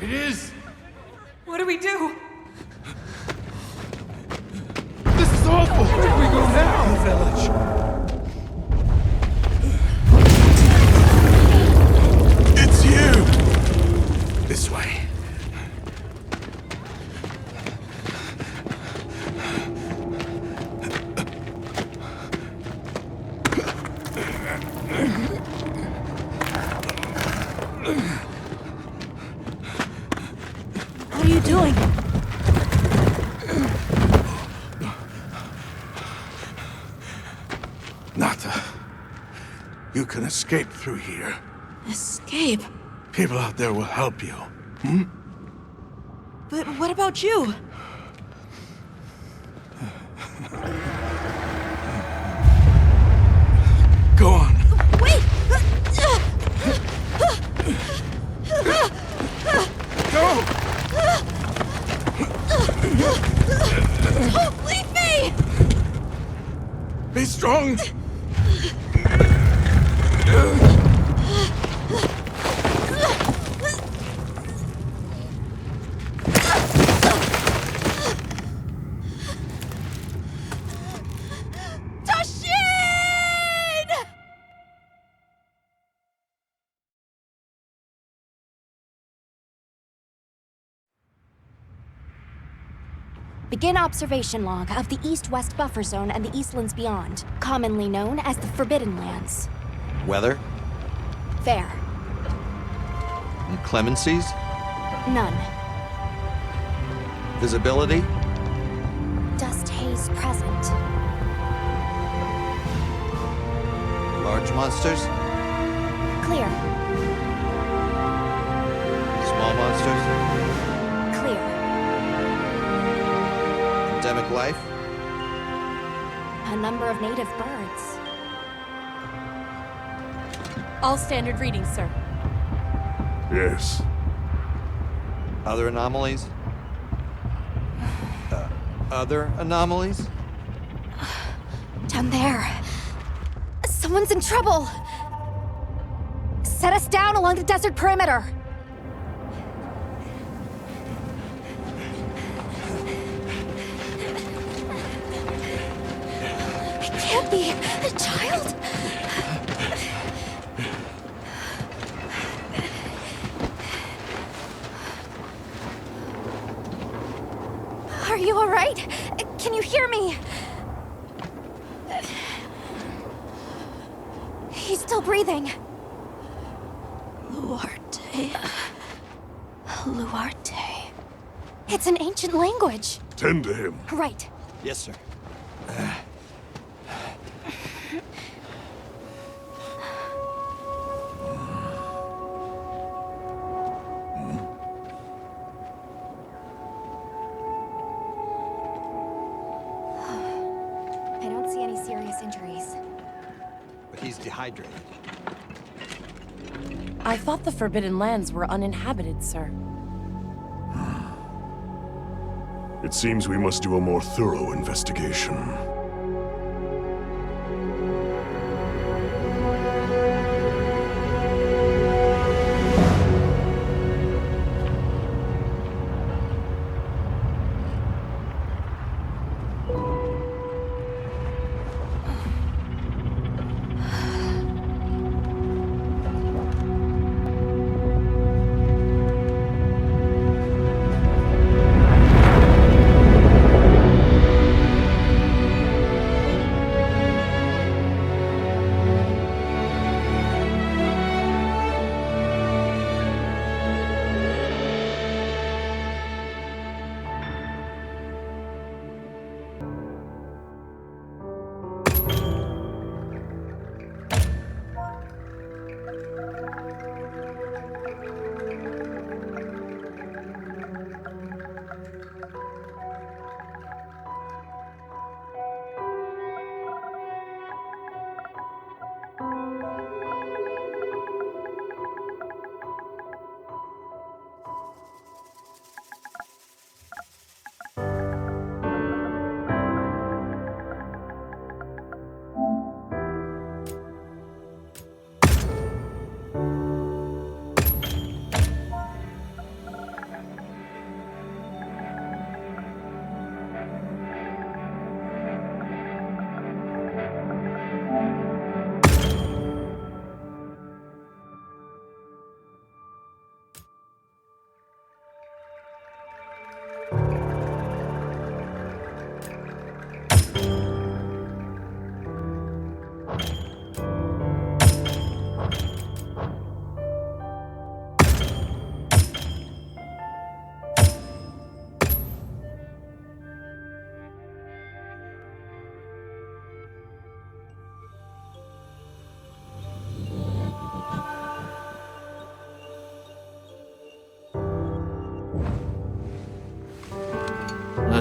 It is! What do we do? This is awful! Where do we go now? The village. It's you! This way. What are you doing? Nata, you can escape through here. Escape? People out there will help you. But what about you? Go on. Wait! Go! Don't leave me! Be strong! Begin observation log of the East-West buffer zone and the Eastlands beyond, commonly known as the Forbidden Lands. Weather? Fair. Inclemencies? None. Visibility? Dust haze present. Large monsters? Clear. Small monsters? Clear. Endemic life? A number of native birds. All standard readings, sir. Yes. Other anomalies? Other anomalies? Down there. Someone's in trouble. Set us down along the desert perimeter. It can't be a child. Are you all right? Can you hear me? He's still breathing. Luarte. Luarte. It's an ancient language. Tend to him. Right. Yes, sir. I don't see any serious injuries. But he's dehydrated. I thought the Forbidden Lands were uninhabited, sir. It seems we must do a more thorough investigation.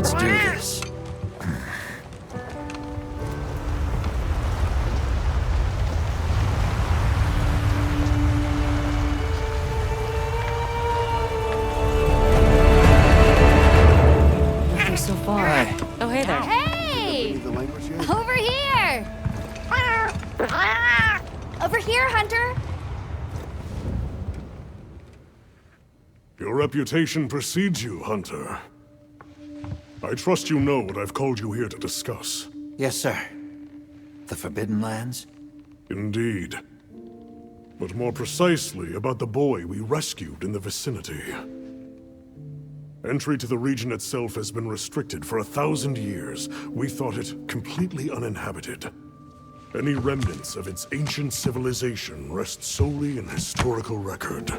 Let's do this. So far. Hi. Oh, hey there. Hey! Over here! Over here, Hunter! Your reputation precedes you, Hunter. I trust you know what I've called you here to discuss. Yes, sir. The Forbidden Lands? Indeed. But more precisely about the boy we rescued in the vicinity. Entry to the region itself has been restricted for 1,000 years. We thought it completely uninhabited. Any remnants of its ancient civilization rest solely in historical record.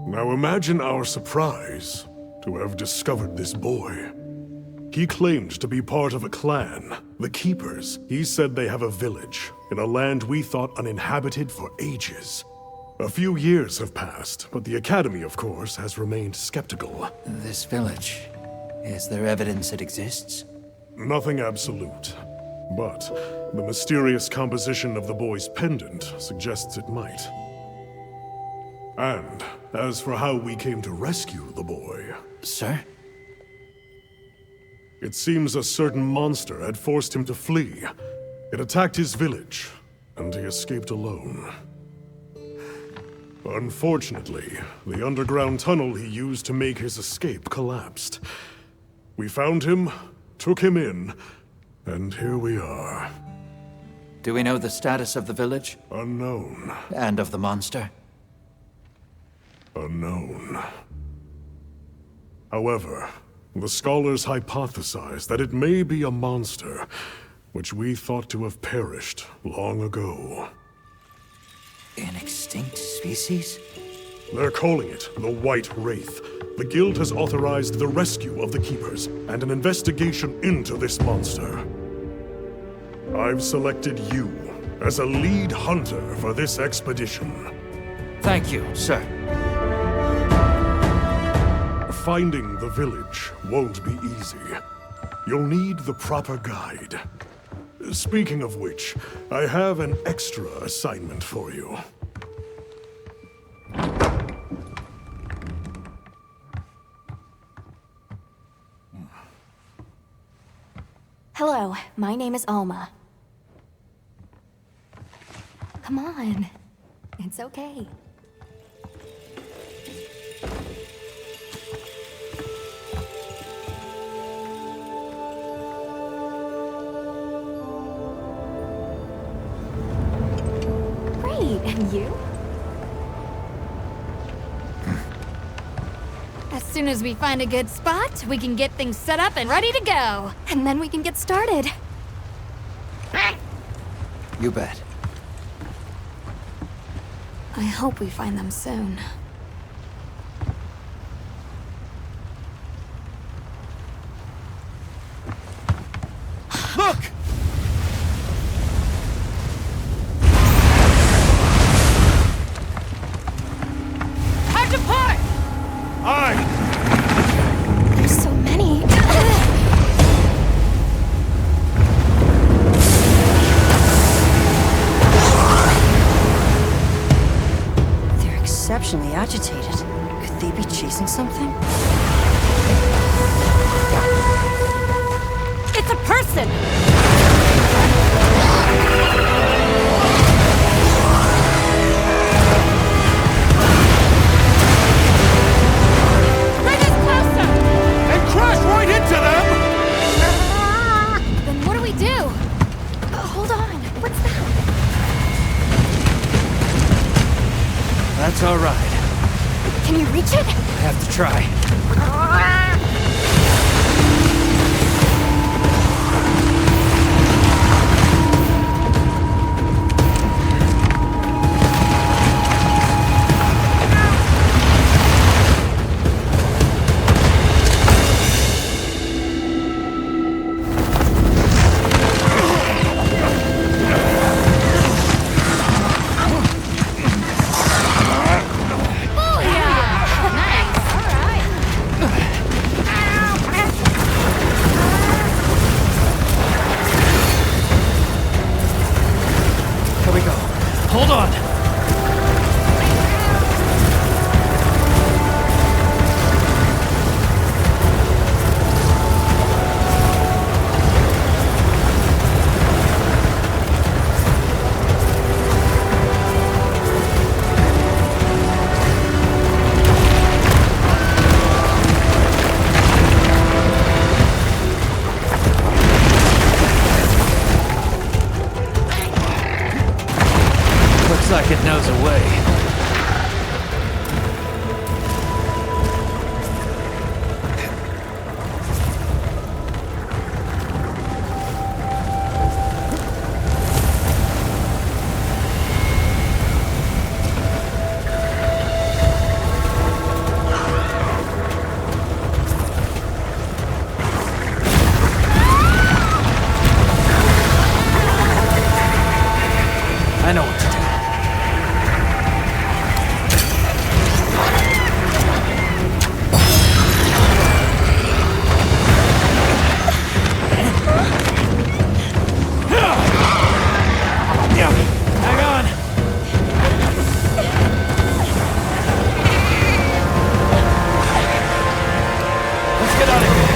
Now imagine our surprise to have discovered this boy. He claimed to be part of a clan, the Keepers. He said they have a village in a land we thought uninhabited for ages. A few years have passed, but the Academy, of course, has remained skeptical. This village. Is there evidence it exists? Nothing absolute. But the mysterious composition of the boy's pendant suggests it might. And as for how we came to rescue the boy, Sir? it seems a certain monster had forced him to flee. It attacked his village, and he escaped alone. Unfortunately, the underground tunnel he used to make his escape collapsed. We found him, took him in, and here we are. Do we know the status of the village? Unknown. And of the monster? Unknown. However, the scholars hypothesize that it may be a monster, which we thought to have perished long ago. An extinct species? They're calling it the White Wraith. The Guild has authorized the rescue of the Keepers and an investigation into this monster. I've selected you as a lead hunter for this expedition. Thank you, sir. Finding the village won't be easy. You'll need the proper guide. Speaking of which, I have an extra assignment for you. Hello, my name is Alma. Come on. It's okay. Great, and you? As soon as we find a good spot, we can get things set up and ready to go. And then we can get started. You bet. I hope we find them soon. Look! Time to part! There's so many. They're exceptionally agitated. Could they be chasing something? It's a person! Bring us closer! And crash right into them! Then what do we do? Hold on. What's that? That's all right. Can you reach it? I have to try. Looks like it knows a way. I know what to do. Hang on. Let's get out of here.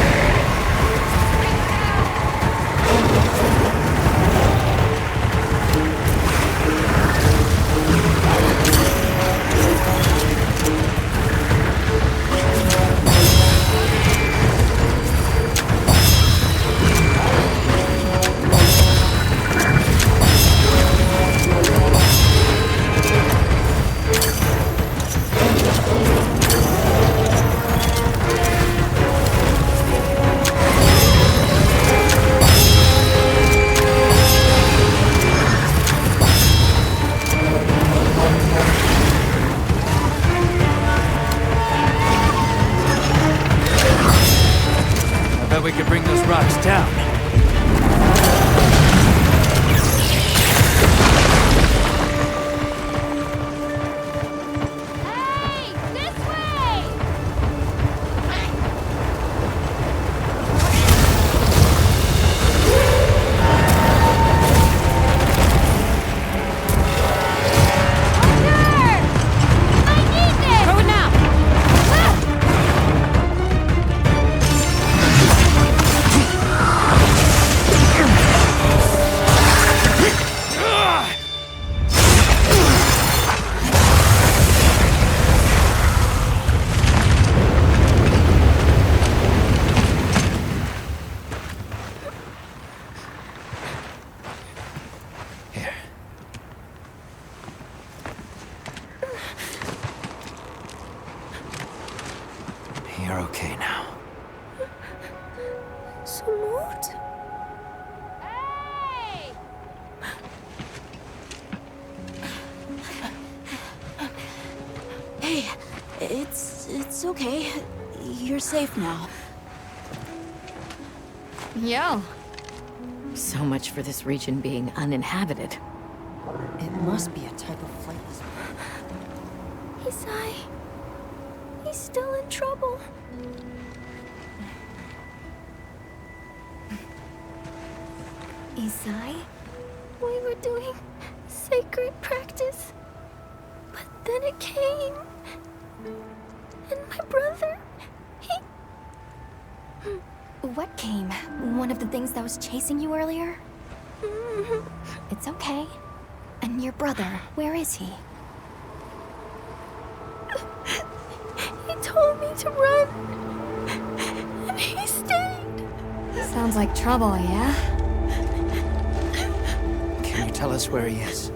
We could bring those rocks down. Hey! This way! Hunter! I need this! Throw it now! Here. You're okay now. Smooth? Hey! Hey, it's okay. You're safe now. Yo. So much for this region being uninhabited. It must be a type of flightless. Isai. He's still in trouble. Isai? We were doing sacred practice. But then it came. And my brother, he... What came? One of the things that was chasing you earlier? It's okay. And your brother, where is he? He told me to run. And he stayed. Sounds like trouble, yeah? Can you tell us where he is?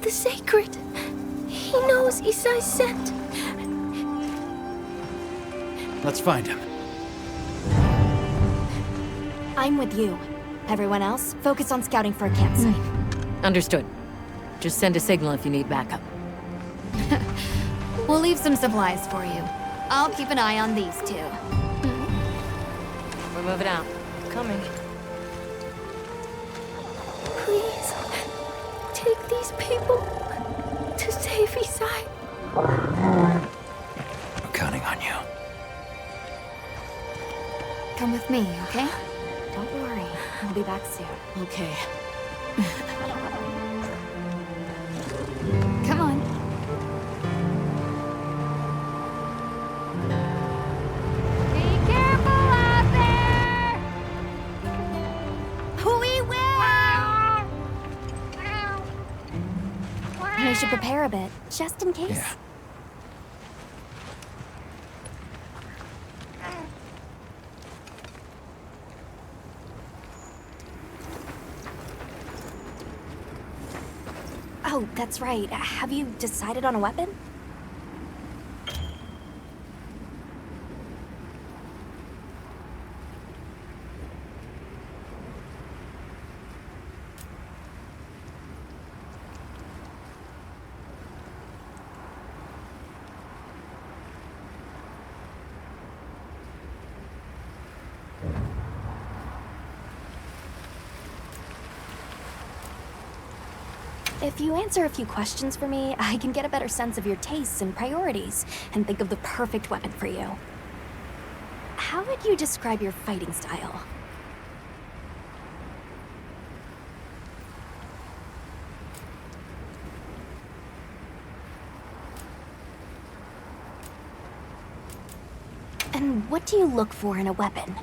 The sacred. He knows Isai's scent. Let's find him. I'm with you. Everyone else, focus on scouting for a campsite. Understood. Just send a signal if you need backup. We'll leave some supplies for you. I'll keep an eye on these two. We're moving out. Coming. Please, take these people to save Isai. I'm counting on you. Come with me, okay? Don't worry. I'll be back soon. Okay. Come on. Be careful out there! We will! We should prepare a bit, just in case. Yeah. Oh, that's right. Have you decided on a weapon? If you answer a few questions for me, I can get a better sense of your tastes and priorities, and think of the perfect weapon for you. How would you describe your fighting style? And what do you look for in a weapon?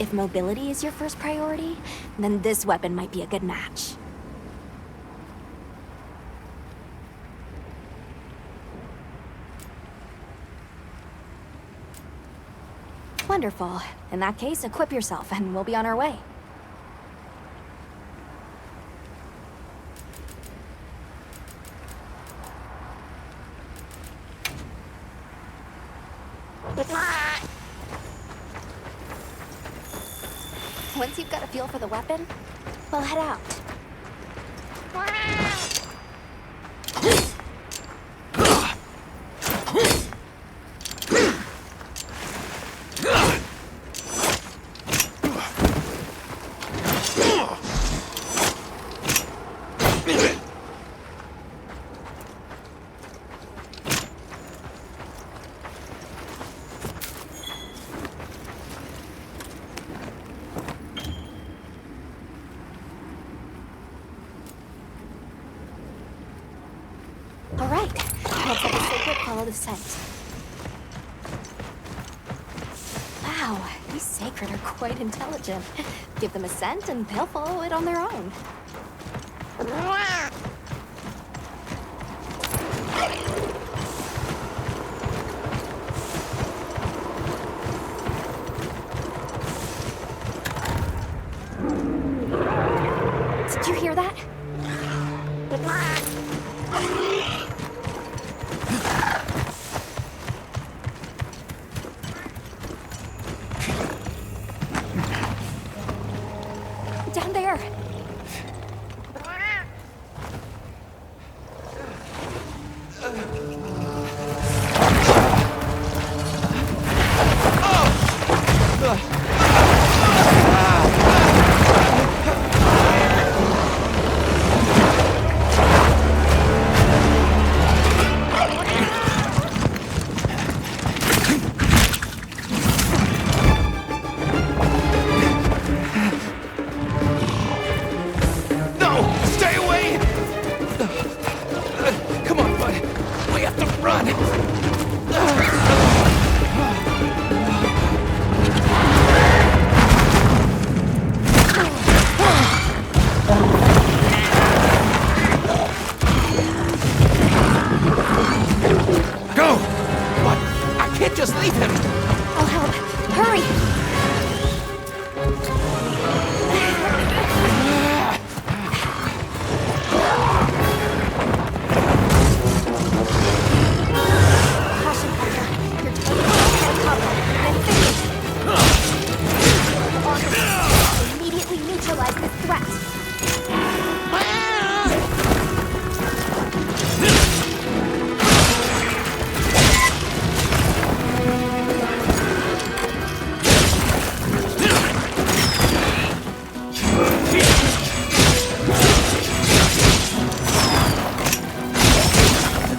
If mobility is your first priority, then this weapon might be a good match. Wonderful. In that case, equip yourself and we'll be on our way. Once you've got a feel for the weapon, we'll head out. The scent. Wow, these sacred are quite intelligent. Give them a scent and they'll follow it on their own. Did you hear that? Down there.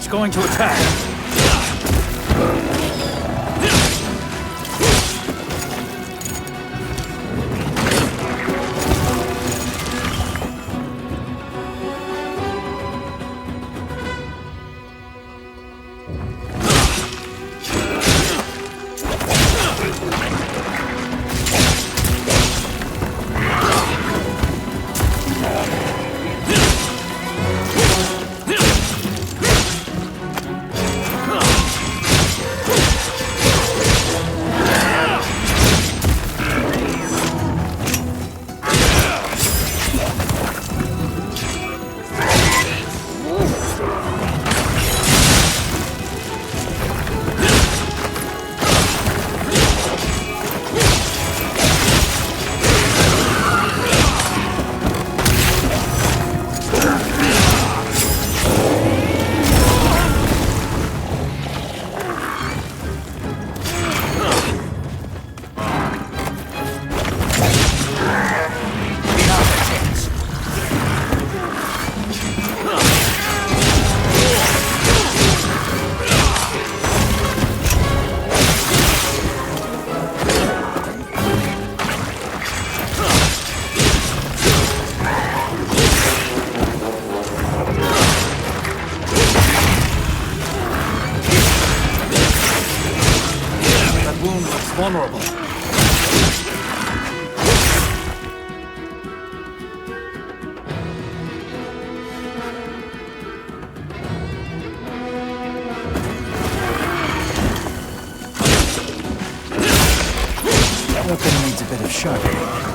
Going to attack. zone looks vulnerable. Weapon needs a bit of sharpening.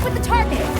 With the target!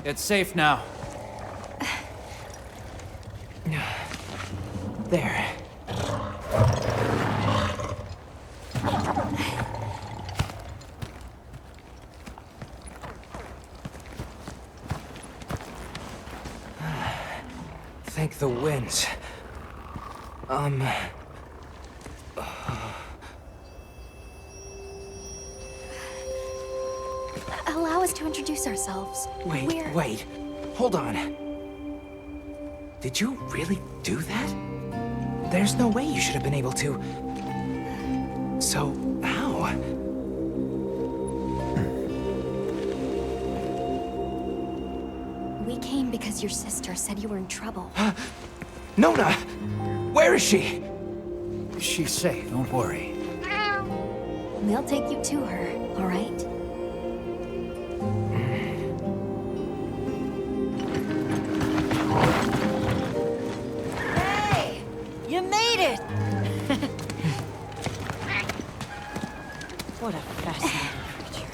It's safe now. There. Thank the winds. Allow us to introduce ourselves. Wait. Hold on. Did you really do that? There's no way you should have been able to. So, how? We came because your sister said you were in trouble. Nona! Where is she? She's safe, don't worry. We'll take you to her, all right? Hey! You made it! What a fascinating creature.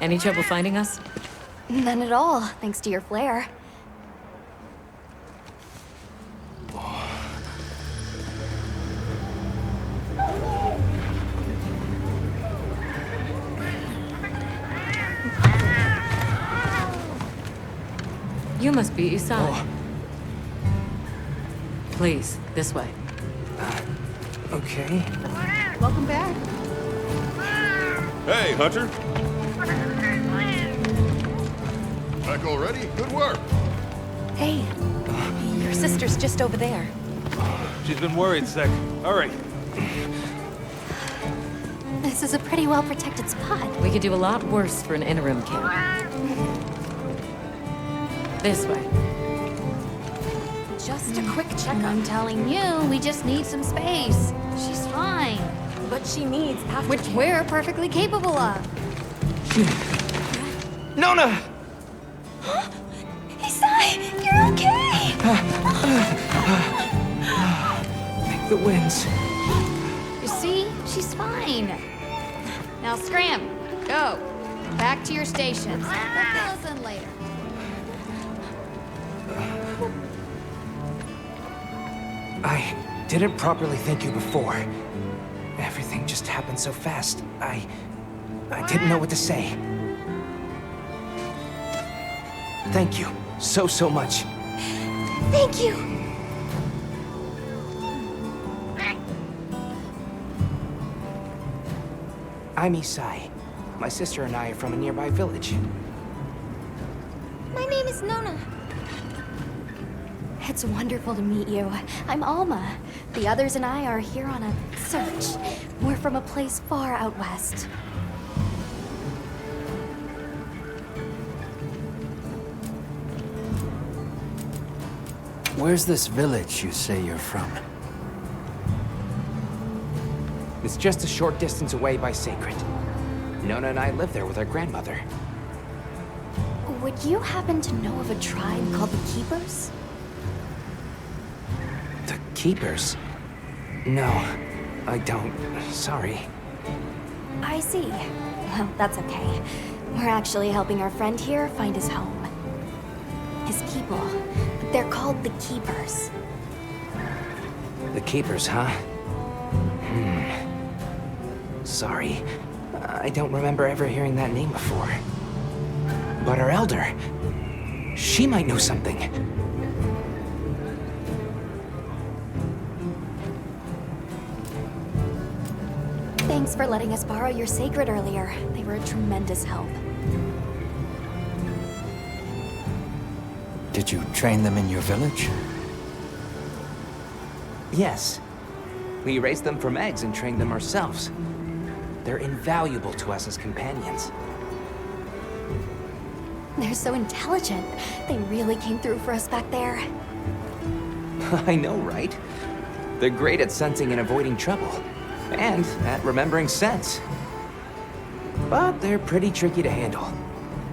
Any trouble finding us? None at all, thanks to your flair. You must be Isai. Please, this way. Okay. Welcome back. Hey, Hunter. Back already? Good work. Hey, your sister's just over there. She's been worried, Sec. All right. This is a pretty well-protected spot. We could do a lot worse for an interim camp. This way. Just a quick checkup. I'm telling you, we just need some space. She's fine. But she needs aftercare. Which we're perfectly capable of. Nona! Isai, you're okay! Thank the winds. You see? She's fine. Now scram. Go. Back to your stations. We'll fill us in later. I didn't properly thank you before. Everything just happened so fast. I didn't know what to say. Thank you so much. Thank you! I'm Isai. My sister and I are from a nearby village. My name is Nona. It's wonderful to meet you. I'm Alma. The others and I are here on a search. We're from a place far out west. Where's this village you say you're from? It's just a short distance away by Sacred. Nona and I live there with our grandmother. Would you happen to know of a tribe called the Keepers? The Keepers? No, I don't. Sorry. I see. Well, that's okay. We're actually helping our friend here find his home. His people. They're called the Keepers. The Keepers, huh? Sorry. I don't remember ever hearing that name before. But our elder, she might know something. Thanks for letting us borrow your sacred earlier. They were a tremendous help. Did you train them in your village? Yes. We raised them from eggs and trained them ourselves. They're invaluable to us as companions. They're so intelligent. They really came through for us back there. I know, right? They're great at sensing and avoiding trouble. And at remembering scents. But they're pretty tricky to handle.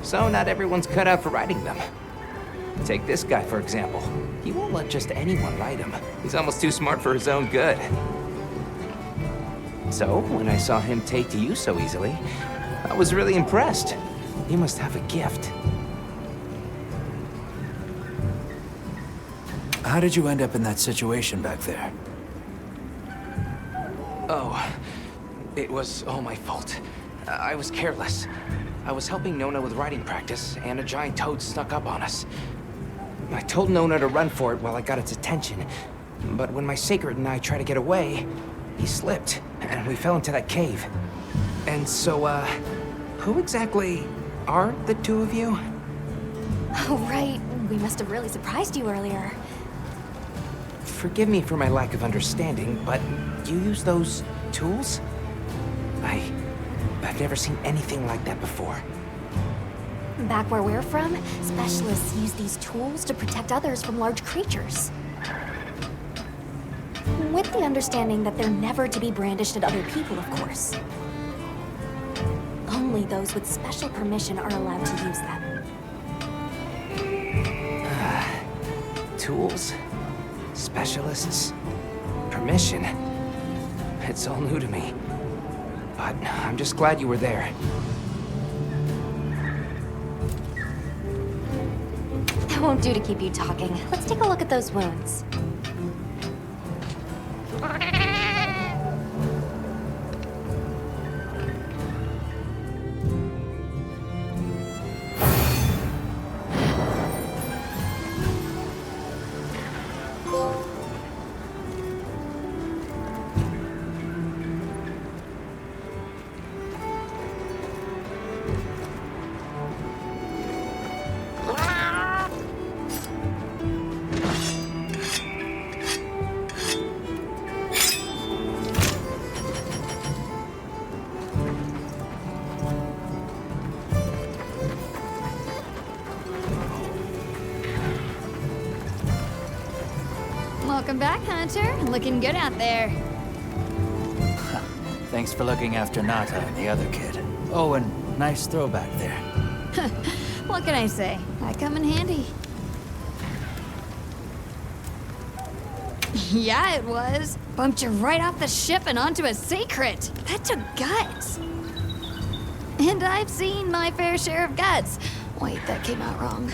So not everyone's cut out for riding them. Take this guy, for example. He won't let just anyone ride him. He's almost too smart for his own good. So, when I saw him take to you so easily, I was really impressed. He must have a gift. How did you end up in that situation back there? Oh, it was all my fault. I was careless. I was helping Nona with riding practice, and a giant toad snuck up on us. I told Nona to run for it while I got its attention, but when my Sacred and I tried to get away, he slipped, and we fell into that cave. And so, who exactly are the two of you? Oh, right. We must have really surprised you earlier. Forgive me for my lack of understanding, but you use those tools? I've never seen anything like that before. Back where we're from, specialists use these tools to protect others from large creatures. With the understanding that they're never to be brandished at other people, of course. Only those with special permission are allowed to use them. Tools? Specialists? Permission? It's all new to me. But I'm just glad you were there. That won't do to keep you talking. Let's take a look at those wounds. Welcome back, Hunter. Looking good out there. Thanks for looking after Nata and the other kid. Oh, and nice throwback there. What can I say? I come in handy. Yeah, it was. Bumped you right off the ship and onto a sacred. That took guts. And I've seen my fair share of guts. Wait, that came out wrong.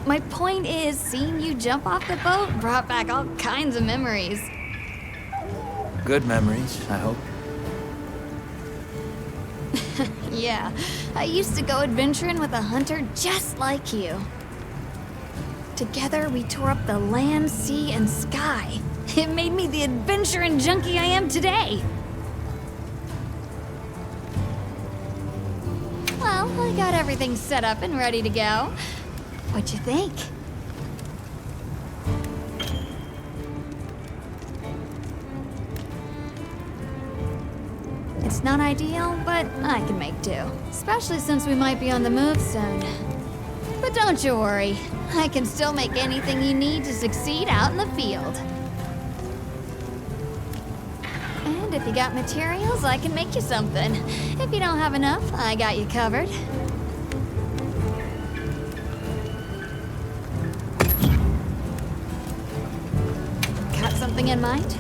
My point is, seeing you jump off the boat brought back all kinds of memories. Good memories, I hope. Yeah, I used to go adventuring with a hunter just like you. Together, we tore up the land, sea, and sky. It made me the adventuring junkie I am today. Well, I got everything set up and ready to go. What'd you think? It's not ideal, but I can make do. Especially since we might be on the move soon. But don't you worry. I can still make anything you need to succeed out in the field. And if you got materials, I can make you something. If you don't have enough, I got you covered. Got something in mind?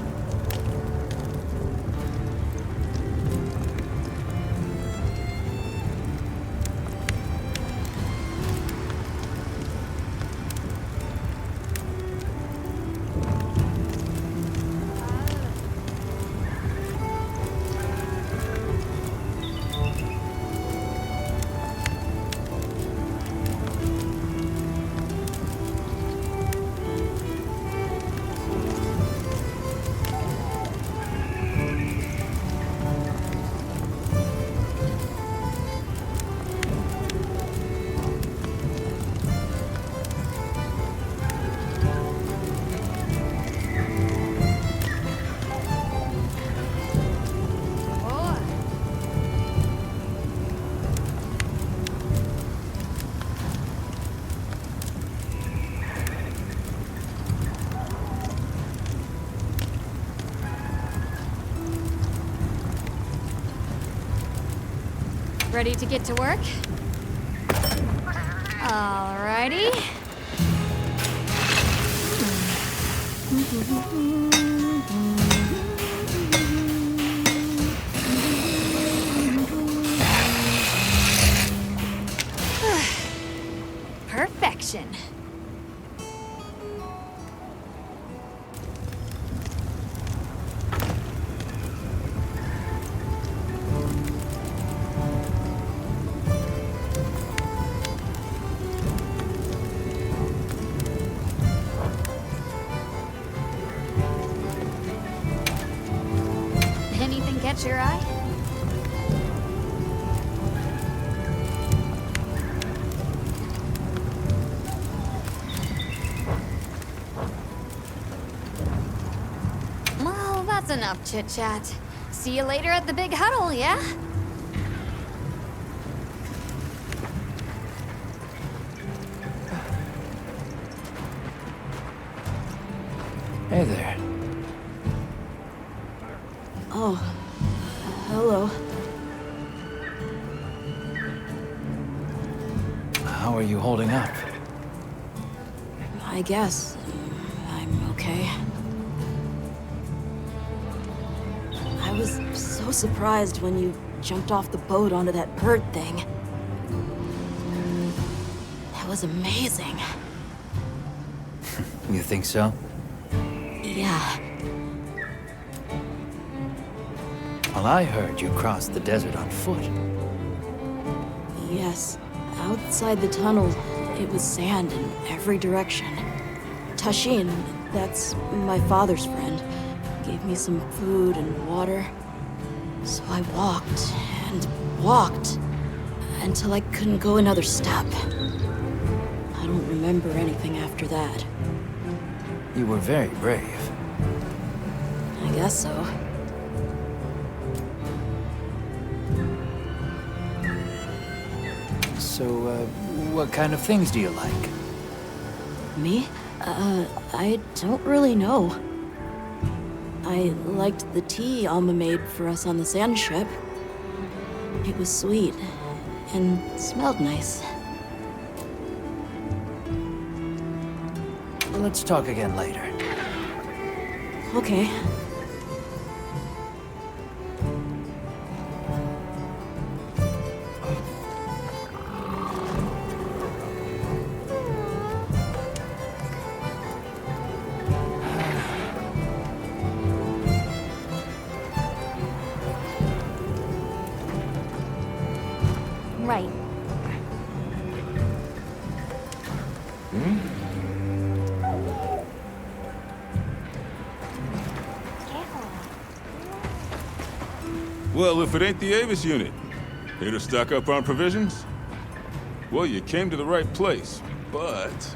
Ready to get to work? Alrighty. Perfection. Catch your eye? Well, that's enough chit-chat. See you later at the big huddle, yeah? Hey there. Oh. Hello. How are you holding up? I guess I'm okay. I was so surprised when you jumped off the boat onto that bird thing. That was amazing. You think so? Yeah. Well, I heard you crossed the desert on foot. Yes. Outside the tunnel, it was sand in every direction. Tashin, that's my father's friend, gave me some food and water. So I walked and walked until I couldn't go another step. I don't remember anything after that. You were very brave. I guess so. So, what kind of things do you like? Me? I don't really know. I liked the tea Alma made for us on the sand ship. It was sweet and smelled nice. Let's talk again later. Okay. Right. Well, if it ain't the Avis unit, here to stock up on provisions? Well, you came to the right place, but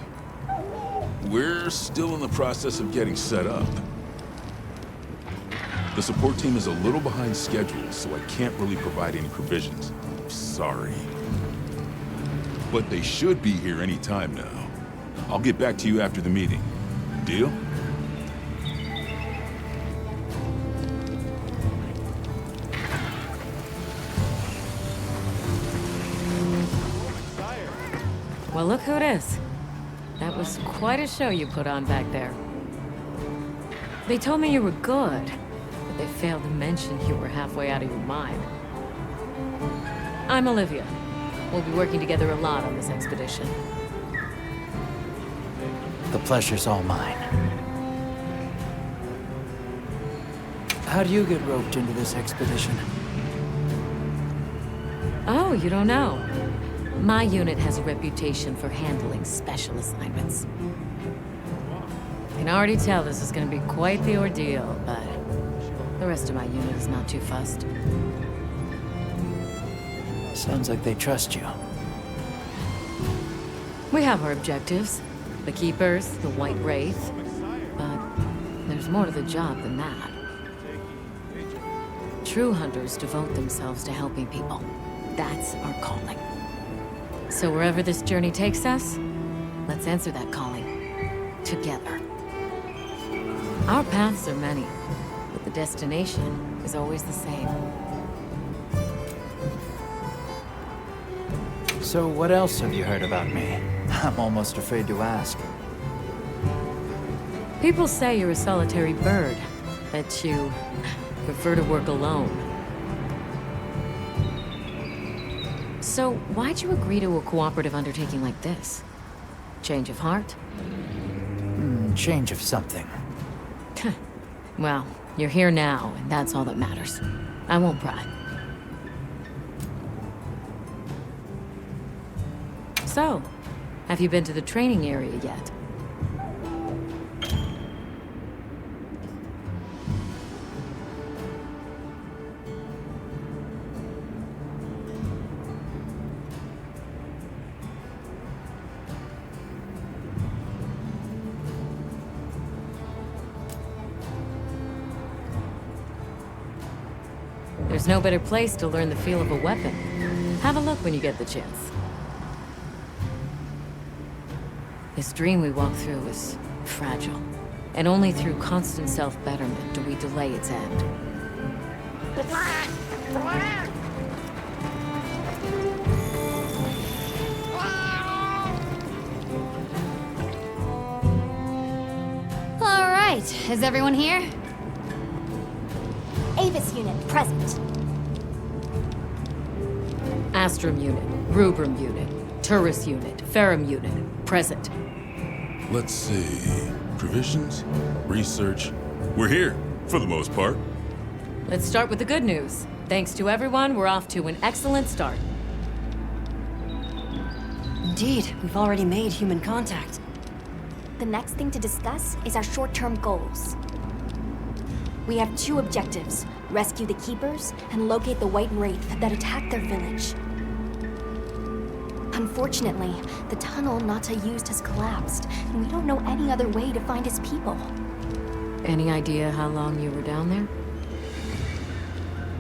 we're still in the process of getting set up. The support team is a little behind schedule, so I can't really provide any provisions. Sorry. But they should be here any time now. I'll get back to you after the meeting. Deal? Well, look who it is. That was quite a show you put on back there. They told me you were good, but they failed to mention you were halfway out of your mind. I'm Olivia. We'll be working together a lot on this expedition. The pleasure's all mine. How do you get roped into this expedition? Oh, you don't know? My unit has a reputation for handling special assignments. I can already tell this is going to be quite the ordeal, but the rest of my unit is not too fussed. Sounds like they trust you. We have our objectives. The Keepers, the White Wraith. But there's more to the job than that. True hunters devote themselves to helping people. That's our calling. So wherever this journey takes us, let's answer that calling. Together. Our paths are many, but the destination is always the same. So what else have you heard about me? I'm almost afraid to ask. People say you're a solitary bird, that you prefer to work alone. So why'd you agree to a cooperative undertaking like this? Change of heart? Change of something. Well, you're here now, and that's all that matters. I won't pry. So, have you been to the training area yet? There's no better place to learn the feel of a weapon. Have a look when you get the chance. This dream we walk through is fragile, and only through constant self-betterment do we delay its end. All right, is everyone here? Avis unit, present. Astrum unit, Rubrum unit, Turris unit, Ferrum unit, present. Let's see. Provisions? Research? We're here, for the most part. Let's start with the good news. Thanks to everyone, we're off to an excellent start. Indeed, we've already made human contact. The next thing to discuss is our short-term goals. We have two objectives: rescue the Keepers and locate the White Wraith that attacked their village. Unfortunately, the tunnel Nata used has collapsed, and we don't know any other way to find his people. Any idea how long you were down there?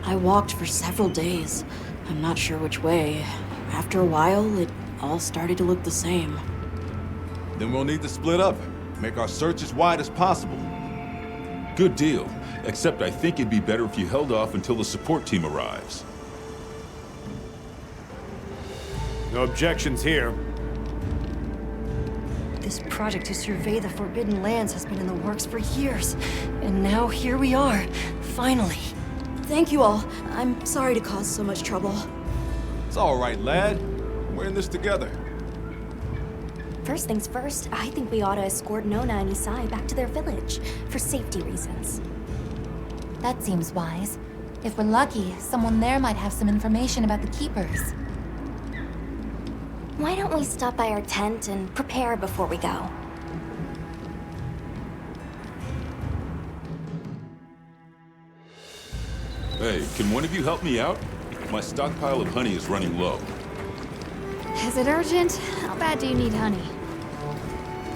I walked for several days. I'm not sure which way. After a while, it all started to look the same. Then we'll need to split up. Make our search as wide as possible. Good deal. Except I think it'd be better if you held off until the support team arrives. No objections here. This project to survey the Forbidden Lands has been in the works for years. And now here we are, finally. Thank you all. I'm sorry to cause so much trouble. It's all right, lad. We're in this together. First things first, I think we ought to escort Nona and Isai back to their village, for safety reasons. That seems wise. If we're lucky, someone there might have some information about the Keepers. Why don't we stop by our tent and prepare before we go? Hey, can one of you help me out? My stockpile of honey is running low. Is it urgent? How bad do you need honey?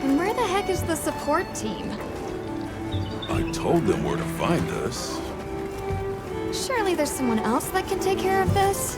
And where the heck is the support team? I told them where to find us. Surely there's someone else that can take care of this?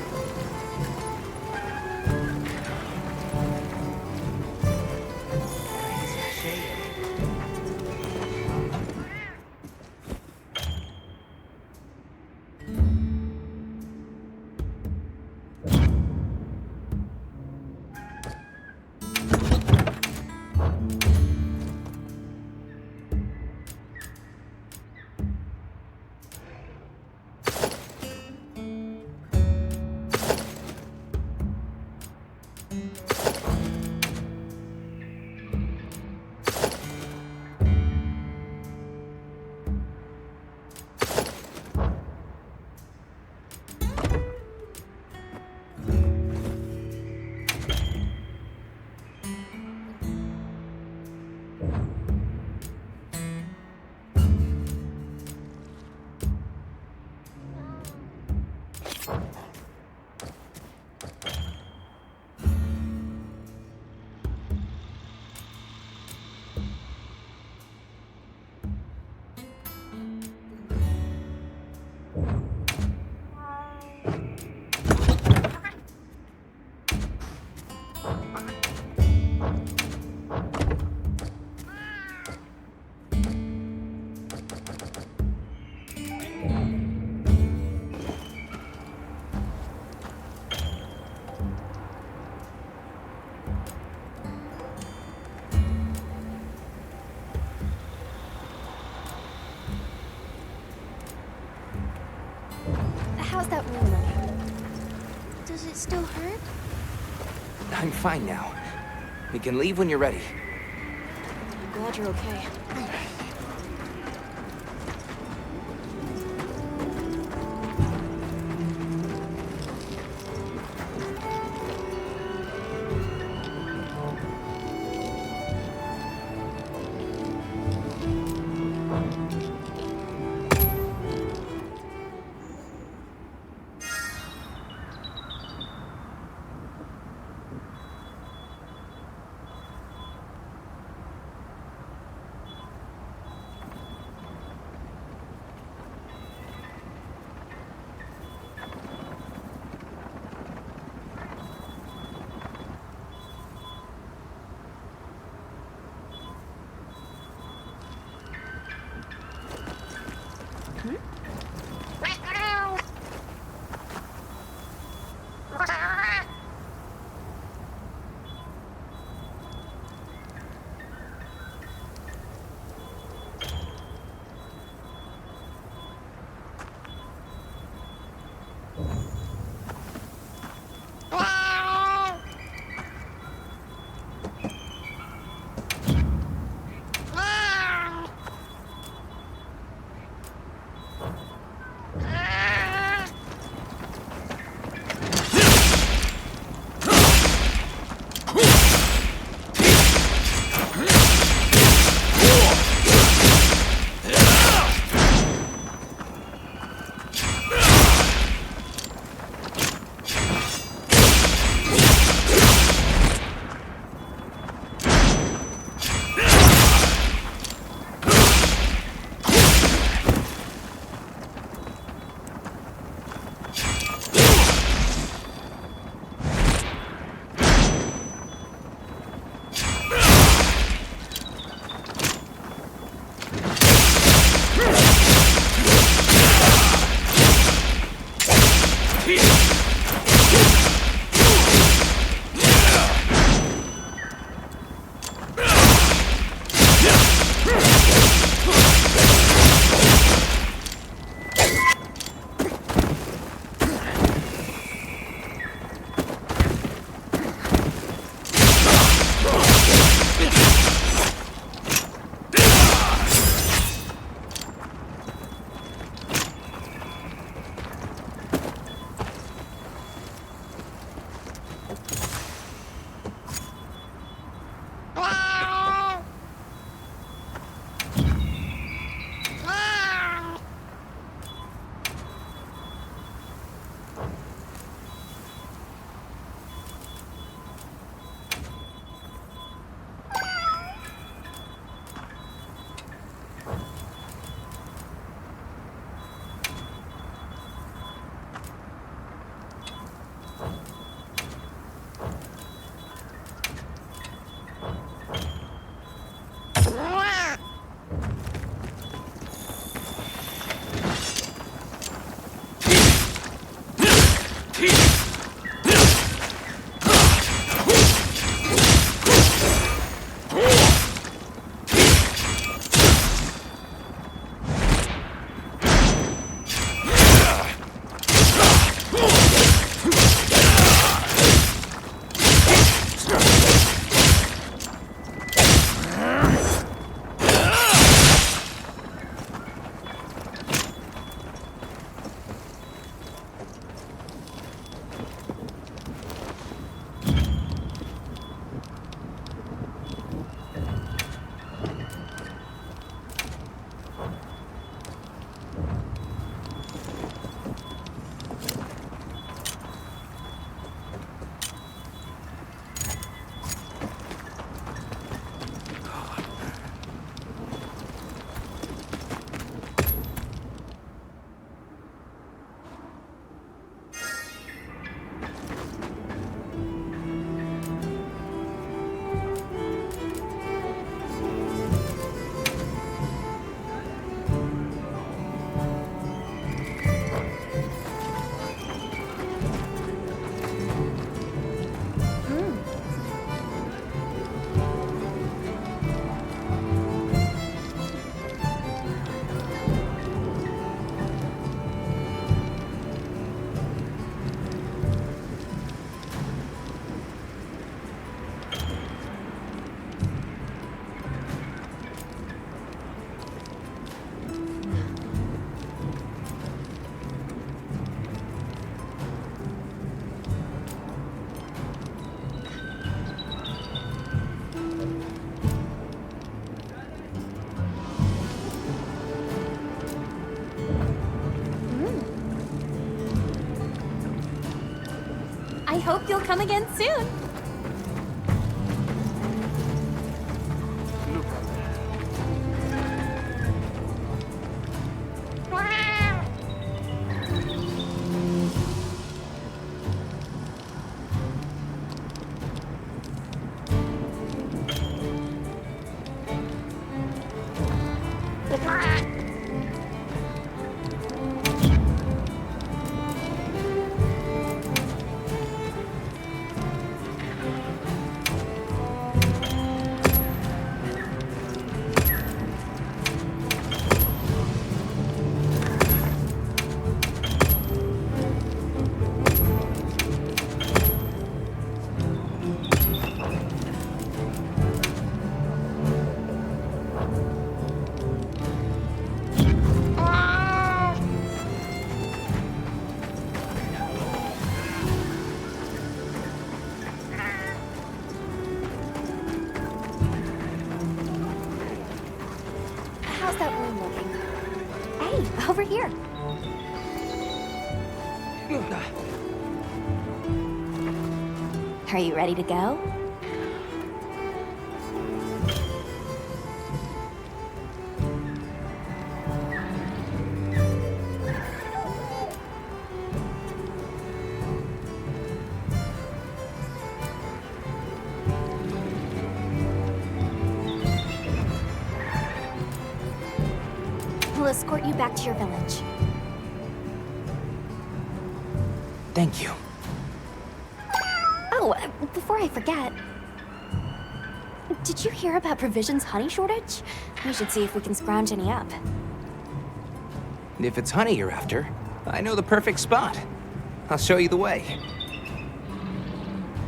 How's that wound looking? Does it still hurt? I'm fine now. We can leave when you're ready. I'm glad you're okay. hope you'll come again soon. How's that room looking? Hey, over here. Are you ready to go? We'll escort you back to your village. Thank you. Oh, before I forget, did you hear about Provision's honey shortage? We should see if we can scrounge any up. If it's honey you're after, I know the perfect spot. I'll show you the way.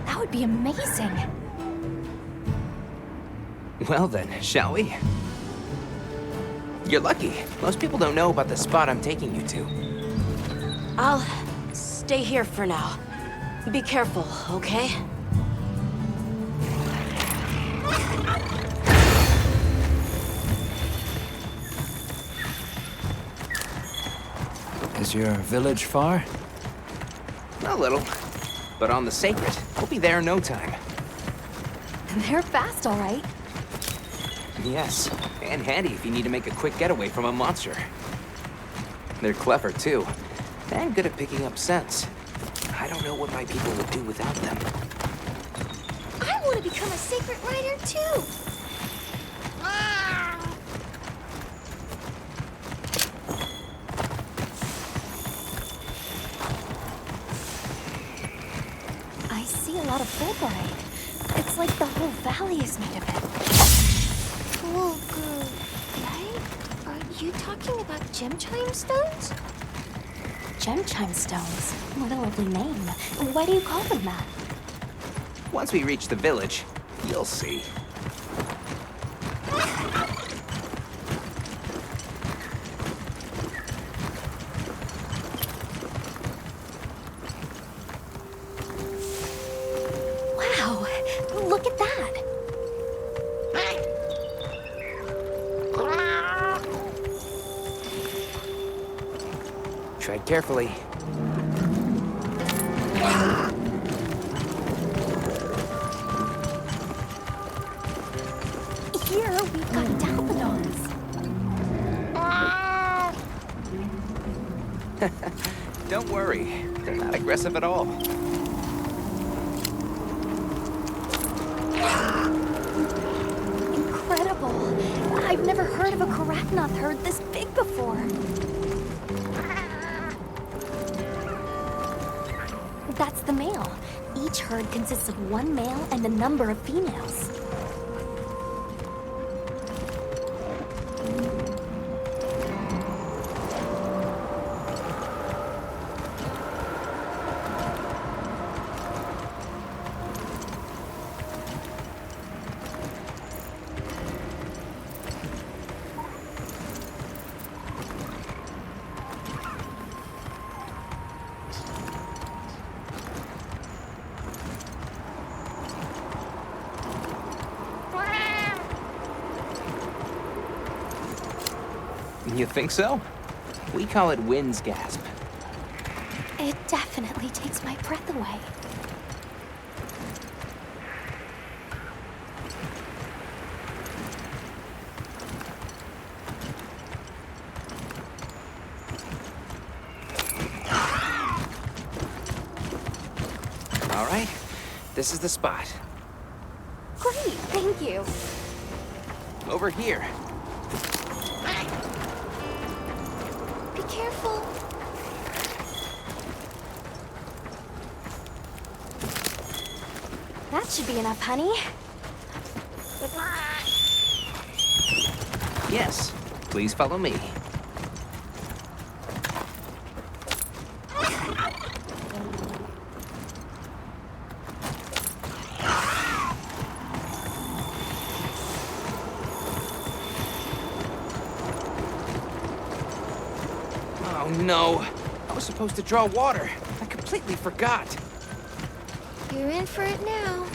That would be amazing. Well then, shall we? You're lucky. Most people don't know about the spot I'm taking you to. I'll stay here for now. Be careful, okay? Is your village far? A little. But on the sacred, we'll be there in no time. They're fast, all right. Yes, and handy if you need to make a quick getaway from a monster. They're clever, too, and good at picking up scents. I don't know what my people would do without them. I want to become a sacred rider, too. I see a lot of fulgurite. It's like the whole valley is made of it. Fulgurite? Are you talking about gem chime stones? Gem chime stones? What a lovely name. Why do you call them that? Once we reach the village, you'll see. Wow, look at that. Tread carefully. Here, we've got Dalphodons. Don't worry, they're not aggressive at all. Incredible. I've never heard of a Karachnoth herd this big before. That's the male. Each herd consists of one male and a number of females. You think so? We call it wind's gasp. It definitely takes my breath away. All right, this is the spot. Great, thank you. Over here. Be careful. That should be enough, honey. Yes, please follow me. Oh no, I was supposed to draw water. I completely forgot. You're in for it now.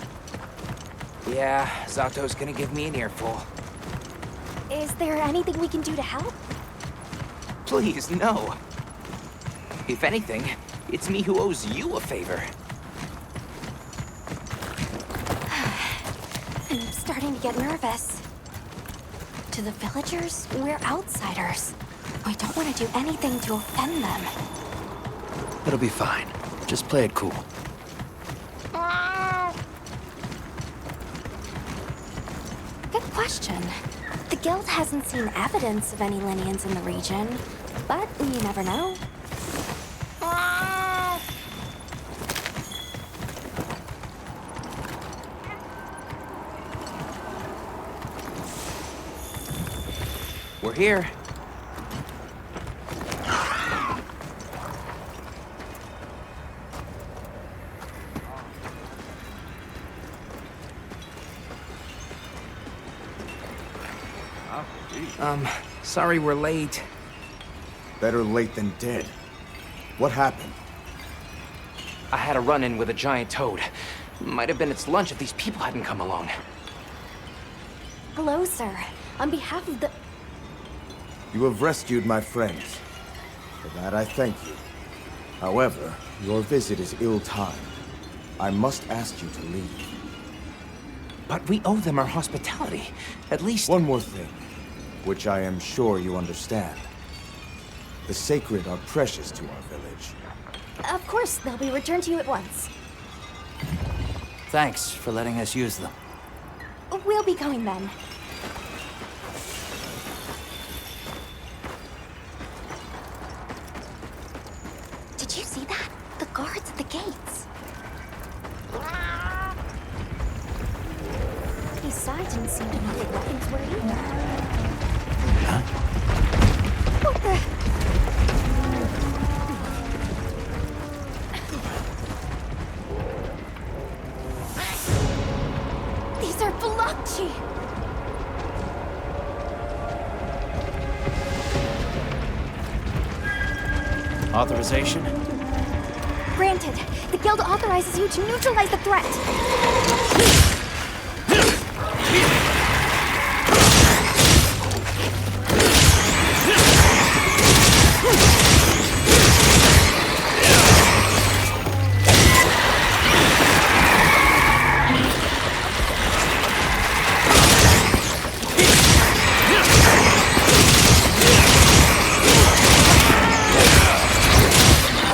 Yeah, Zato's gonna give me an earful. Is there anything we can do to help? Please, no. If anything, it's me who owes you a favor. I'm starting to get nervous. To the villagers, we're outsiders. We don't want to do anything to offend them. It'll be fine. Just play it cool. Good question. The guild hasn't seen evidence of any Lineans in the region, but you never know. We're here. Sorry we're late. Better late than dead. What happened? I had a run-in with a giant toad. Might have been its lunch if these people hadn't come along. Hello, sir. On behalf of the... You have rescued my friends. For that I thank you. However, your visit is ill-timed. I must ask you to leave. But we owe them our hospitality. At least... One more thing, which I am sure you understand. The sacred are precious to our village. Of course, they'll be returned to you at once. Thanks for letting us use them. We'll be going then. Did you see that? The guards at the gates. These sides didn't seem to know what weapons were either. Huh? What the? These are Balachi! Authorization? Granted, the guild authorizes you to neutralize the threat.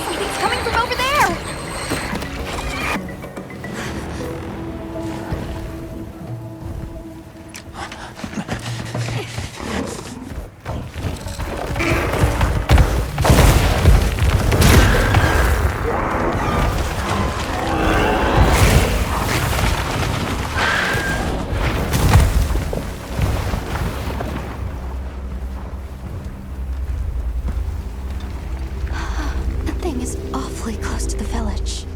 Something's coming from over there! That thing is awfully close to the village.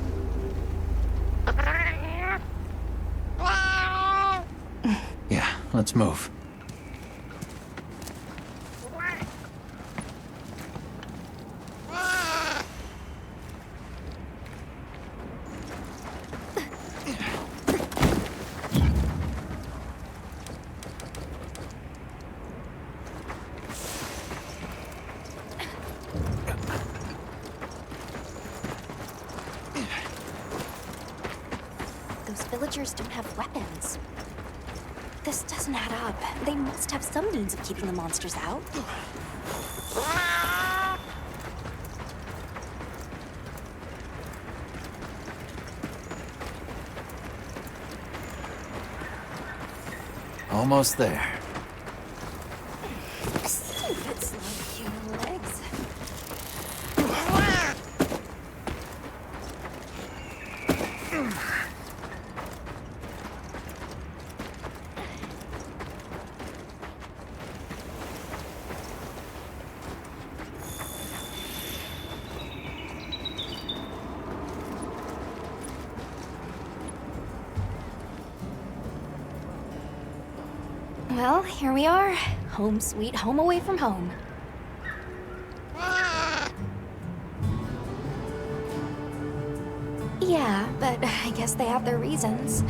Yeah, let's move. Those villagers don't have weapons. This doesn't add up. They must have some means of keeping the monsters out. Almost there. Stupid slow human legs. Well, here we are. Home sweet home away from home. Yeah, but I guess they have their reasons.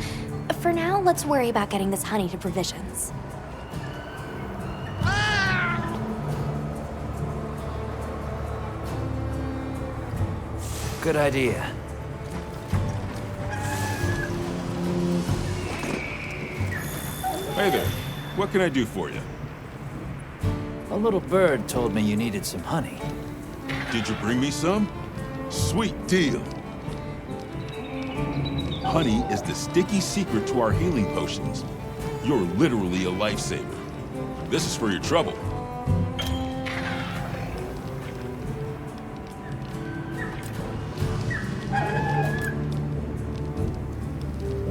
For now, let's worry about getting this honey to provisions. Good idea. Hey there. What can I do for you? A little bird told me you needed some honey. Did you bring me some? Sweet deal. Honey is the sticky secret to our healing potions. You're literally a lifesaver. This is for your trouble.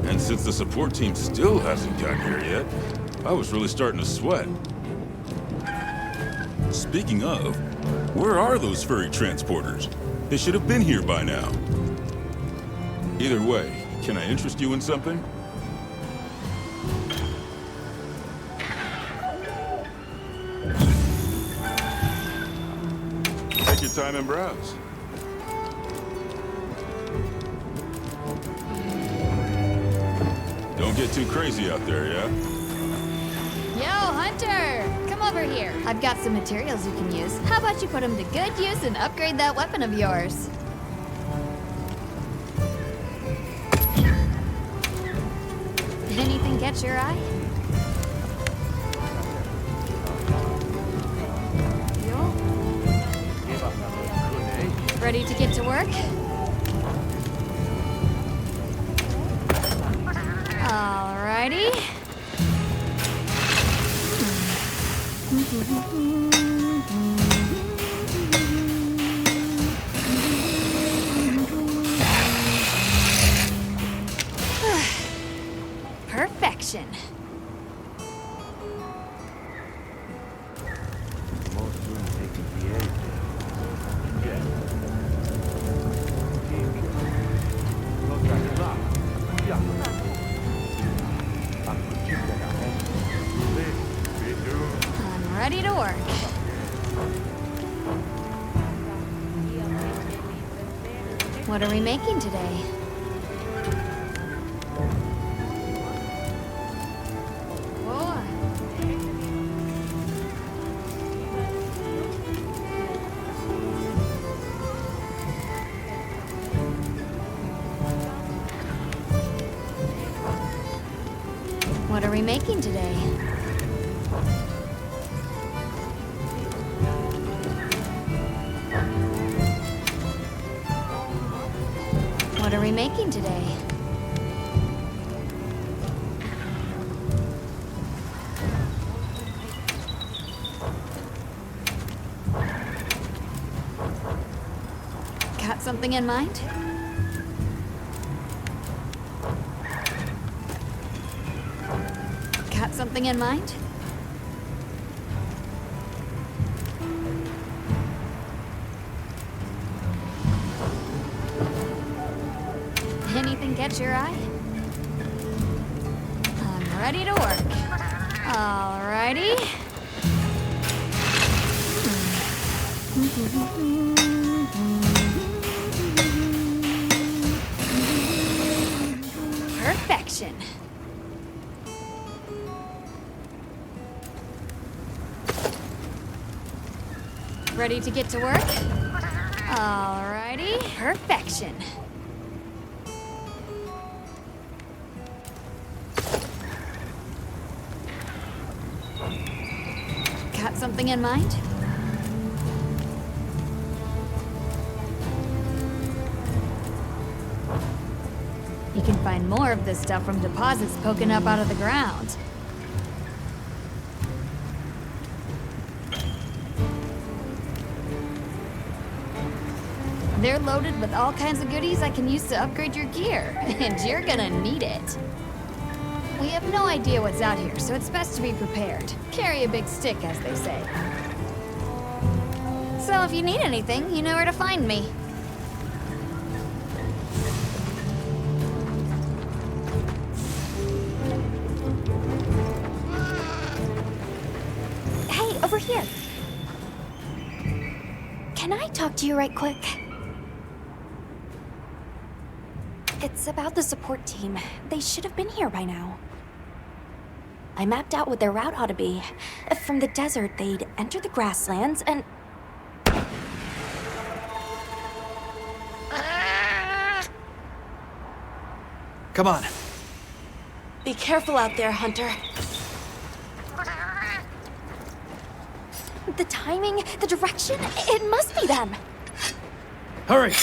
And since the support team still hasn't gotten here yet, I was really starting to sweat. Speaking of, where are those furry transporters? They should have been here by now. Either way, can I interest you in something? Take your time and browse. Don't get too crazy out there, yeah? Yo, Hunter! Come over here. I've got some materials you can use. How about you put them to good use and upgrade that weapon of yours? Anything catch your eye? Ready to get to work? Alrighty. Perfection. I'm ready to work. What are we making today? What are we making today? What are we making today? Got something in mind? Got something in mind? Anything catch your eye? I'm ready to work. Alrighty. Perfection. Ready to get to work? Alrighty. Perfection. Got something in mind? You can find more of this stuff from deposits poking up out of the ground. They're loaded with all kinds of goodies I can use to upgrade your gear, and you're gonna need it. We have no idea what's out here, so it's best to be prepared. Carry a big stick, as they say. So if you need anything, you know where to find me. Hey, over here. Can I talk to you right quick? It's about the support team. They should have been here by now. I mapped out what their route ought to be. From the desert, they'd enter the grasslands and... Come on. Be careful out there, Hunter. The timing, the direction, it must be them. Hurry!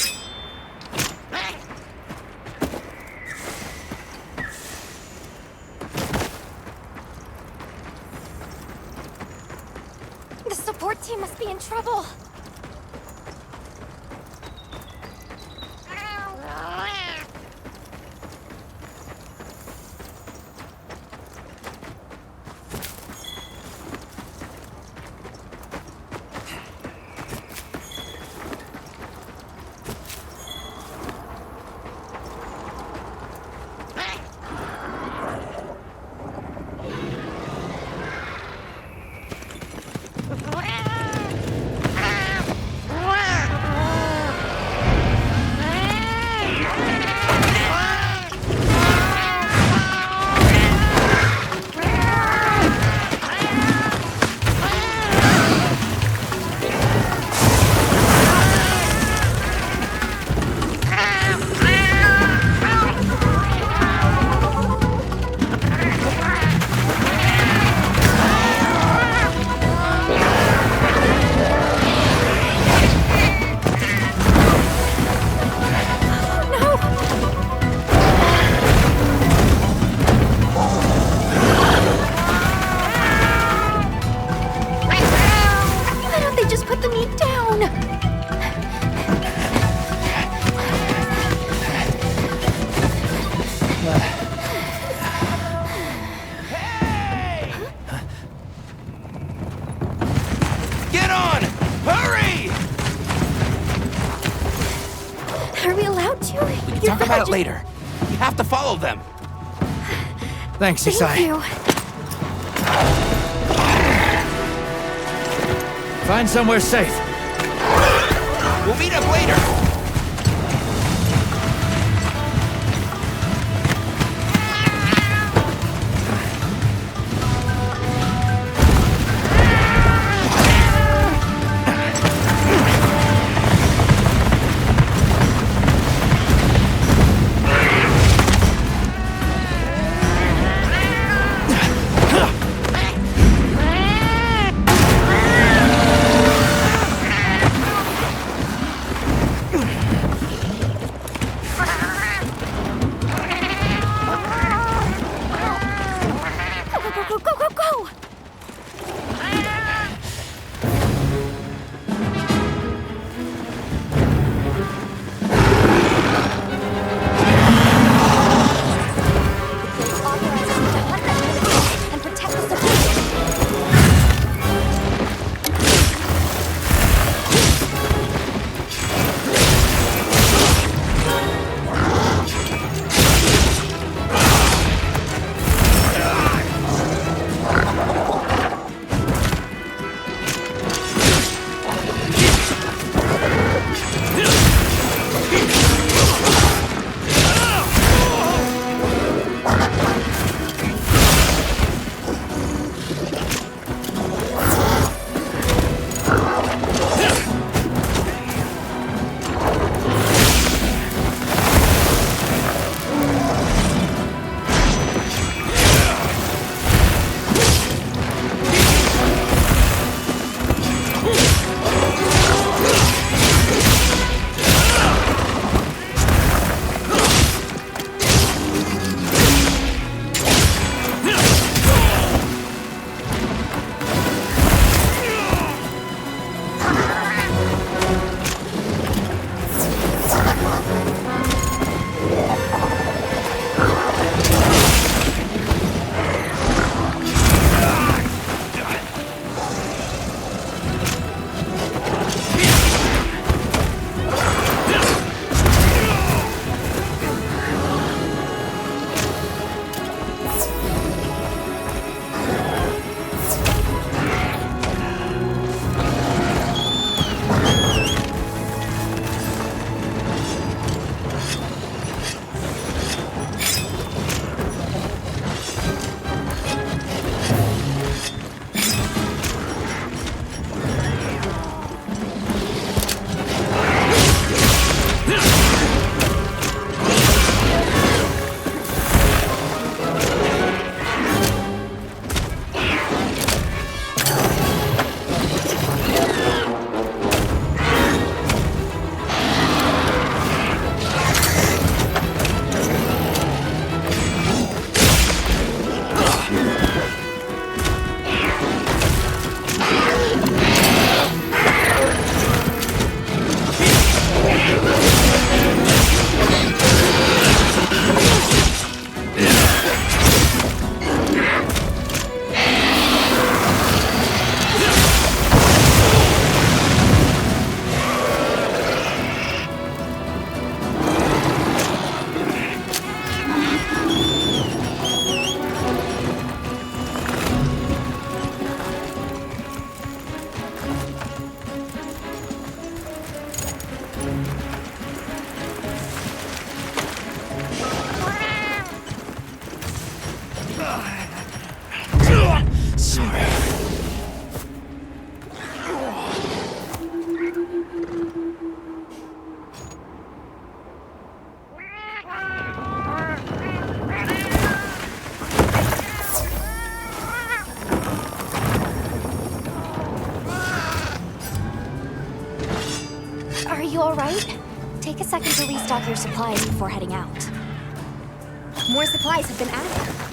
The support team must be in trouble. Talk about it later. We have to follow them. Thanks, Isai. Thank you. Find somewhere safe. We'll meet up later. Are you alright? Take a second to restock your supplies before heading out. More supplies have been added.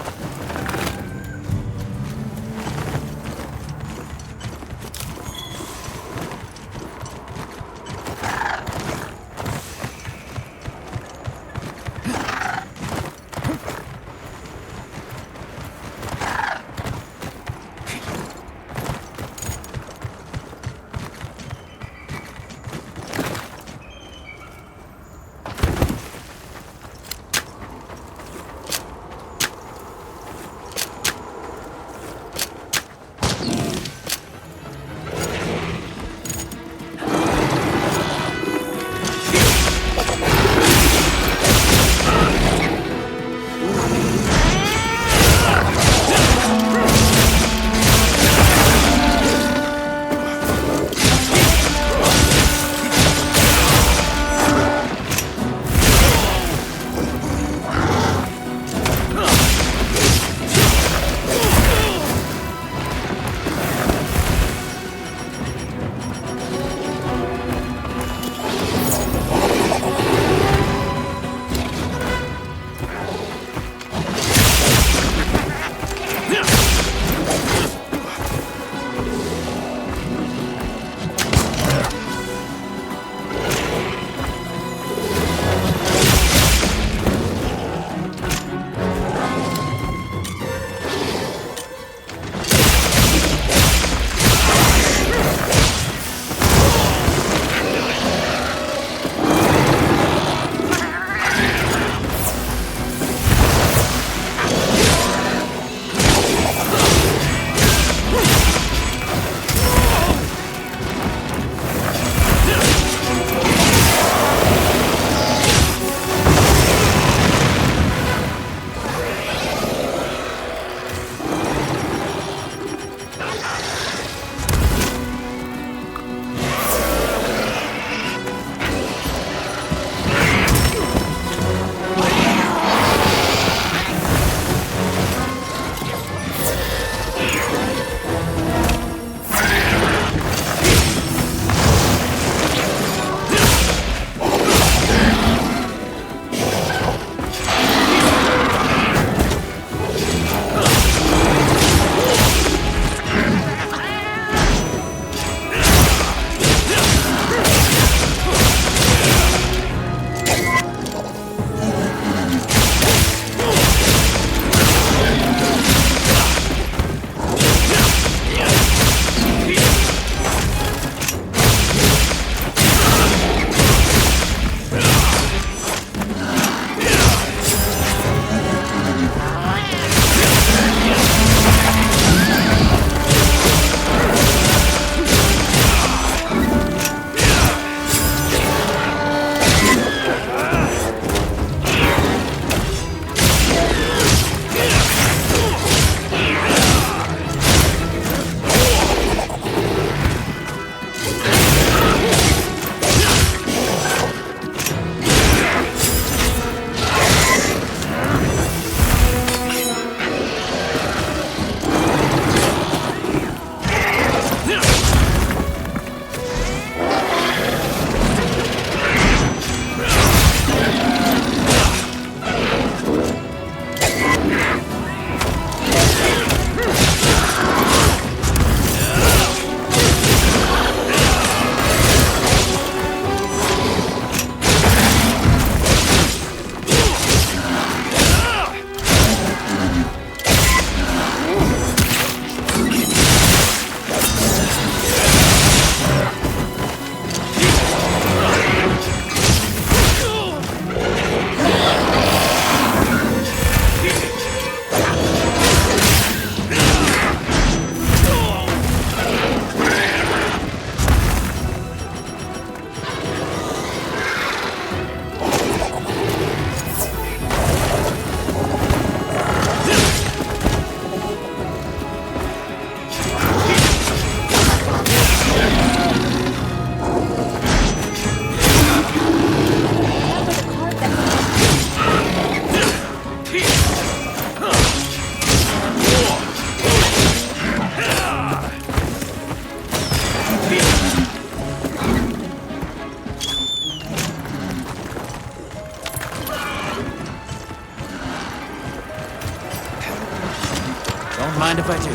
mind if I do?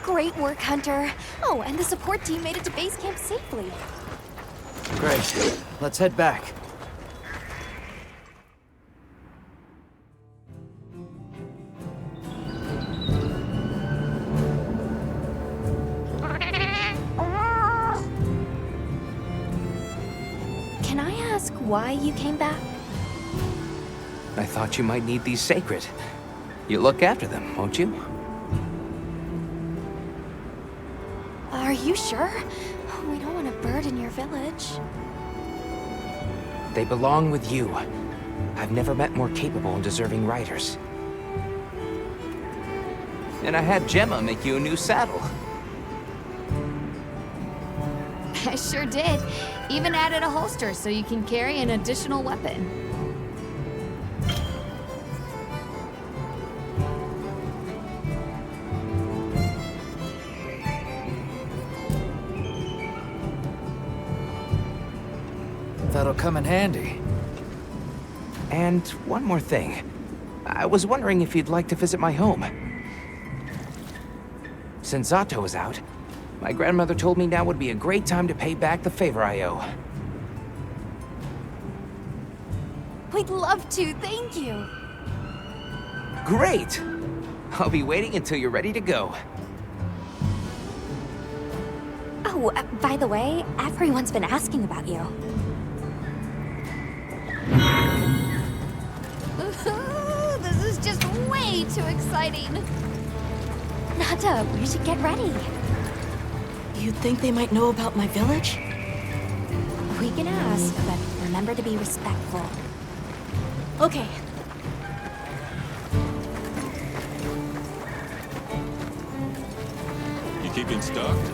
Great work, Hunter. Oh, and the support team made it to base camp safely. Great. Let's head back. Can I ask why you came back? I thought you might need these sacred. You look after them, won't you? Are you sure? We don't want to burden your village. They belong with you. I've never met more capable and deserving riders. And I had Gemma make you a new saddle. I sure did. Even added a holster so you can carry an additional weapon. That'll come in handy. And one more thing. I was wondering if you'd like to visit my home. Since Zato is out, my grandmother told me now would be a great time to pay back the favor I owe. We'd love to, thank you. Great! I'll be waiting until you're ready to go. Oh, by the way, everyone's been asking about you. This is just way too exciting. Nata, we should get ready. You think they might know about my village? We can ask, but remember to be respectful. Okay. You keeping stocked?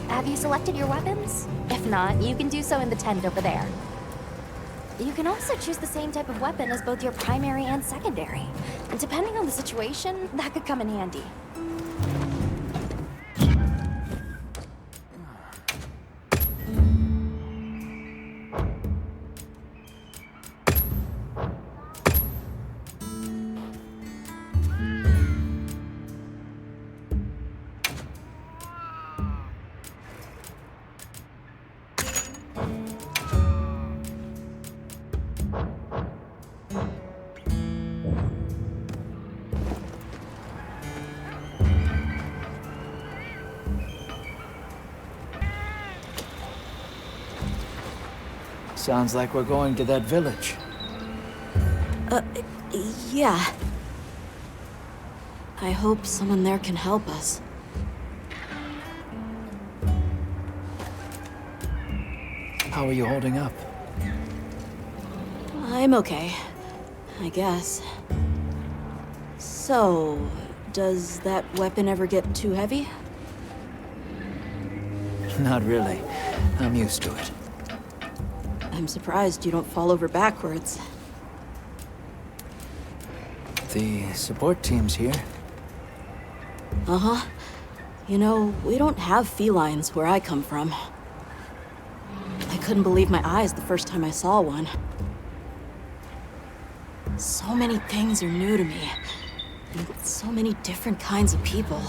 Have you selected your weapons? If not, you can do so in the tent over there. You can also choose the same type of weapon as both your primary and secondary. And depending on the situation, that could come in handy. Sounds like we're going to that village. Yeah. I hope someone there can help us. How are you holding up? I'm okay, I guess. So, does that weapon ever get too heavy? Not really. I'm used to it. I'm surprised you don't fall over backwards. The support team's here. Uh-huh. You know, we don't have felines where I come from. I couldn't believe my eyes the first time I saw one. So many things are new to me. And so many different kinds of people.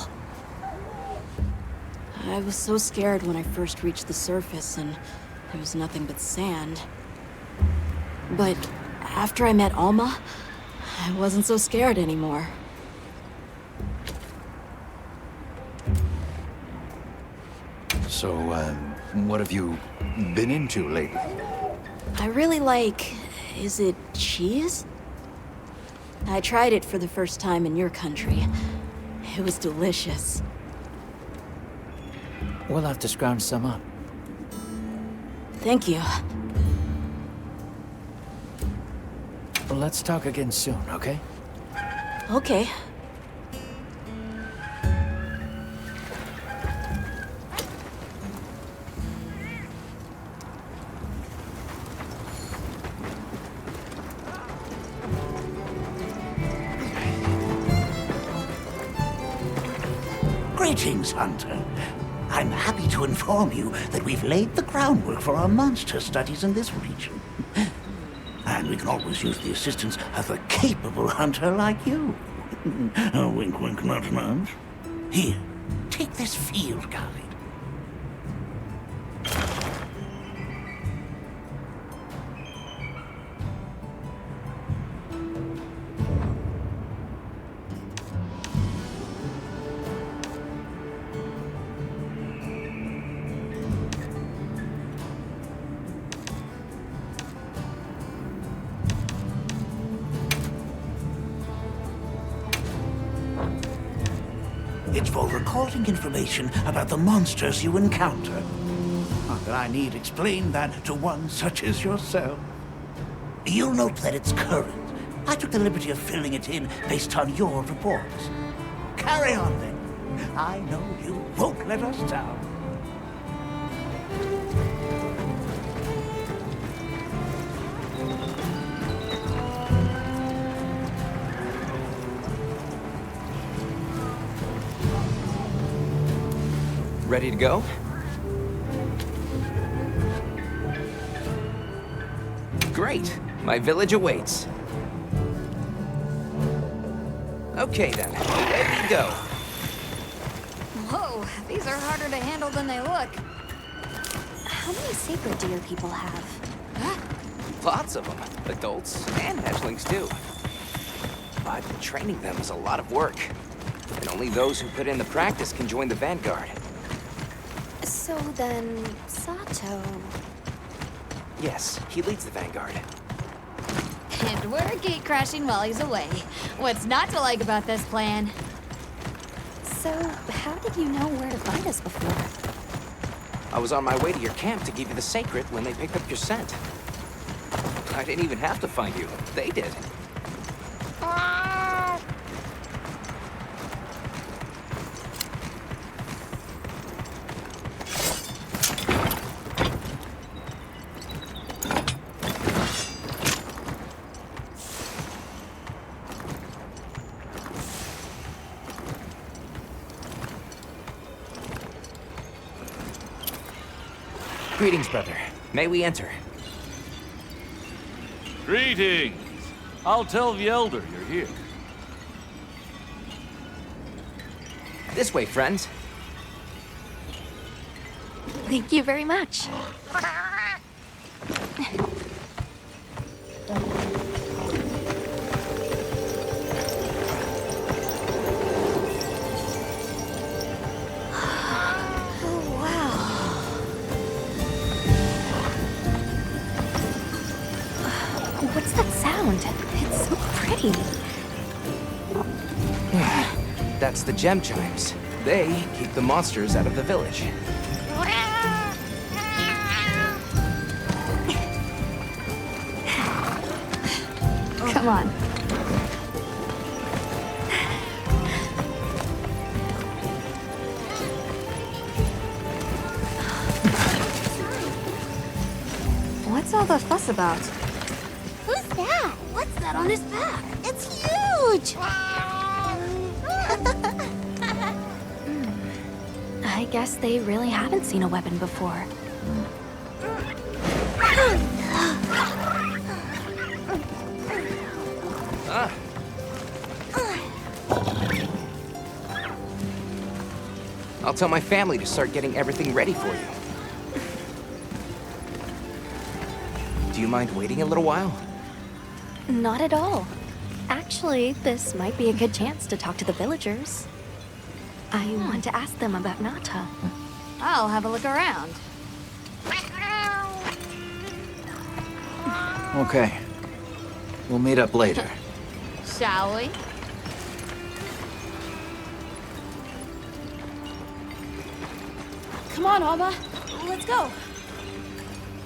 I was so scared when I first reached the surface and there was nothing but sand. But after I met Alma, I wasn't so scared anymore. So, what have you been into lately? I really like... is it cheese? I tried it for the first time in your country. It was delicious. We'll have to scrounge some up. Thank you. Well, let's talk again soon, okay? Okay. Greetings, Hunter. I'm happy to inform you that we've laid the groundwork for our monster studies in this region. And we can always use the assistance of a capable hunter like you. Wink, wink, nudge, nudge. Here, take this field guide. It's for recording information about the monsters you encounter. Not that I need explain that to one such as yourself. You'll note that it's current. I took the liberty of filling it in based on your reports. Carry on then. I know you won't let us down. Ready to go? Great. My village awaits. Okay then, ready to go. Whoa, these are harder to handle than they look. How many sacred deer people have? Huh? Lots of them. Adults and hatchlings too. But training them is a lot of work. And only those who put in the practice can join the Vanguard. So then, Sato... Yes, he leads the Vanguard. And we're gate crashing while he's away. What's not to like about this plan? So, how did you know where to find us before? I was on my way to your camp to give you the sacred when they picked up your scent. I didn't even have to find you. They did. Greetings, brother. May we enter? Greetings! I'll tell the Elder you're here. This way, friends. Thank you very much. around. It's so pretty. That's the gem chimes. They keep the monsters out of the village. Come on. What's all the fuss about? Who's that? What's that on his back? It's huge! I guess they really haven't seen a weapon before. I'll tell my family to start getting everything ready for you. Do you mind waiting a little while? Not at all. Actually, this might be a good chance to talk to the villagers. I want to ask them about Nata. I'll have a look around. Okay. We'll meet up later. Shall we? Come on, Alma. Let's go.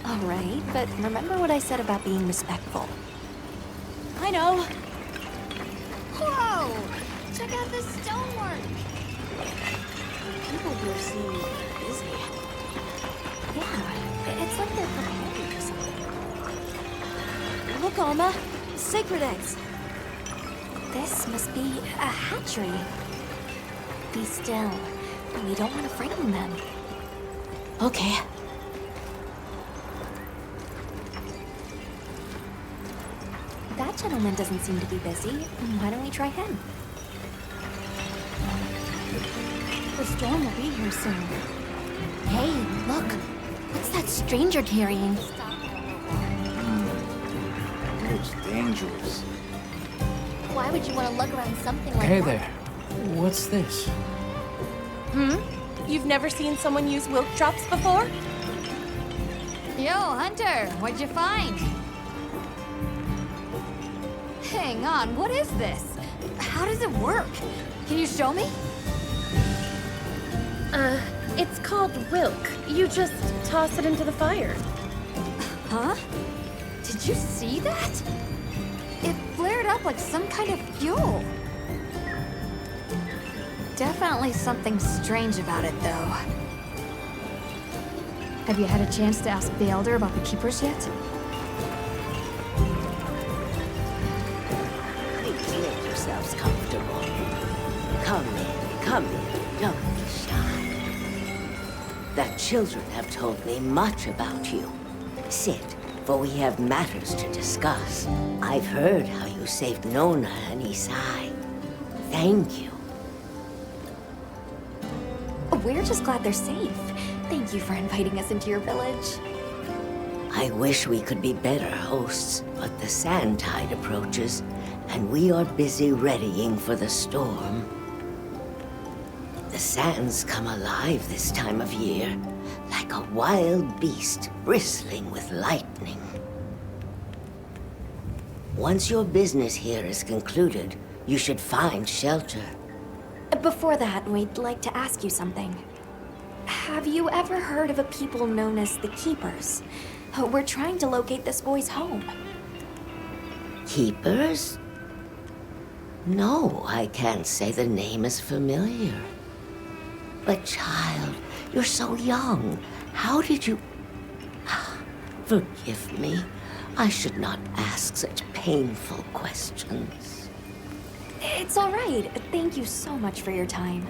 All right, but remember what I said about being respectful. I know. Whoa! Check out this stonework! People here seem busy. Yeah, it's like they're preparing for something. Look, Alma. Sacred eggs. This must be a hatchery. Be still. We don't want to frighten them. Okay. That gentleman doesn't seem to be busy. Why don't we try him? The storm will be here soon. Hey, look. What's that stranger carrying? It's dangerous. Why would you want to lug around something like Hey that? there. What's this? You've never seen someone use wilk traps before? Yo, Hunter, what'd you find? Hang on, what is this? How does it work? Can you show me? It's called Wilk. You just toss it into the fire. Huh? Did you see that? It flared up like some kind of fuel. Definitely something strange about it, though. Have you had a chance to ask the Elder about the Keepers yet? Please make yourselves comfortable. Come in. Don't be shy. The children have told me much about you. Sit, for we have matters to discuss. I've heard how you saved Nona and Isai. Thank you. We're just glad they're safe. Thank you for inviting us into your village. I wish we could be better hosts, but the sand tide approaches, and we are busy readying for the storm. The sands come alive this time of year, like a wild beast bristling with lightning. Once your business here is concluded, you should find shelter. Before that, we'd like to ask you something. Have you ever heard of a people known as the Keepers? We're trying to locate this boy's home. Keepers? No, I can't say the name is familiar. But child, you're so young. How did you... Forgive me. I should not ask such painful questions. It's all right. Thank you so much for your time.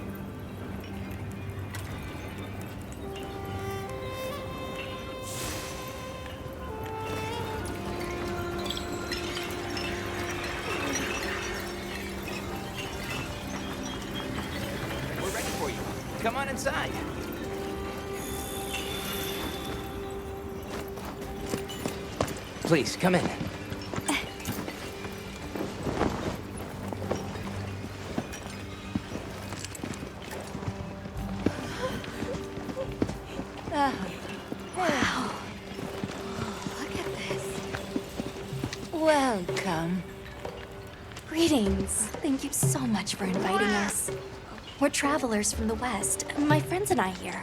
We're ready for you. Come on inside. Please, come in. Welcome. Greetings. Thank you so much for inviting us. We're travelers from the West, my friends and I here.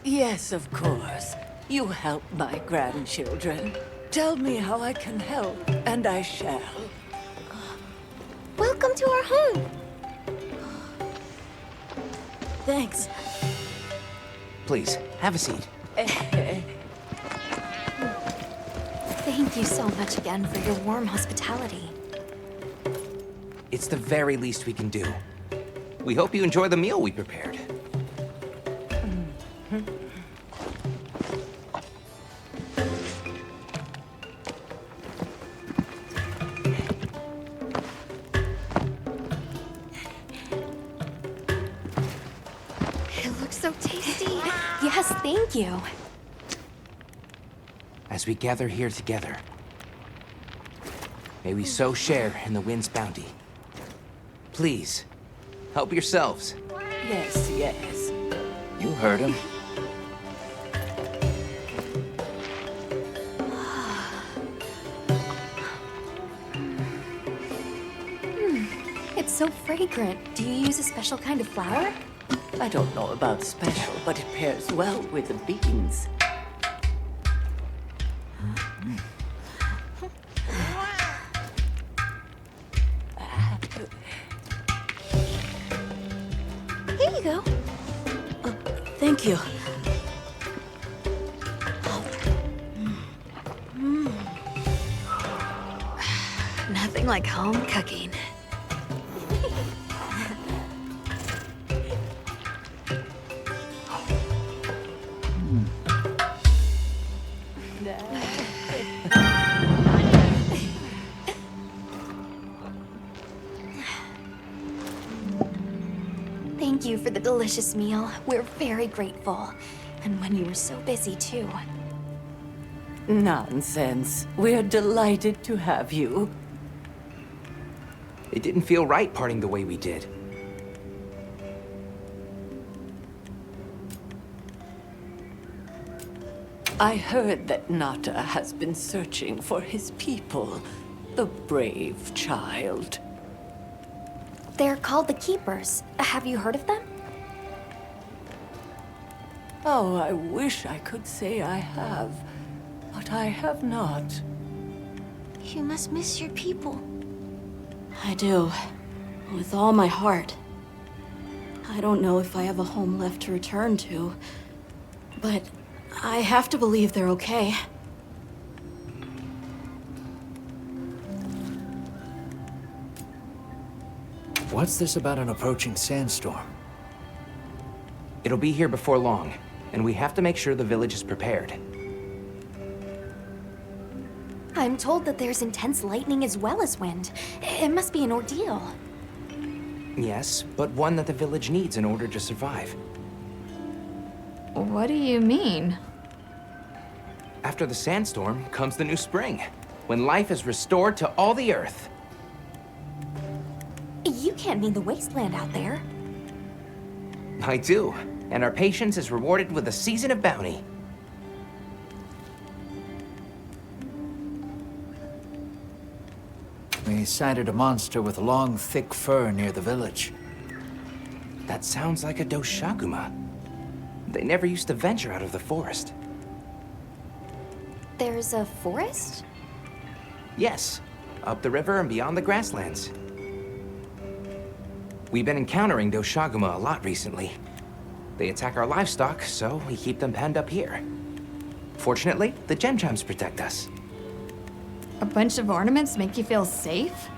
Yes, of course. You help my grandchildren. Tell me how I can help, and I shall. Welcome to our home. Thanks. Please, have a seat. Thank you so much again for your warm hospitality. It's the very least we can do. We hope you enjoy the meal we prepared. It looks so tasty. Yes, thank you. As we gather here together, may we so share in the wind's bounty. Please, help yourselves. Yes, yes. You heard him. It's so fragrant. Do you use a special kind of flour? I don't know about special, but it pairs well with the beans. Here you go. Thank you. Nothing like home cooking. Thank you for the delicious meal. We're very grateful. And when you were so busy, too. Nonsense. We're delighted to have you. It didn't feel right parting the way we did. I heard that Nata has been searching for his people. The brave child. They're called the Keepers. Have you heard of them? Oh, I wish I could say I have, but I have not. You must miss your people. I do. With all my heart. I don't know if I have a home left to return to, but I have to believe they're okay. What's this about an approaching sandstorm? It'll be here before long, and we have to make sure the village is prepared. I'm told that there's intense lightning as well as wind. It must be an ordeal. Yes, but one that the village needs in order to survive. What do you mean? After the sandstorm comes the new spring, when life is restored to all the earth. You can't mean the wasteland out there. I do, and our patience is rewarded with a season of bounty. We sighted a monster with long, thick fur near the village. That sounds like a Doshaguma. They never used to venture out of the forest. There's a forest? Yes, up the river and beyond the grasslands. We've been encountering Doshaguma a lot recently. They attack our livestock, so we keep them penned up here. Fortunately, the gem chimes protect us. A bunch of ornaments make you feel safe?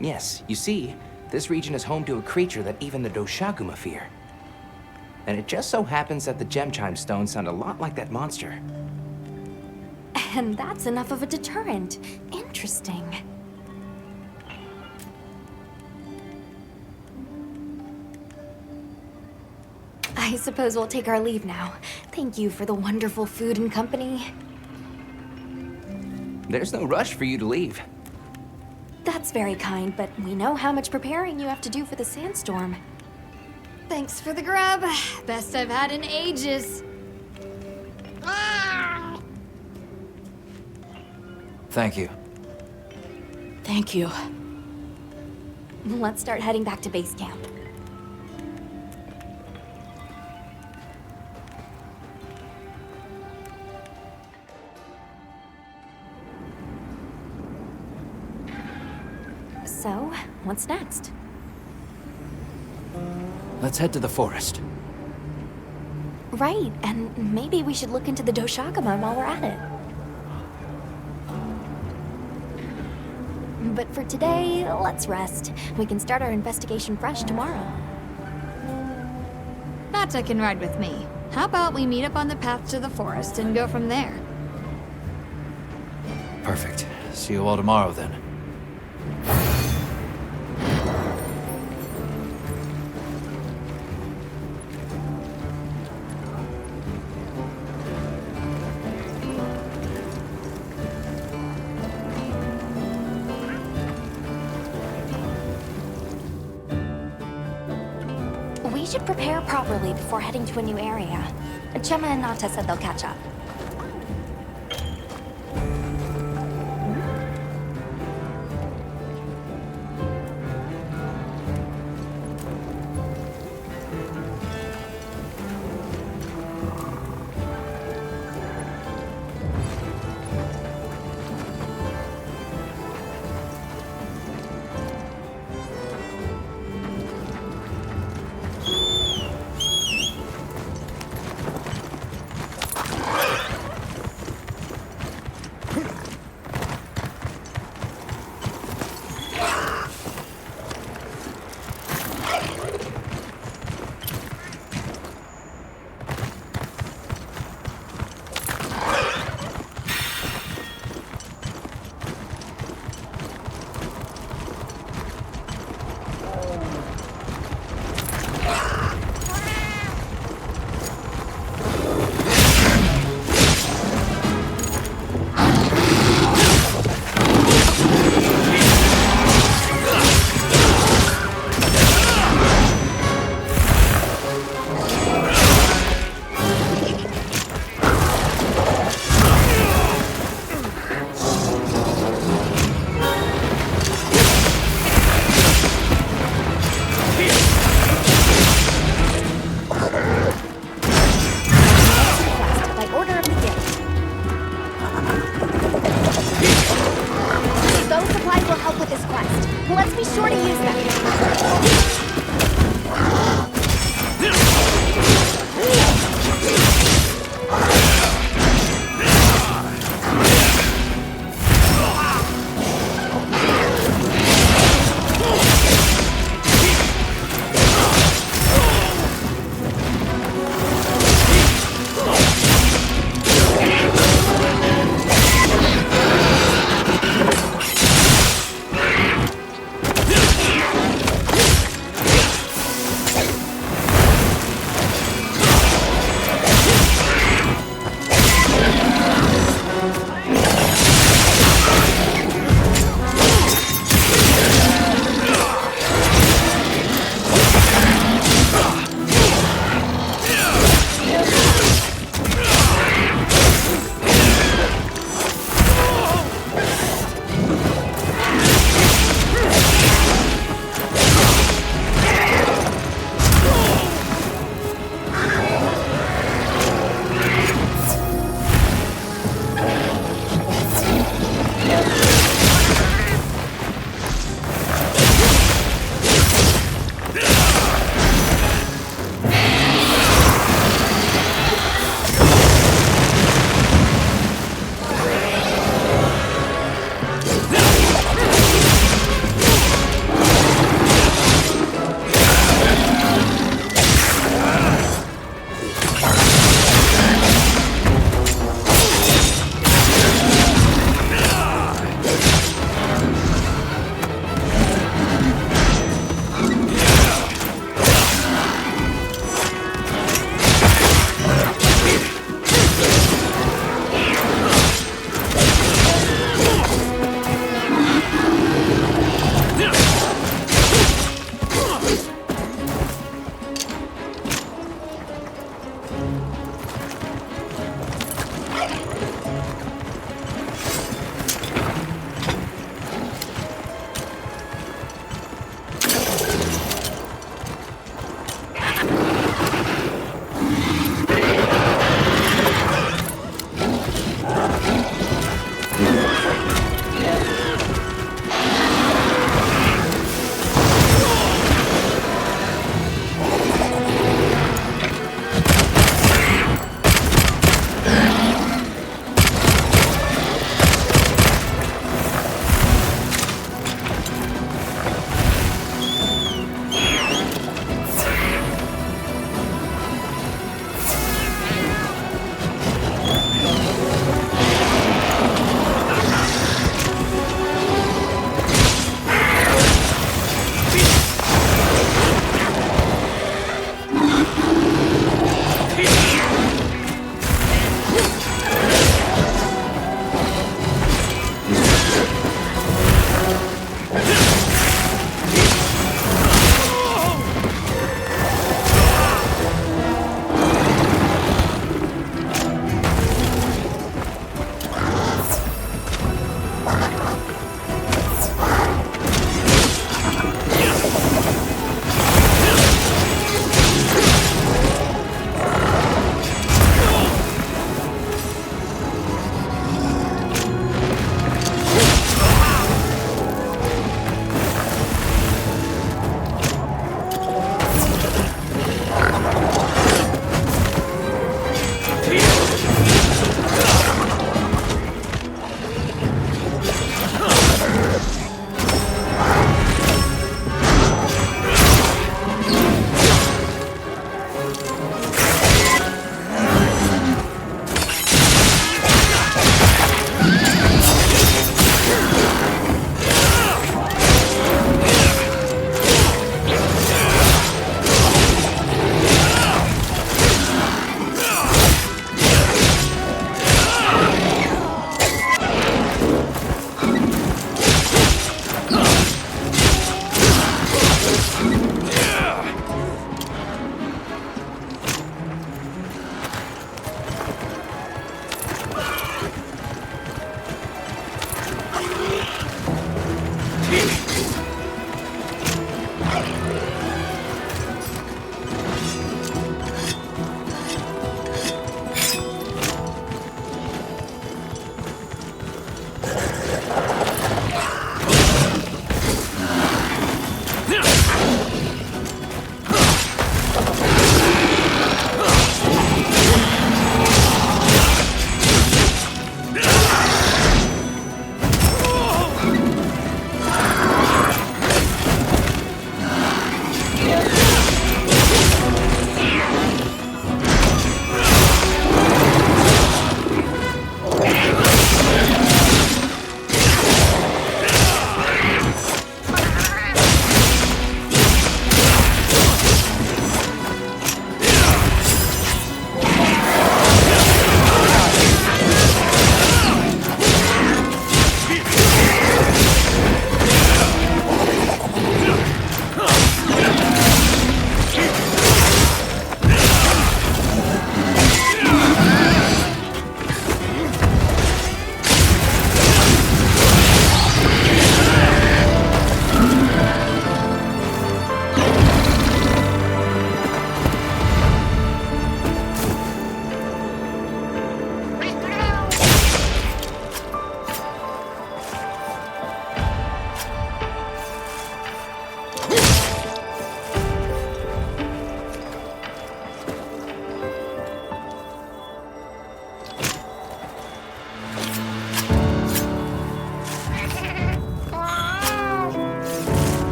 Yes, you see, this region is home to a creature that even the Doshaguma fear. And it just so happens that the gem chime stones sound a lot like that monster. And that's enough of a deterrent. Interesting. I suppose we'll take our leave now. Thank you for the wonderful food and company. There's no rush for you to leave. That's very kind, but we know how much preparing you have to do for the sandstorm. Thanks for the grub. Best I've had in ages. Thank you. Thank you. Let's start heading back to base camp. So, what's next? Let's head to the forest. Right, and maybe we should look into the Doshakama while we're at it. But for today, let's rest. We can start our investigation fresh tomorrow. Nata can ride with me. How about we meet up on the path to the forest and go from there? Perfect. See you all tomorrow then. We should prepare properly before heading to a new area. Gemma and Nata said they'll catch up.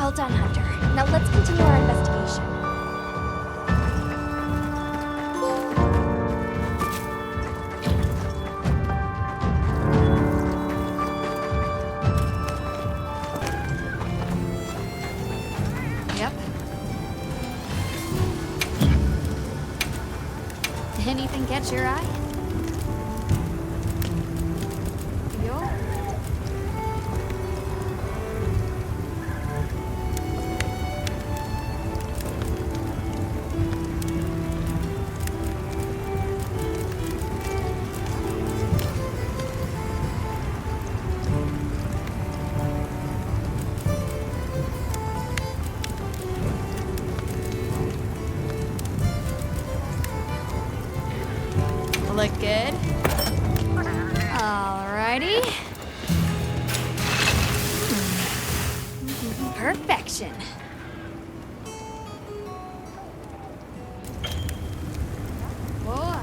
Well done, Hunter. Now let's continue our investigation. Yep. Anything catch your eye? Yo. Look good. Alrighty. Perfection. Whoa.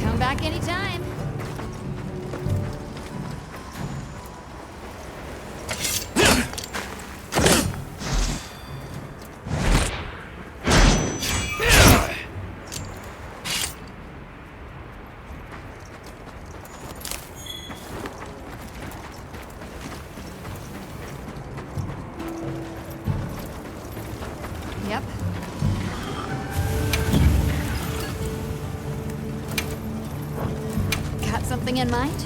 Come back anytime. Yep. Got something in mind?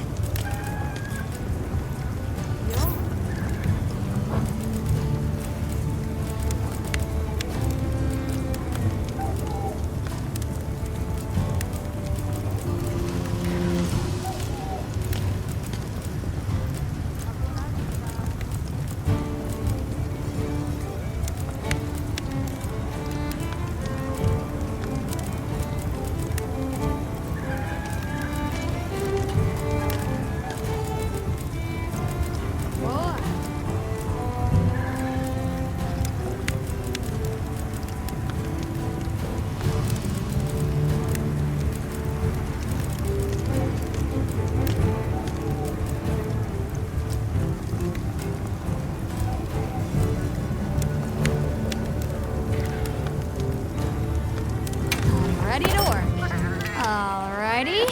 Ready to work. Alrighty.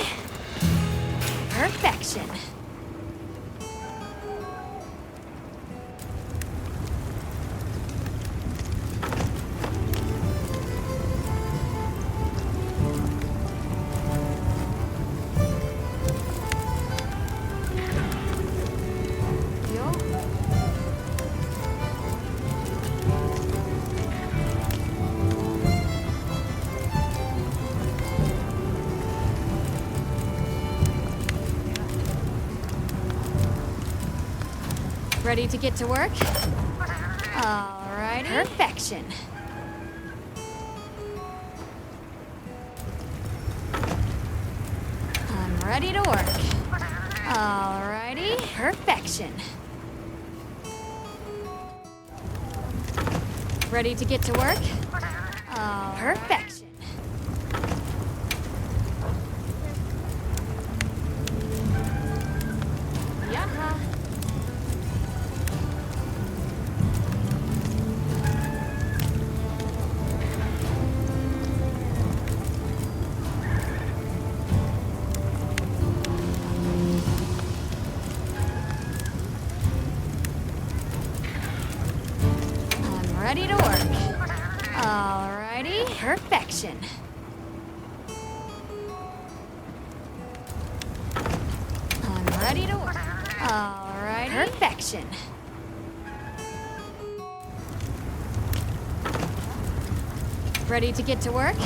Perfection. Ready to get to work? Alrighty. Perfection. I'm ready to work. Alrighty. Perfection. Ready to get to work? Perfection. Yaha. Ready to work. Alrighty. Perfection. I'm ready to work. Alrighty. Perfection. Ready to get to work?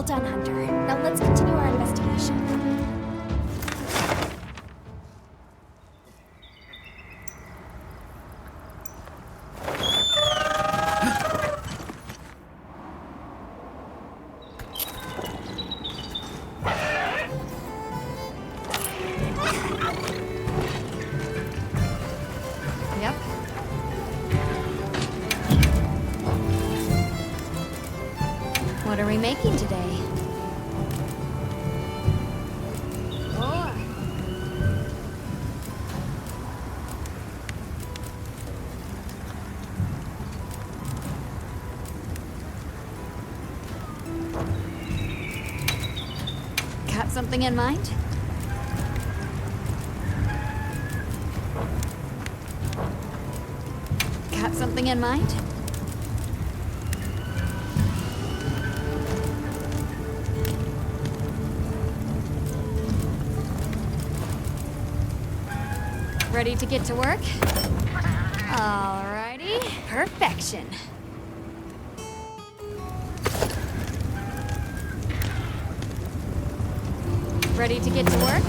Well done, Hunter. Now let's continue our investigation. Yep. What are we making today? Oh. Got something in mind? Got something in mind? Ready to get to work? Alrighty, perfection. Ready to get to work?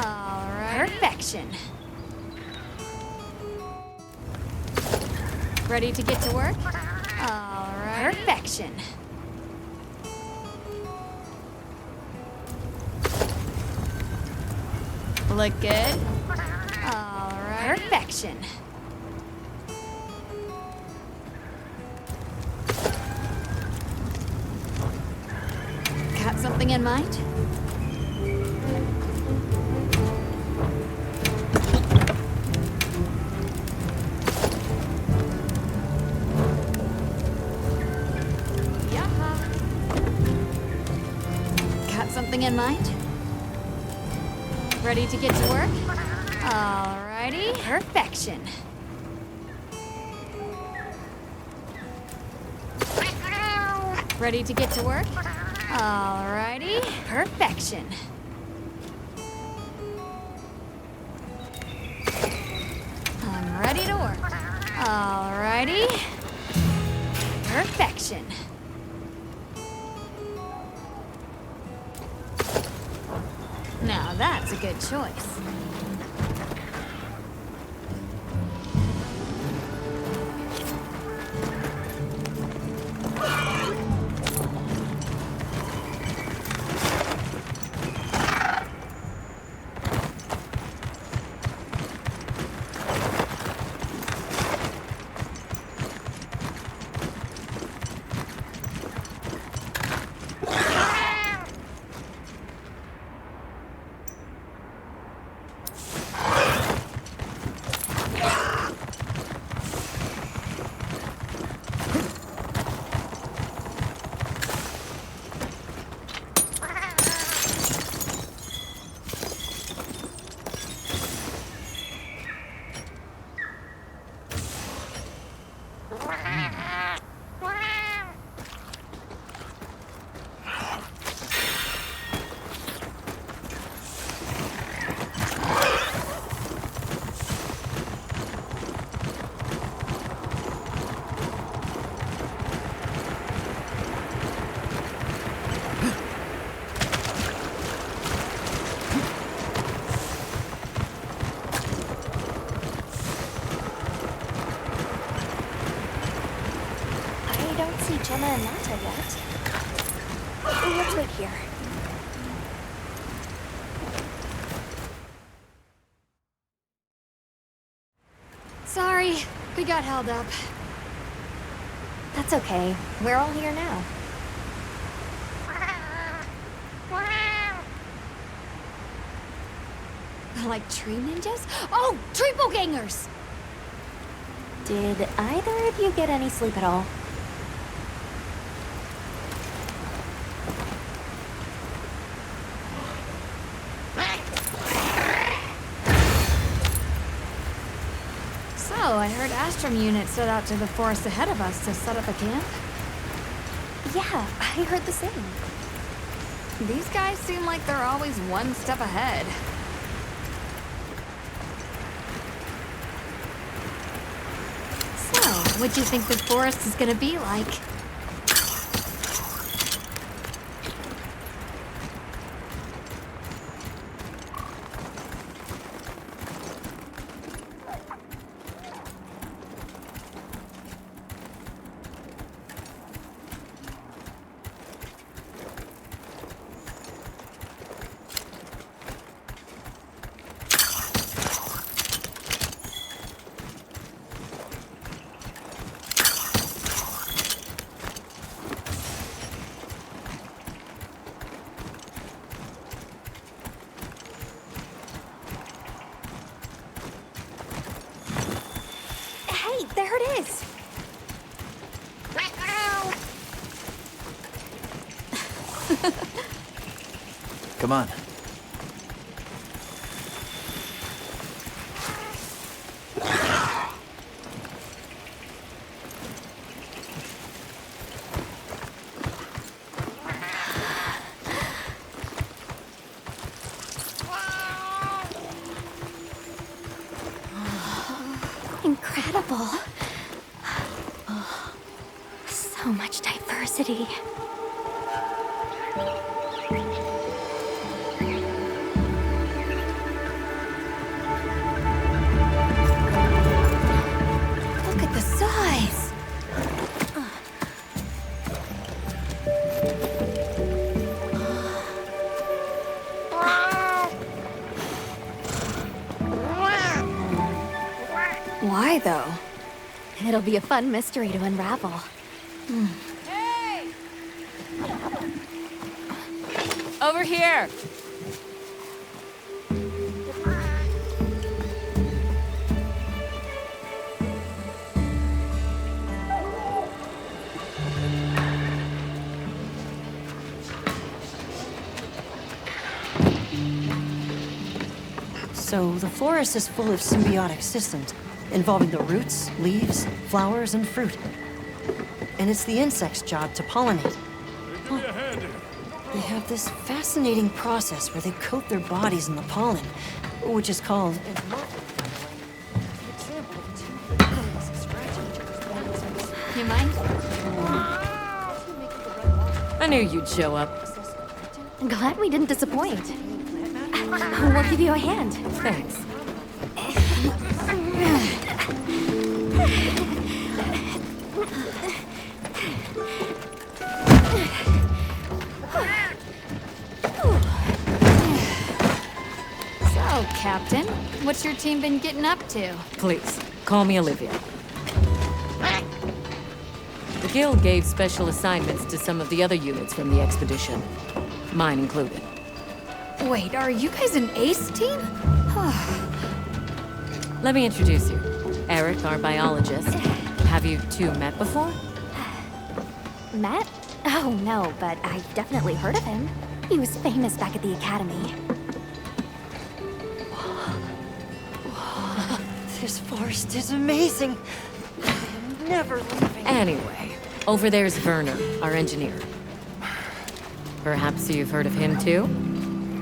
Alright, perfection. Ready to get to work? Alright, perfection. Look good? Alright, perfection. Got something in mind? Something in mind? Ready to get to work? Alrighty, perfection. Ready to get to work? Alrighty, perfection. I'm ready to work. Alrighty, perfection. Now that's a good choice. Gemma and Nata yet. Let's wait here. Sorry, we got held up. That's okay. We're all here now. Like tree ninjas? Oh, triple gangers! Did either of you get any sleep at all? So, I heard Astrum units set out to the forest ahead of us to set up a camp? Yeah, I heard the same. These guys seem like they're always one step ahead. So, what do you think the forest is gonna be like? There it is. Come on. Incredible. So much diversity. Look at the size. Why, though? It'll be a fun mystery to unravel. Hey! Over here! So, the forest is full of symbiotic systems, involving the roots, leaves, flowers, and fruit. And it's the insect's job to pollinate. Well, they have this fascinating process where they coat their bodies in the pollen, which is called... You mind? I knew you'd show up. Glad we didn't disappoint. We'll give you a hand. Thanks. So, Captain, what's your team been getting up to? Please, call me Olivia. The Guild gave special assignments to some of the other units from the expedition, mine included. Wait, are you guys an ace team? Let me introduce you. Eric, our biologist. Have you two met before? Matt? Oh, no, but I've definitely heard of him. He was famous back at the academy. This forest is amazing. I am never leaving. Anyway, over there's Werner, our engineer. Perhaps you've heard of him too?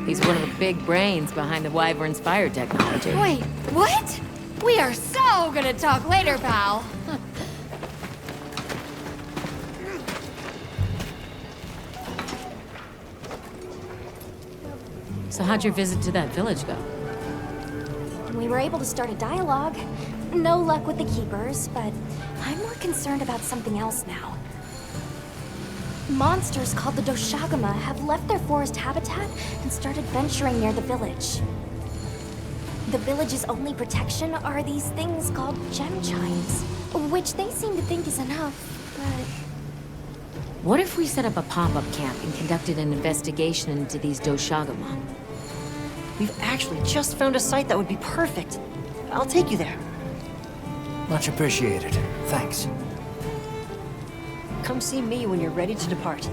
He's one of the big brains behind the Wyvern's fire technology. Wait, what? We are so gonna talk later, pal. So how'd your visit to that village go? We were able to start a dialogue. No luck with the keepers, but I'm more concerned about something else now. Monsters called the Doshagama have left their forest habitat and started venturing near the village. The village's only protection are these things called gem chimes, which they seem to think is enough, but... What if we set up a pop-up camp and conducted an investigation into these Doshagama? We've actually just found a site that would be perfect. I'll take you there. Much appreciated. Thanks. Come see me when you're ready to depart.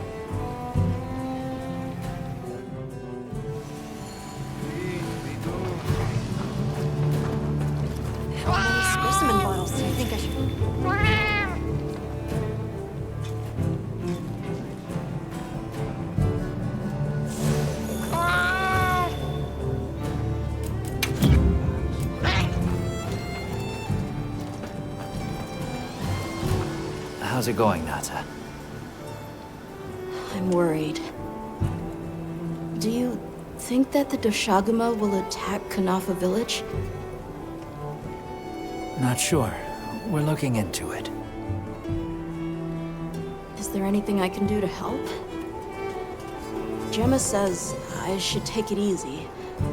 How many specimen bottles do you think I should... How's it going, Nata? I'm worried. Do you think that the Doshagama will attack Kanafa village? Not sure. We're looking into it. Is there anything I can do to help? Gemma says I should take it easy,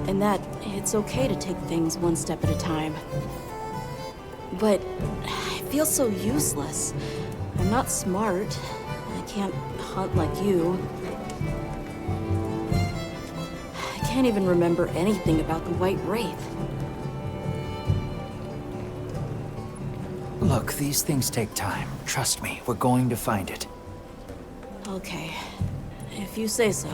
and that it's okay to take things one step at a time. But I feel so useless. I'm not smart. I can't hunt like you. I can't even remember anything about the White Wraith. Look, Look, these things take time. Trust me, we're going to find it. Okay, if you say so.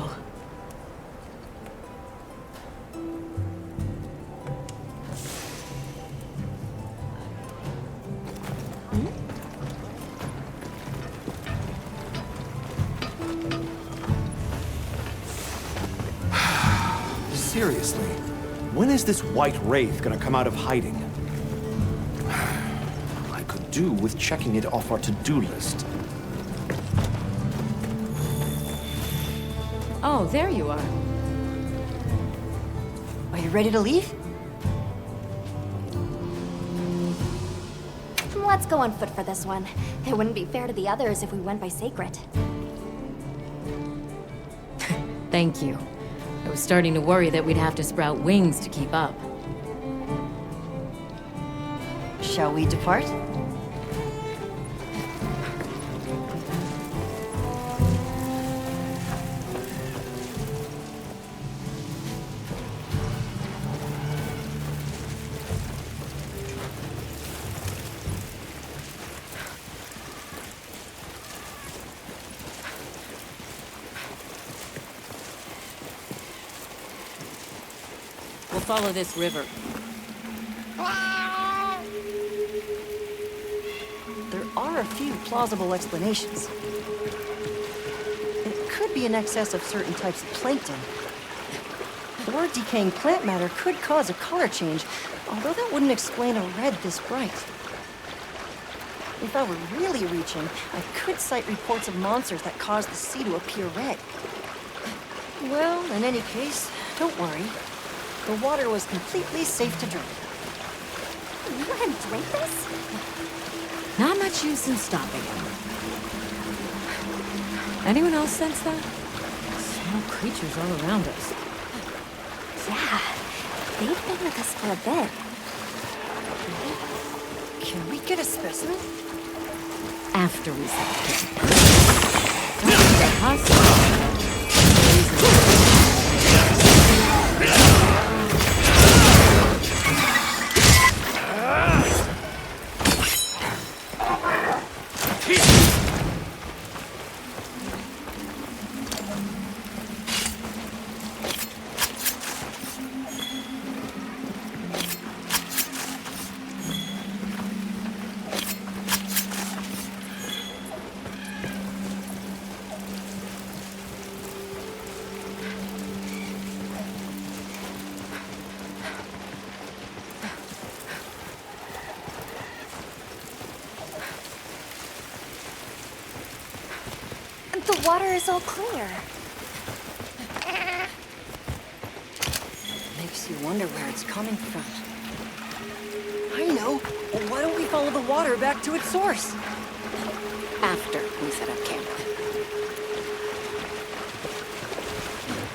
Seriously, when is this White Wraith gonna come out of hiding? I could do with checking it off our to-do list. Oh, there you are. Are you ready to leave? Let's go on foot for this one. It wouldn't be fair to the others if we went by sacred. Thank you. I was starting to worry that we'd have to sprout wings to keep up. Shall we depart? We'll follow this river. There are a few plausible explanations. It could be an excess of certain types of plankton. Or decaying plant matter could cause a color change, although that wouldn't explain a red this bright. If I were really reaching, I could cite reports of monsters that cause the sea to appear red. Well, in any case, don't worry. The water was completely safe to drink. You let him drink this? Not much use in stopping him. Anyone else sense that? Small creatures all around us. Yeah, they've been with us for a bit. Can we get a specimen? After we set the Don't forget us. The water is all clear. Makes you wonder where it's coming from. I know. Well, why don't we follow the water back to its source? After we set up camp.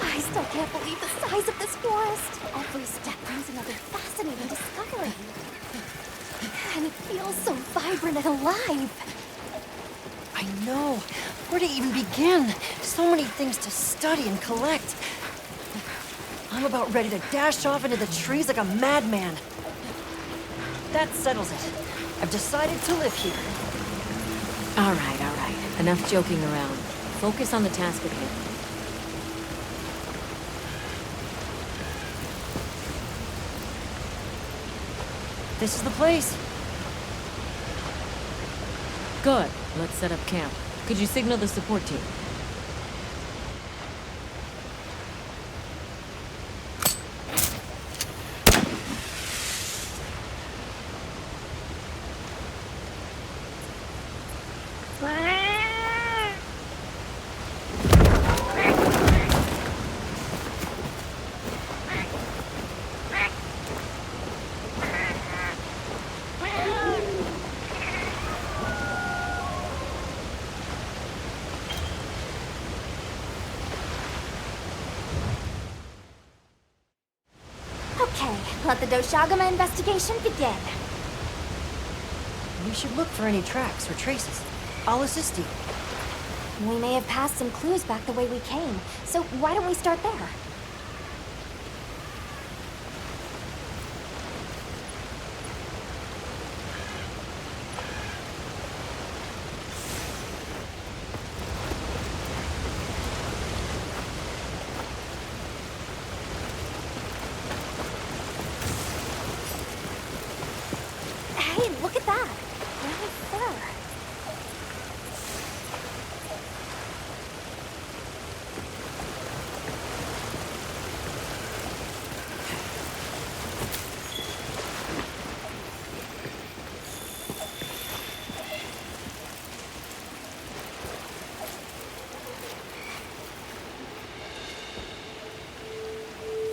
I still can't believe the size of this forest. Every step brings another fascinating discovery. And it feels so vibrant and alive. I know. Where to even begin? So many things to study and collect. I'm about ready to dash off into the trees like a madman. That settles it. I've decided to live here. All right, all right. Enough joking around. Focus on the task at hand. This is the place. Good. Let's set up camp. Could you signal the support team? Let the Doshagama investigation begin. We should look for any tracks or traces. I'll assist you. We may have passed some clues back the way we came, so why don't we start there?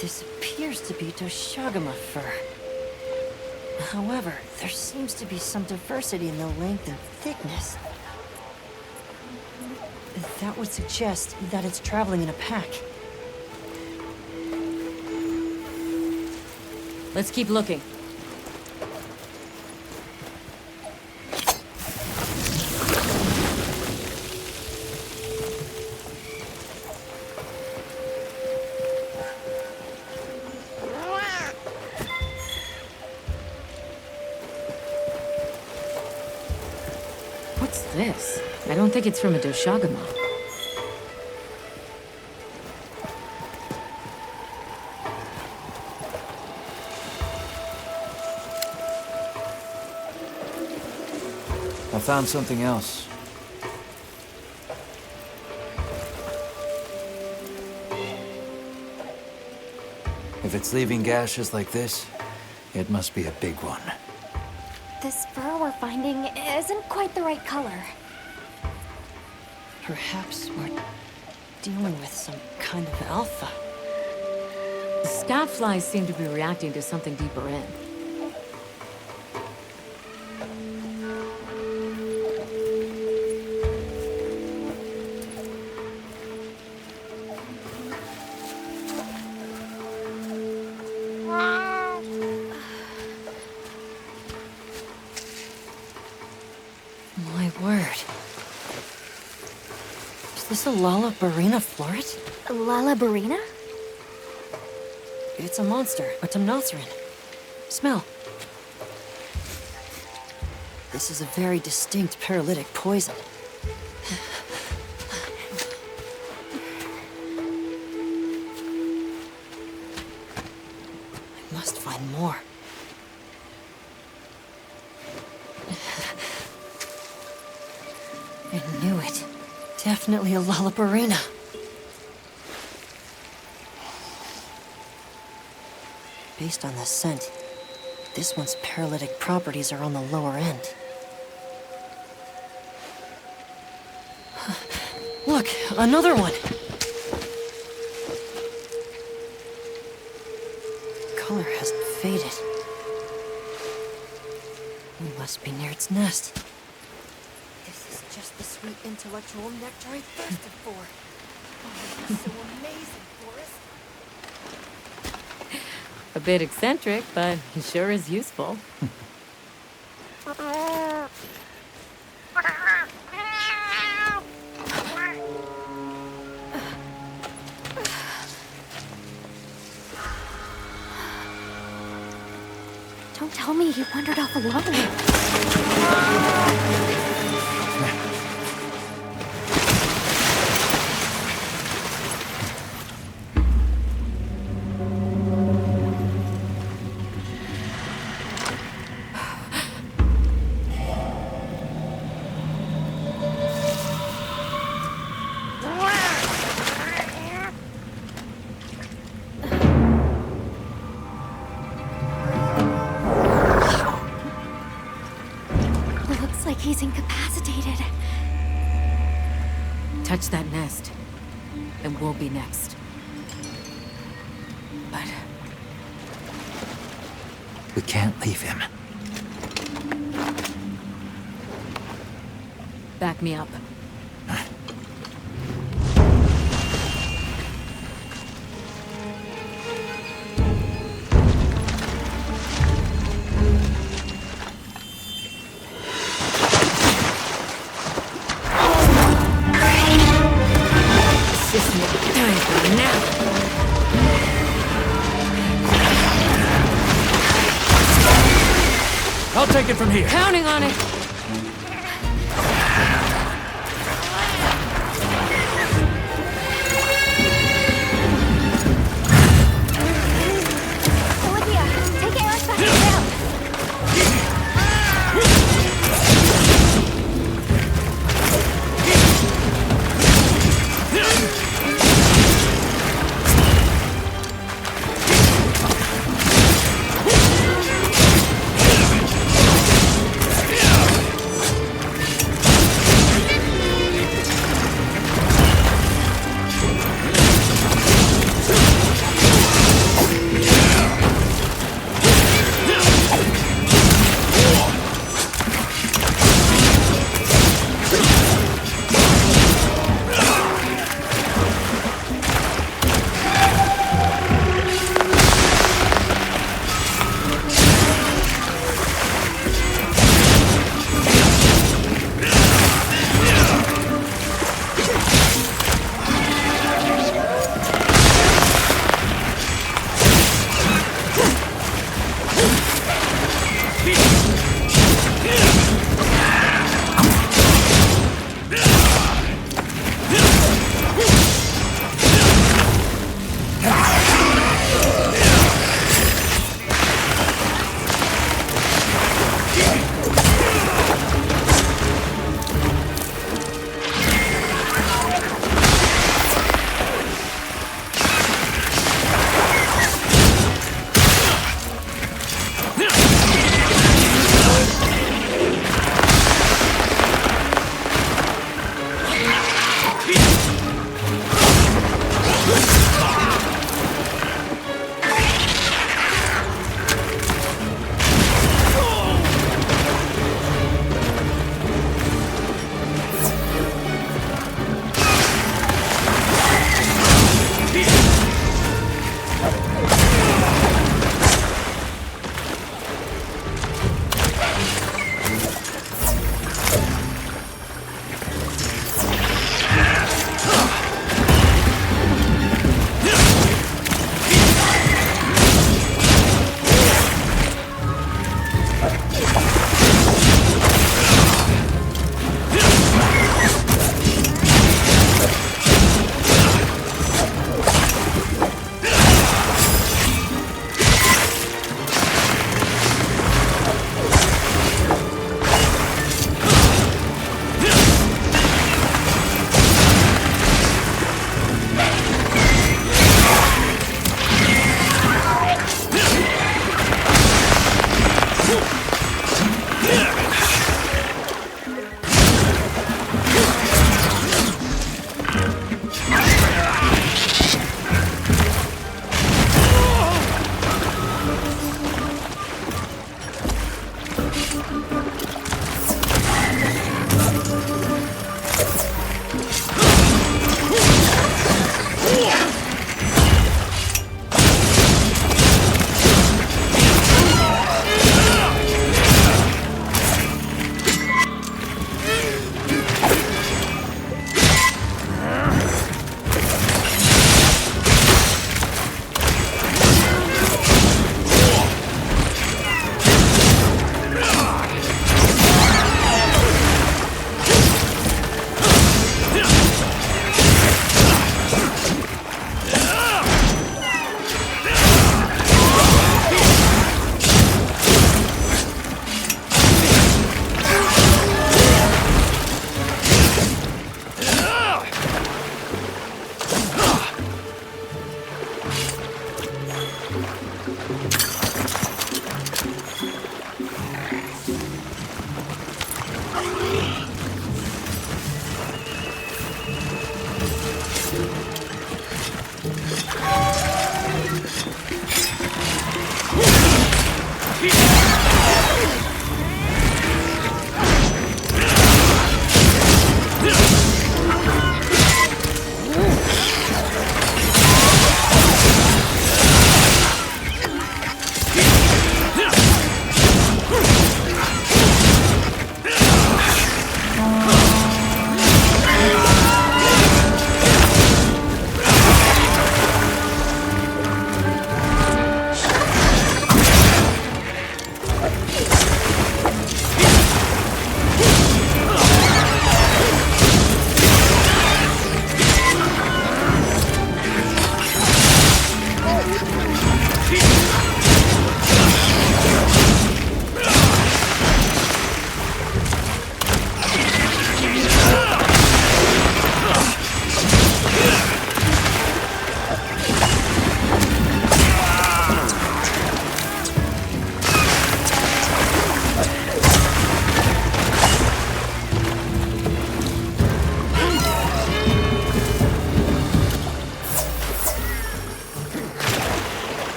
This appears to be Doshagama fur. However, there seems to be some diversity in the length and thickness. That would suggest that it's traveling in a pack. Let's keep looking. What's this? I don't think it's from a Doshagama. I found something else. If it's leaving gashes like this, it must be a big one. This fur we're finding isn't quite the right color. Perhaps we're dealing with some kind of alpha. The scat flies seem to be reacting to something deeper in. My word. Is this a Lalabarina floret? Lalabarina? It's a monster, a Temnothrin. Smell. This is a very distinct paralytic poison. I must find more. I knew it. Definitely a Lalabarina. Based on the scent, this one's paralytic properties are on the lower end. Look, another one! Color hasn't faded. We must be near its nest. This is just the sweet intellectual nectar I thirsted for. Oh, this is so amazing, Forrest. A bit eccentric, but he sure is useful. Don't tell me he wandered off alone. He's incapacitated. Touch that nest, and we'll be next. But we can't leave him. Back me up. I'll take it from here. Counting on it. Olivia, take Eric back down.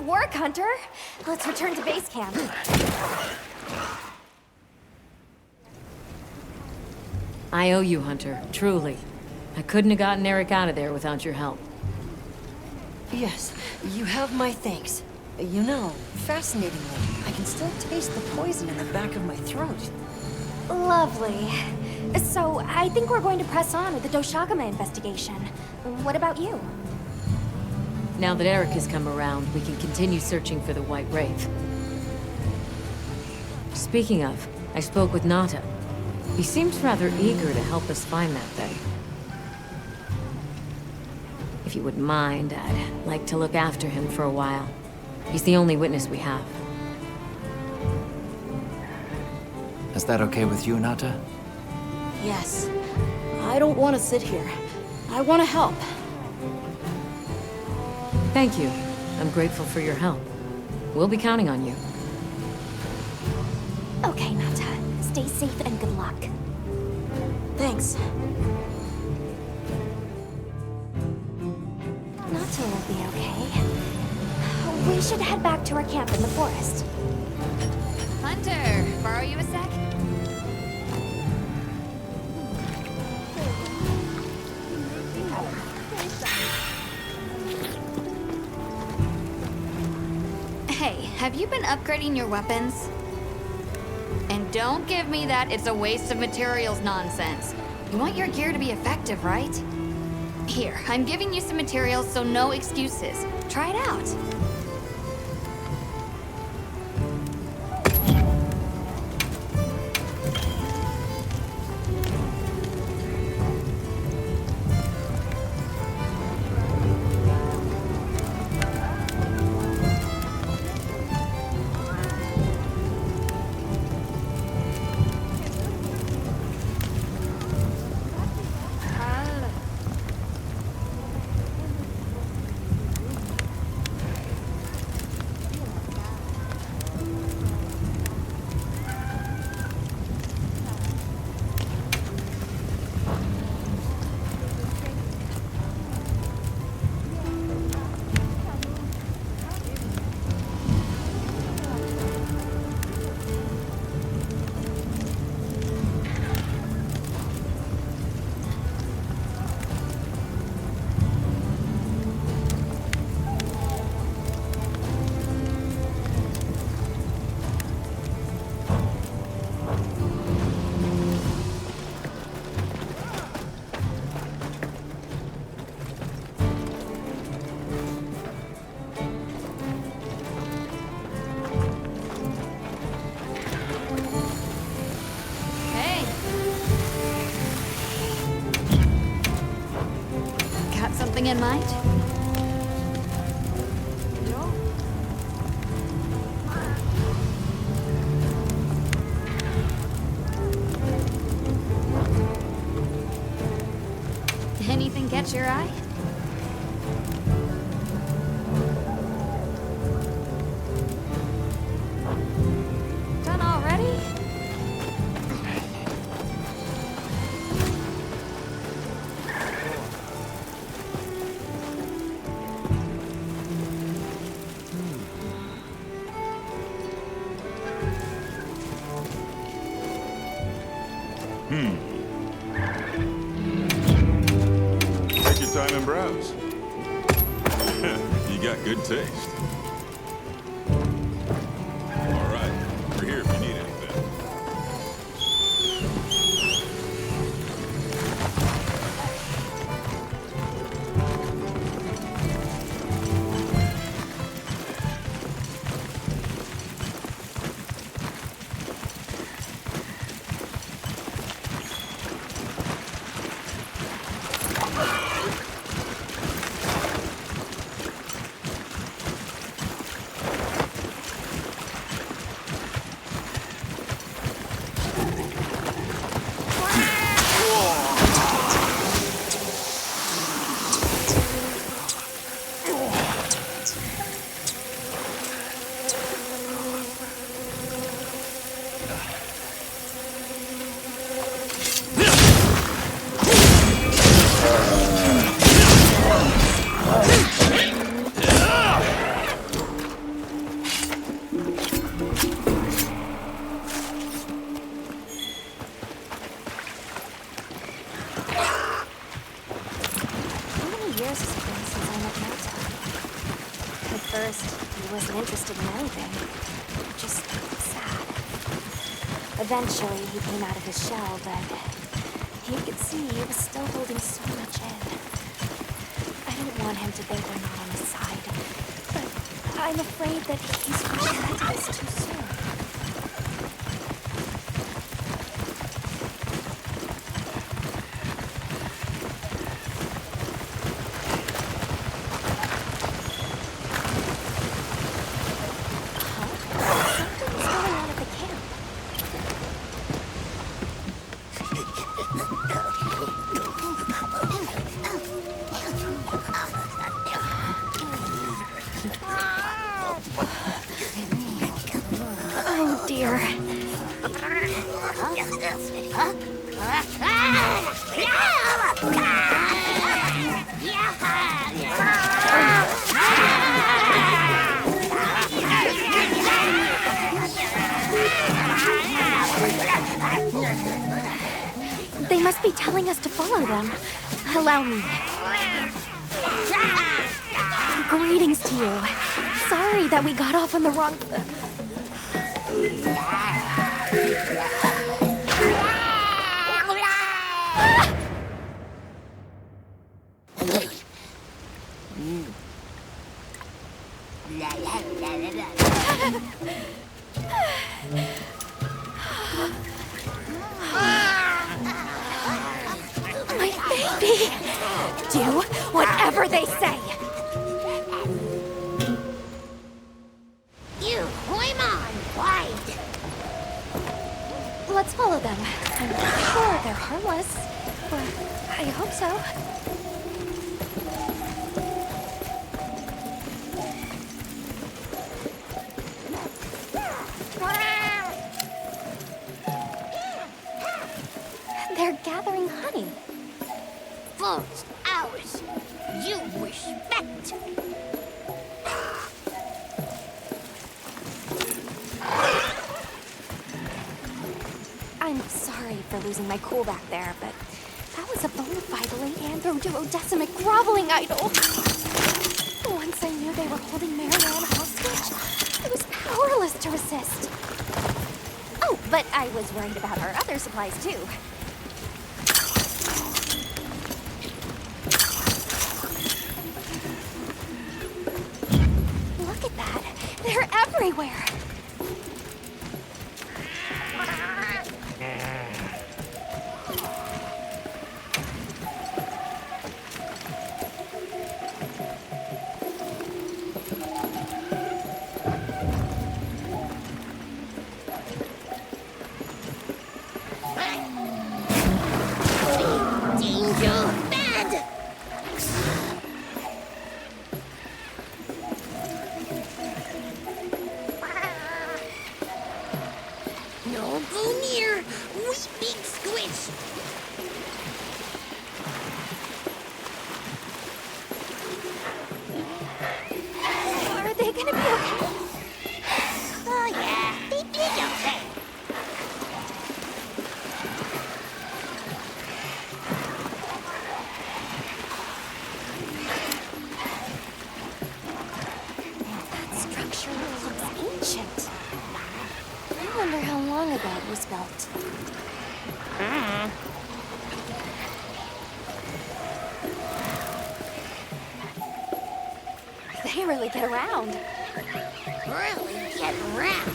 work, Hunter. Let's return to base camp. I owe you, Hunter, truly. I couldn't have gotten Eric out of there without your help. Yes, you have my thanks. You know, fascinatingly, I can still taste the poison in the back of my throat. Lovely. So, I think we're going to press on with the Doshagama investigation. What about you? Now that Eric has come around, we can continue searching for the White Wraith. Speaking of, I spoke with Nata. He seems rather eager to help us find that thing. If you wouldn't mind, I'd like to look after him for a while. He's the only witness we have. Is that okay with you, Nata? Yes. I don't want to sit here. I want to help. Thank you. I'm grateful for your help. We'll be counting on you. Okay, Nata. Stay safe and good luck. Thanks. Nata will be okay. We should head back to our camp in the forest. Hunter, borrow you a sec? Hey, have you been upgrading your weapons? And don't give me that it's a waste of materials nonsense. You want your gear to be effective, right? Here, I'm giving you some materials, so no excuses. Try it out. Something in mind? Anything catch your eye? Done already? Take your time and browse. You got good taste. All right, we're here if you need anything. years has it been since I met Mata? At first, he wasn't interested in anything. Just sad. Eventually, he came out of his shell, but you could see he was still holding so much in. I didn't want him to think we're not on his side, but I'm afraid that he's rushing into this too soon. They must be telling us to follow them. Allow me. Greetings to you. Sorry that we got off on the wrong... My baby! Do whatever they say! You, Huiman, wide! Let's follow them. I'm sure they're harmless. Or I hope so. They're gathering honey. Thorns, ours. You respect. I'm sorry for losing my cool back there, but that was a bona fide anthro-duodecimic groveling idol. Once I knew they were holding Marianne hostage, I was powerless to resist. Oh, but I was worried about our other supplies too. Look at that! They're everywhere! They really get around. Really get around.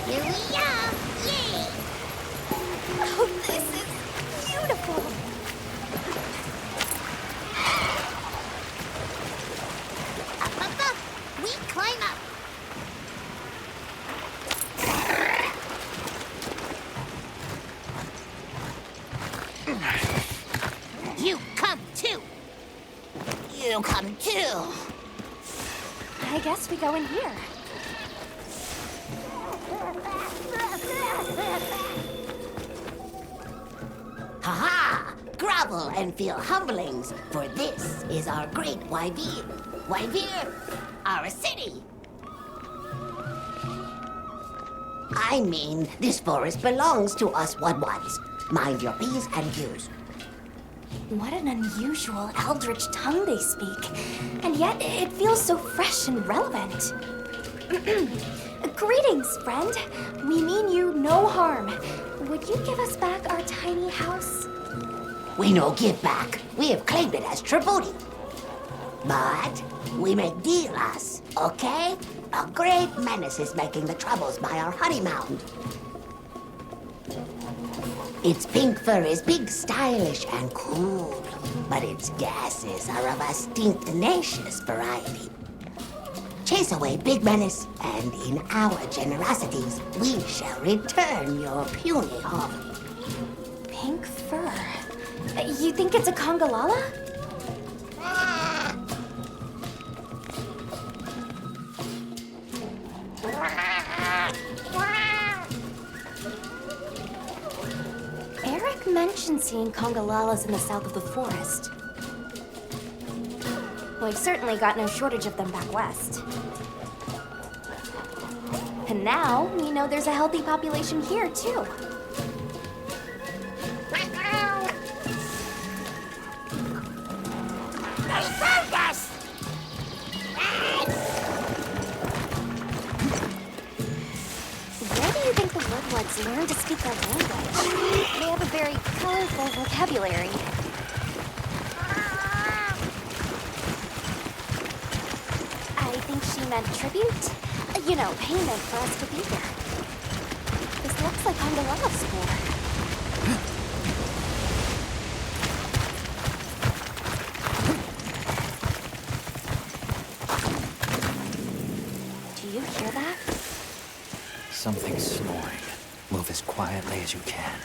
Here we are. Yay! Oh, this is beautiful. Up, up, up. We climb up. You come too. You come too. I guess we go in here. Ha-ha! Grovel and feel humblings, for this is our great Wyvern. Wyvern, our city. I mean, this forest belongs to us Woodwoods. Mind your P's and Q's. What an unusual eldritch tongue they speak. And yet, it feels so fresh and relevant. Greetings, friend. We mean you no harm. Would you give us back our tiny house? We no give back. We have claimed it as tribute. But we make deal us, okay? A great menace is making the troubles by our honey mound. Its pink fur is big, stylish, and cool, but its gases are of a stink-tenacious variety. Chase away Big Menace, and in our generosities, we shall return your puny home. Pink fur? You think it's a Congalala? Eric mentioned seeing Congalalas in the south of the forest. We've certainly got no shortage of them back west. And now, we know there's a healthy population here, too. They found us! Where do you think the Woodwoods learned to speak our language? They have a very colorful vocabulary. I think she meant tribute. You know, payment for us to be here. This looks like Congalala spoor. Do you hear that? Something's snoring. Move as quietly as you can.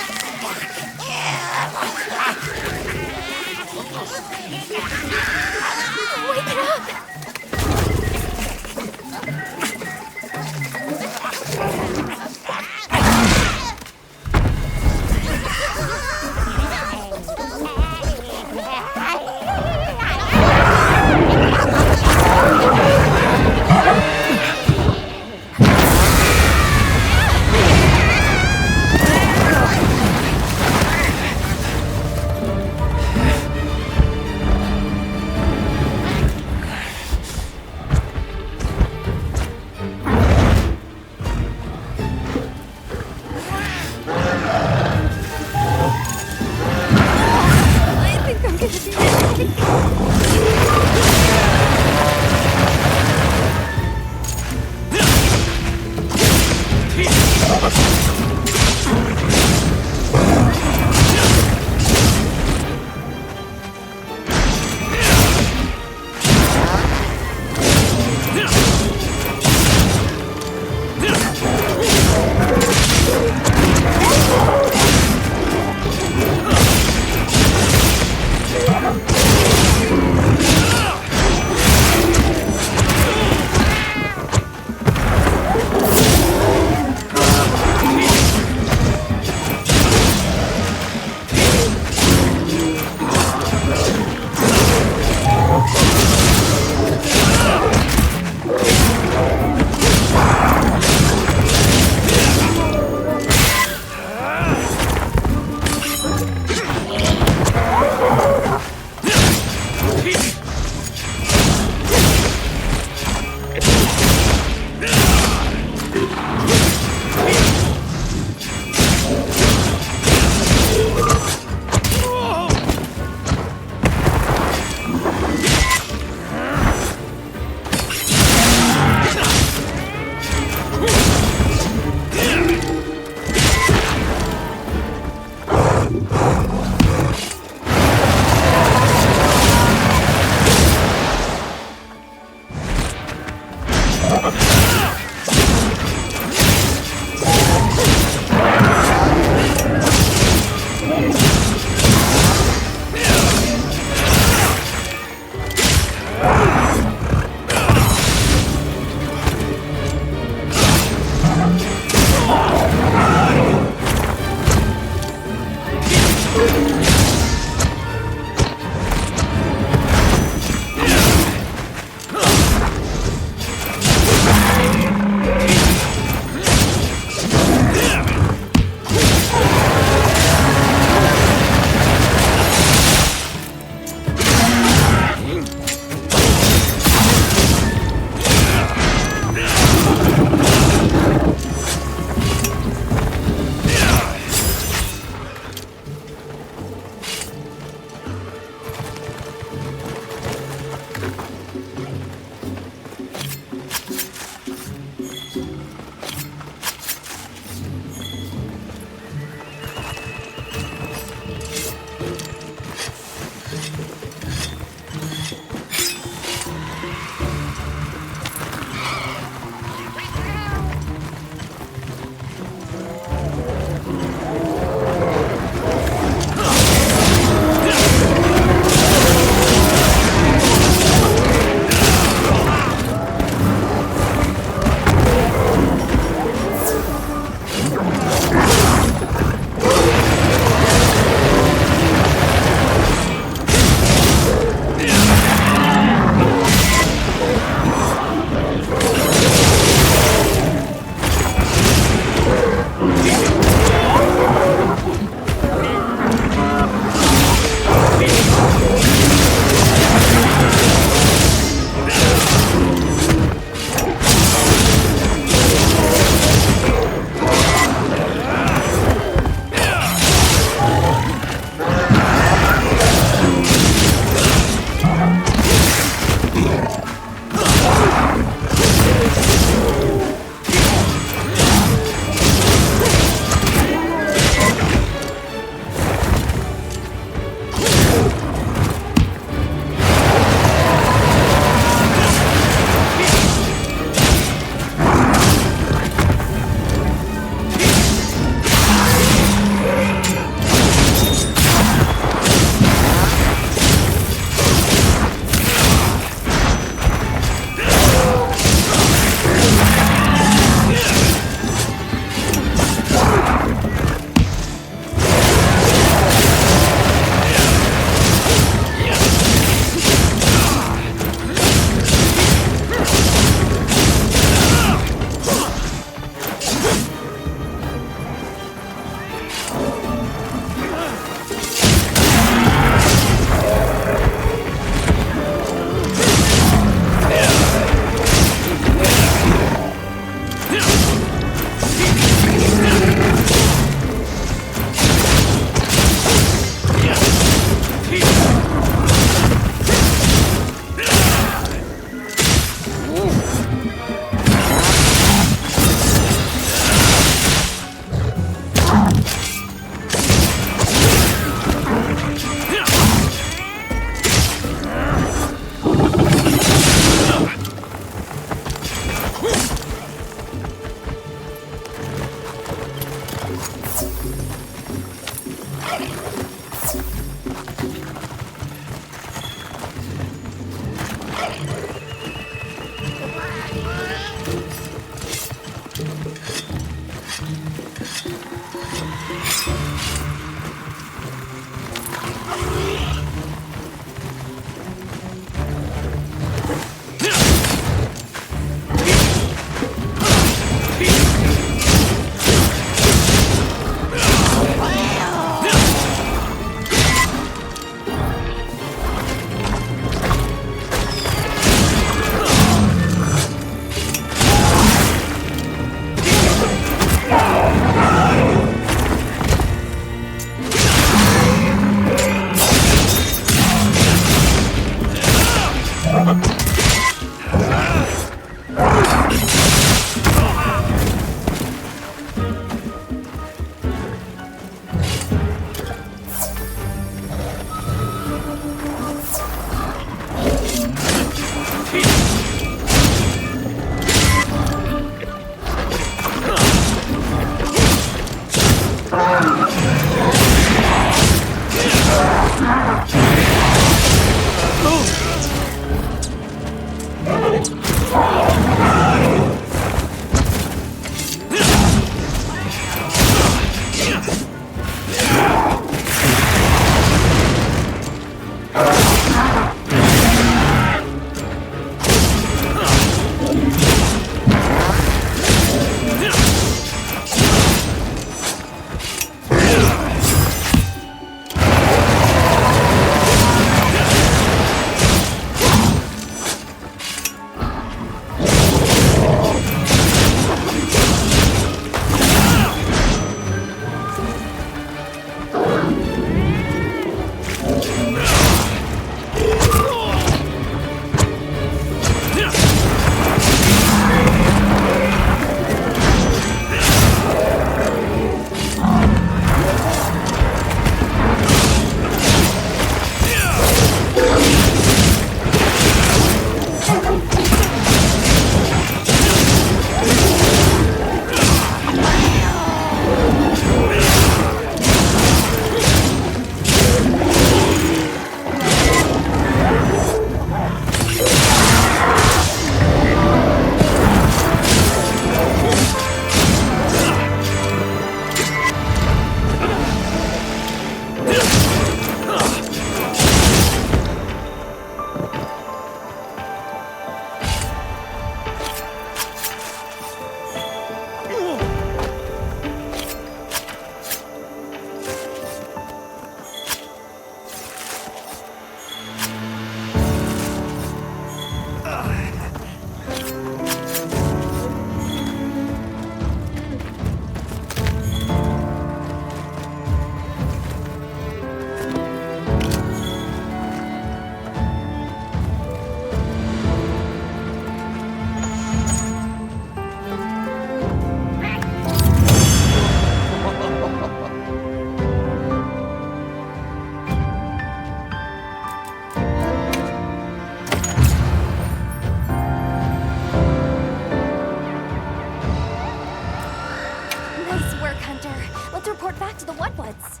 work, Hunter. Let's report back to the Woodwoods.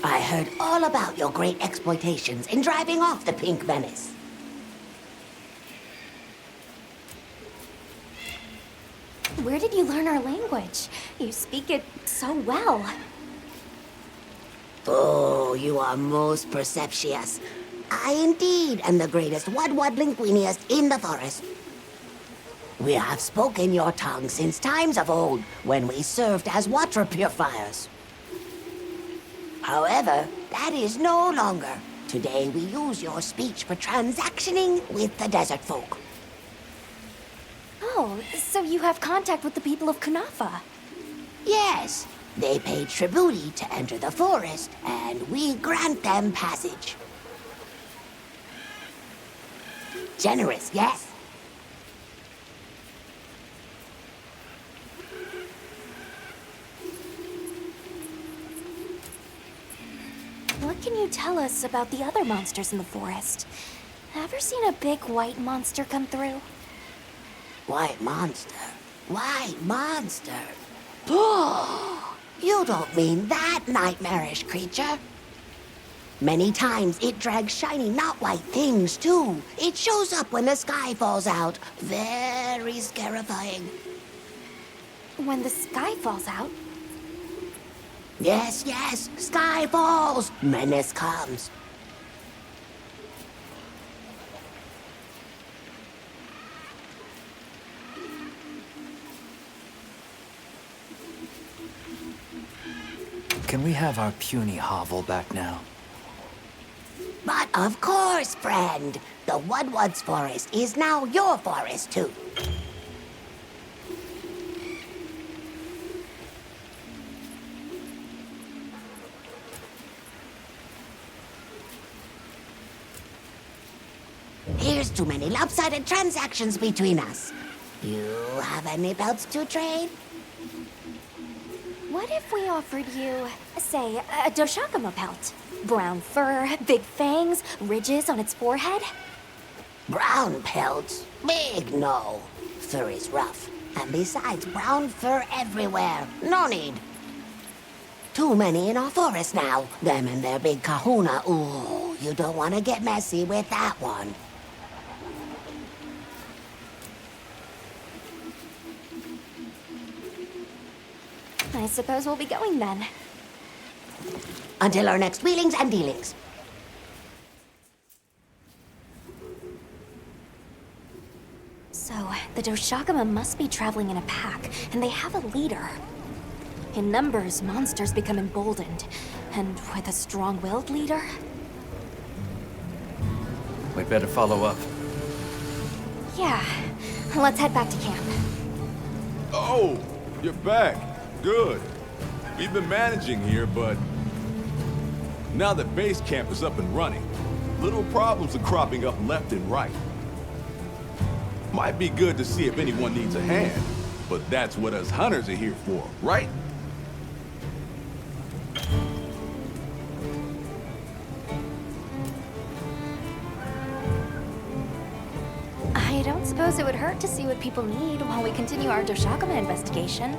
I heard all about your great exploitations in driving off the pink menace. Where did you learn our language? You speak it so well. Oh, you are most perceptious. I indeed am the greatest Woodwood linguist in the forest. We have spoken your tongue since times of old, when we served as water purifiers. However, that is no longer. Today we use your speech for transactioning with the desert folk. Oh, so you have contact with the people of Kunafa? Yes, they pay tribute to enter the forest, and we grant them passage. Generous, yes? What can you tell us about the other monsters in the forest? Ever seen a big white monster come through? White monster? White monster? Oh, you don't mean that nightmarish creature? Many times it drags shiny, not white things, too. It shows up when the sky falls out. Very scarifying. When the sky falls out? Yes, yes, sky falls. Menace comes. Can we have our puny hovel back now? But of course, friend. The Woodwoods forest is now your forest, too. Here's too many lopsided transactions between us. You have any belts to trade? What if we offered you, say, a Doshakama pelt? Brown fur, big fangs, ridges on its forehead? Brown pelts? Big no. Fur is rough. And besides, brown fur everywhere. No need. Too many in our forest now. Them and their big kahuna. Ooh, you don't want to get messy with that one. I suppose we'll be going then. Until our next wheelings and dealings. So, the Doshakama must be traveling in a pack, and they have a leader. In numbers, monsters become emboldened, and with a strong-willed leader... We better follow up. Yeah, let's head back to camp. Oh, you're back. Good. We've been managing here, but now that base camp is up and running, little problems are cropping up left and right. Might be good to see if anyone needs a hand, but that's what us hunters are here for, right? I don't suppose it would hurt to see what people need while we continue our Doshakama investigation.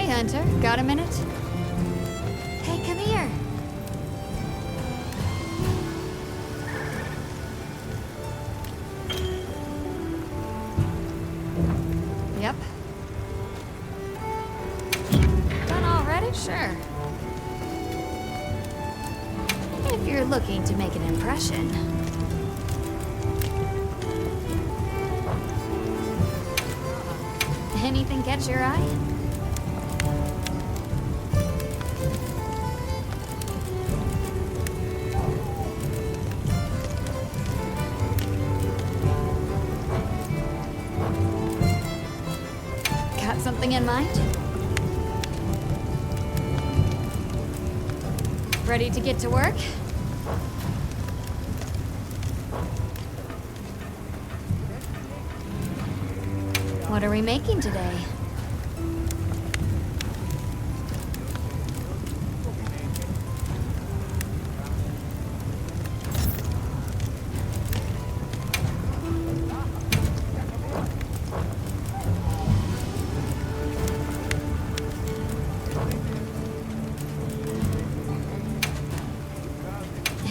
Hunter. Got a minute? Hey, come here. Yep. Done already? Sure. If you're looking to make an impression. Anything catch your eye? Got something in mind? Ready to get to work? What are we making today?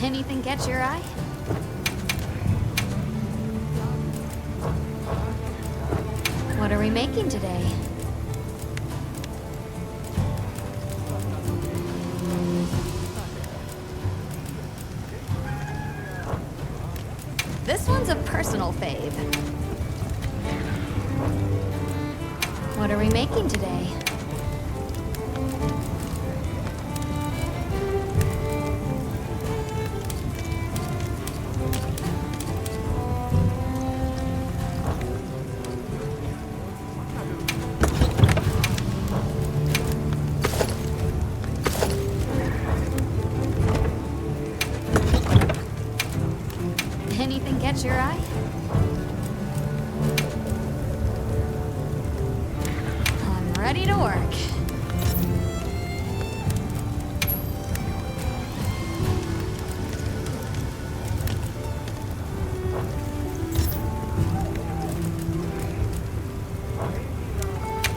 Anything catch your eye? What are we making today? This one's a personal fave. What are we making today? Anything catch your eye? I'm ready to work.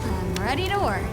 I'm ready to work.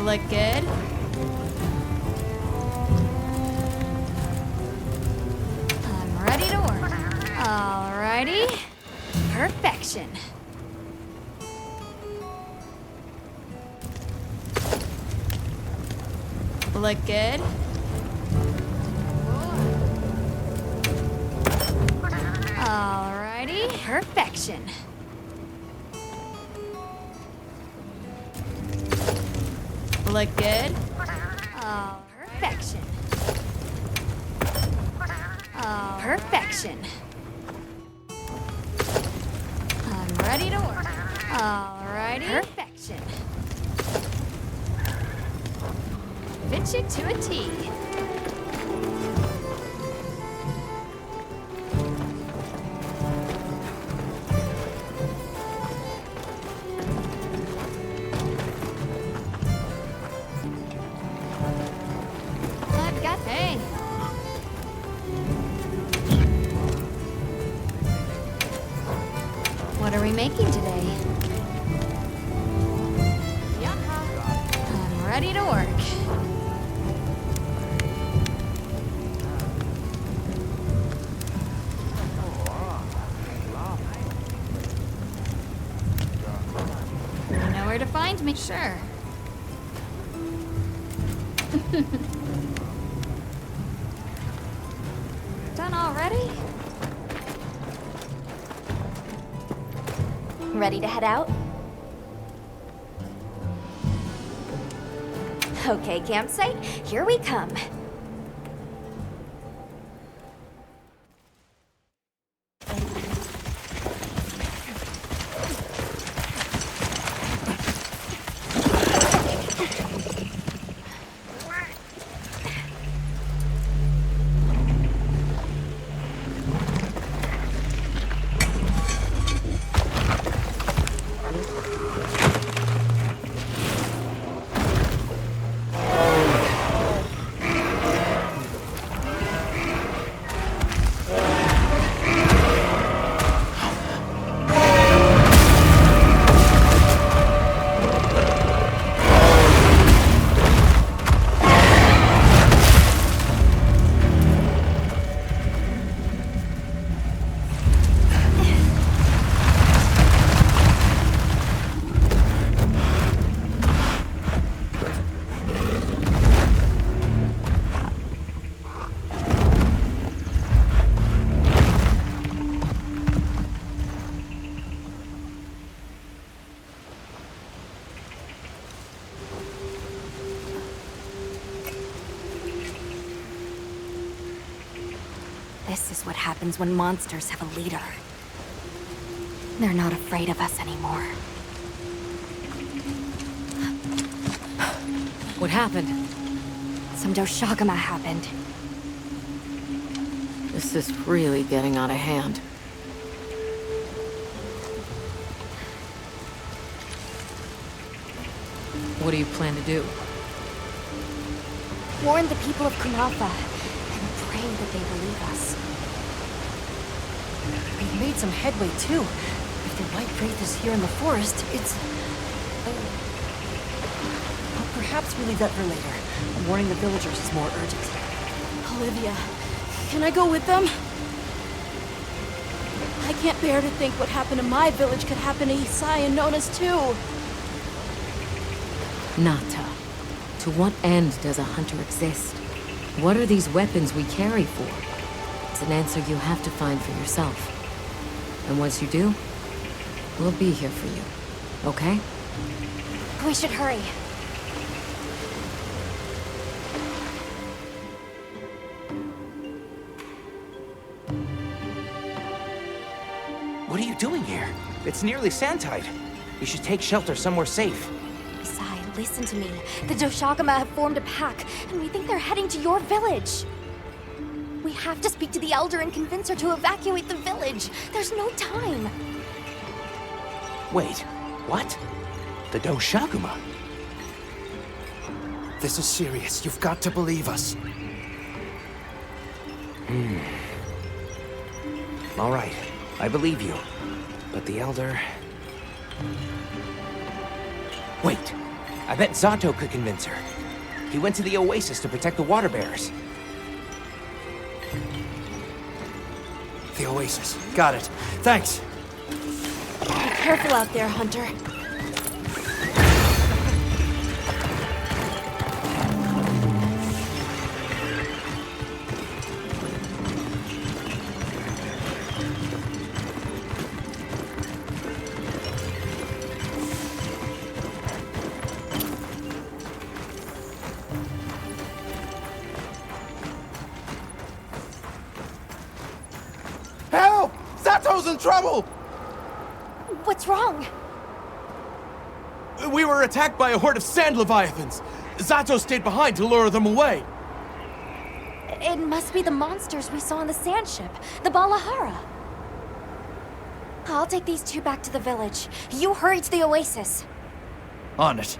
Look good? I'm ready to work. Alrighty. Perfection. Look good? Alrighty. Perfection. Look good? Oh, perfection. Oh, perfection. I'm ready to work. Alrighty. Perfection. Fit you to a T. What are we making today? I'm ready to work. You know where to find me, sure. Done already? Ready to head out? Okay, campsite, here we come. This is what happens when monsters have a leader. They're not afraid of us anymore. What happened? Some Doshagama happened. This is really getting out of hand. What do you plan to do? Warn the people of Kunafa and pray that they believe us. We've made some headway, too. If the White Wraith is here in the forest, it's... Well, perhaps we leave that for later. Warning the villagers is more urgent. Olivia, can I go with them? I can't bear to think what happened to my village could happen to Isai and Nona's too. Nata, to what end does a hunter exist? What are these weapons we carry for? It's an answer you have to find for yourself. And once you do, we'll be here for you, okay? We should hurry. What are you doing here? It's nearly sand-tide. You should take shelter somewhere safe. Isai, listen to me. The Doshagama have formed a pack, and we think they're heading to your village. We have to speak to the Elder and convince her to evacuate the village. There's no time. Wait, what? The Doshagama? This is serious. You've got to believe us. All right, I believe you. But the Elder... Wait, I bet Zato could convince her. He went to the Oasis to protect the water bearers. The Oasis. Got it. Thanks. Be careful out there, Hunter. Help! Zato's in trouble! What's wrong? We were attacked by a horde of sand leviathans. Zato stayed behind to lure them away. It must be the monsters we saw on the sand ship, the Balahara. I'll take these two back to the village. You hurry to the Oasis. On it.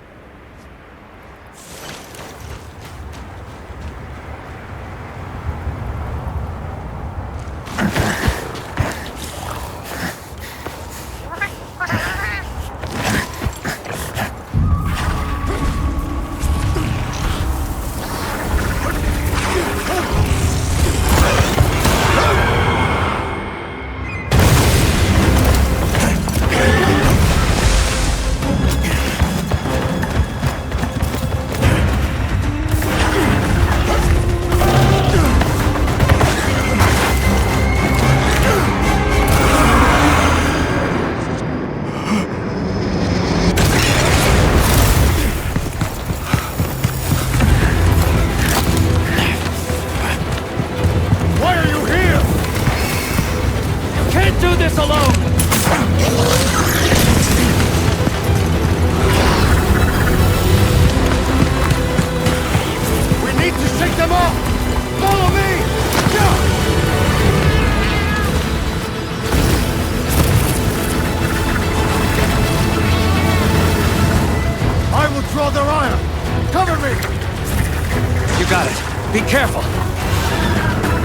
Be careful!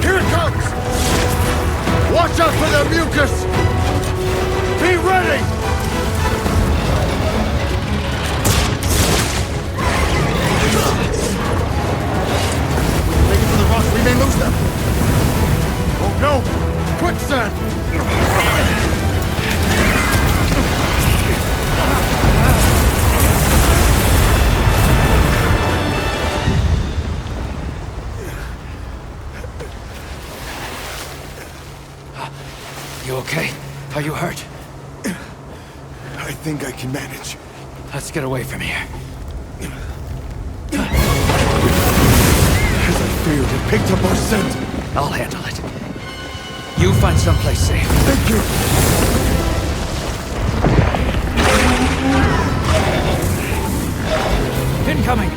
Here it comes! Watch out for the mucus! Be ready! Waiting for the rocks, we may lose them! Oh no! Quicksand! You okay? Are you hurt? I think I can manage. Let's get away from here. As I feared, it picked up our scent. I'll handle it. You find someplace safe. Thank you. Incoming!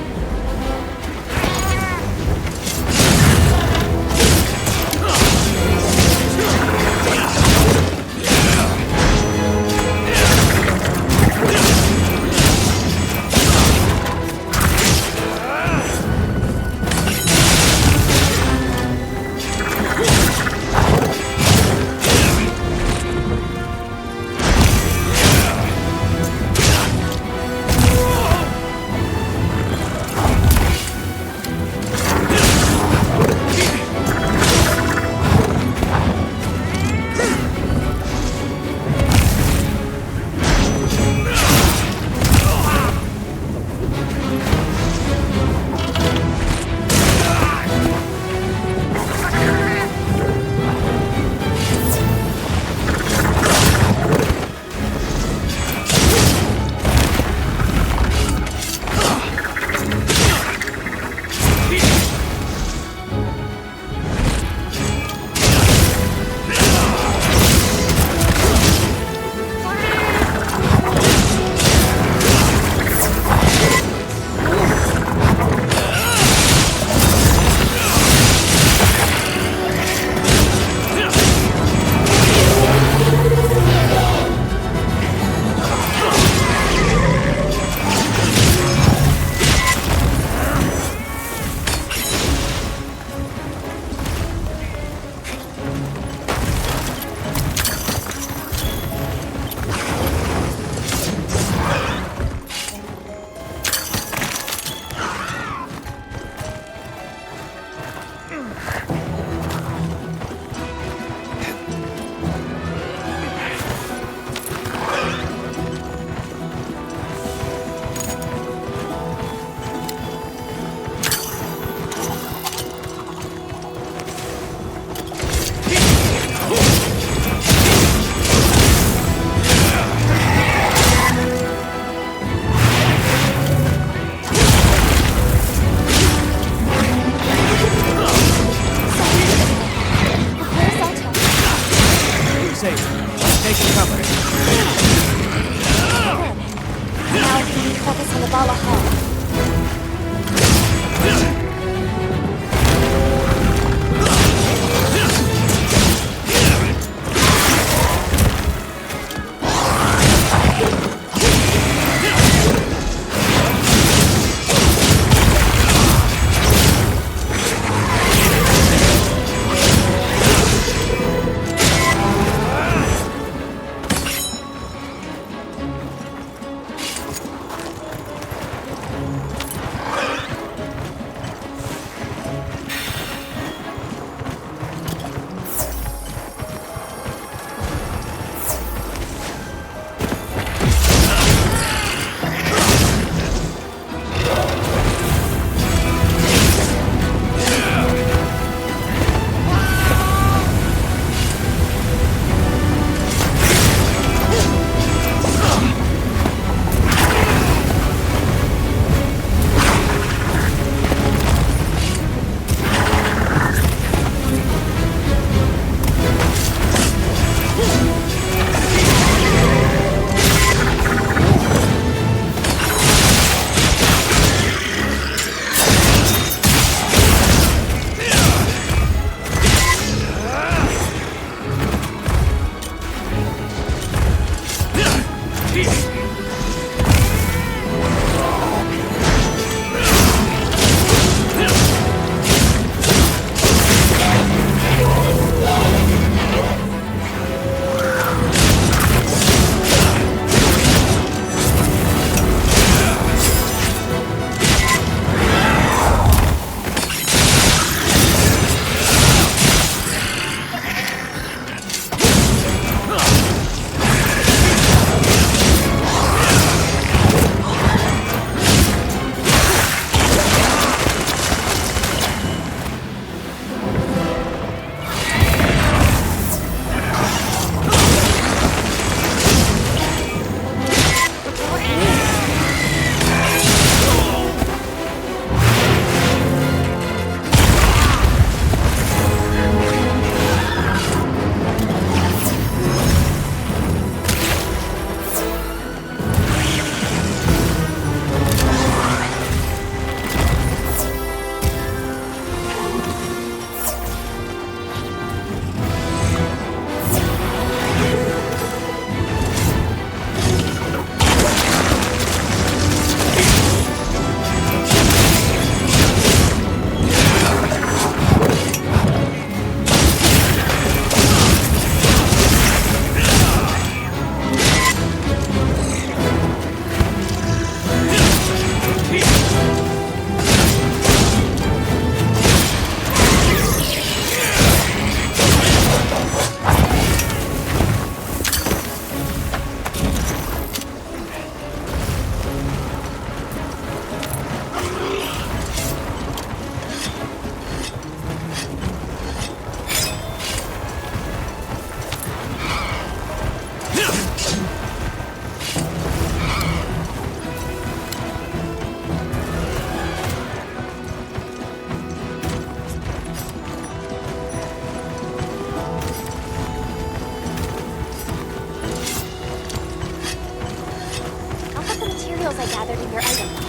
I'll put the materials I gathered in your item box.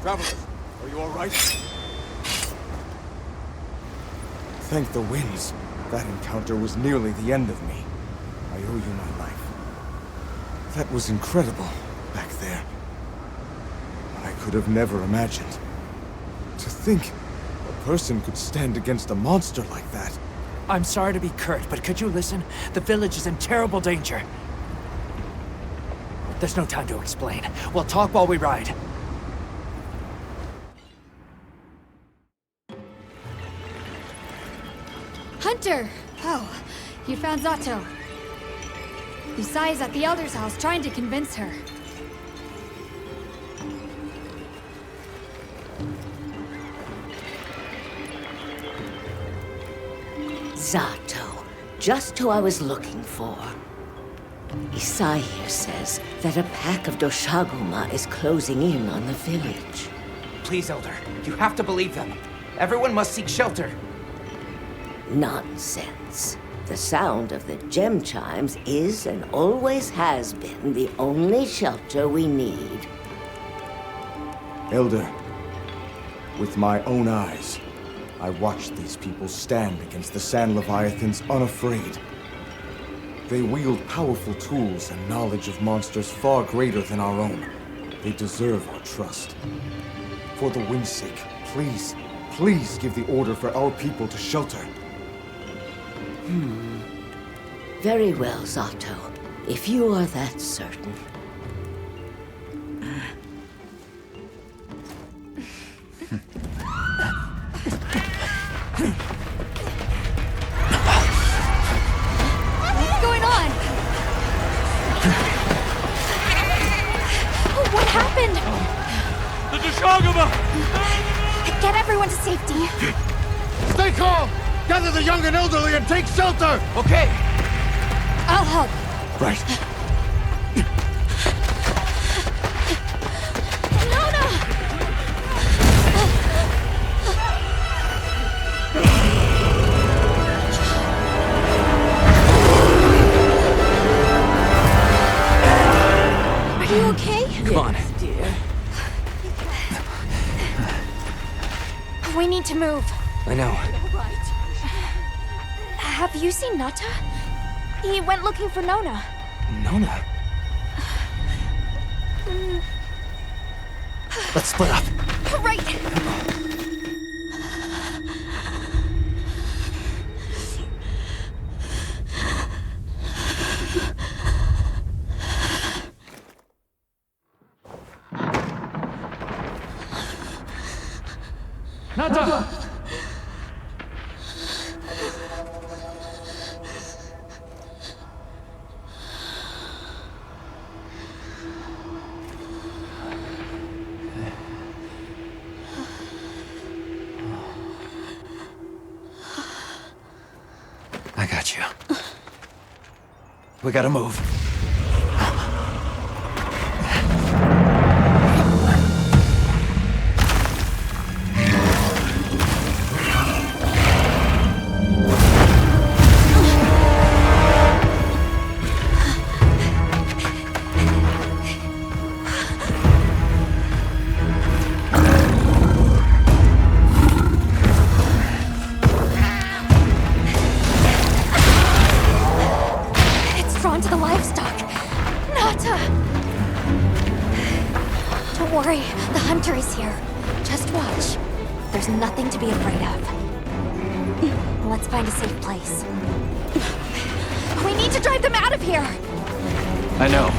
Travelers, are you all right? Thank the winds. That encounter was nearly the end of me. I owe you my life. That was incredible, back there. I could have never imagined. To think a person could stand against a monster like that. I'm sorry to be curt, but could you listen? The village is in terrible danger. There's no time to explain. We'll talk while we ride. Hunter! Oh, you found Zato. Yusai's at the Elder's house trying to convince her. Zato. Just who I was looking for. Isai here says that a pack of Doshaguma is closing in on the village. Please, Elder. You have to believe them. Everyone must seek shelter. Nonsense. The sound of the gem chimes is and always has been the only shelter we need. Elder, with my own eyes, I watched these people stand against the sand leviathans unafraid. They wield powerful tools and knowledge of monsters far greater than our own. They deserve our trust. For the wind's sake, please, please give the order for our people to shelter. Very well, Zato. If you are that certain. What's going on? What happened? The Doshaguma! Get everyone to safety. Stay calm! Gather the young and elderly and take shelter! Okay. I'll help. Right. You okay? Come on. Dear. We need to move. I know. Have you seen Nata? He went looking for Nona. Nona? Let's split up. Right! Nata! I got you. We gotta move. There's nothing to be afraid of. Let's find a safe place. We need to drive them out of here! I know.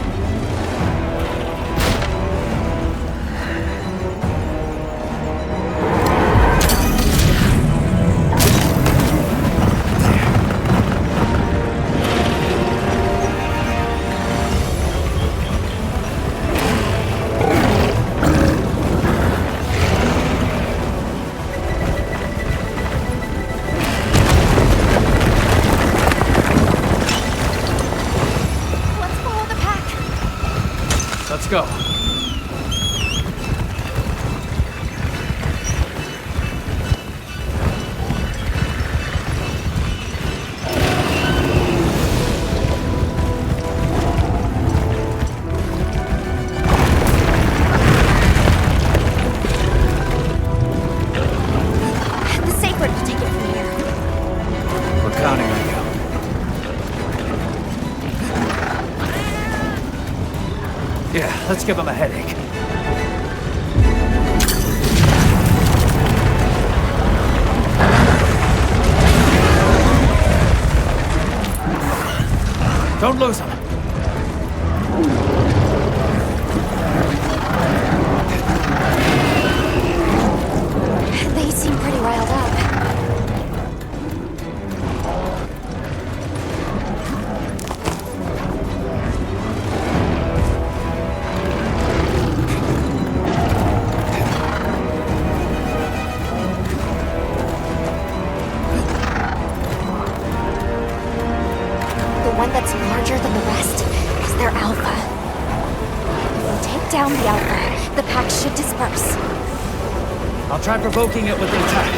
Let's go. The Sacred will take it from here. We're counting on you. Yeah, let's give him a headache. Don't lose him. They seem pretty riled up. Larger than the rest is their alpha. If we take down the alpha, the pack should disperse. I'll try provoking it with the attack.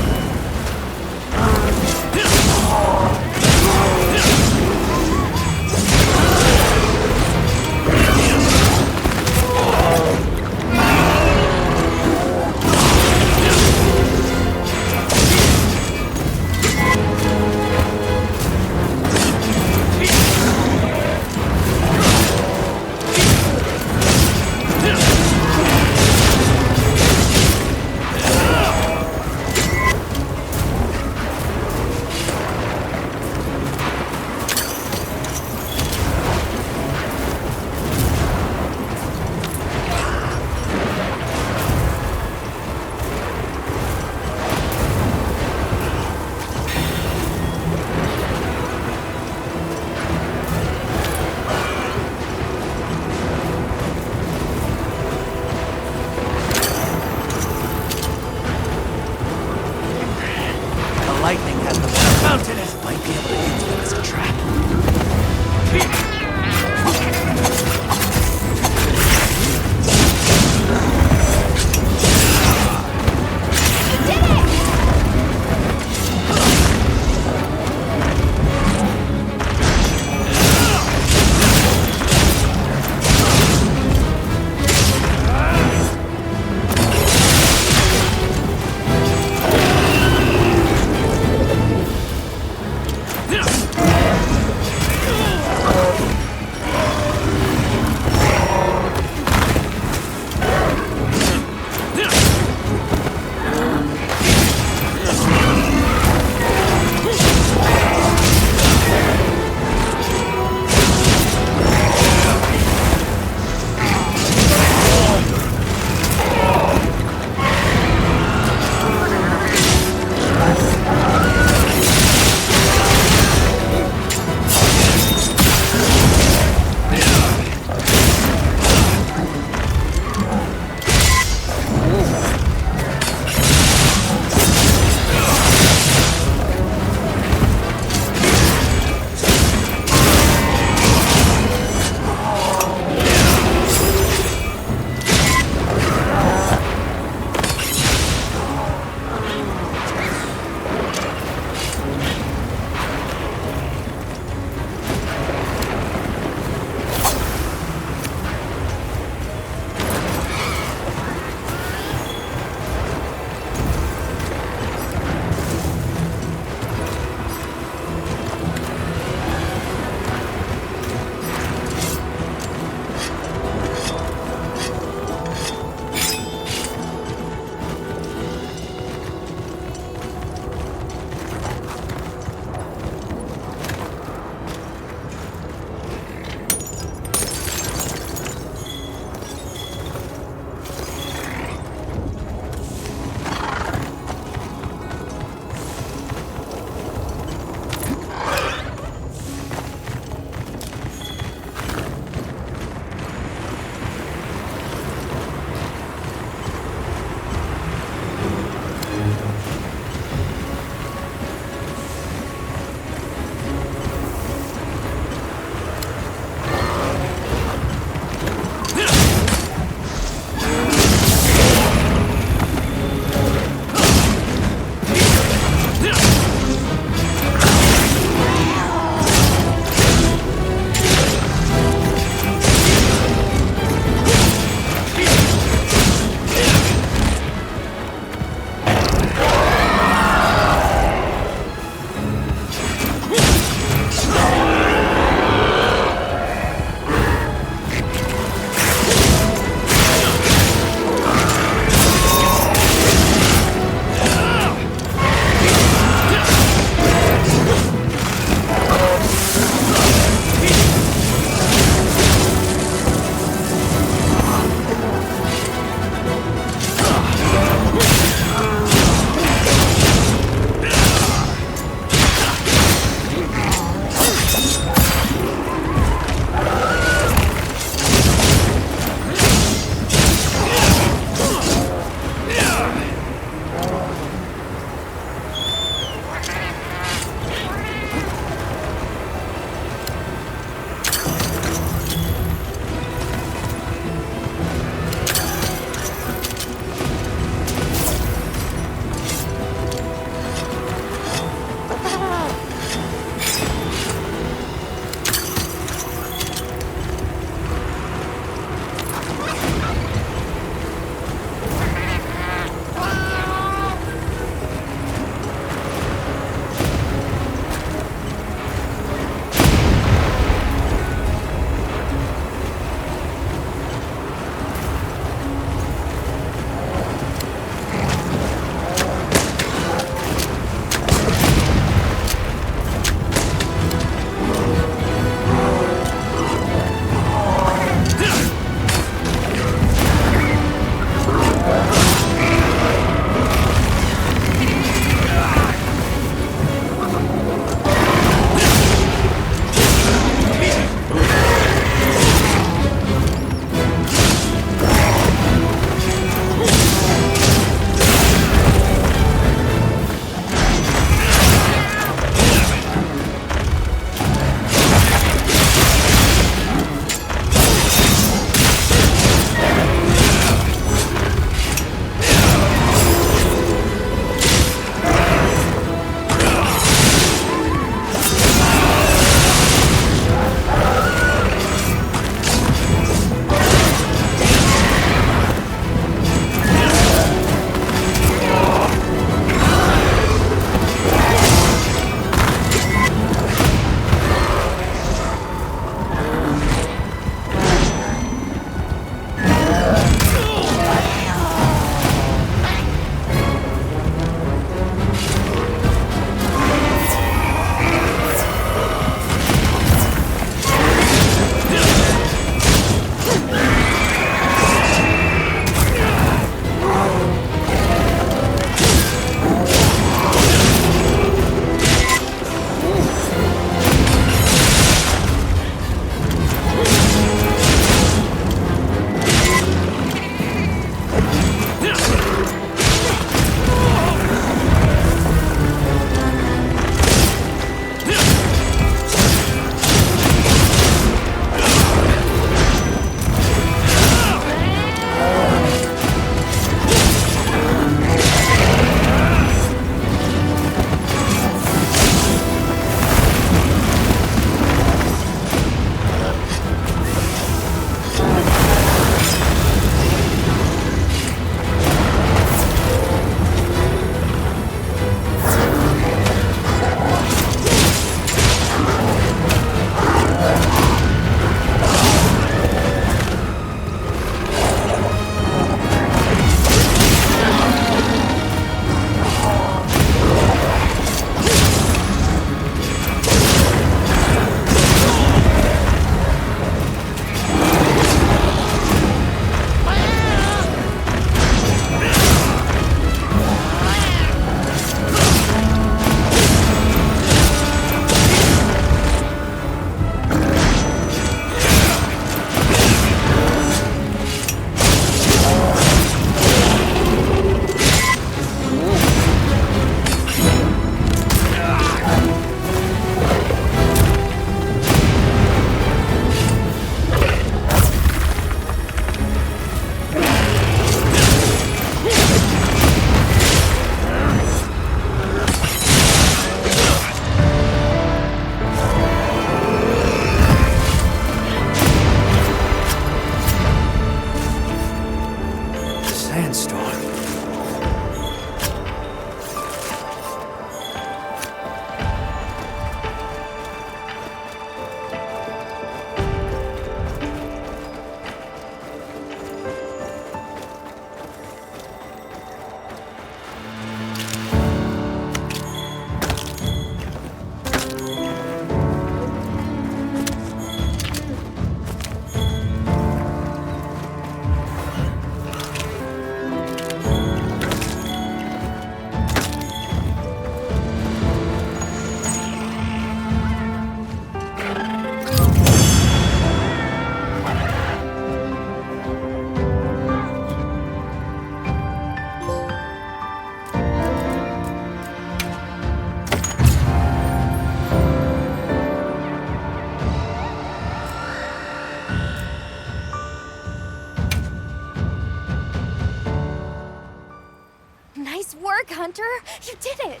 Nice work, Hunter! You did it!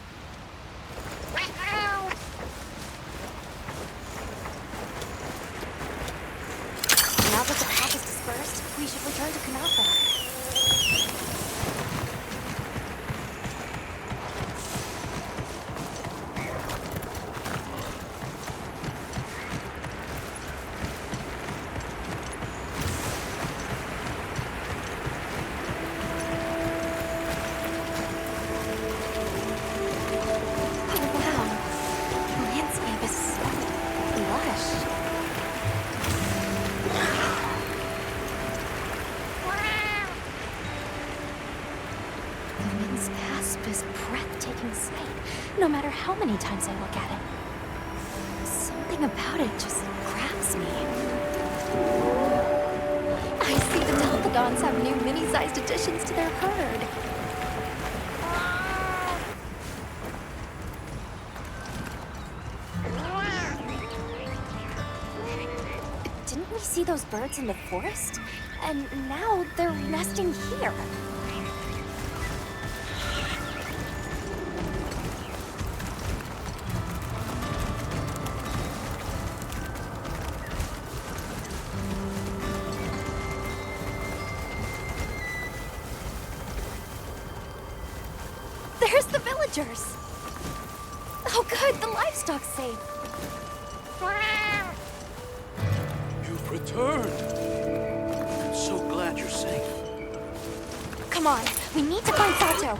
Now that the pack is dispersed, we should return to Kanatha. No matter how many times I look at it, something about it just grabs me. I see the Delphidons have new mini-sized additions to their herd. Didn't we see those birds in the forest? And now they're nesting here. There's the villagers! Oh good, the livestock's safe. You've returned. I'm so glad you're safe. Come on, we need to find Sato.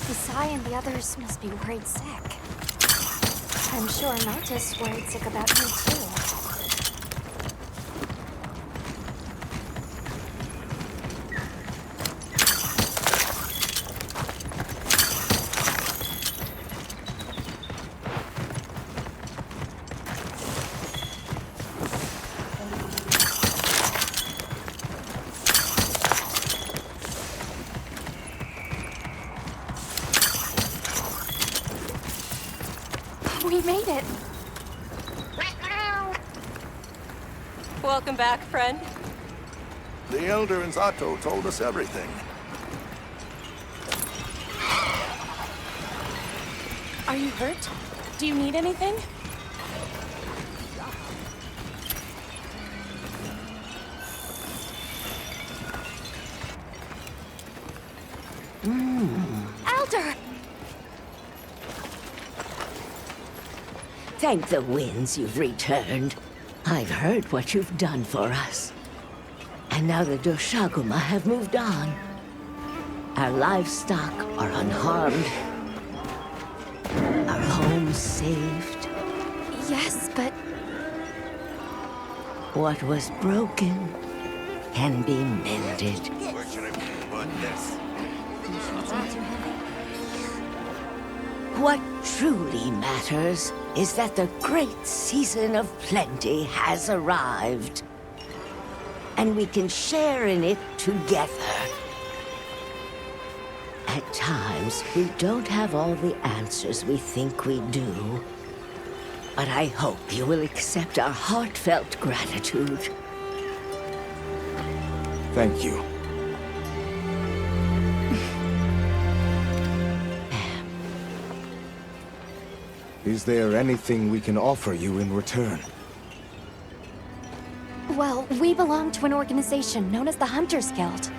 Isai and the others must be worried sick. I'm sure Nata's worried sick about you too. We made it! Welcome back, friend. The Elder and Zato told us everything. Are you hurt? Do you need anything? Elder! Thank the winds you've returned. I've heard what you've done for us. And now the Doshaguma have moved on. Our livestock are unharmed. Our homes saved. Yes, but... What was broken can be mended. Where should I put this? What truly matters is that the great season of plenty has arrived. And we can share in it together. At times, we don't have all the answers we think we do. But I hope you will accept our heartfelt gratitude. Thank you. Is there anything we can offer you in return? Well, we belong to an organization known as the Hunters Guild.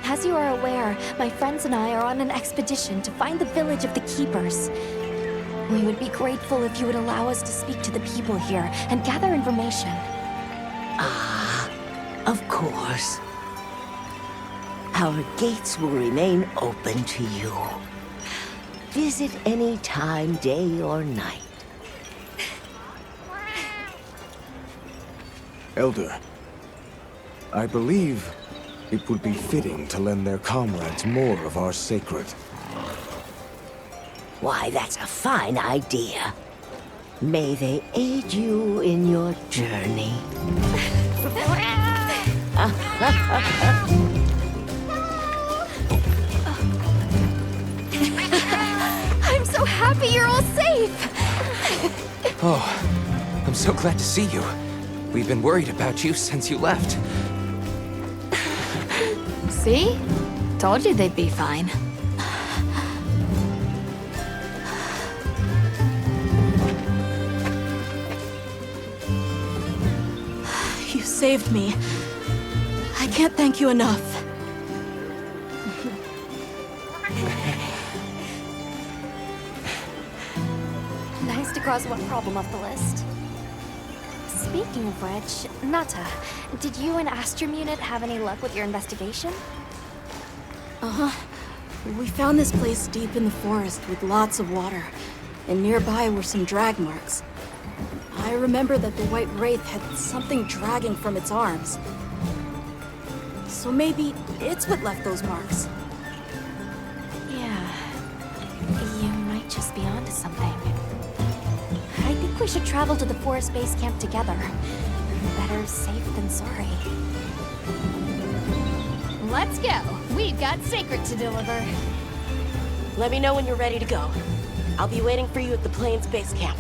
As you are aware, my friends and I are on an expedition to find the village of the Keepers. We would be grateful if you would allow us to speak to the people here and gather information. Ah, of course. Our gates will remain open to you. Visit any time, day or night. Elder, I believe it would be fitting to lend their comrades more of our sacred. Why, that's a fine idea. May they aid you in your journey. I'm so happy you're all safe! Oh, I'm so glad to see you. We've been worried about you since you left. See? Told you they'd be fine. You saved me. I can't thank you enough. Nice to cross one problem off the list. Speaking of which, Nata, did you and Astrum Unit have any luck with your investigation? Uh-huh. We found this place deep in the forest with lots of water, and nearby were some drag marks. I remember that the White Wraith had something dragging from its arms. So maybe it's what left those marks. Yeah. You might just be onto something. I think we should travel to the forest base camp together. Better safe than sorry. Let's go. We've got Sacred to deliver. Let me know when you're ready to go. I'll be waiting for you at the Plains base camp.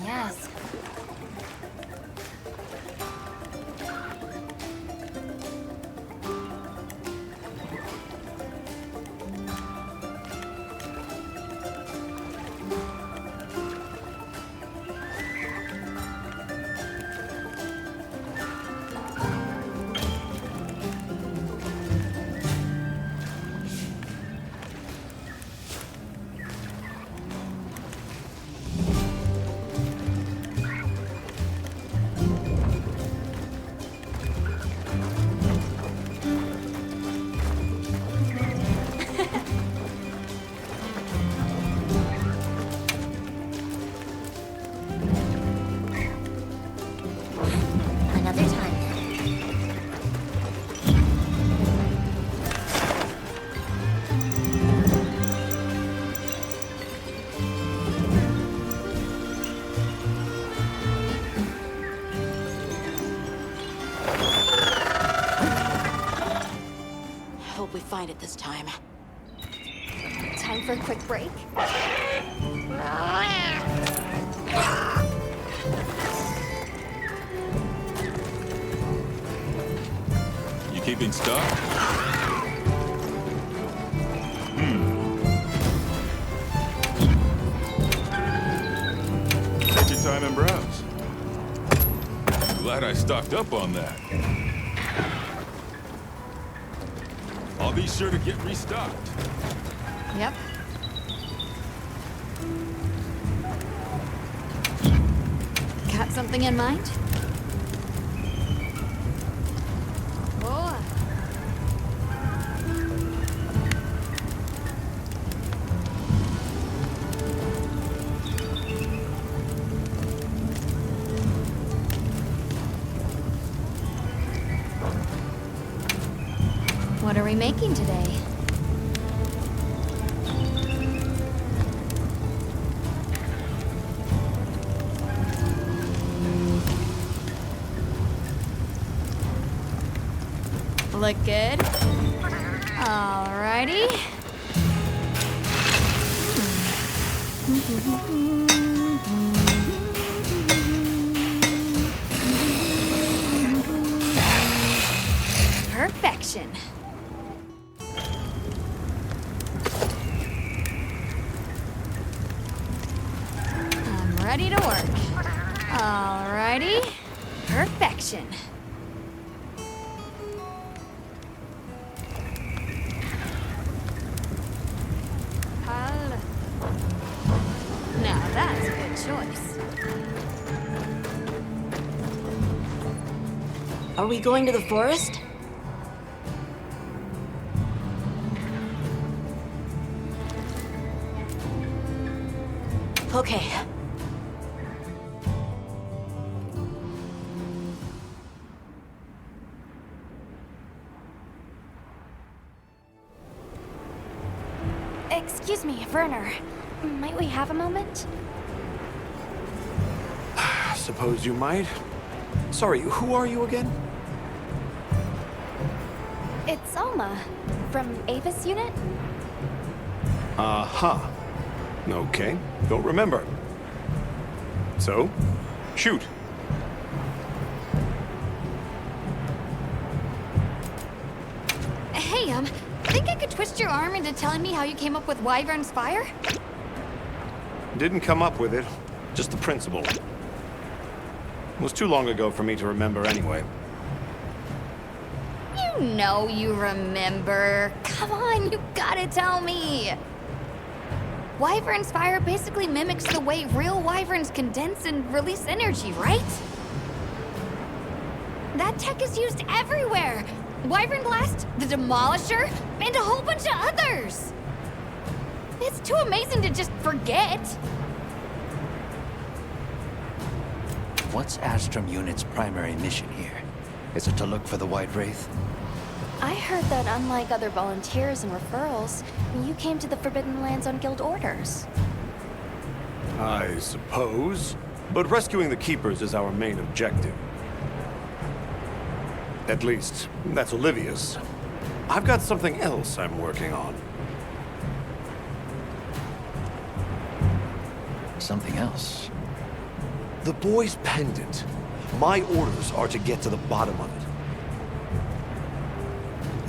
Yes. Find it this time. Time for a quick break? You keeping stock? Take your time and browse. Glad I stocked up on that. I'll be sure to get restocked. Yep. Got something in mind? Oh. What are we making today? Look good? Alrighty. Perfection. I'm ready to work. Alrighty. Perfection. Now that's a good choice. Are we going to the forest? Okay. Excuse me, Werner. Might we have a moment? Suppose you might. Sorry, who are you again? It's Alma, from Avis unit? Uh-huh. Okay, don't remember. So, shoot. Hey, think I could twist your arm into telling me how you came up with Wyvern's fire? Didn't come up with it, just the principle. It was too long ago for me to remember anyway. You know you remember. Come on, you gotta tell me. Wyvern's fire basically mimics the way real wyverns condense and release energy, right? That tech is used everywhere. Wyvern Blast, the Demolisher, and a whole bunch of others. It's too amazing to just forget. What's Astrum Unit's primary mission here? Is it to look for the White Wraith? I heard that unlike other volunteers and referrals, you came to the Forbidden Lands on guild orders. I suppose. But rescuing the Keepers is our main objective. At least, that's Olivia's. I've got something else I'm working on. Something else? The boy's pendant. My orders are to get to the bottom of it.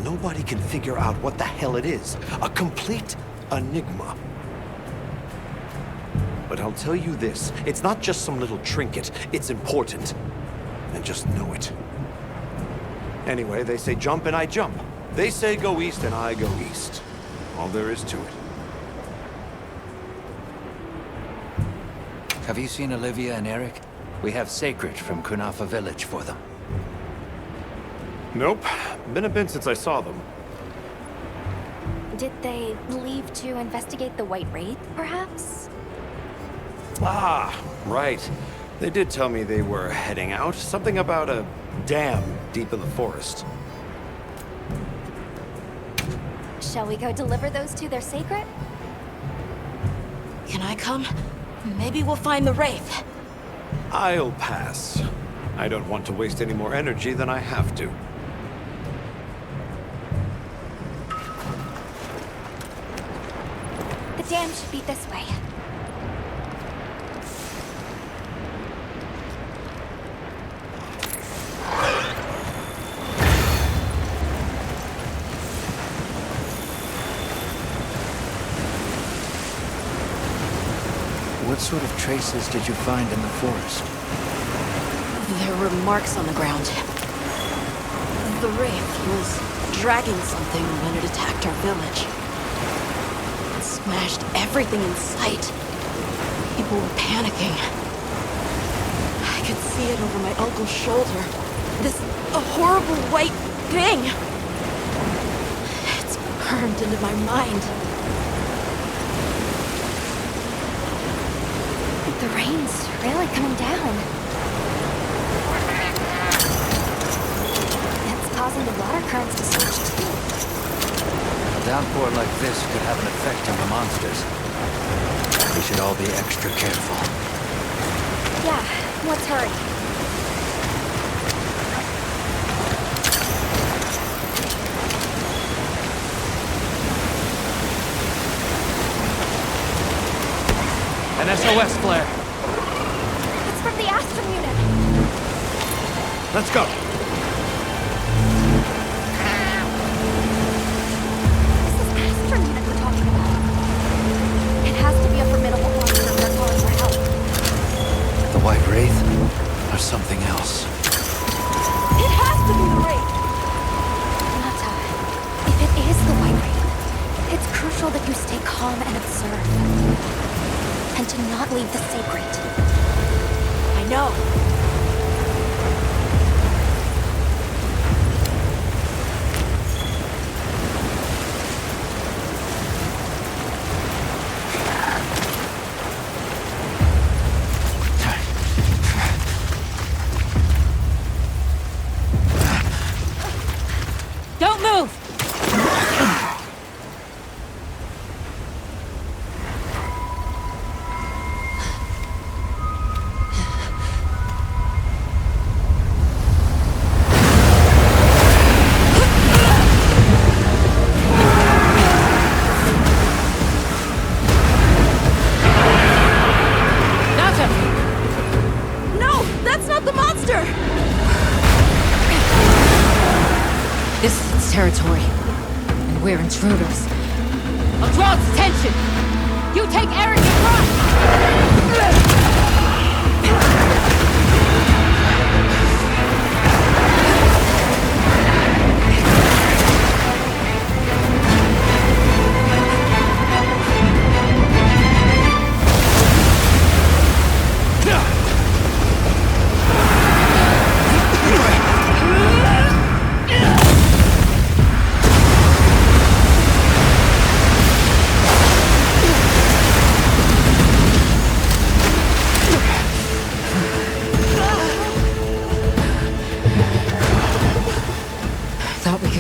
Nobody can figure out what the hell it is. A complete enigma. But I'll tell you this, it's not just some little trinket, it's important. And just know it. Anyway, they say jump and I jump. They say go east and I go east. All there is to it. Have you seen Olivia and Eric? We have Sacred from Kunafa Village for them. Nope. Been a bit since I saw them. Did they leave to investigate the White Wraith, perhaps? Ah, right. They did tell me they were heading out. Something about a dam deep in the forest. Shall we go deliver those to their sacred? Can I come? Maybe we'll find the Wraith. I'll pass. I don't want to waste any more energy than I have to. The dam should be this way. What sort of traces did you find in the forest? There were marks on the ground. The Wraith was dragging something when it attacked our village. It smashed everything in sight. People were panicking. I could see it over my uncle's shoulder. This horrible white thing. It's burned into my mind. The rain's really coming down. It's causing the water currents to surge too. A downpour like this could have an effect on the monsters. We should all be extra careful. Yeah, let's hurry. An SOS flare. It's from the Astrum unit. Let's go. This is Astrum unit we're talking about. It has to be a formidable monster they're calling for help. The White Wraith? Or something else? It has to be the Wraith! Nata, if it is the White Wraith, it's crucial that you stay calm and observe. And to not leave the sacred. I know. monster! This is its territory, and we're intruders. I'll draw its attention! You take Eric and run!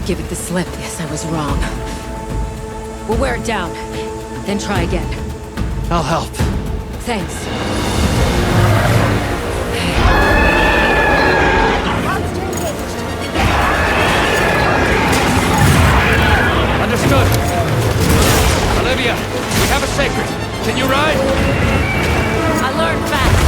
Give it the slip. Yes, I was wrong. We'll wear it down, then try again. I'll help. Thanks. Understood. Olivia, we have a sacred. Can you ride? I learned fast.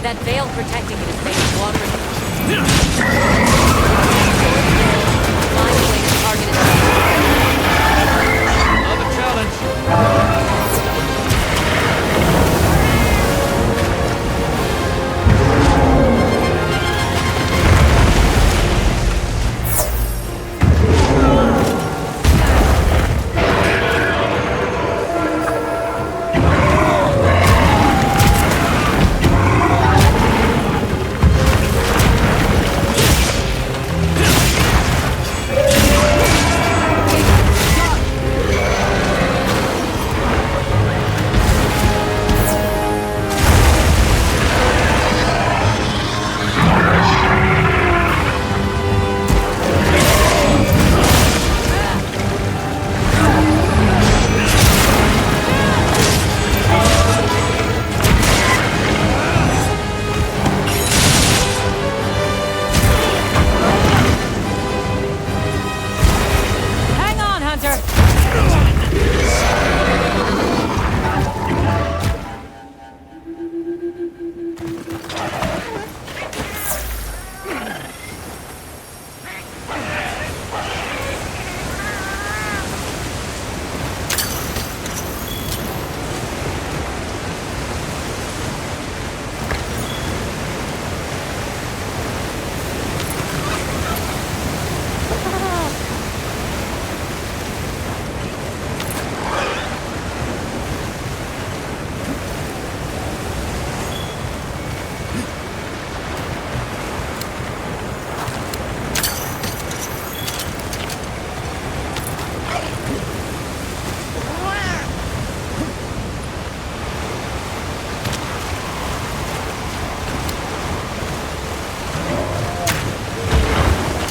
That veil protecting it is making water. Find a way to target it. Another challenge.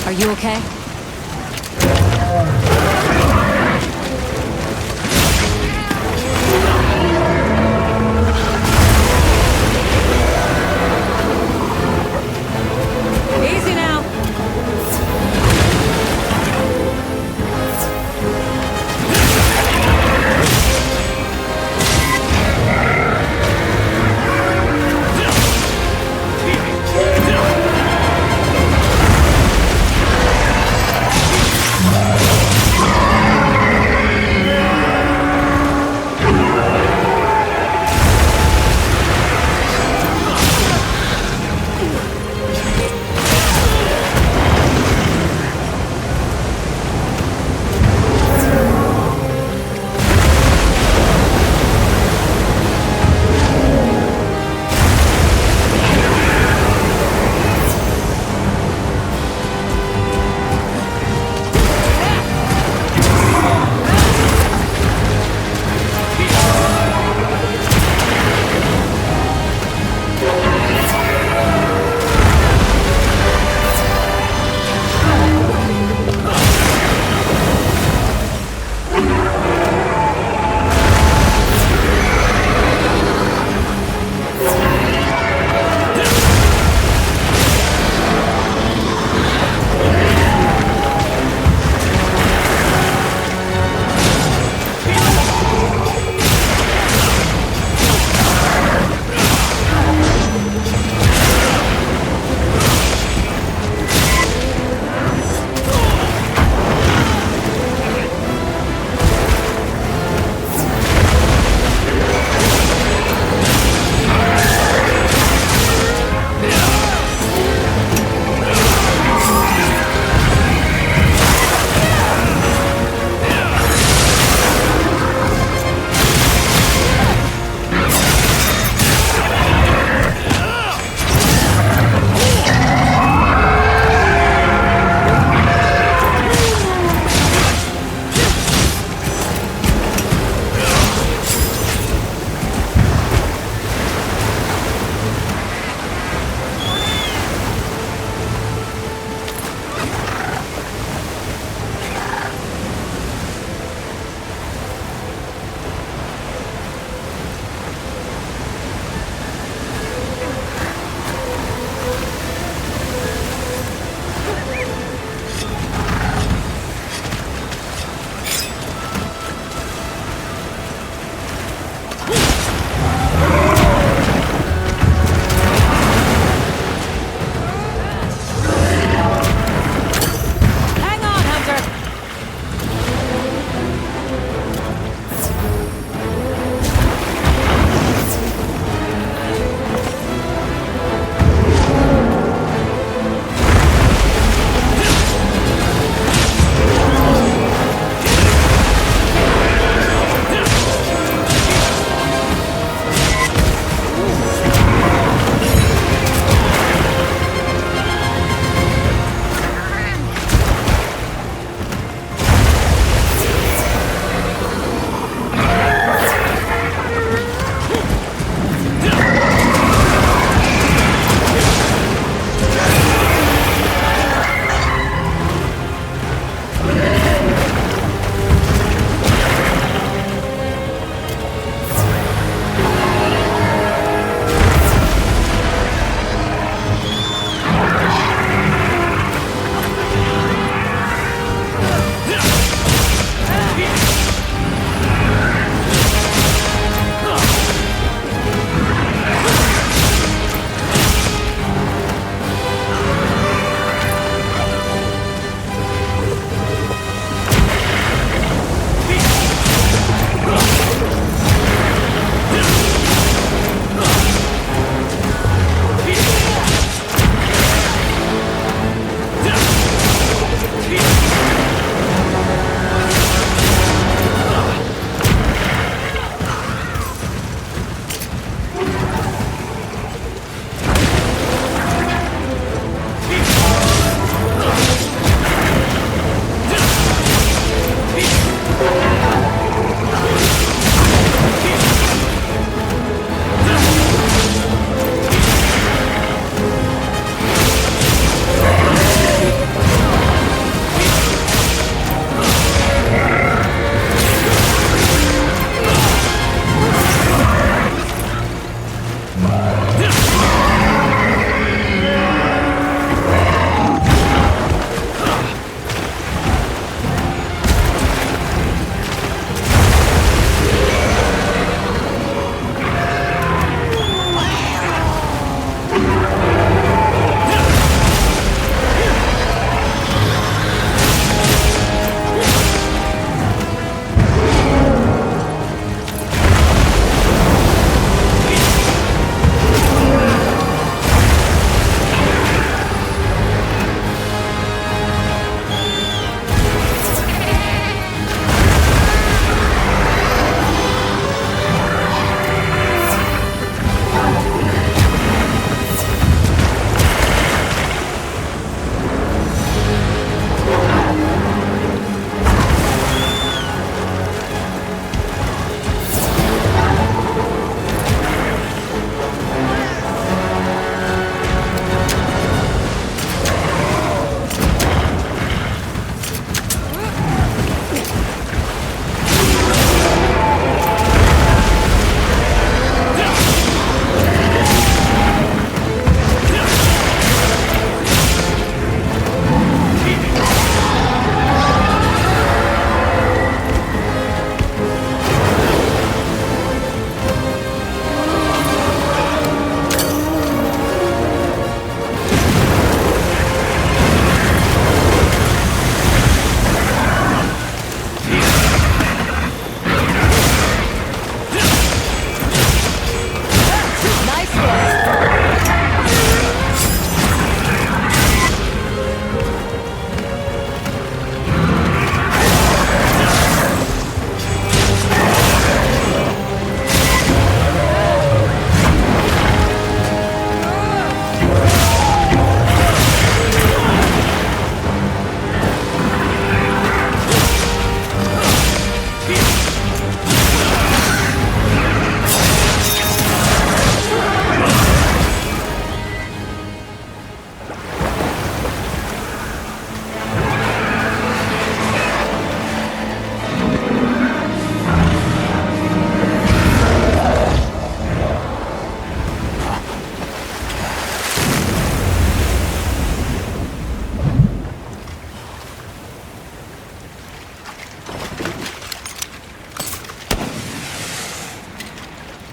Are you okay? Easy now.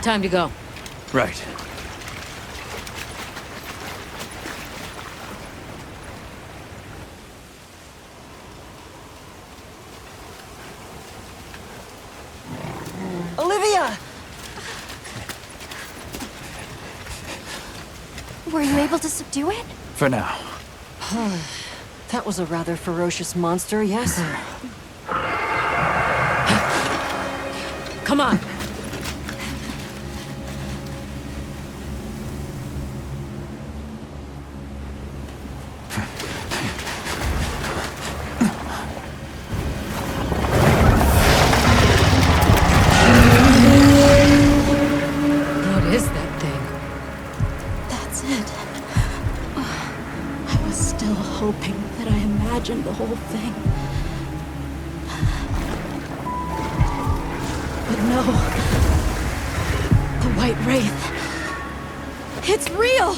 Time to go. Right. Olivia! Were you able to subdue it? For now. That was a rather ferocious monster, yes? Come on! What is that thing? That's it. I was still hoping that I imagined the whole thing. But no. The White Wraith. It's real!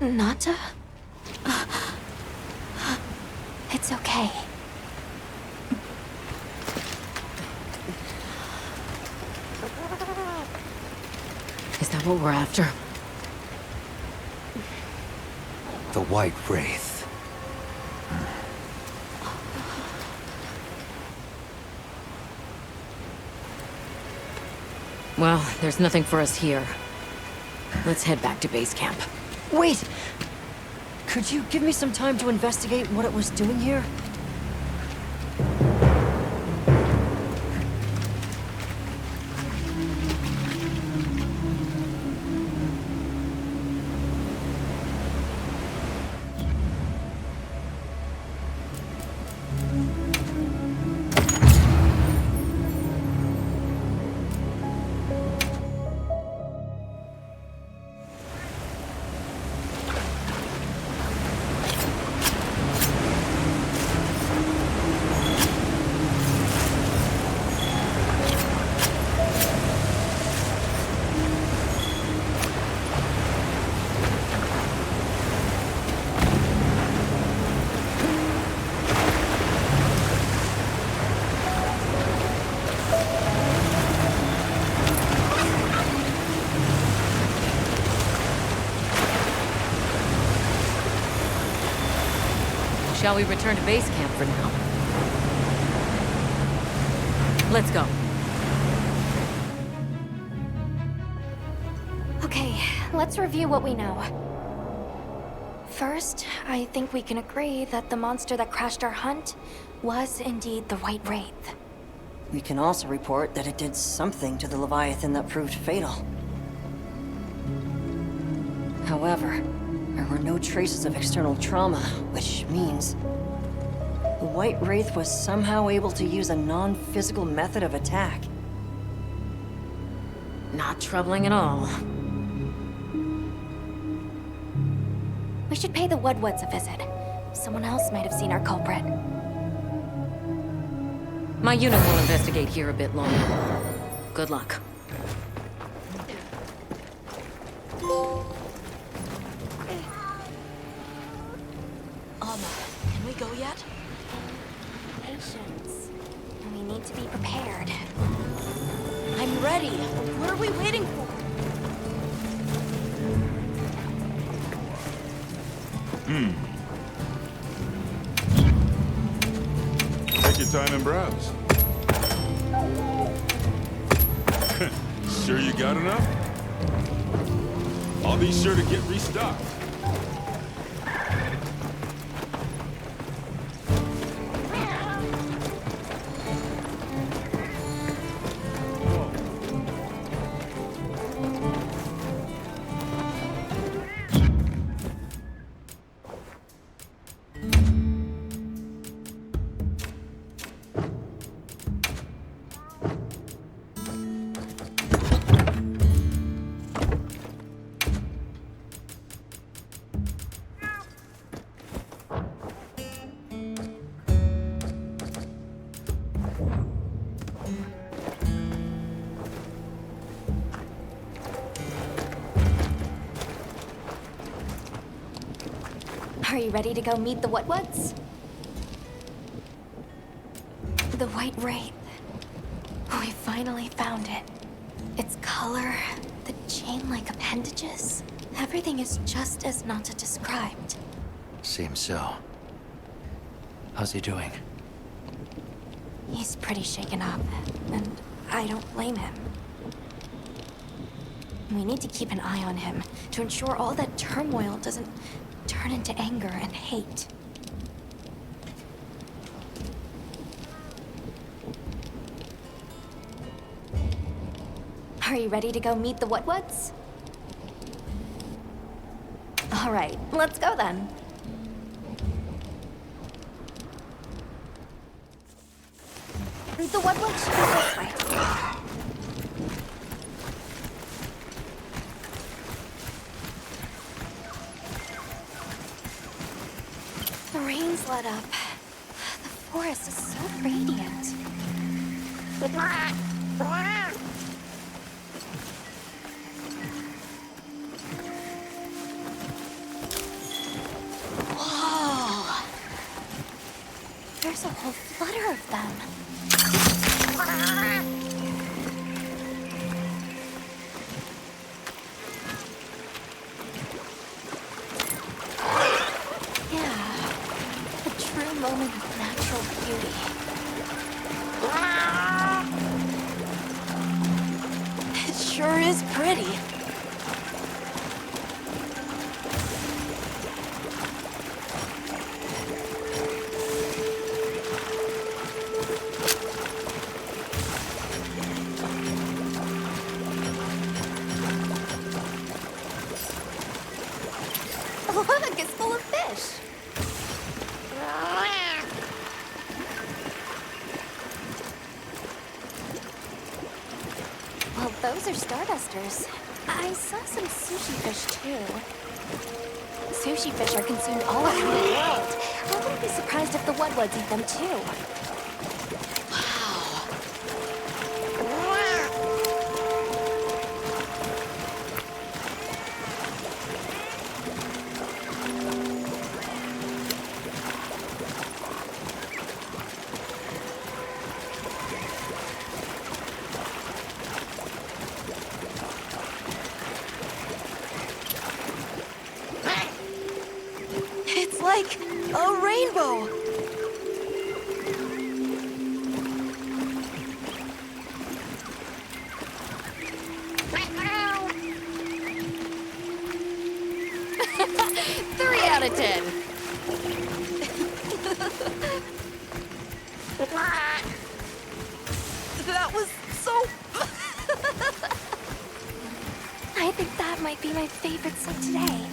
Nata? It's okay. Is that what we're after? The White Wraith. Well, there's nothing for us here. Let's head back to base camp. Wait! Could you give me some time to investigate what it was doing here? Shall we return to base camp for now? Let's go. Okay, let's review what we know. First, I think we can agree that the monster that crashed our hunt was indeed the White Wraith. We can also report that it did something to the Leviathan that proved fatal. However, there were no traces of external trauma, which means the White Wraith was somehow able to use a non-physical method of attack. Not troubling at all. We should pay the Woodwoods a visit. Someone else might have seen our culprit. My unit will investigate here a bit longer. Good luck. Can we go yet? Patience. We need to be prepared. I'm ready. What are we waiting for? Take your time and browse. Sure you got enough? I'll be sure to get restocked. Are you ready to go meet the Woodwoods? The White Wraith. We finally found it. Its color, the chain-like appendages. Everything is just as Nata described. Seems so. How's he doing? He's pretty shaken up, and I don't blame him. We need to keep an eye on him to ensure all that turmoil doesn't turn into anger and hate. Are you ready to go meet the Woodwoods? All right, let's go then. The Woodwoods should be this way. The rain's let up. The forest is so radiant. Whoa! There's a whole flutter of them. Yeah, a true moment of natural beauty. It sure is pretty. Look, it's full of fish. Well, those are Stardusters. I saw some sushi fish, too. Sushi fish are consumed all around the world. I wouldn't be surprised if the Woodwoods eat them, too. It's like a rainbow! Three out of 10. That was so... I think that might be my favorite set today.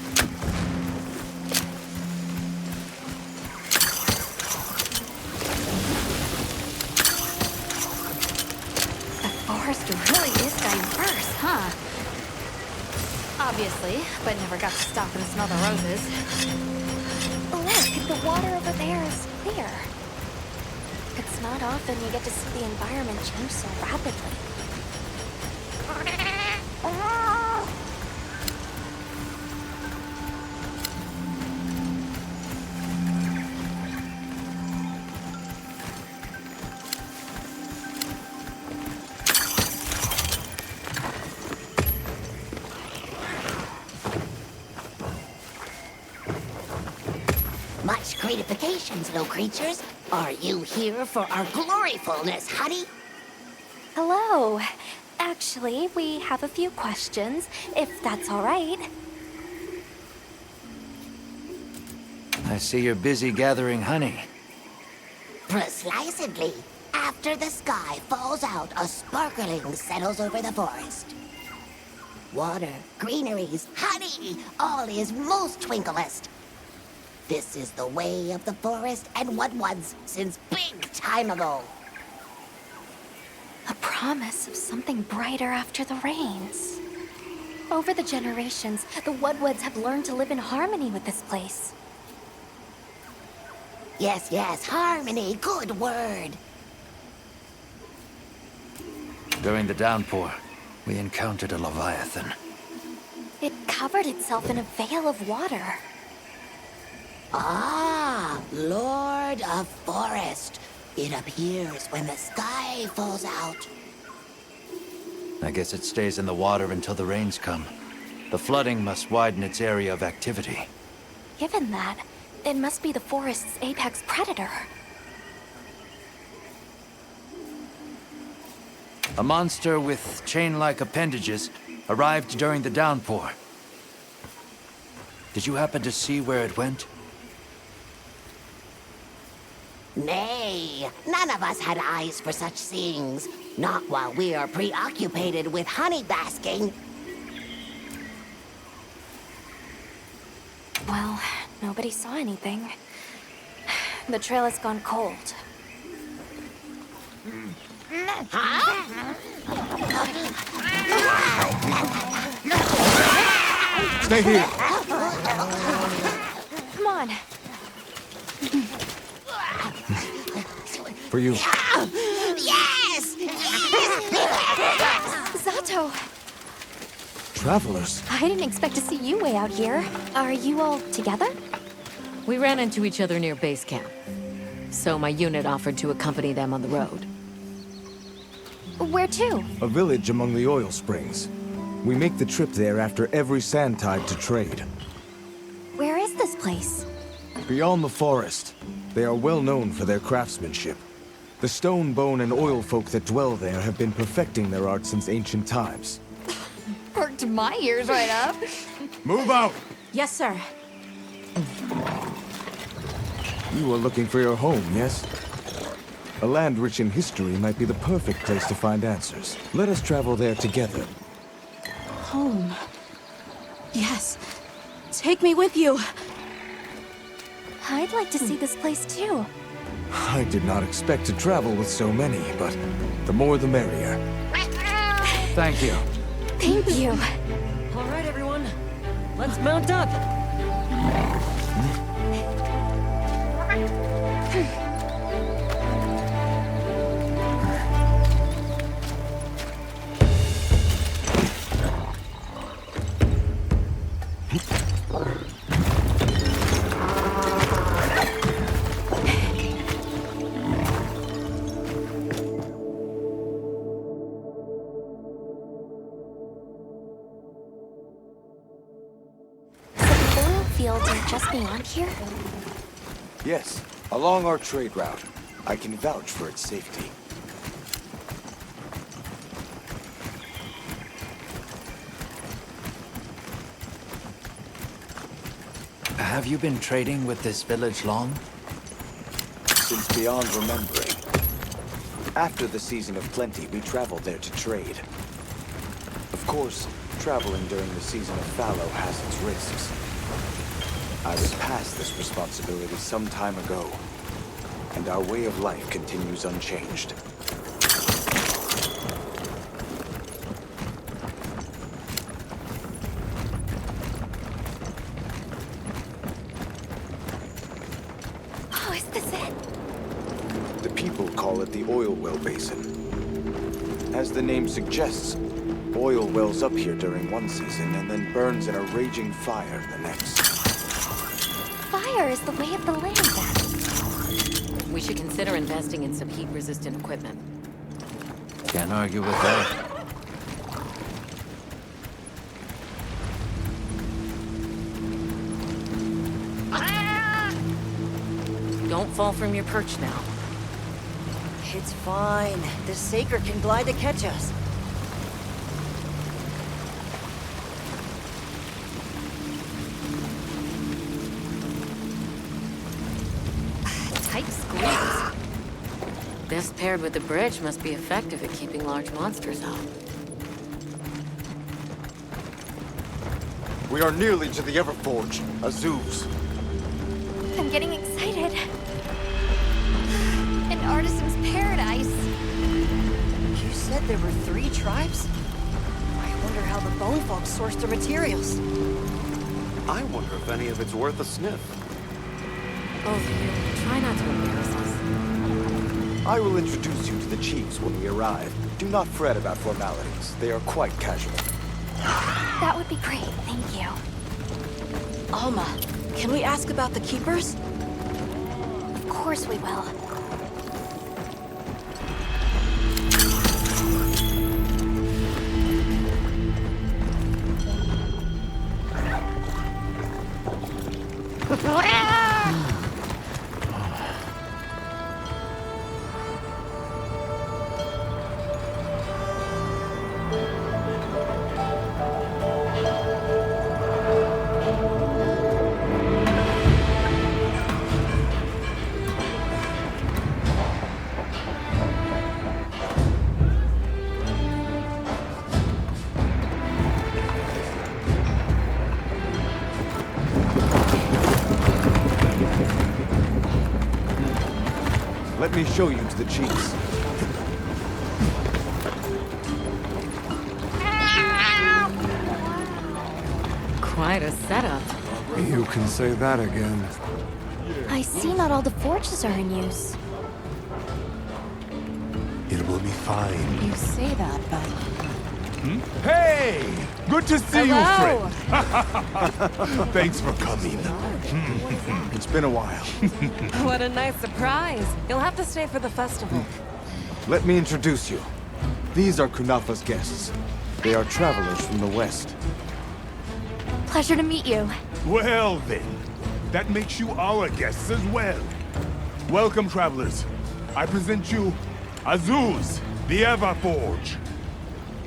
Really is diverse, huh? Obviously, but never got to stop and smell the roses. Look, the water over there is clear. It's not often you get to see the environment change so rapidly. Much gratifications, little creatures. Are you here for our gloryfulness, honey? Hello. Actually, we have a few questions, if that's all right. I see you're busy gathering honey. Precisely. After the sky falls out, a sparkling settles over the forest. Water, greeneries, honey, all is most twinklest. This is the way of the forest and Woodwoods since big time ago. A promise of something brighter after the rains. Over the generations, the Woodwoods have learned to live in harmony with this place. Yes, yes, harmony, good word. During the downpour, we encountered a leviathan. It covered itself in a veil of water. Ah, Lord of Forest. It appears when the sky falls out. I guess it stays in the water until the rains come. The flooding must widen its area of activity. Given that, it must be the forest's apex predator. A monster with chain-like appendages arrived during the downpour. Did you happen to see where it went? Nay, none of us had eyes for such things. Not while we are preoccupied with honey basking. Well, nobody saw anything. The trail has gone cold. Stay here. Come on. For you. Yes! Zato! Travelers. I didn't expect to see you way out here. Are you all together? We ran into each other near base camp. So my unit offered to accompany them on the road. Where to? A village among the oil springs. We make the trip there after every sand tide to trade. Where is this place? Beyond the forest, they are well known for their craftsmanship. The stone, bone, and oil folk that dwell there have been perfecting their art since ancient times. Perked my ears right up. Move out! Yes, sir. You are looking for your home, yes? A land rich in history might be the perfect place to find answers. Let us travel there together. Home. Yes. Take me with you. I'd like to see this place too. I did not expect to travel with so many, but the more the merrier. Thank you. Thank you. All right, everyone. Let's mount up. Fields are just beyond here? Yes, along our trade route. I can vouch for its safety. Have you been trading with this village long? Since beyond remembering. After the season of plenty, we traveled there to trade. Of course, traveling during the season of fallow has its risks. I was past this responsibility some time ago, and our way of life continues unchanged. Oh, is this it? The people call it the oil well basin. As the name suggests, oil wells up here during one season and then burns in a raging fire the next. Fire is the way of the land, then. We should consider investing in some heat-resistant equipment. Can't argue with that. Don't fall from your perch now. It's fine. The Saker can glide to catch us. Tight squeeze. This paired with the bridge must be effective at keeping large monsters out. We are nearly to the Everforge, Azuv's. I'm getting excited. An artisan's paradise. You said there were 3 tribes? I wonder how the bone folk source their materials. I wonder if any of it's worth a sniff. Both of you, try not to embarrass us. I will introduce you to the chiefs when we arrive. Do not fret about formalities. They are quite casual. That would be great, thank you. Alma, Can we ask about the Keepers? Of course we will. Let me show you to the chiefs. Quite a setup. You can say that again. I see not all the forges are in use. It will be fine. You say that, but... Hey! Good to see Hello. you, friend. Thanks for coming. It's been a while. What a nice surprise. You'll have to stay for the festival. Let me introduce you. These are Kunafa's guests. They are travelers from the west. Pleasure to meet you. Well then, that makes you our guests as well. Welcome, travelers. I present you Azuz, the Everforge.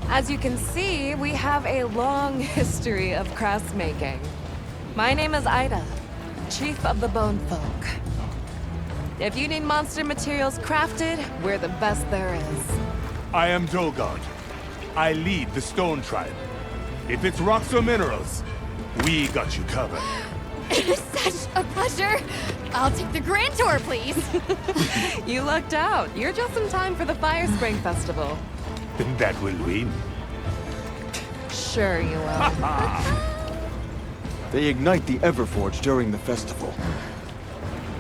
As you can see, we have a long history of craftsmaking. My name is Ida, Chief of the Bone Folk. If you need monster materials crafted, we're the best there is. I am Dolgard. I lead the Stone Tribe. If it's rocks or minerals, we got you covered. It's such a pleasure. I'll take the grand tour, please. You lucked out. You're just in time for the Fire Spring Festival. That will win. Sure you will. They ignite the Everforge during the festival.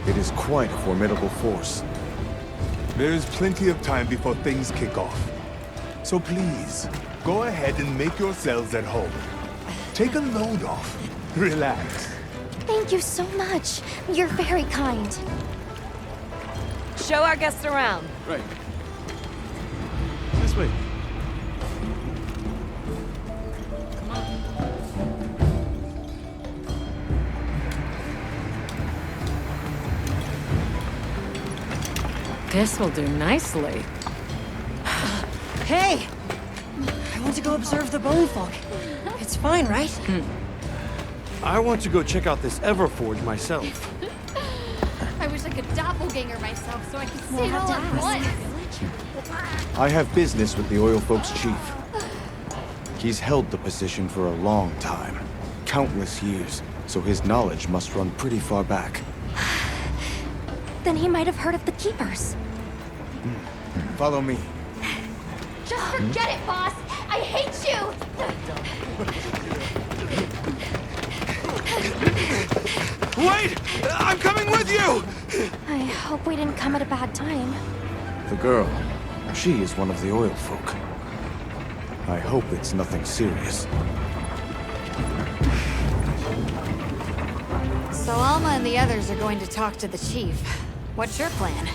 It is quite a formidable force. There is plenty of time before things kick off. So please, go ahead and make yourselves at home. Take a load off. Relax. Thank you so much. You're very kind. Show our guests around. Right. This way. This will do nicely. Hey! I want to go observe the bone folk. It's fine, right? I want to go check out this Everforge myself. I wish I could doppelganger myself so I could see it all at once. I have business with the Oil Folks' chief. He's held the position for a long time. Countless years, so his knowledge must run pretty far back. Then he might have heard of the Keepers. Follow me. Just forget it, boss. I hate you. Wait! I'm coming with you! I hope we didn't come at a bad time. The girl, she is one of the Oil Folk. I hope it's nothing serious. So Alma and the others are going to talk to the chief. What's your plan?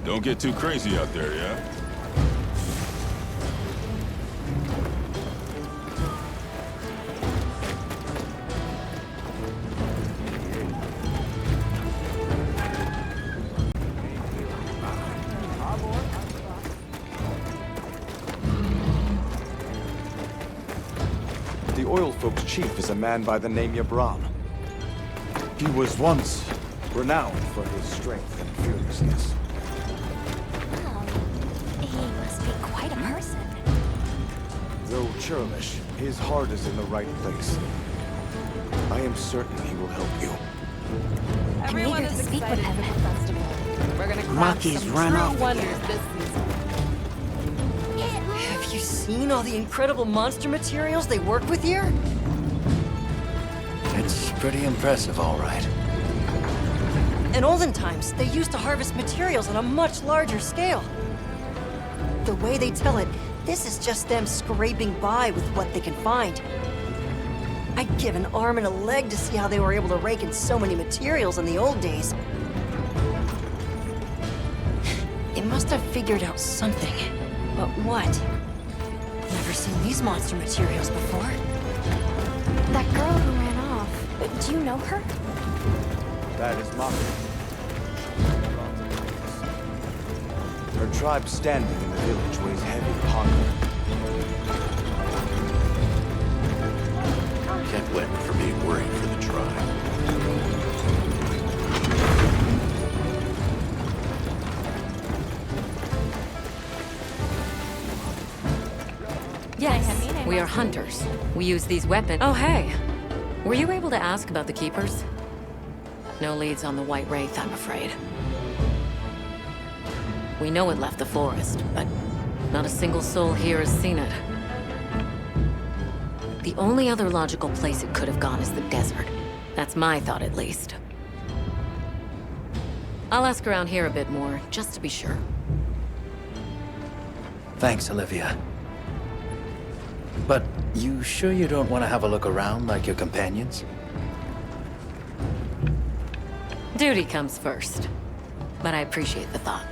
Don't get too crazy out there, yeah? The Oil Folks' chief is a man by the name Yabram. He was once renowned for his strength and fearlessness. He must be quite a person. Though churlish, his heart is in the right place. I am certain he will help you. Everyone is excited for the festival. We're gonna craft Maki's some run true off wonders again. this season. Have you seen all the incredible monster materials they work with here? It's Pretty impressive, all right. In olden times, they used to harvest materials on a much larger scale. The way they tell it, this is just them scraping by with what they can find. I'd give an arm and a leg to see how they were able to rake in so many materials in the old days. It must have figured out something. But what? Never seen these monster materials before. That girl who ran off, do you know her? That is Maki. Her tribe standing in the village weighs heavy upon her. Can't blame her for being worried for the tribe. Yes, we are hunters. We use these weapons. Oh, hey. Were you able to ask about the Keepers? No leads on the White Wraith, I'm afraid. We know it left the forest, but not a single soul here has seen it. The only other logical place it could have gone is the desert. That's my thought, at least. I'll ask around here a bit more, just to be sure. Thanks, Olivia. But you sure you don't want to have a look around like your companions? Duty comes first. But I appreciate the thought.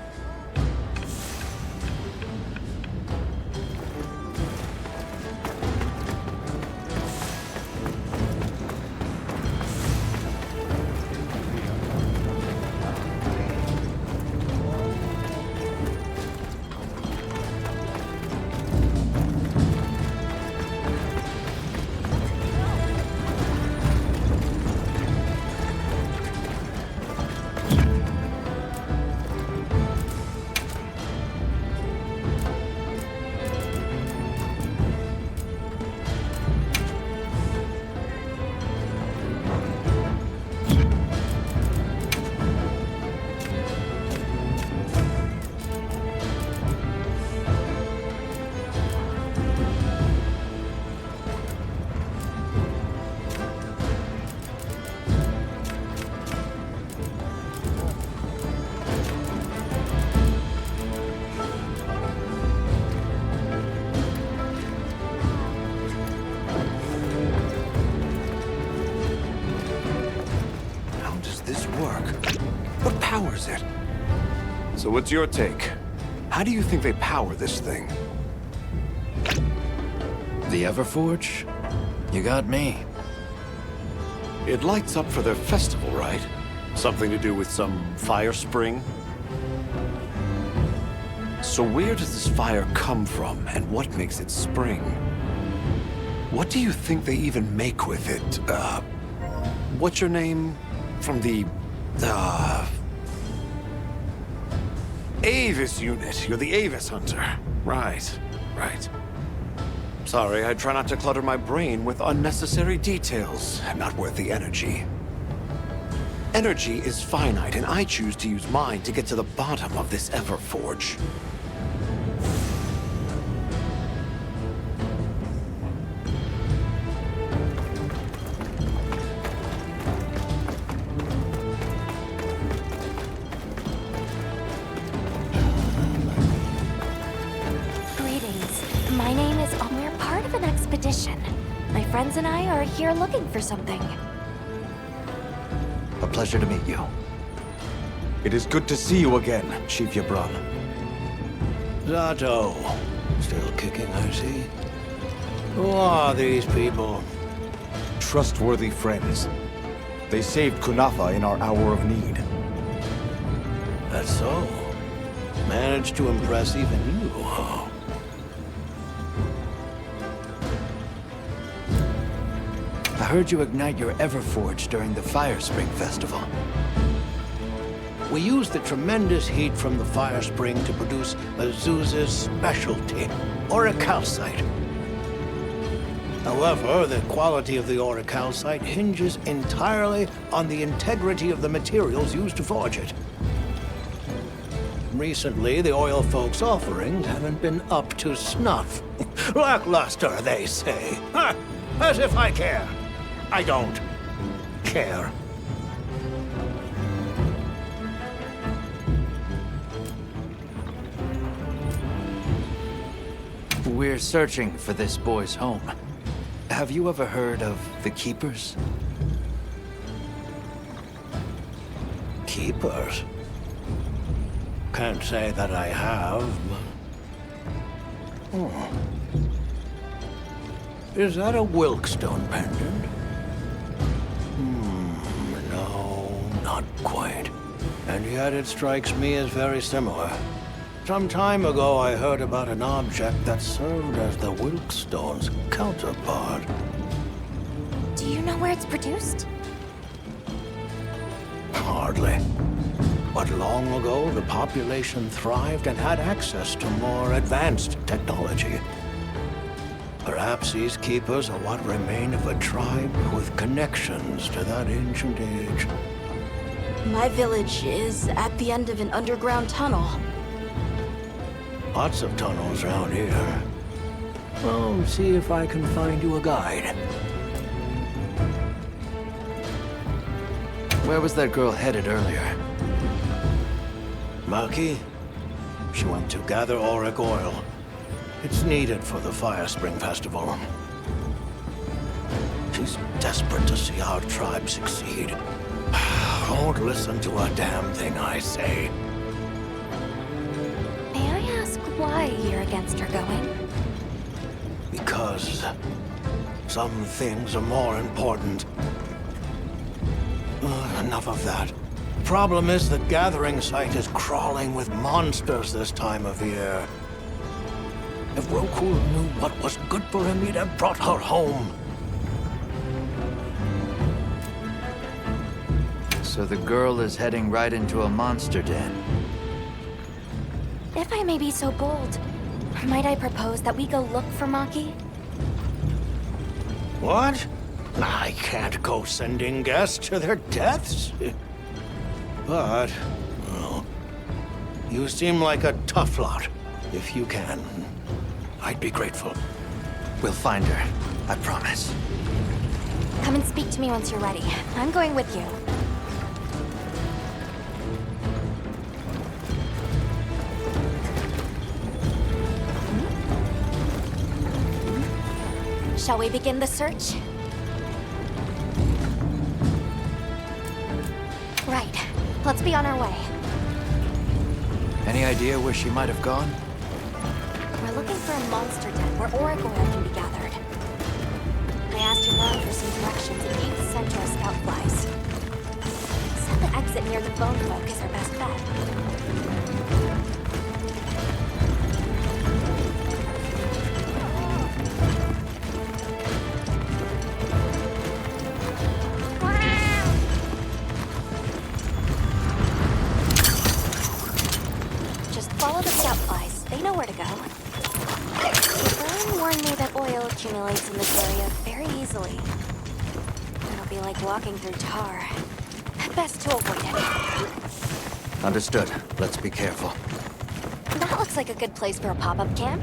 Powers it. So what's your take? How do you think they power this thing? The Everforge? You got me. It lights up for their festival, right? Something to do with some fire spring? So where does this fire come from, and what makes it spring? What do you think they even make with it? What's your name? From the, Avis unit. You're the Avis hunter. Right, right. Sorry, I try not to clutter my brain with unnecessary details. Not worth the energy. Energy is finite, and I choose to use mine to get to the bottom of this Everforge. My friends and I are here looking for something. A pleasure to meet you. It is good to see you again, Chief Yabron. Zato. Still kicking, I see. Who are these people? Trustworthy friends. They saved Kunafa in our hour of need. That's so. Managed to impress even you, huh? I heard you ignite your Everforge during the Fire Spring Festival. We used the tremendous heat from the fire spring to produce Azuz's specialty, auricalcite. However, the quality of the auricalcite hinges entirely on the integrity of the materials used to forge it. Recently, the oil folks' offerings haven't been up to snuff. Lackluster, they say. Ha! As if I care. I don't. care. We're searching for this boy's home. Have you ever heard of the Keepers? Keepers? Can't say that I have, but... Is that a Wilkstone pendant? No, not quite. And yet it strikes me as very similar. Some time ago I heard about an object that served as the Wilkstone's counterpart. Do you know where it's produced? Hardly. But long ago, the population thrived and had access to more advanced technology. Perhaps these keepers are what remain of a tribe with connections to that ancient age. My village is at the end of an underground tunnel. Lots of tunnels around here. I'll see if I can find you a guide. Where was that girl headed earlier? Maki? She went to gather auric oil. It's needed for the Fire Spring Festival. She's desperate to see our tribe succeed. Don't listen to a damn thing I say. May I ask why you're against her going? Because some things are more important. Enough of that. Problem is the gathering site is crawling with monsters this time of year. If Roku knew what was good for him, he'd have brought her home. So the girl is heading right into a monster den. If I may be so bold, might I propose that we go look for Maki? What? I can't go sending guests to their deaths. But, well, you seem like a tough lot. If you can, I'd be grateful. We'll find her, I promise. Come and speak to me once you're ready. I'm going with you. Shall we begin the search? Right. Let's be on our way. Any idea where she might have gone? We're looking for a monster den where auric oil can be gathered. I asked her around for some directions and gave the center a scout flies. Said the exit near the bone folk is our best bet. Follow the scout flies. They know where to go. Wyvern warned me that oil accumulates in this area very easily. It'll be like walking through tar. Best to avoid it. Understood. Let's be careful. That looks like a good place for a pop-up camp.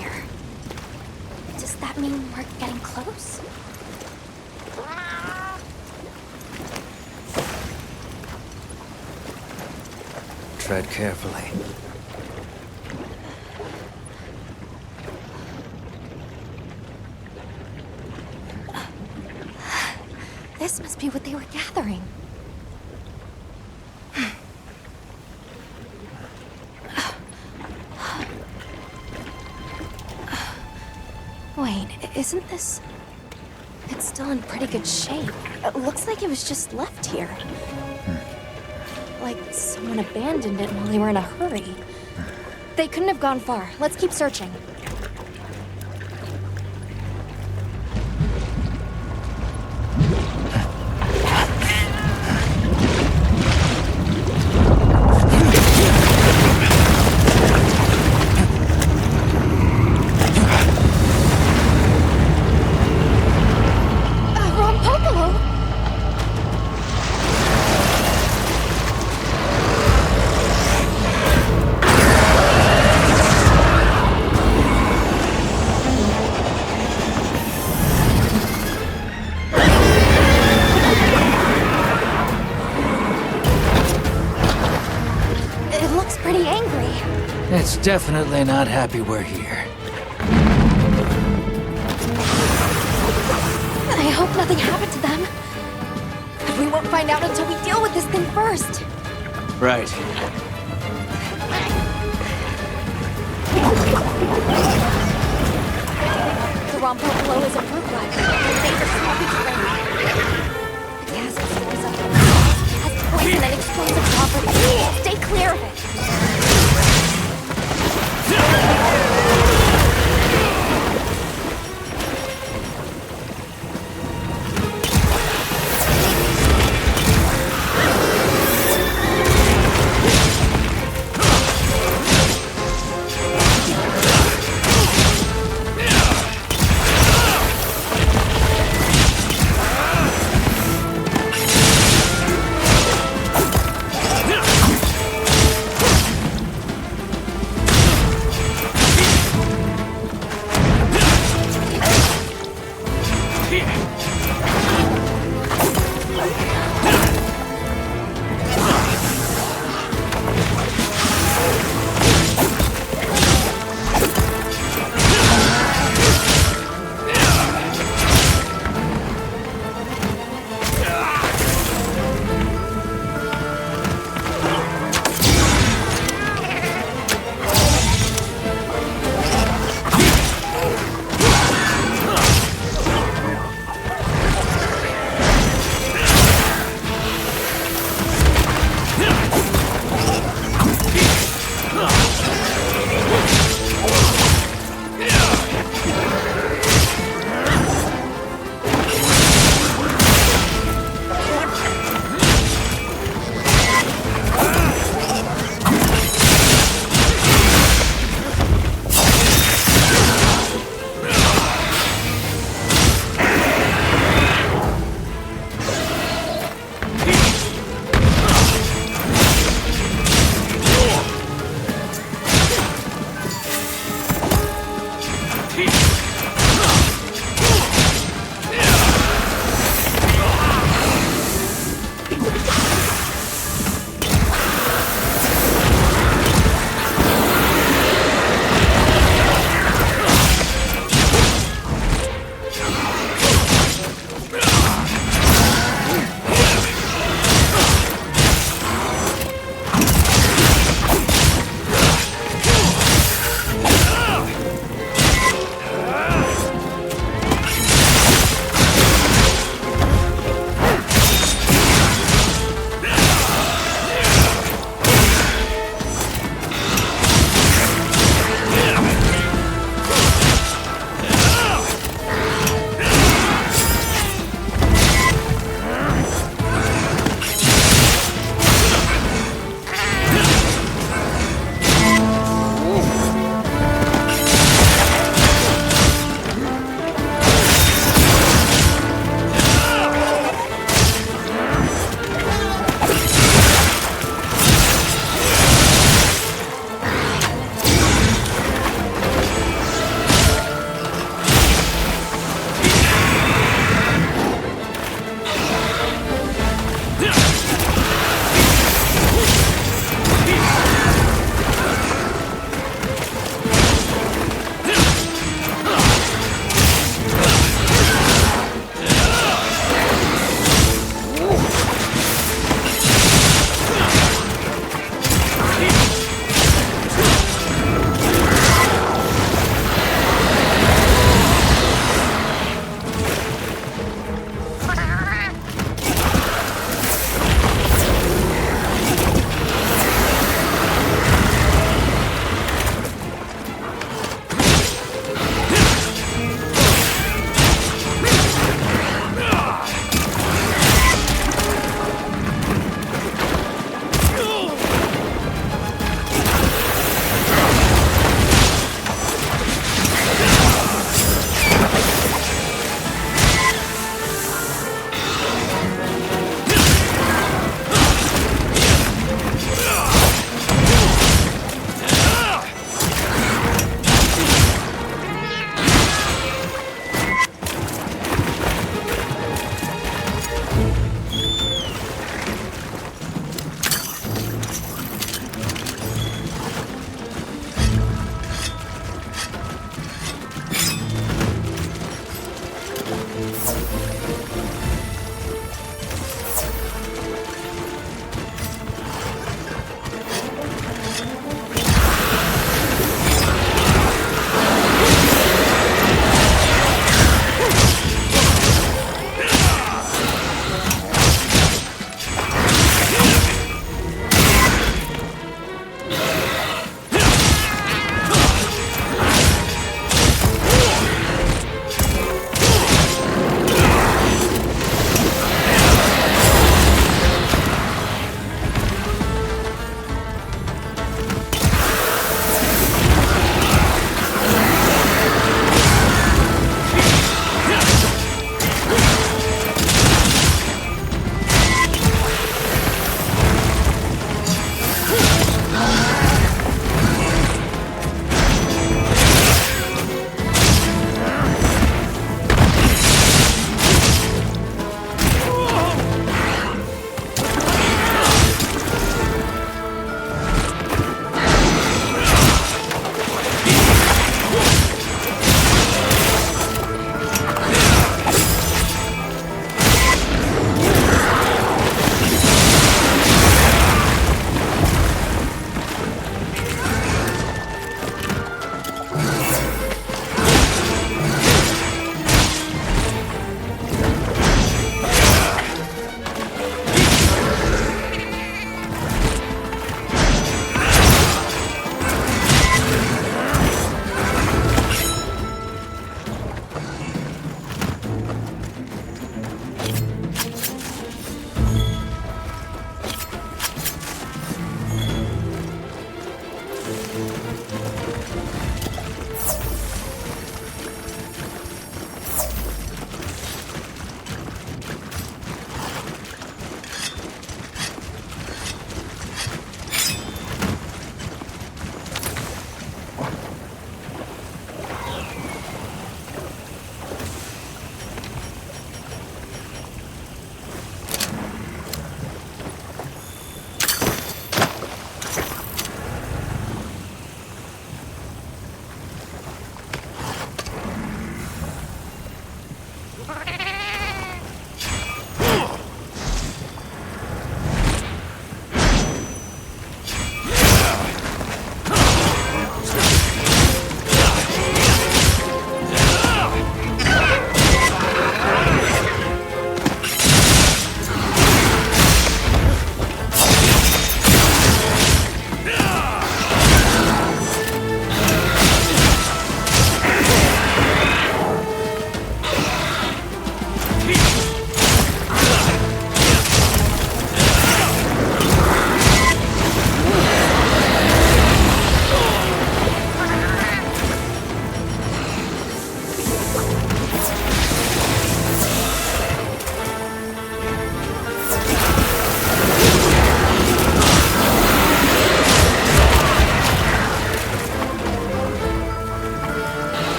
here. Does that mean we're getting close? Tread carefully. This must be what they were gathering. Wait, isn't this... It's still in pretty good shape. It looks like it was just left here. Like someone abandoned it while they were in a hurry. They couldn't have gone far. Let's keep searching. It's definitely not happy we're here. I hope nothing happened to them. But we won't find out until we deal with this thing first. Right. The Rompo below is a fruit library. It's safe for smoky terrain. The gas stores up. Has poison and explosive properties. Stay clear of it.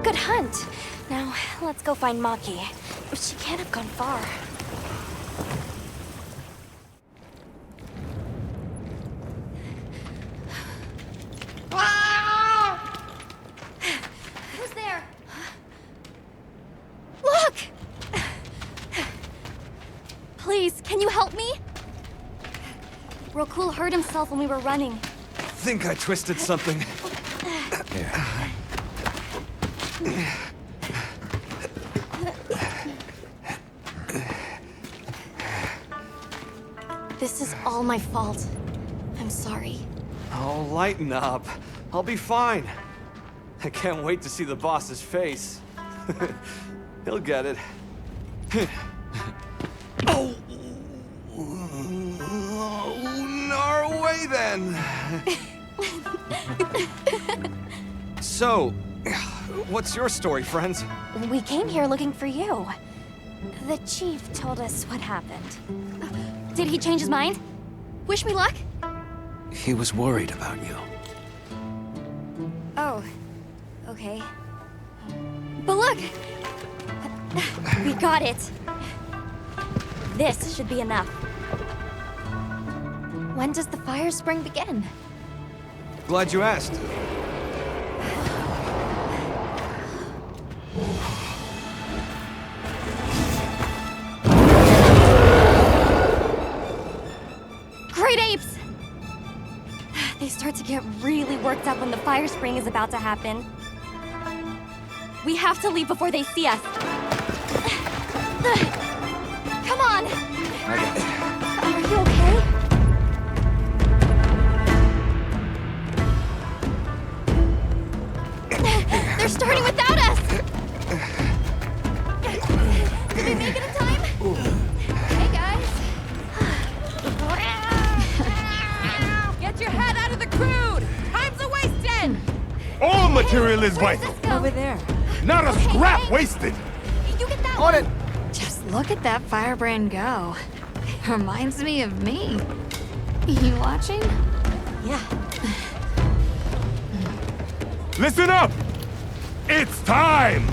Good hunt. Now, let's go find Maki. She can't have gone far. Who's there? Look! Please, can you help me? Rokul hurt himself when we were running. Think I twisted something. This is all my fault. I'm sorry. Oh, lighten up. I'll be fine. I can't wait to see the boss's face. He'll get it. Oh! Our way then! So, what's your story, friends? We came here looking for you. The chief told us what happened. Did he change his mind? Wish me luck? He was worried about you. Oh, okay. But look! We got it! This should be enough. When does the fire spring begin? Glad you asked. Great apes! They start to get really worked up when the fire spring is about to happen. We have to leave before they see us. Come on! Are you okay? They're starting without us! Did we make it in time? Hey, guys. Get your head out of the crude! Time's a wasted! All material is vital. Over there. Not a scrap wasted. You get that On it. Just look at that firebrand go. Reminds me of me. You watching? Yeah. Listen up! It's time!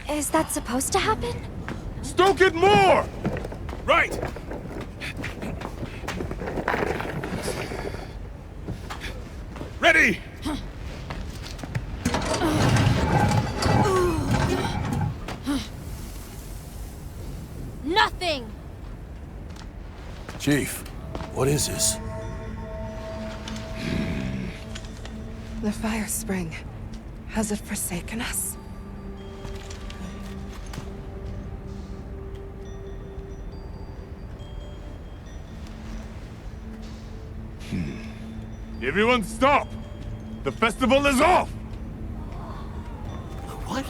Is that supposed to happen? Stoke it more! Right! Ready! Nothing! Chief, what is this? The fire spring. Has it forsaken us? Everyone stop! The festival is off! What?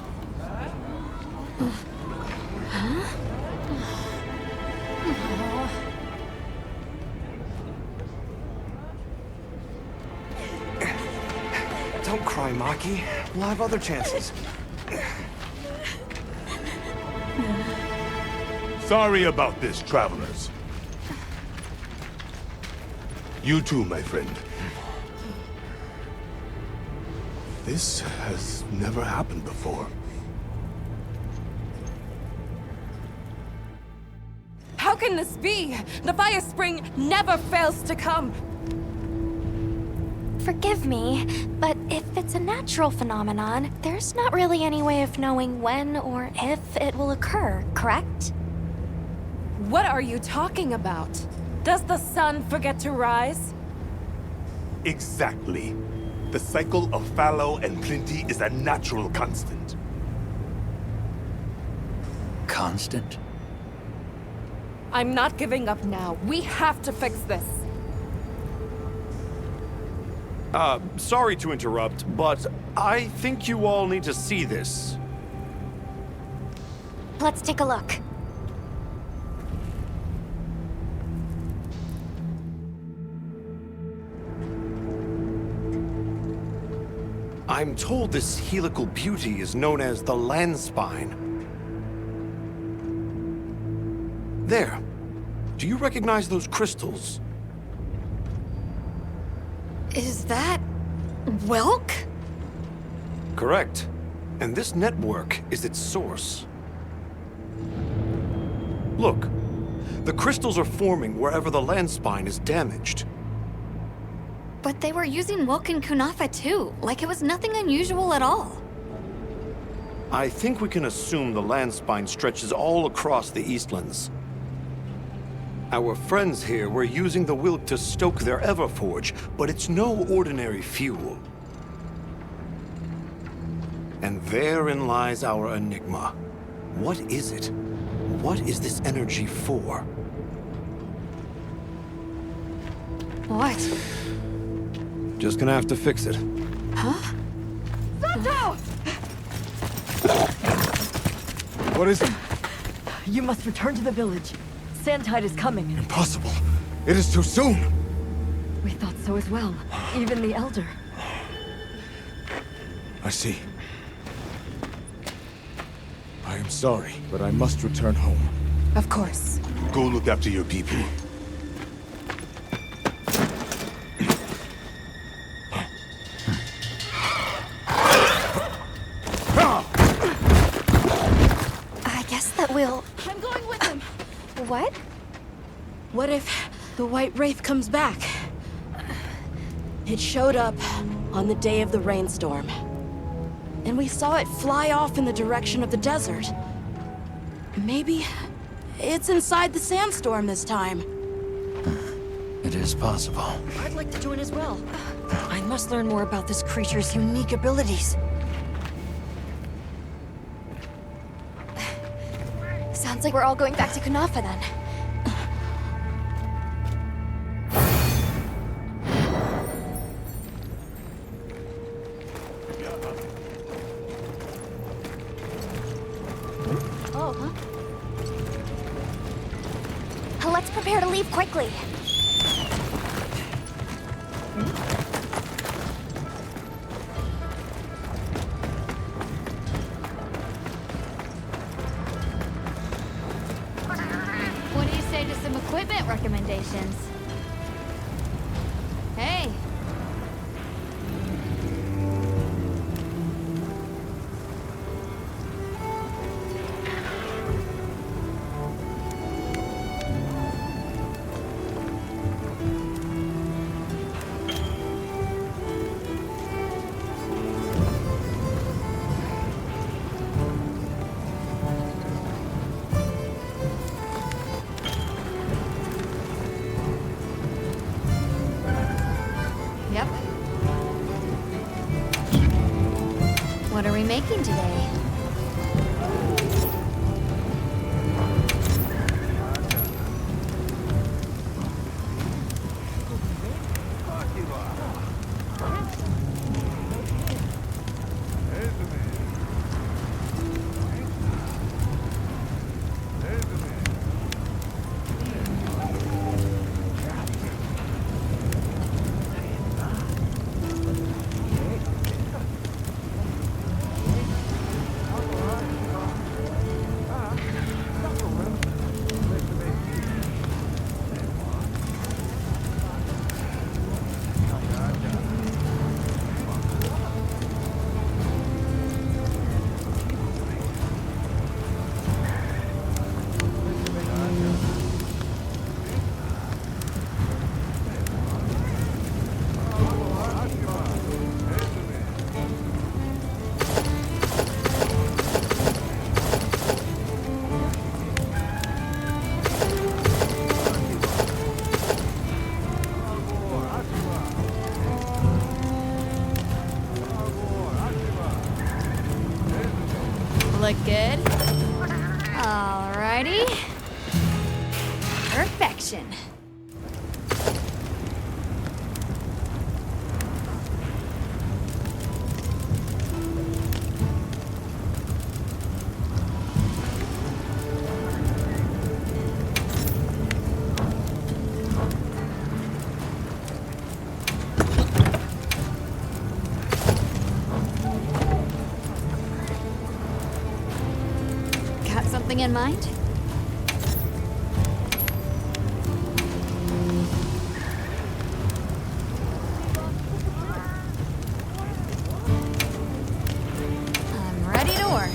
Don't cry, Maki. We'll have other chances. Sorry about this, travelers. You too, my friend. This has never happened before. How can this be? The fire spring never fails to come. Forgive me, but if it's a natural phenomenon, there's not really any way of knowing when or if it will occur, correct? What are you talking about? Does the sun forget to rise? Exactly. The cycle of fallow and plenty is a natural constant. Constant? I'm not giving up now. We have to fix this. Sorry to interrupt, but I think you all need to see this. Let's take a look. I'm told this helical beauty is known as the land spine. There. Do you recognize those crystals? Is that... Welk? Correct. And this network is its source. Look. The crystals are forming wherever the land spine is damaged. But they were using Welk and Kunafa too, like it was nothing unusual at all. I think we can assume the land spine stretches all across the Eastlands. Our friends here were using the Wilk to stoke their Everforge, but it's no ordinary fuel. And therein lies our enigma. What is it? What is this energy for? What? Just gonna have to fix it. Huh? Santo! What is it? You must return to the village. Sandtide is coming. Impossible. It is too soon. We thought so as well. Even the Elder. I see. I am sorry, but I must return home. Of course. Go look after your people. I guess that we'll... I'm going with him. What? What if the White Wraith comes back? It showed up on the day of the rainstorm. And we saw it fly off in the direction of the desert. Maybe it's inside the sandstorm this time. It is possible. I'd like to join as well. I must learn more about this creature's unique abilities. Sounds like we're all going back to Kunafa then. Let's prepare to leave quickly. What do you say to some equipment recommendations? Hey. Yep. What are we making today? Look good? Alrighty. Perfection. something in mind? I'm ready to work.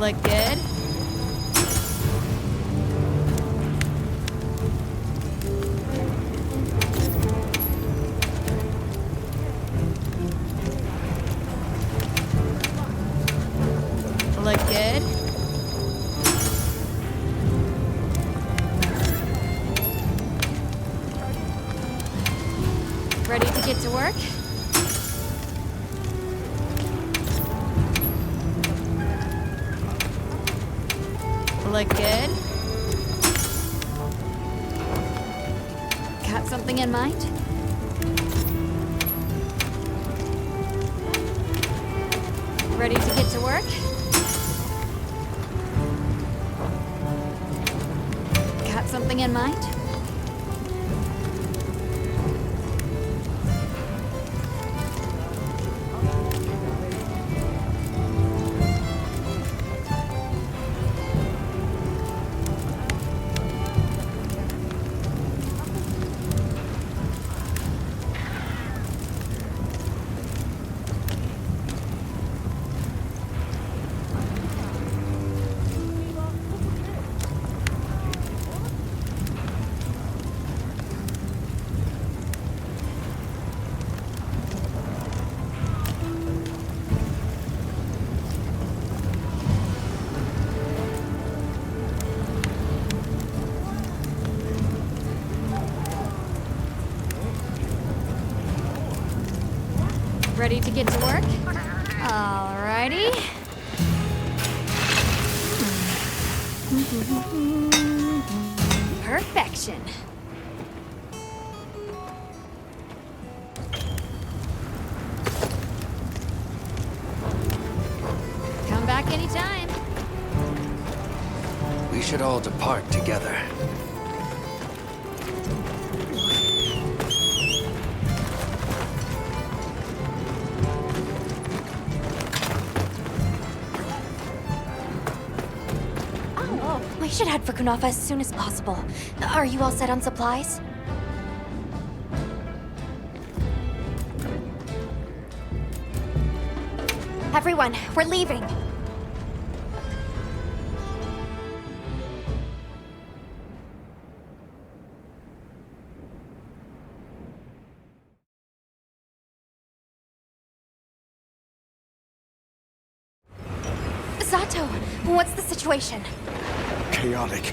Look good? Look good? Ready to get to work? Look good? Got something in mind? Ready to get to work? Got something in mind? Ready to get to work? Alrighty. Perfection. Come back anytime. We should all depart together. We should head for Kunafa as soon as possible. Are you all set on supplies? Everyone, we're leaving. Zato, what's the situation? Chaotic.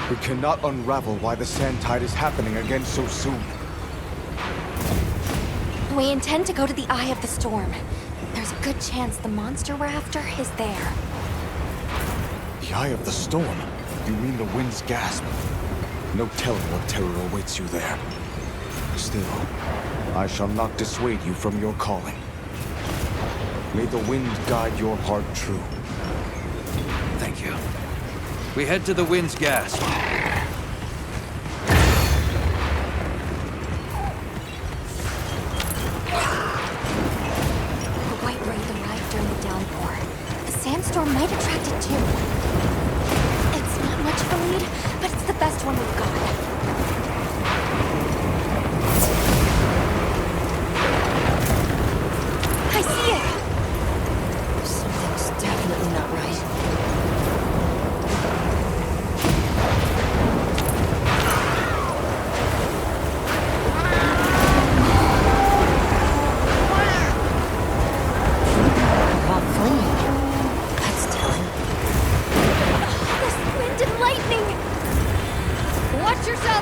We cannot unravel why the sand tide is happening again so soon. We intend to go to the Eye of the Storm. There's a good chance the monster we're after is there. The Eye of the Storm? You mean the wind's gasp? No telling what terror awaits you there. Still, I shall not dissuade you from your calling. May the wind guide your heart true. Thank you. We head to the wind's gasp. The White Wraith arrived during the downpour. The sandstorm might attract it too. It's not much of a lead, but it's the best one we've got. I see it! Something's definitely not right. Watch yourself!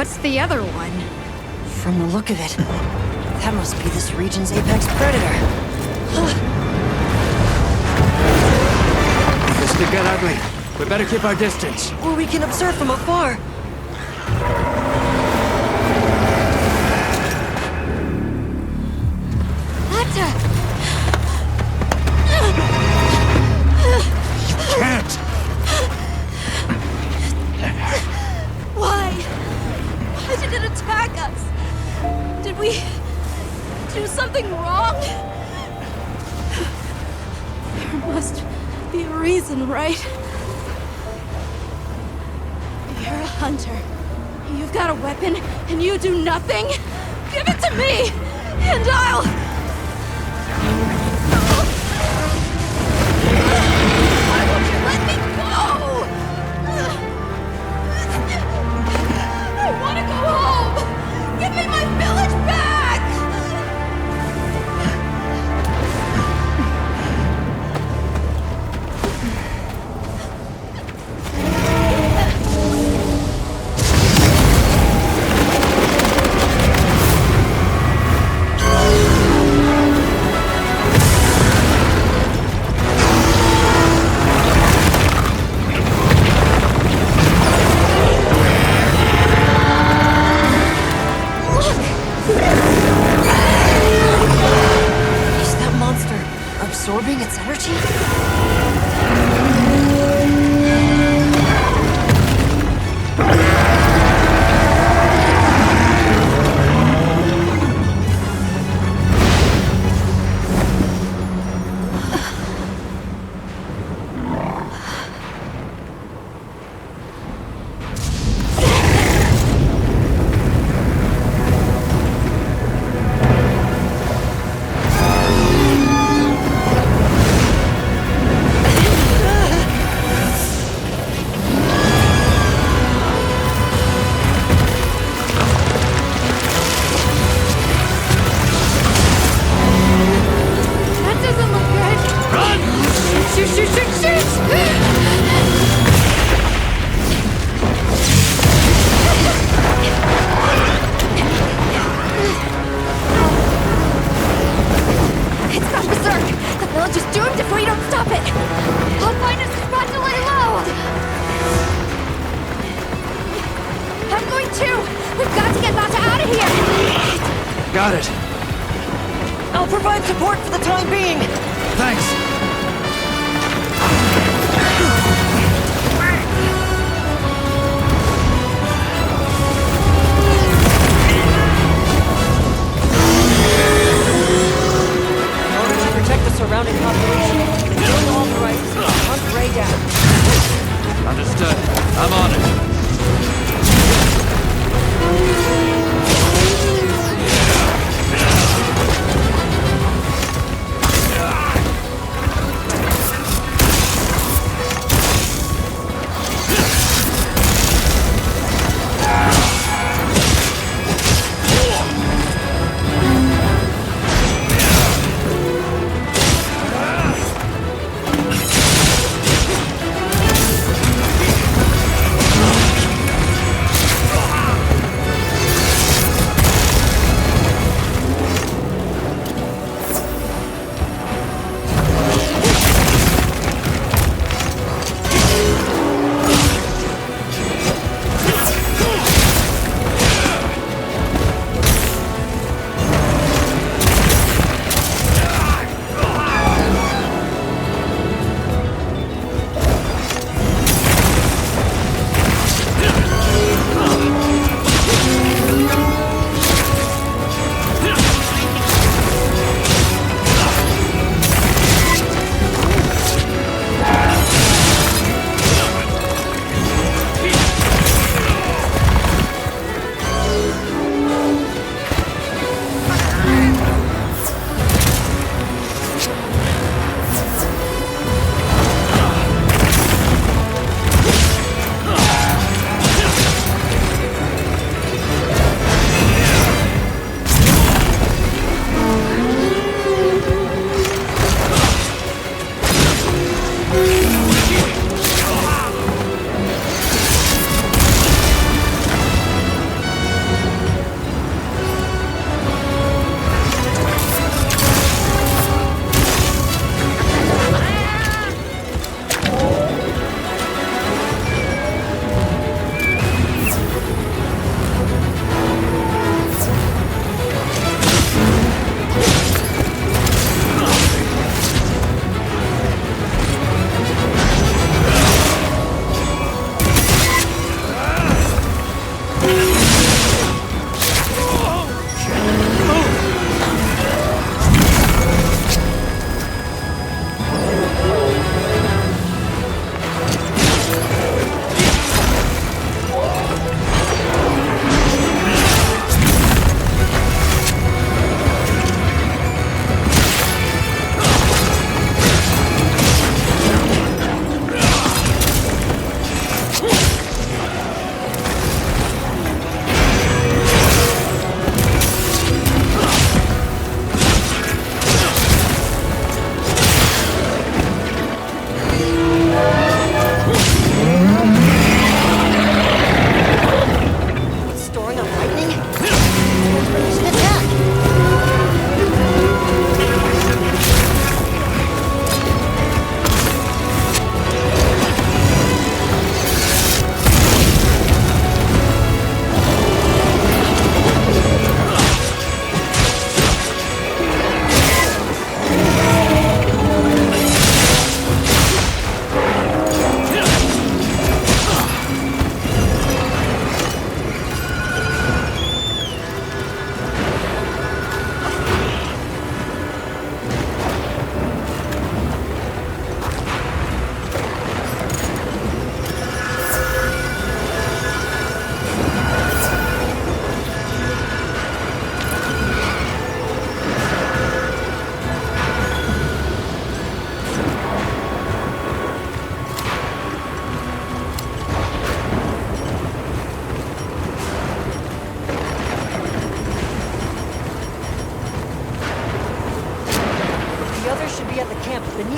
What's the other one? From the look of it, that must be this region's apex predator. This could get ugly. We better keep our distance. Or we can observe from afar. Can't! Why? Why did it attack us? Did we do something wrong? There must be a reason, right? You're a hunter. You've got a weapon, and you do nothing? Give it to me, and I'll... Why won't you let me go? I want to go home! Give me my village back! Absorbing its energy? Got it. I'll provide support for the time being. Thanks. In order to protect the surrounding population, the guild authorizes us to hunt Ray down. Understood. I'm on it.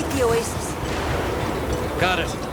Keep the oasis. Got it.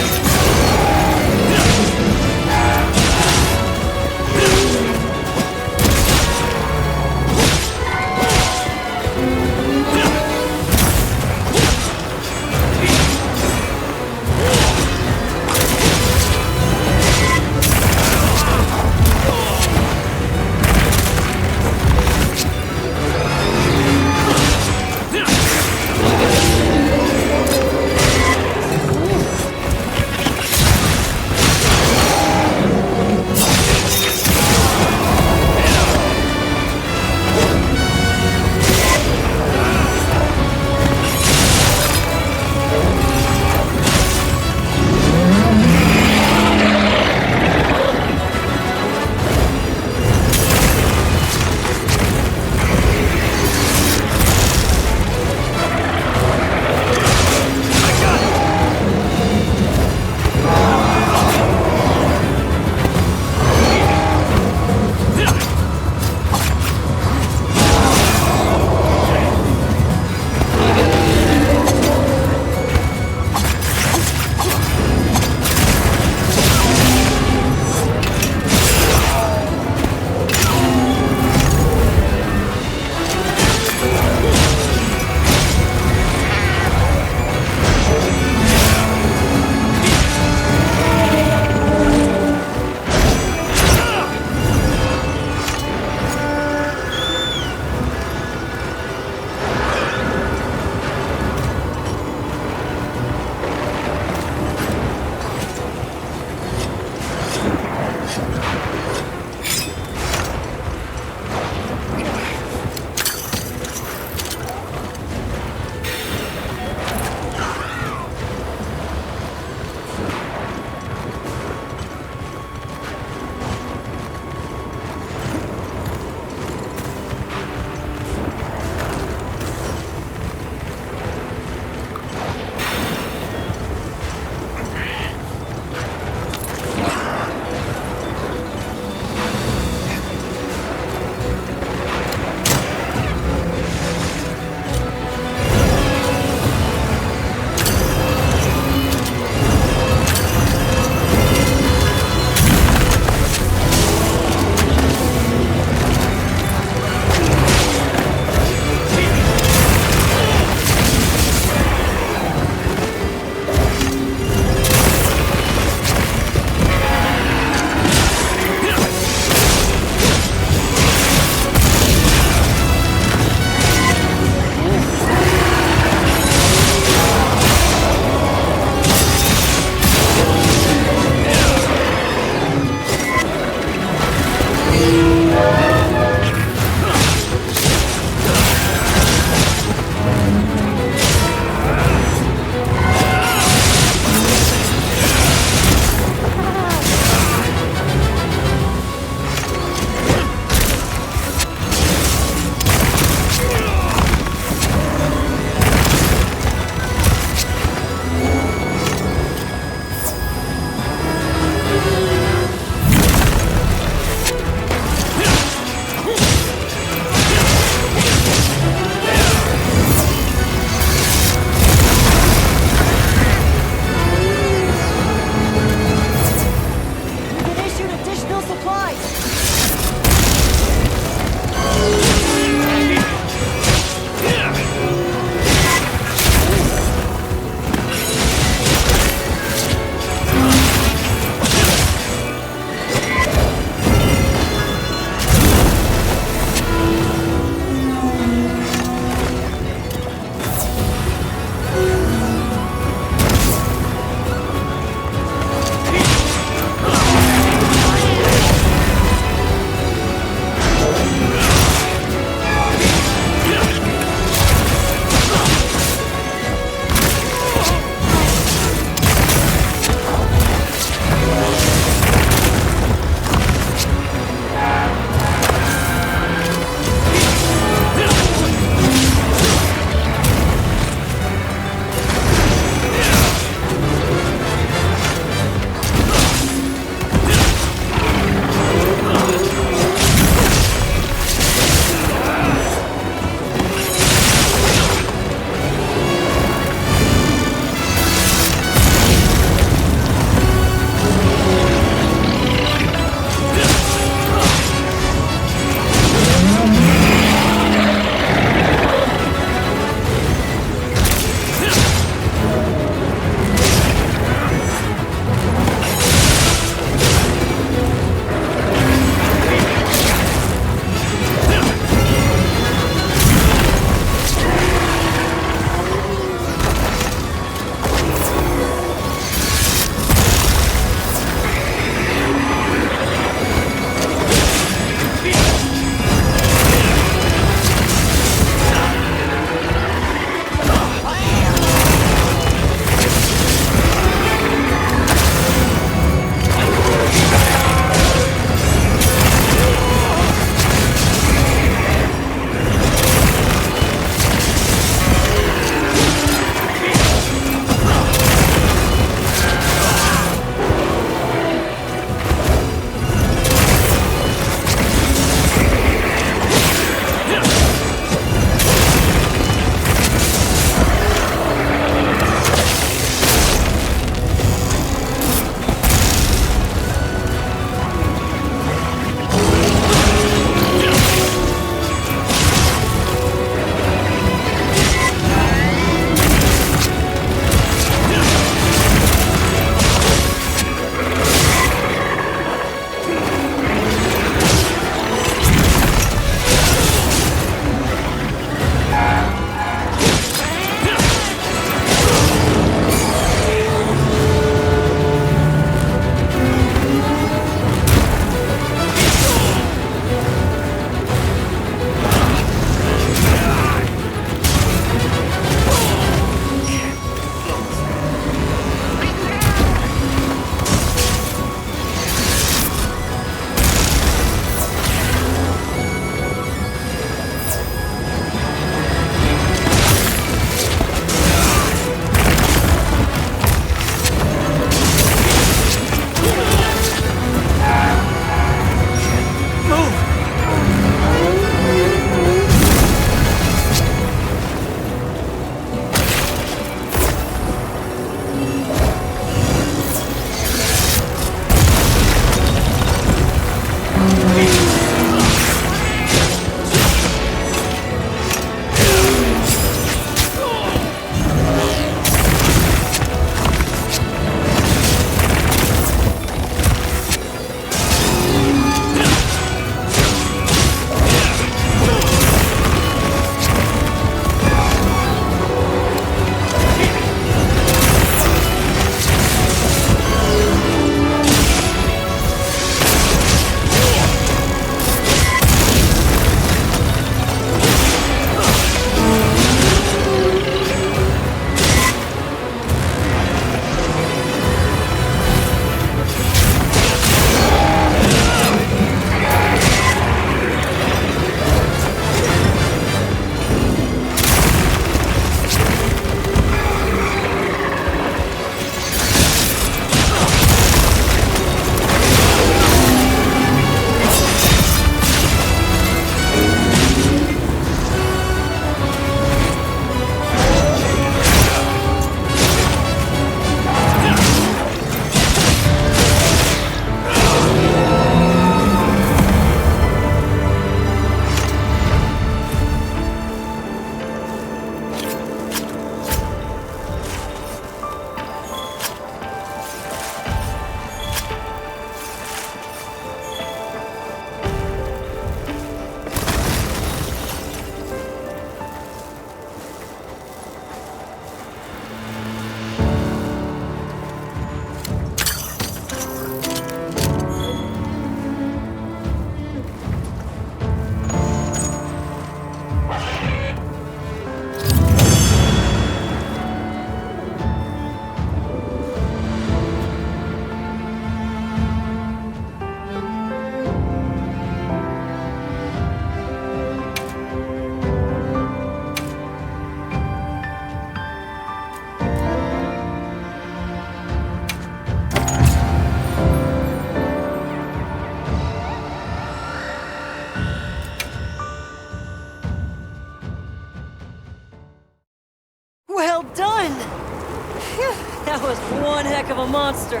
That was one heck of a monster.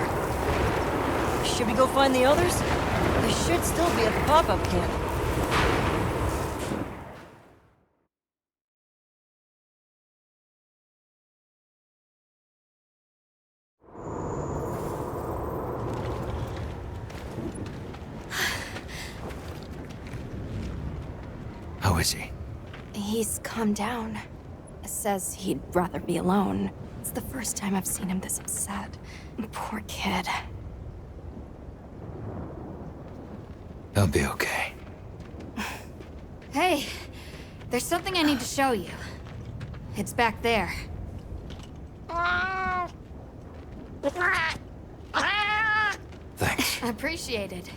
Should we go find the others? They should still be at the pop-up camp. How is he? He's calmed down. Says he'd rather be alone. It's the first time I've seen him this upset. Poor kid. He'll be okay. Hey, there's something I need to show you. It's back there. Thanks. Appreciated.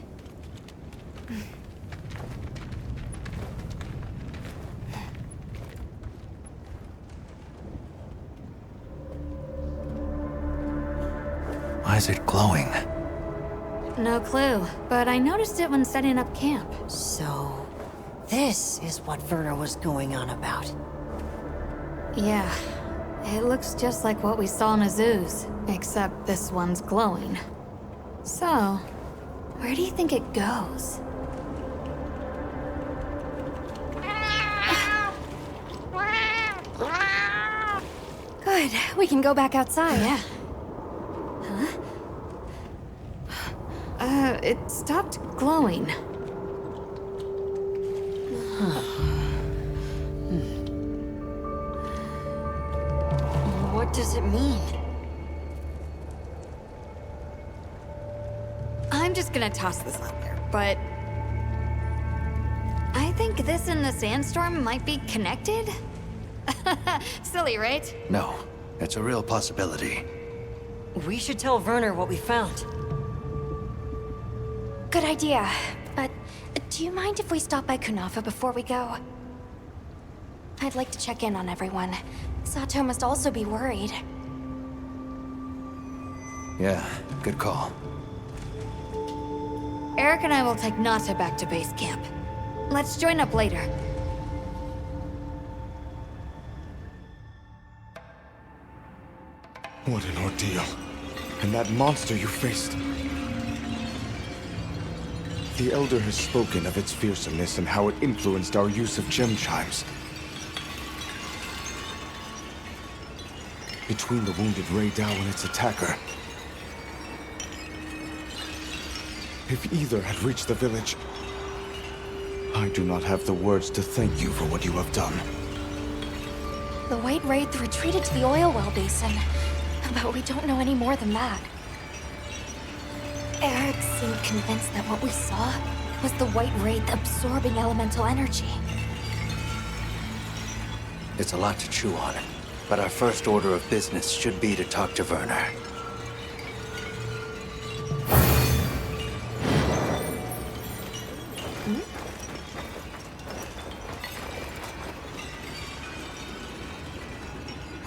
Why is it glowing? No clue, but I noticed it when setting up camp. So, this is what Werner was going on about. Yeah, it looks just like what we saw in Azu's, except this one's glowing. So, where do you think it goes? Good, we can go back outside. Yeah. It stopped glowing. What does it mean? I'm just gonna toss this out there, but... I think this and the sandstorm might be connected? Silly, right? No, it's a real possibility. We should tell Werner what we found. Good idea, but do you mind if we stop by Kunafa before we go? I'd like to check in on everyone. Sato must also be worried. Yeah, good call. Eric and I will take Nata back to base camp. Let's join up later. What an ordeal. And that monster you faced. The Elder has spoken of its fearsomeness and how it influenced our use of gem chimes. Between the wounded Rei Dao and its attacker, if either had reached the village, I do not have the words to thank you for what you have done. The White Wraith retreated to the oil well basin, but we don't know any more than that. Eric seemed convinced that what we saw was the White Wraith absorbing elemental energy. It's a lot to chew on, but our first order of business should be to talk to Werner.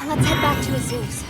Let's head back to Azu's.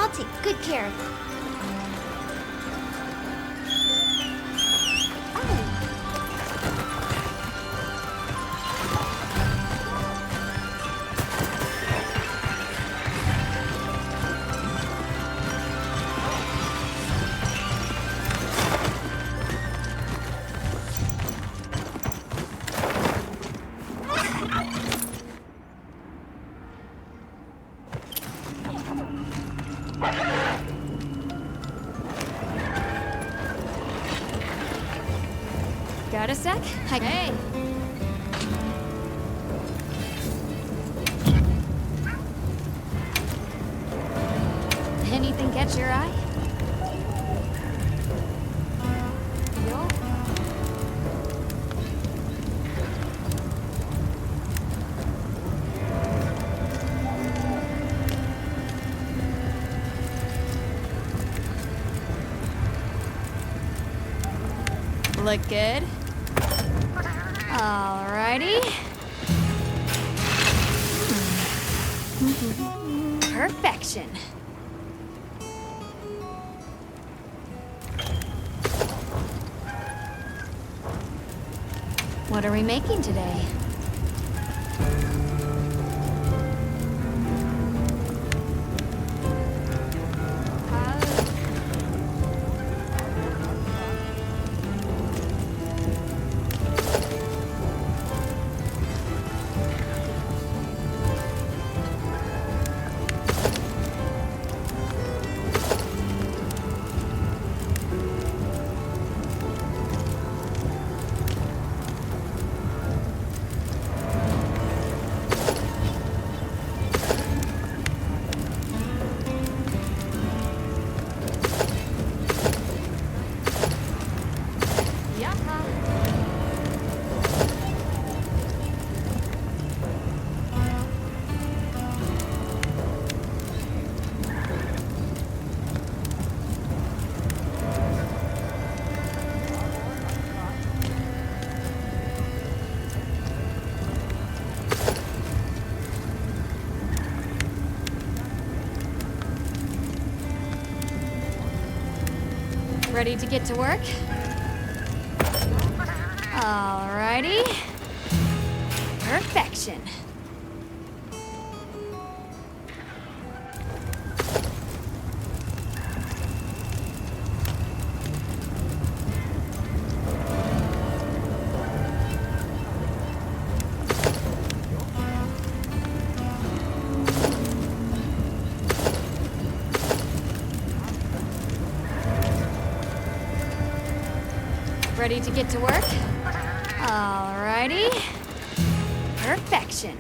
I'll take good care of it. Got a sec? Hey. Anything catch your eye? Look good. Alrighty. Perfection. What are we making today? Ready to get to work? Alrighty. Perfection. Ready to get to work? Alrighty. Perfection.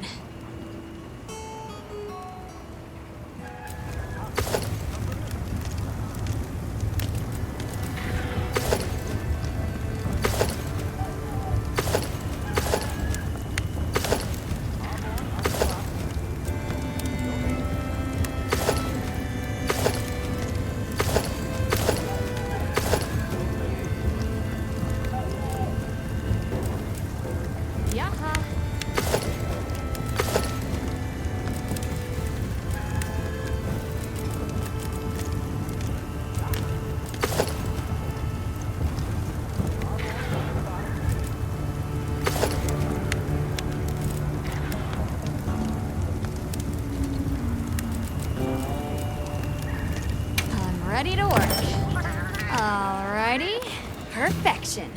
Ready to work. Alrighty. Perfection.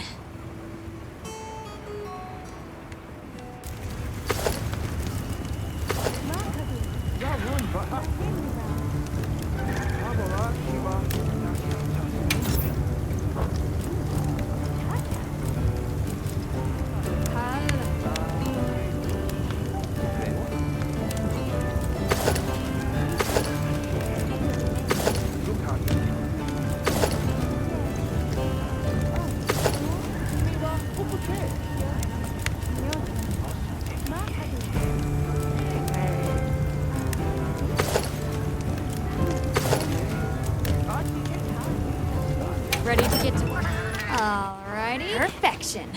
Ready to get to work? Alrighty. Perfection.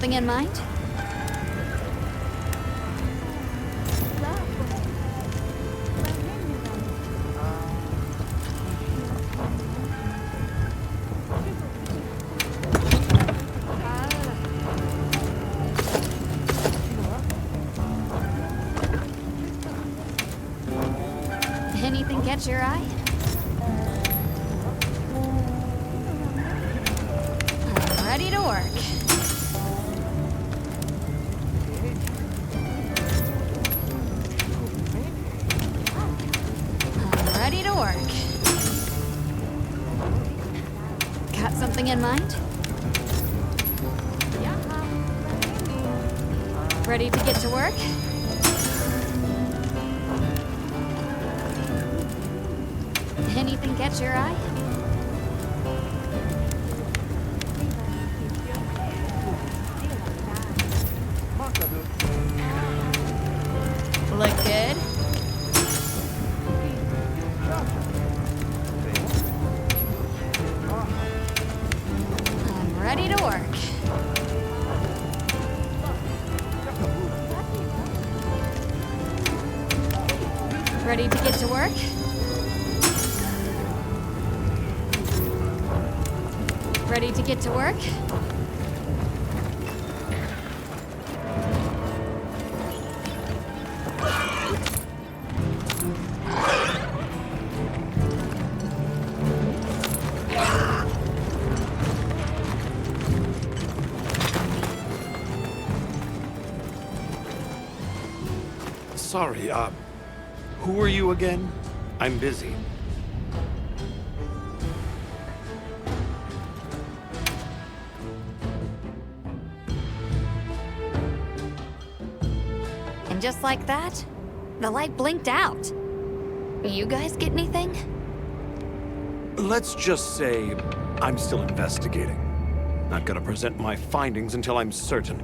something in mind? Anything catch your eye? I'm ready to work. I'm ready to work. Got something in mind? Ready to get to work? Anything catch your eye? Look good? I'm ready to work. Ready to get to work? Ready to get to work? Sorry, who are you again? I'm busy. And just like that, the light blinked out. You guys get anything? Let's just say I'm still investigating. Not gonna present my findings until I'm certain.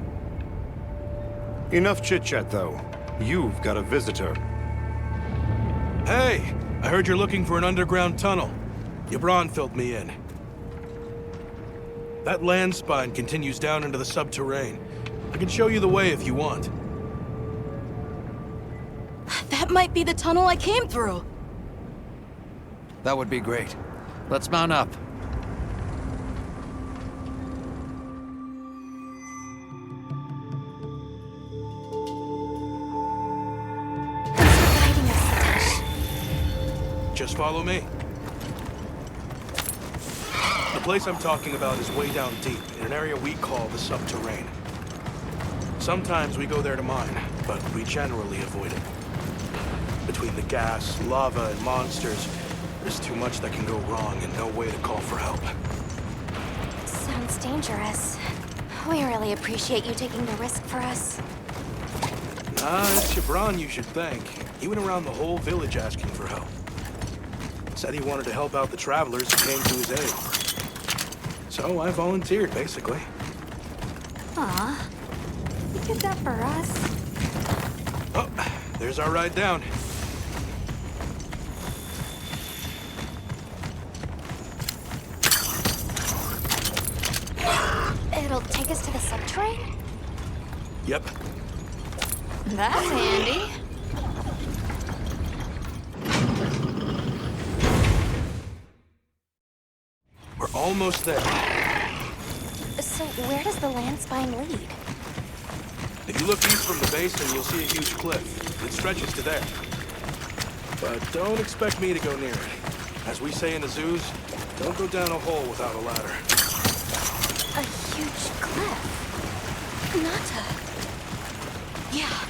Enough chit-chat, though. You've got a visitor. Hey! I heard you're looking for an underground tunnel. Yabron filled me in. That land spine continues down into the Subterrain. I can show you the way if you want. That might be the tunnel I came through. That would be great. Let's mount up. Just follow me. The place I'm talking about is way down deep, in an area we call the Subterrain. Sometimes we go there to mine, but we generally avoid it. Between the gas, lava, and monsters, there's too much that can go wrong and no way to call for help. Sounds dangerous. We really appreciate you taking the risk for us. It's Yabron you should thank. He went around the whole village asking for help. Said he wanted to help out the travelers who came to his aid. So I volunteered, basically. Aw, you did that for us. Oh, there's our ride down. It'll take us to the Subterrain? Yep. That's handy. We're almost there. So where does the land spine lead? If you look east from the basin, you'll see a huge cliff. It stretches to there. But don't expect me to go near it. As we say in the zoos, don't go down a hole without a ladder. A huge cliff. Not a... Yeah.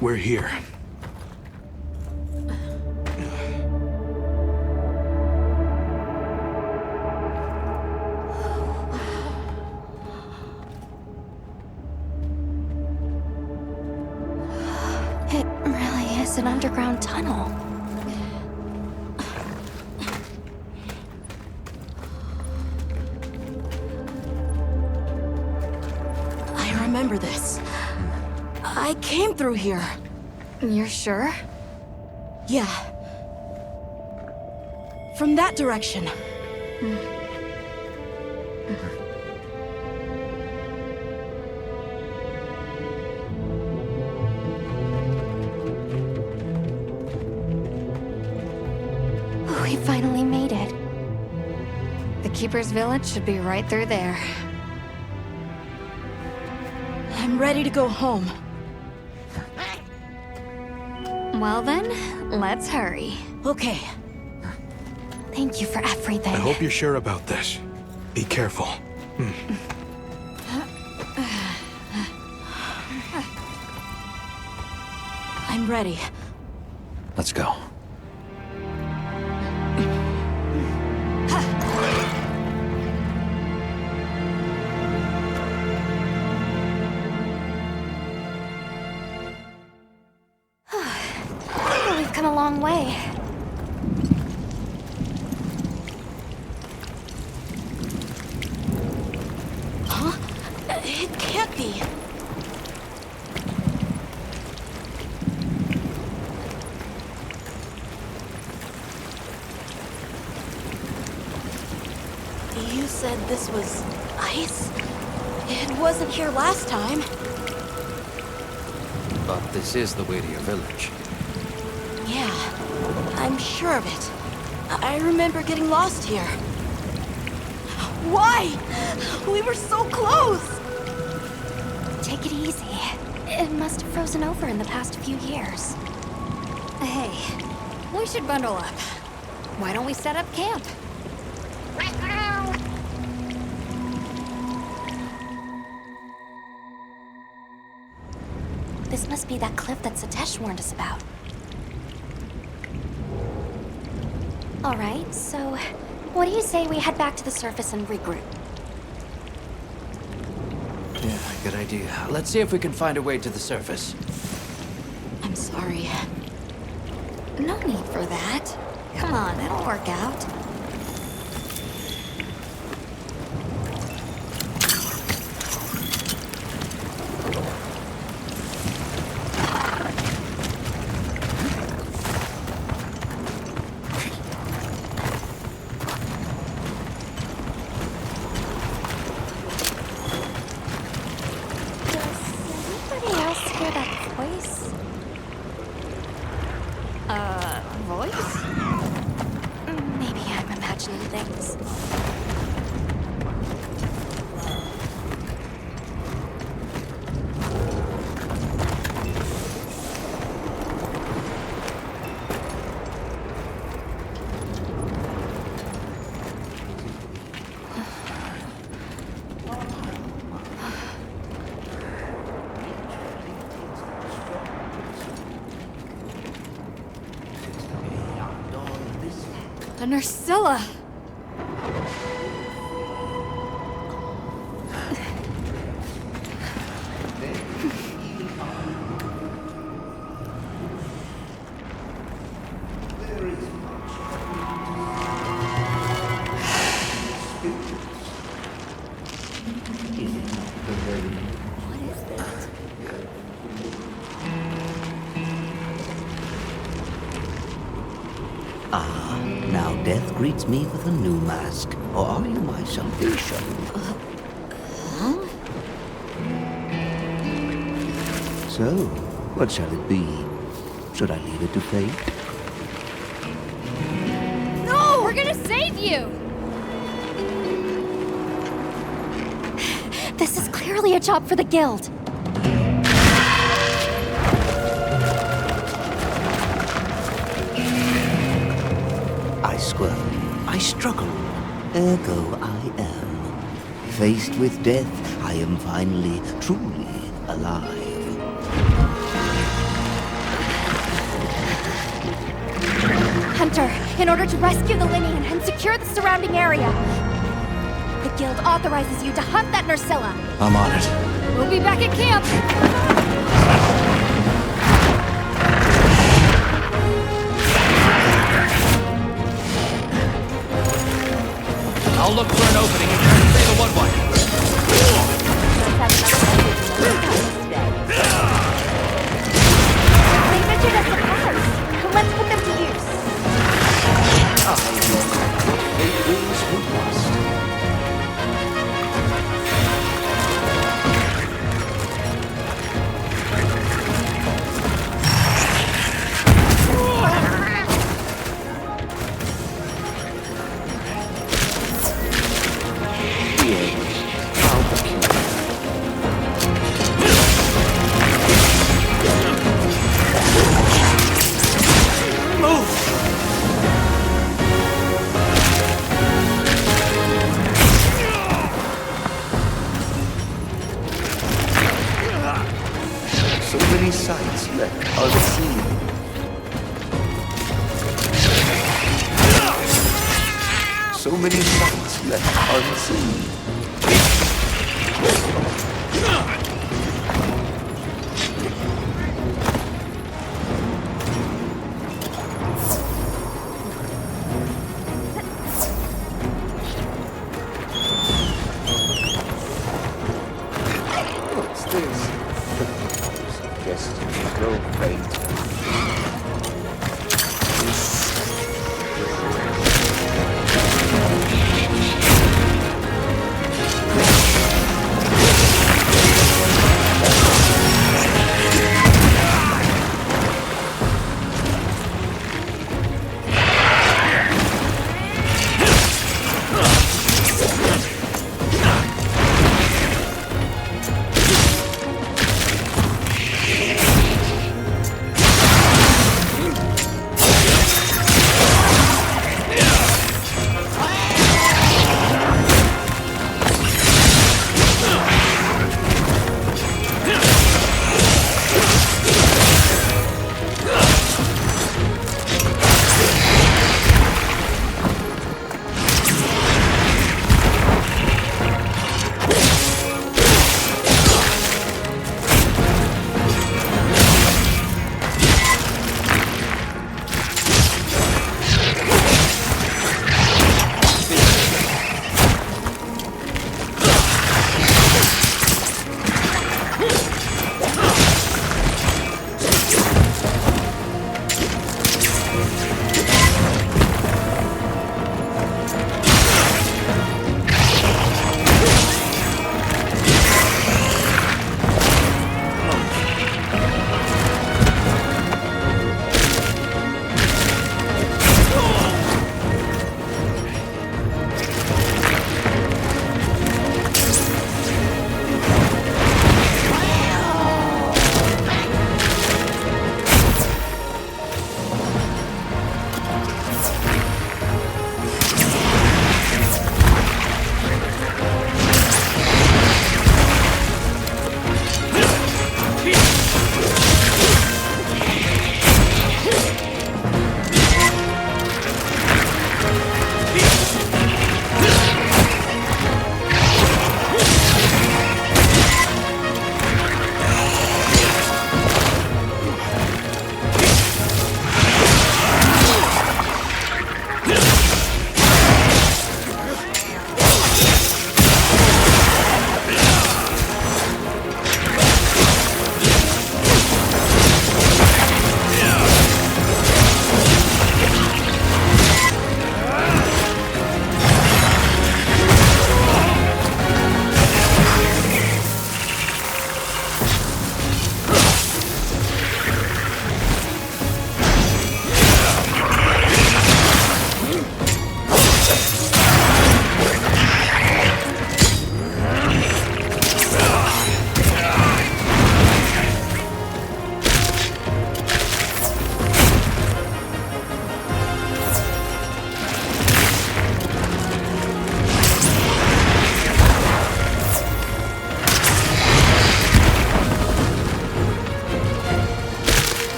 We're here. just an underground tunnel. I remember this. I came through here. You're sure? Yeah. From that direction. We finally made it. The Keeper's Village should be right through there. I'm ready to go home. Well then, let's hurry. Okay. Thank you for everything. I hope you're sure about this. Be careful. I'm ready. Let's go. We've come a long way. Huh? It can't be. You said this was ice? It wasn't here last time. But this is the way to your village. Yeah, I'm sure of it. I remember getting lost here. Why? We were so close! Take it easy. It must have frozen over in the past few years. Hey, we should bundle up. Why don't we set up camp? This must be that cliff that Satesh warned us about. Alright, so what do you say we head back to the surface and regroup? Yeah, good idea. Let's see if we can find a way to the surface. I'm sorry. No need for that. Come on, it'll work out. Voice? Maybe I'm imagining things. A Nursilla! Now death greets me with a new mask. Or are you my salvation? So, what shall it be? Should I leave it to fate? No! We're gonna save you! This is clearly a job for the guild. I squirm, I struggle, ergo I am. Faced with death, I am finally, truly alive. Hunter, in order to rescue the Linean and secure the surrounding area, the guild authorizes you to hunt that Nursilla. I'm on it. We'll be back at camp! I'll look for an opening and try to save the wood wire. They mentioned us the powers. Let's put them to use. It is who must. So many sights left unseen. So many sights left unseen. What's this? Guess you can go faint.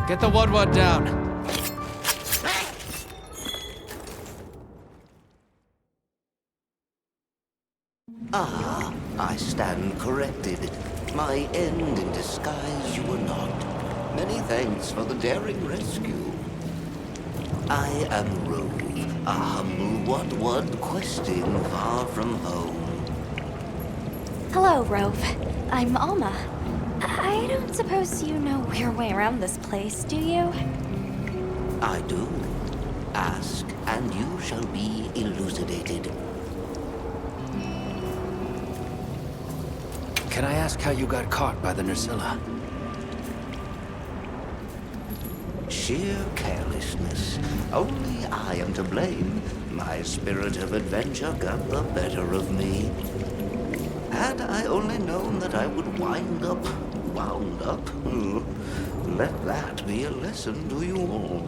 Get the Woodwood down. Ah, I stand corrected. My end in disguise you were not. Many thanks for the daring rescue. I am Rove, a humble Woodwood questing far from home. Hello, Rove. I'm Alma. I don't suppose you know your way around this place, do you? I do. Ask, and you shall be elucidated. Can I ask how you got caught by the Nursilla? Sheer carelessness. Only I am to blame. My spirit of adventure got the better of me. Had I only known that I would wound up, let that be a lesson to you all.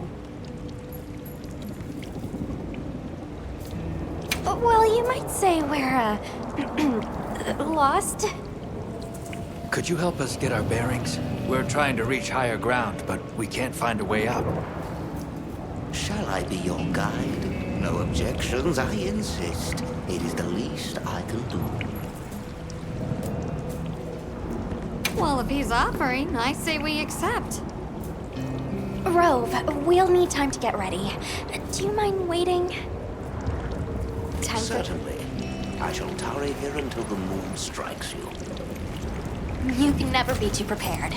Well, you might say we're, lost. Could you help us get our bearings? We're trying to reach higher ground, but we can't find a way up. Shall I be your guide? No objections, I insist. It is the least I can do. Well, if he's offering, I say we accept. Rove, we'll need time to get ready. Do you mind waiting? Certainly. I shall tarry here until the moon strikes you. You can never be too prepared.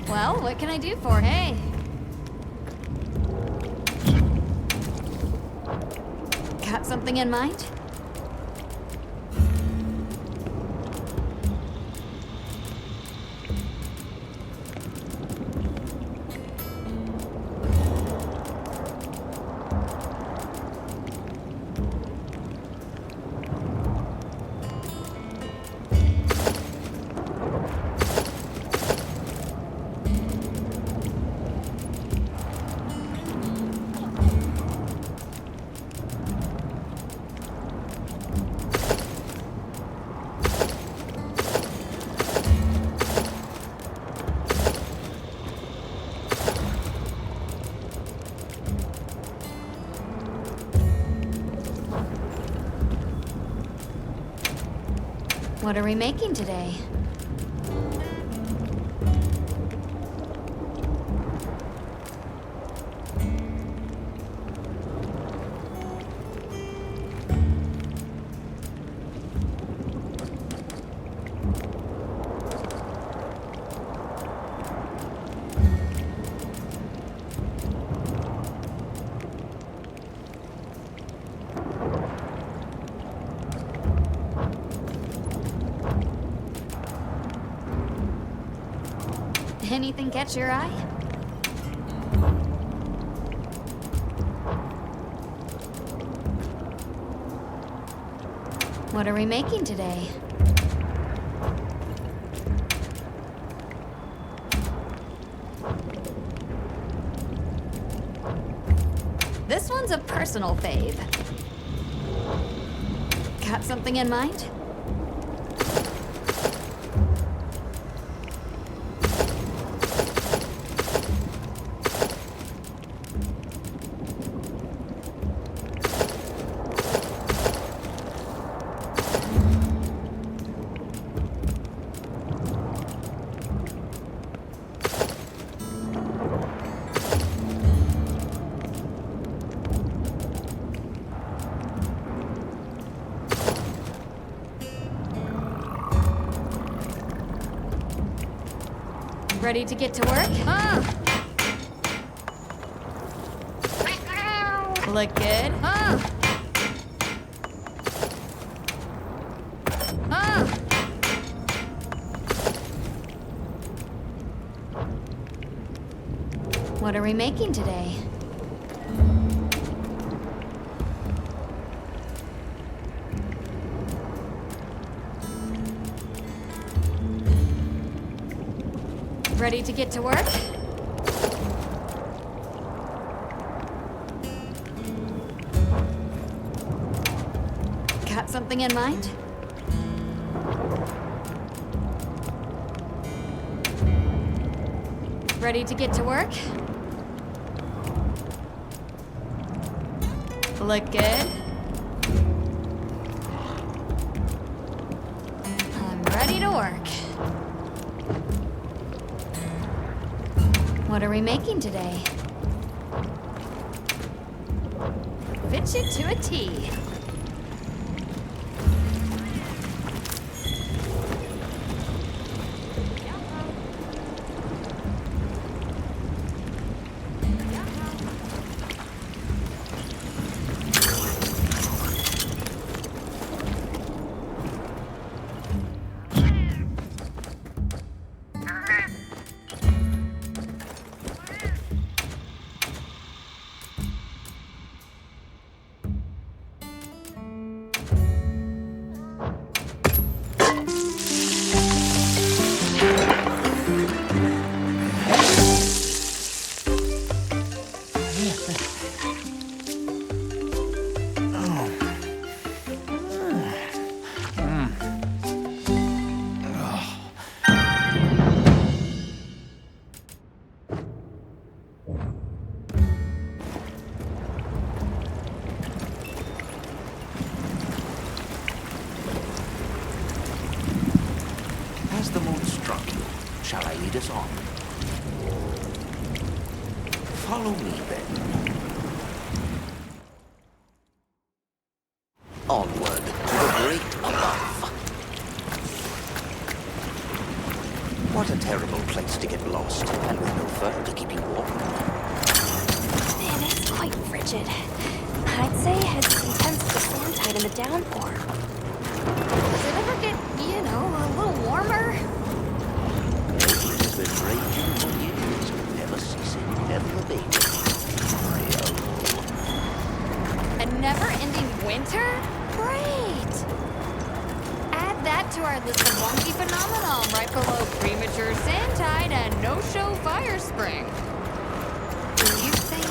Well, what can I do for, hey? Got something in mind? What are we making today? Anything catch your eye? What are we making today? This one's a personal fave. Got something in mind? Ready to get to work? Look good? What are we making today? Ready to get to work? Got something in mind? Ready to get to work? Look good? I'm ready to work. What are we making today? Fits you to a T. Has the mood struck you? Shall I lead us on? Follow me, then. Onward to the great above. What a terrible place to get lost, and with no fur to keep you warm. Man, it's quite frigid. I'd say it's as intense as a sand tide in the downpour. Does it ever get, you know, a little warmer? It has been raging for years, never ceasing, never abating. A never-ending winter? Great! Add that to our list of wonky phenomenon right below premature sand tide and no-show fire spring. Do you think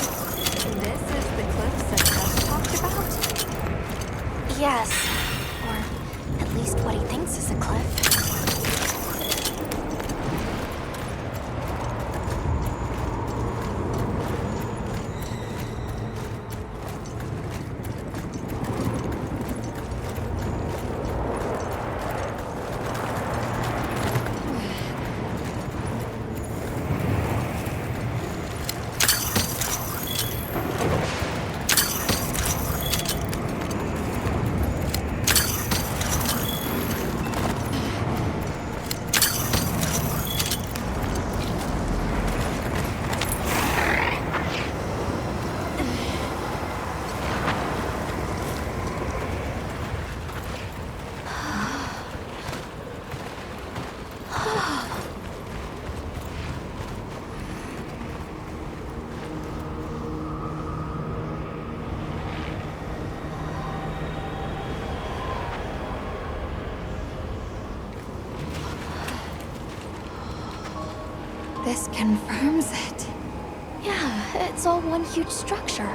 this is the cliffs that Gus talked about? Yes. Or at least what he thinks is a cliff. This confirms it. Yeah, it's all one huge structure.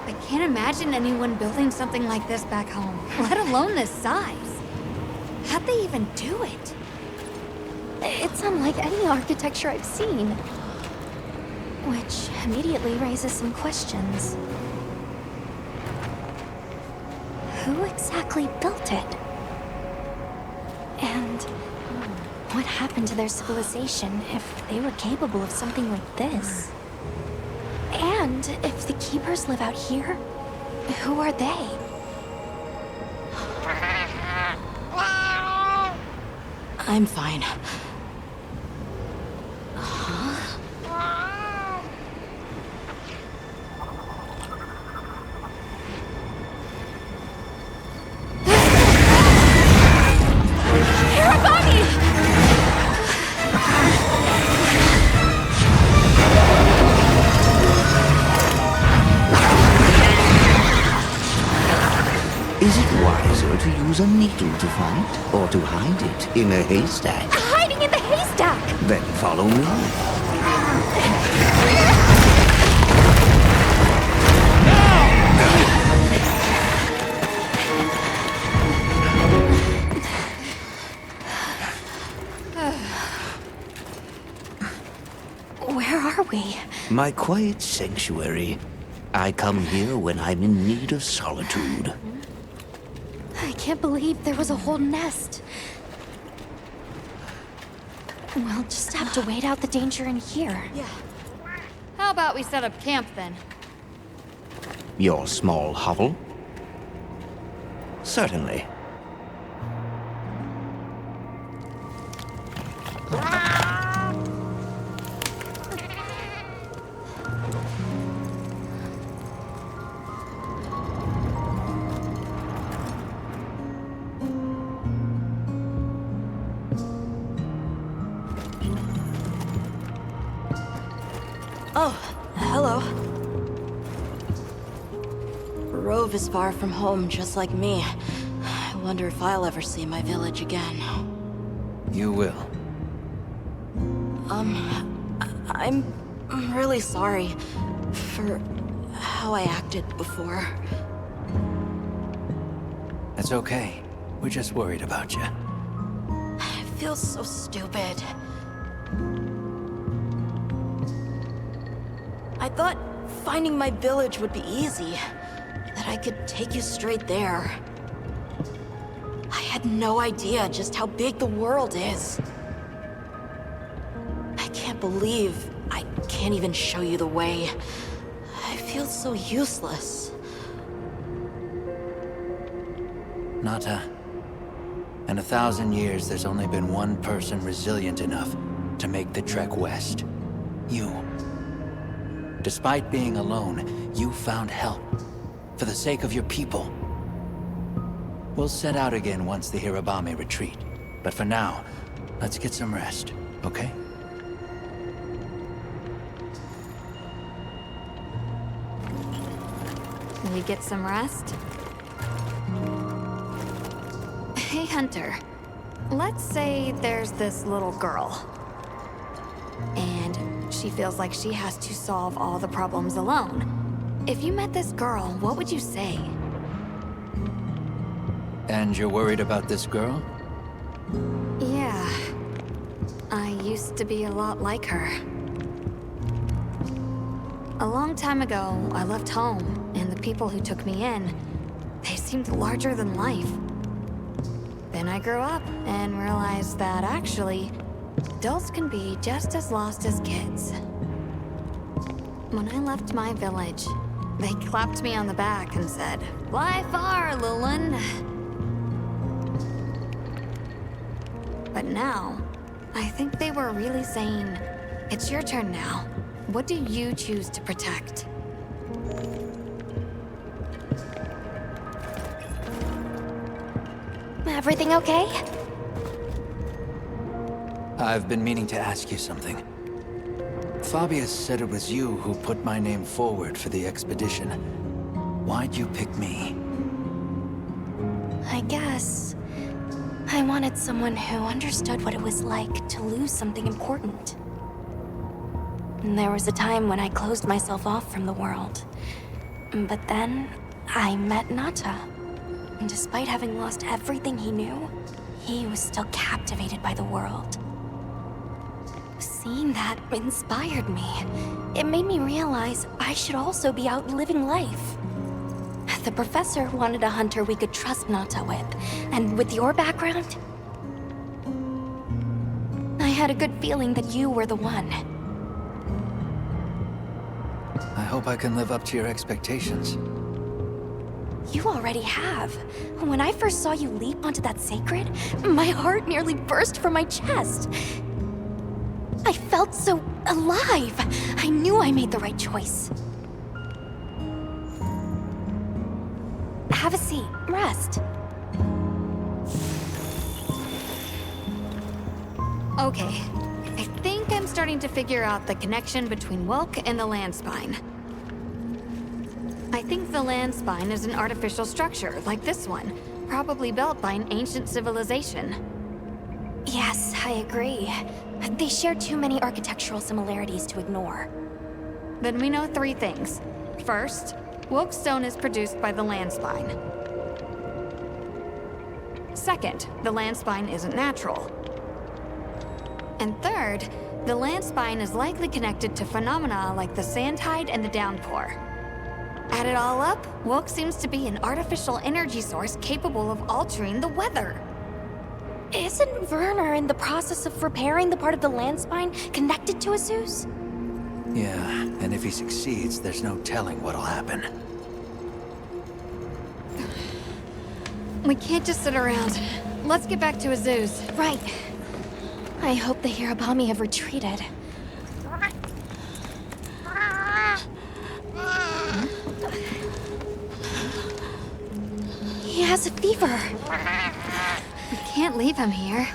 I can't imagine anyone building something like this back home, let alone this size. How'd they even do it? It's unlike any architecture I've seen. Which immediately raises some questions. Who exactly built it? And what happened to their civilization if they were capable of something like this? And if the Keepers live out here, who are they? I'm fine. Is it wiser to use a needle to fight, or to hide it in a haystack? Hiding in the haystack! Then follow me. Where are we? My quiet sanctuary. I come here when I'm in need of solitude. I can't believe there was a whole nest. We'll just have to wait out the danger in here. Yeah. How about we set up camp then? Your small hovel? Certainly. Oh, hello. Rove is far from home, just like me. I wonder if I'll ever see my village again. You will. I'm really sorry for how I acted before. It's okay. We're just worried about you. I feel so stupid. I thought finding my village would be easy, that I could take you straight there. I had no idea just how big the world is. I can't believe I can't even show you the way. I feel so useless. Nata. In 1,000 years, there's only been one person resilient enough to make the trek west. You. Despite being alone, you found help. For the sake of your people. We'll set out again once the Hirabame retreat. But for now, let's get some rest, okay? We get some rest? Hey, Hunter. Let's say there's this little girl. And she feels like she has to solve all the problems alone. If you met this girl, what would you say? And you're worried about this girl? Yeah. I used to be a lot like her. A long time ago, I left home, and the people who took me in, they seemed larger than life. Then I grew up and realized that actually, adults can be just as lost as kids. When I left my village, they clapped me on the back and said, "Fly far, Lulin." But now, I think they were really saying, "It's your turn now. What do you choose to protect?" Everything okay? I've been meaning to ask you something. Fabius said it was you who put my name forward for the expedition. Why'd you pick me? I guess I wanted someone who understood what it was like to lose something important. And there was a time when I closed myself off from the world. But then I met Nata. And despite having lost everything he knew, he was still captivated by the world. Seeing that inspired me. It made me realize I should also be out living life. The professor wanted a hunter we could trust Nata with, and with your background, I had a good feeling that you were the one. I hope I can live up to your expectations. You already have. When I first saw you leap onto that sacred, my heart nearly burst from my chest. I felt so alive. I knew I made the right choice. Have a seat. Rest. Okay. I think I'm starting to figure out the connection between Welk and the land spine. I think the land spine is an artificial structure, like this one, probably built by an ancient civilization. Yes, I agree. They share too many architectural similarities to ignore. Then we know 3 things. First, woke stone is produced by the land spine. Second, the land spine isn't natural. And third, the land spine is likely connected to phenomena like the sand tide and the downpour. Add it all up, woke seems to be an artificial energy source capable of altering the weather. Isn't Werner in the process of repairing the part of the land spine connected to a Zeus? Yeah, and if he succeeds, there's no telling what'll happen. We can't just sit around. Let's get back to Azu's. Right. I hope the Hirabami have retreated. He has a fever. We can't leave him here.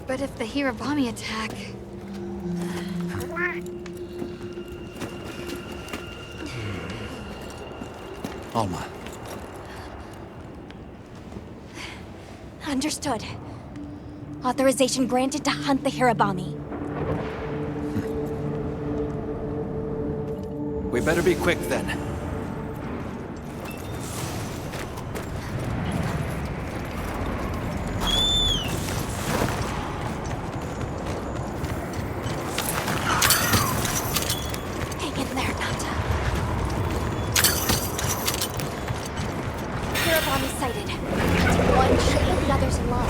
But if the Hirabami attack... Alma. Understood. Authorization granted to hunt the Hirabami. We better be quick then. Hang in there, Nata. Hirabami sighted. One should let the others alone.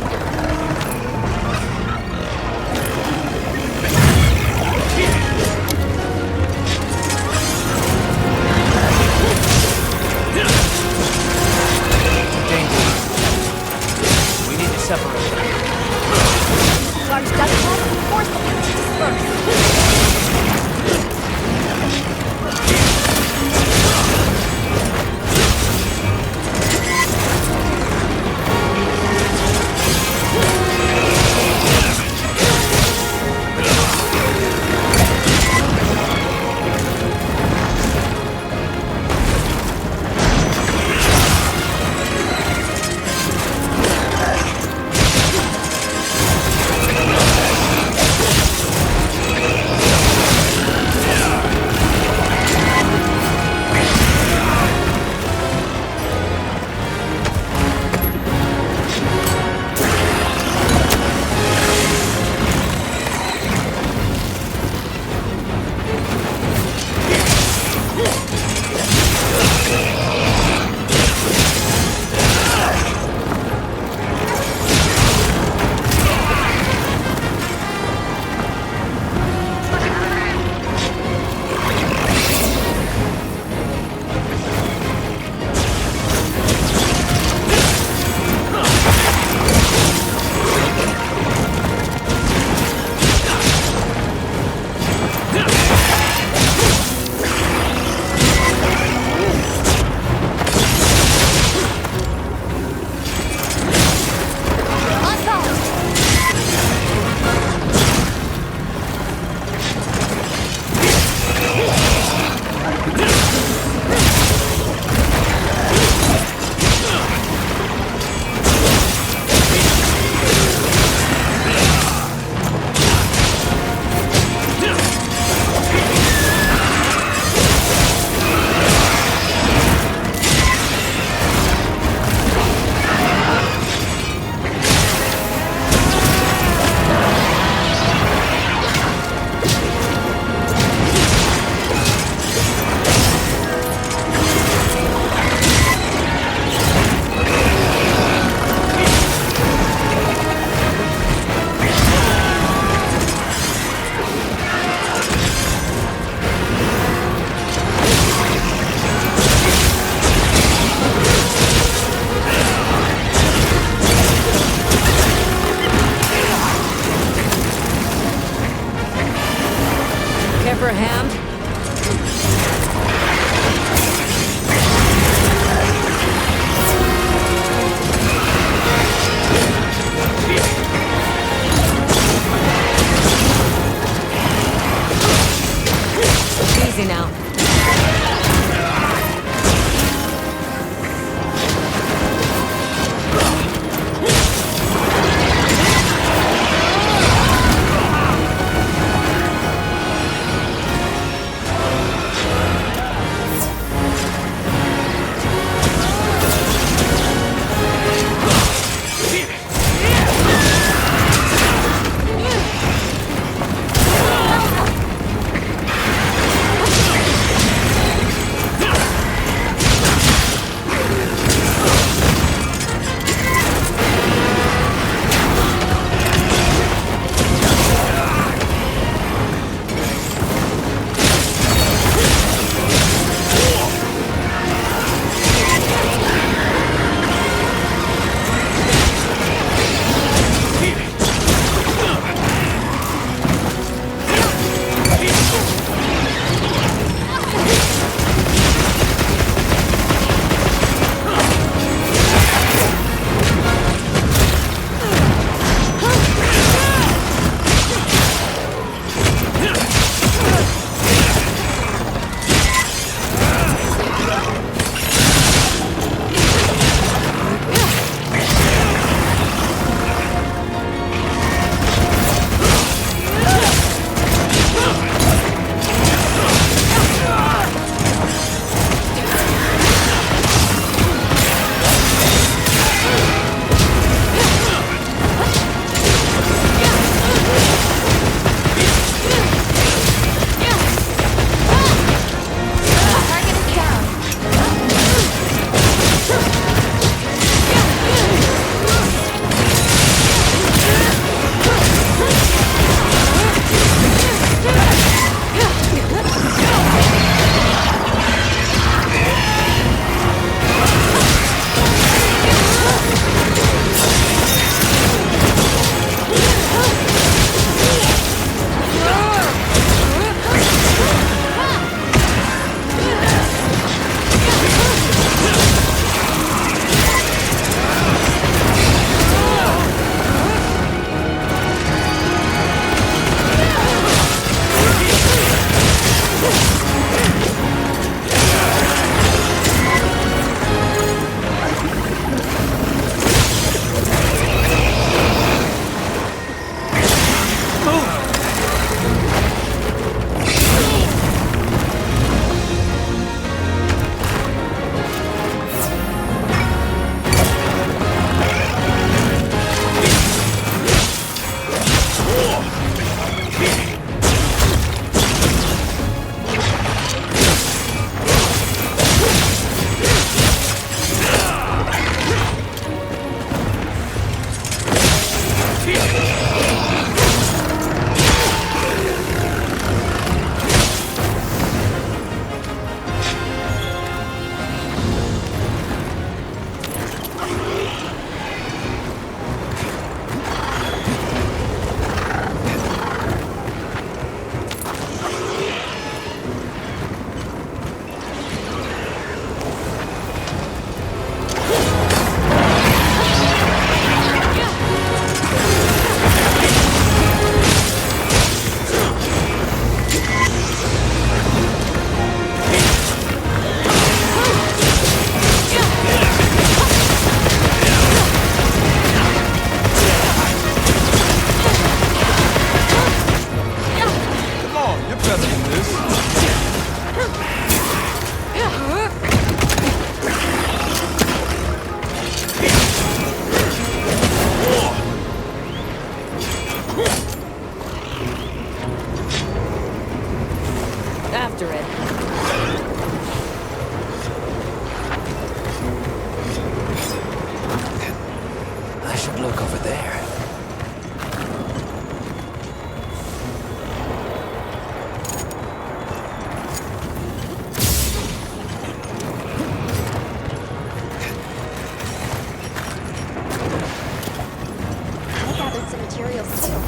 feels too.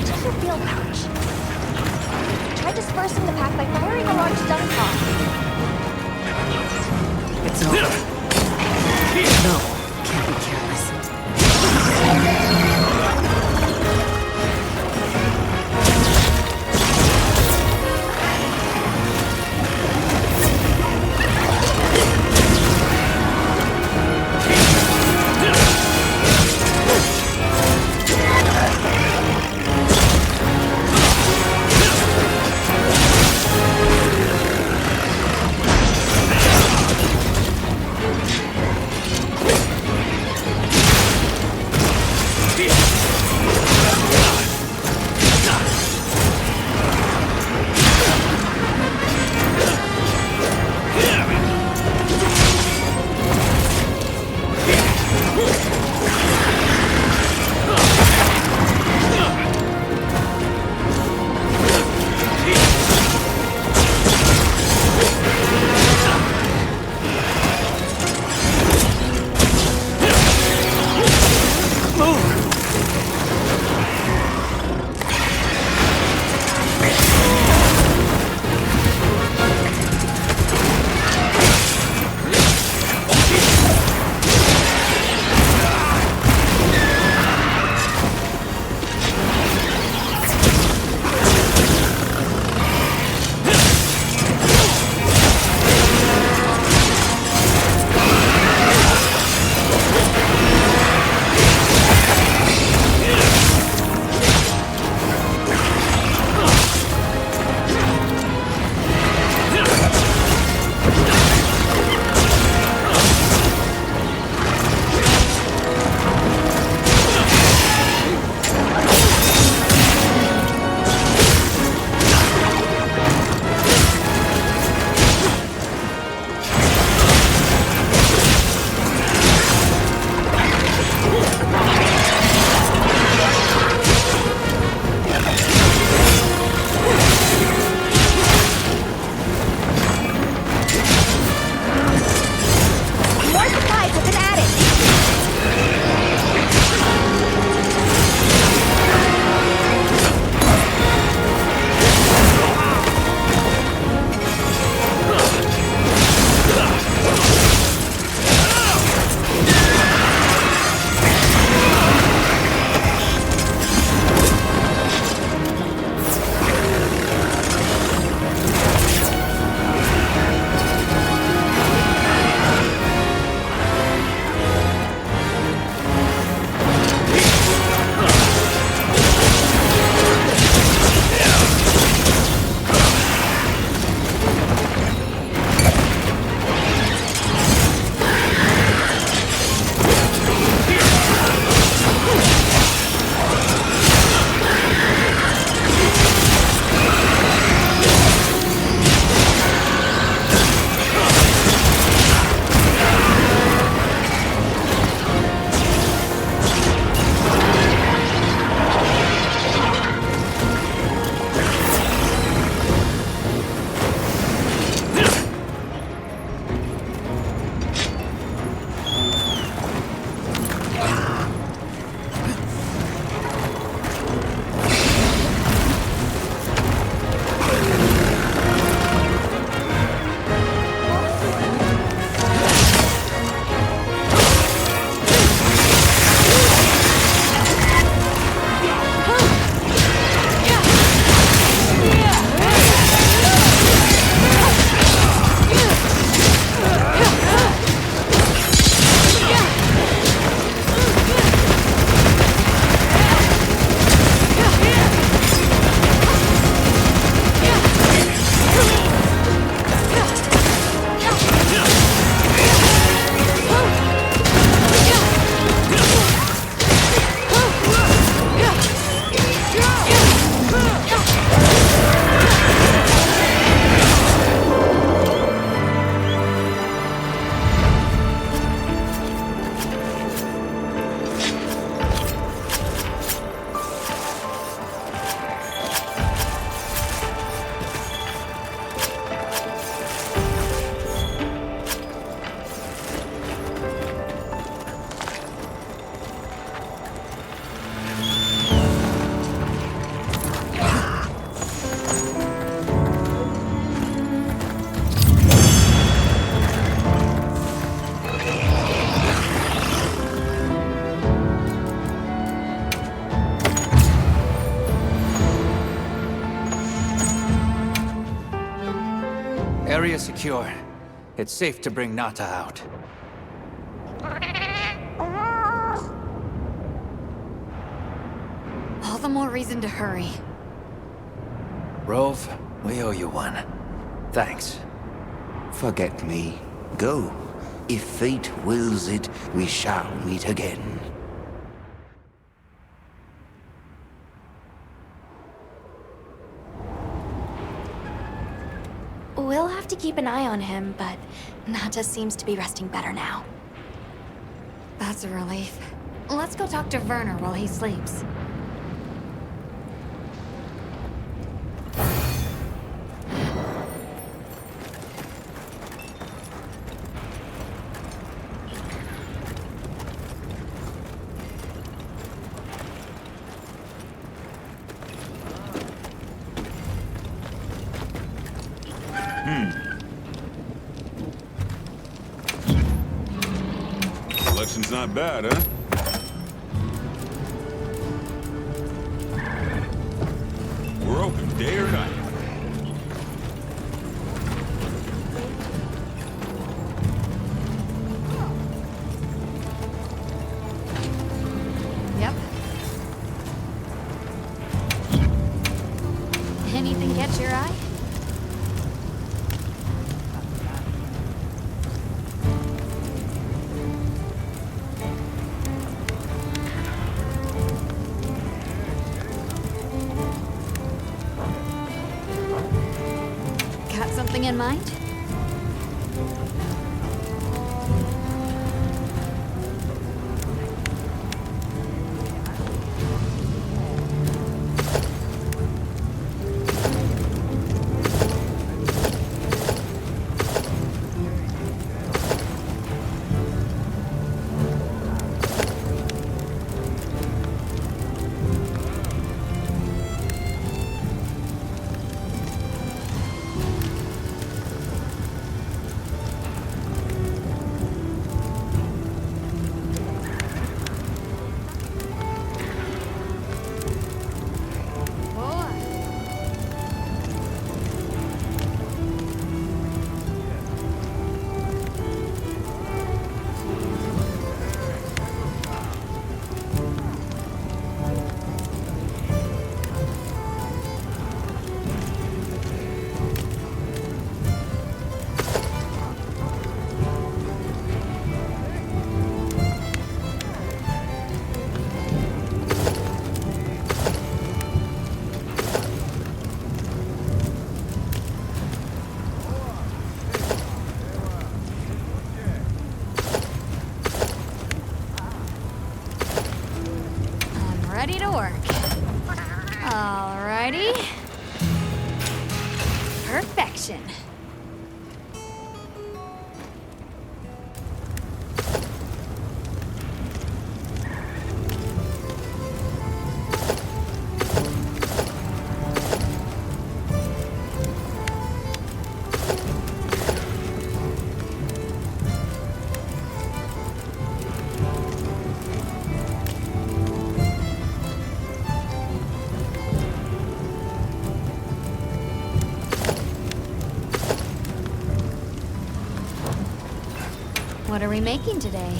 Just a field pouch. Try dispersing the pack by firing a large stun bomb. It's over. No, can't be careless. area secure. It's safe to bring Nata out. All the more reason to hurry. Rove, we owe you one. Thanks. Forget me. Go. If fate wills it, we shall meet again. We'll have to keep an eye on him, but Nata seems to be resting better now. That's a relief. Let's go talk to Werner while he sleeps. Collection's not bad, huh? We're open day or night. Yep. Anything catch your eye? Got something in mind? Ready to work. Alrighty. Perfection. What are we making today?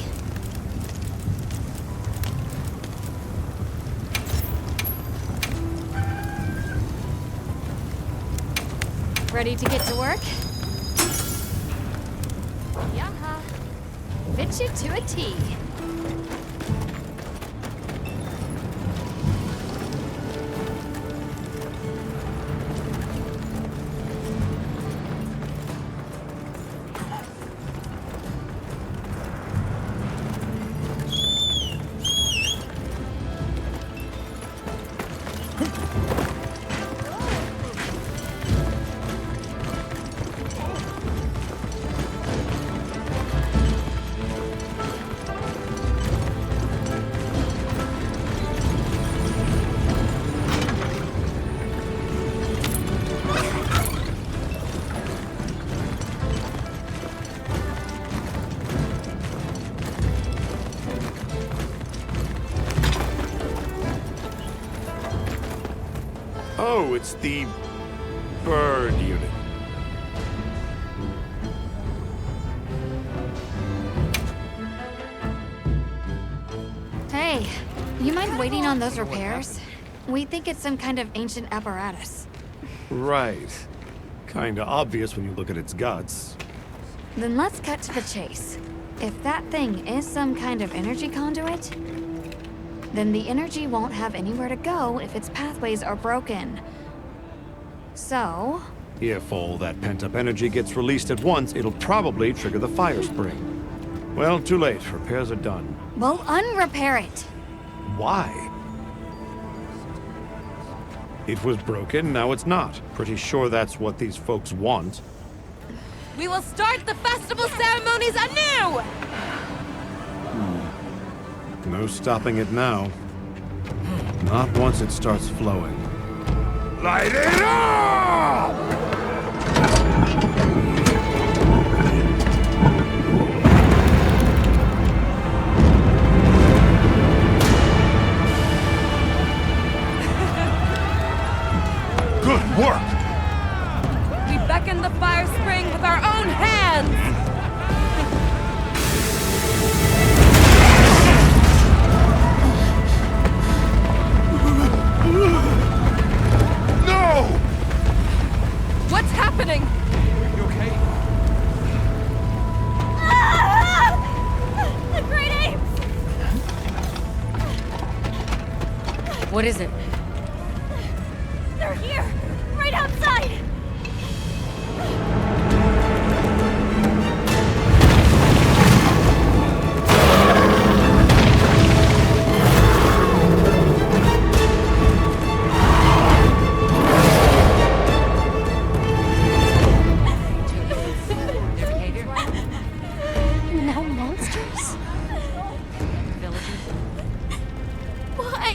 Ready to get to work? Yaha. Fit you to a T. Oh, it's the bird unit. Hey, you mind waiting on those repairs? We think it's some kind of ancient apparatus. Right. Kinda obvious when you look at its guts. Then let's cut to the chase. If that thing is some kind of energy conduit, then the energy won't have anywhere to go if its pathways are broken. So... If all that pent-up energy gets released at once, it'll probably trigger the fire spring. Well, too late. Repairs are done. Well, unrepair it. Why? It was broken, now it's not. Pretty sure that's what these folks want. We will start the festival ceremonies anew! No stopping it now. Not once it starts flowing. Light it up! Good work! We beckon the fire spring with our own hands! No! What's happening? You okay? The great apes! What is it? They're here! Right outside! Now monsters? Why?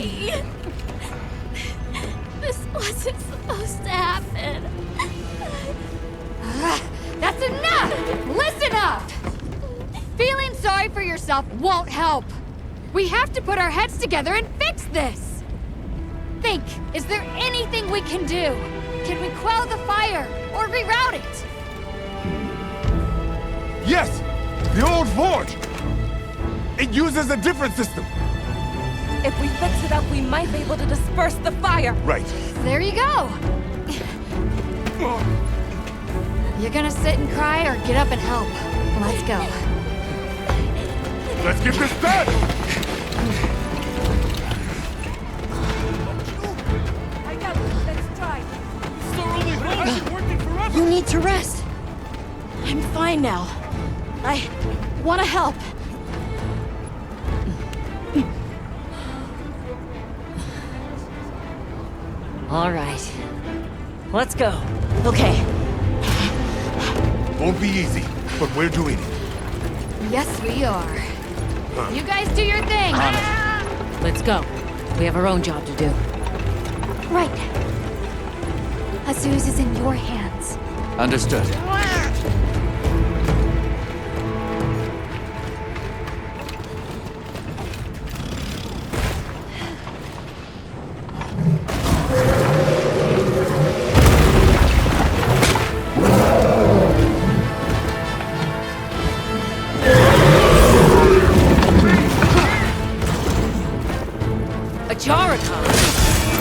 This wasn't supposed to happen. That's enough! Listen up! Feeling sorry for yourself won't help. We have to put our heads together and fix this! Think, is there anything we can do? Can we quell the fire, or reroute it? Yes! The old forge! It uses a different system! If we fix it up, we might be able to disperse the fire! Right. There you go! You're gonna sit and cry or get up and help? Let's go. Let's get this done! I got it. Let's try. You need to rest. I'm fine now. I want to help. All right. Let's go. Okay. Won't be easy, but we're doing it. Yes, we are. You guys do your thing! Let's go. We have our own job to do. Right. Azuz is in your hands. Understood.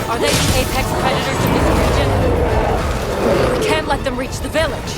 Are they the apex predators of this region? We can't let them reach the village.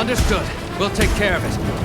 Understood. We'll take care of it.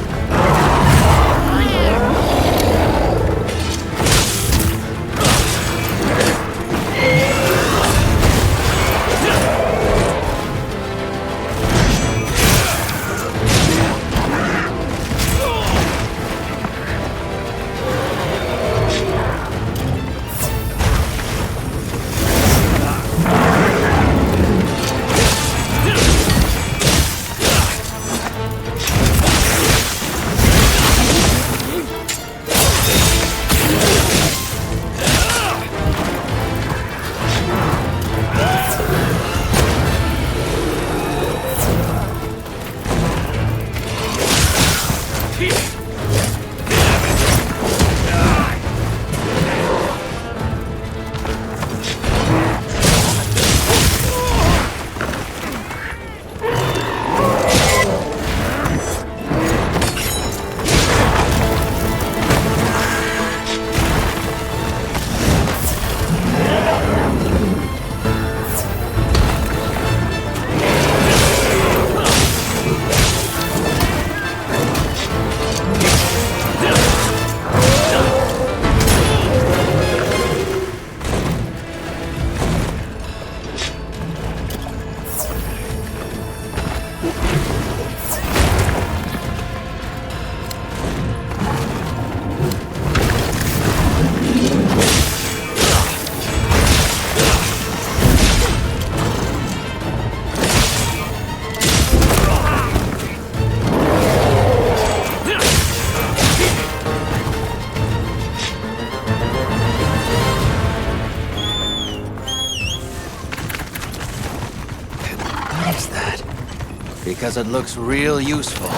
Because it looks real useful.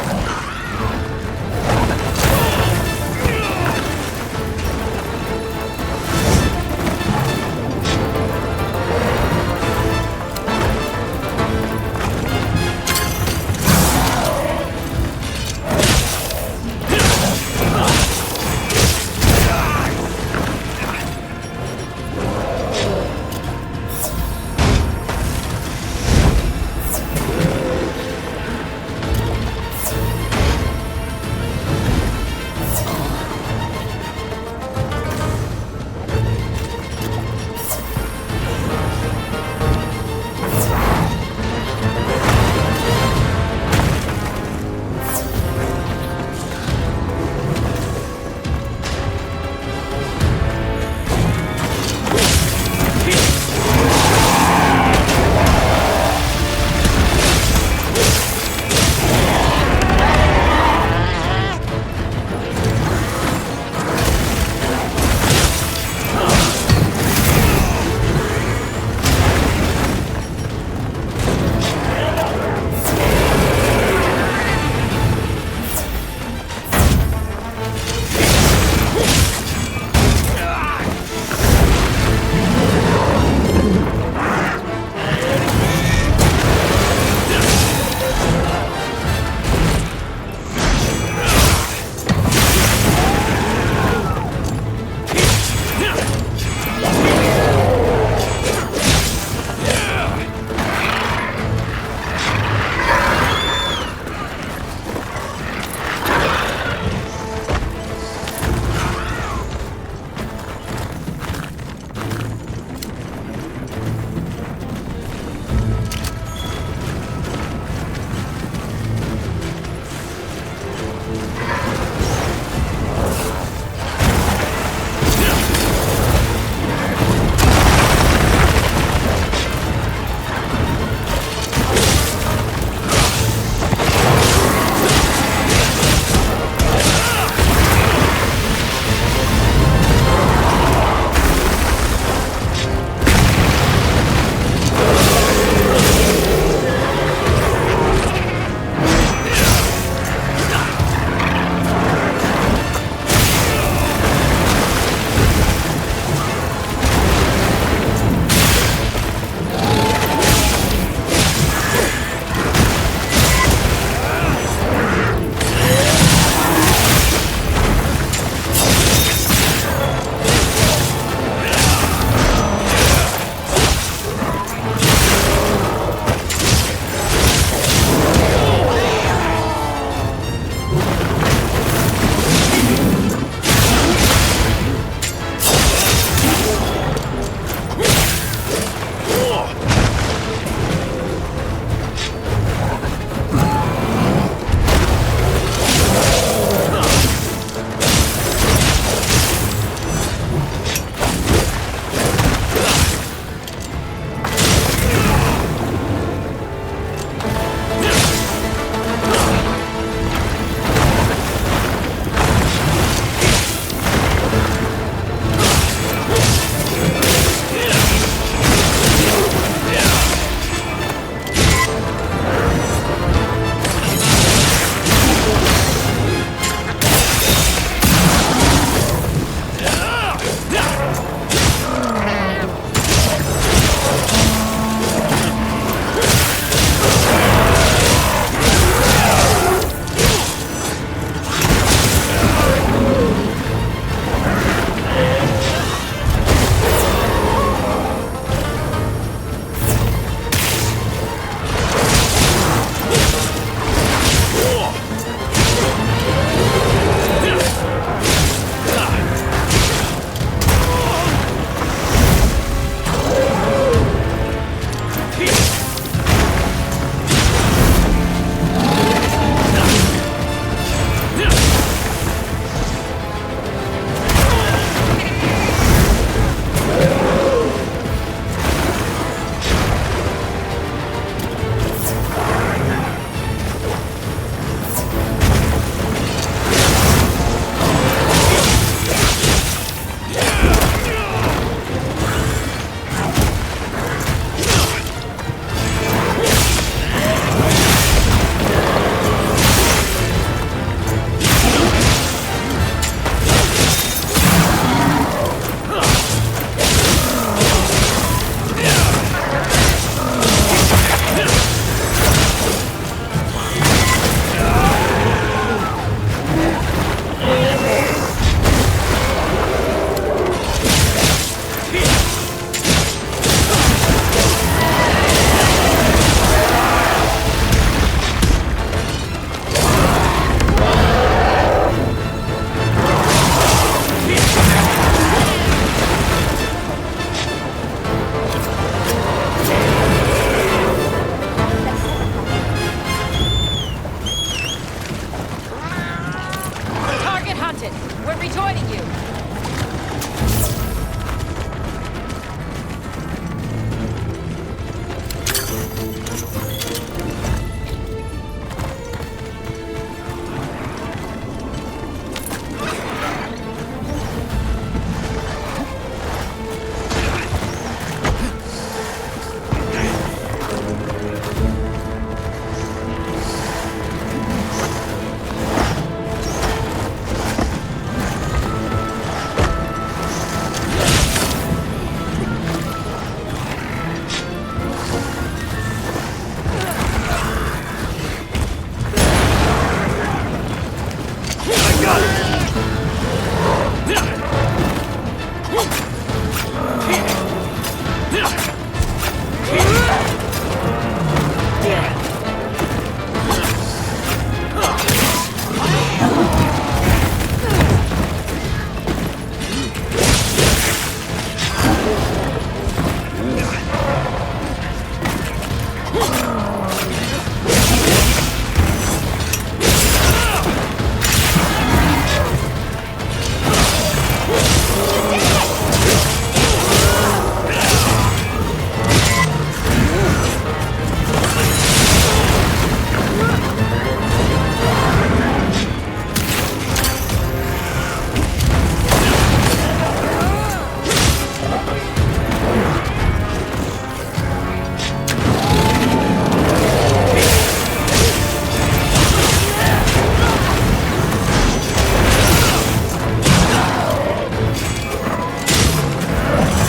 wanted. We're rejoining you.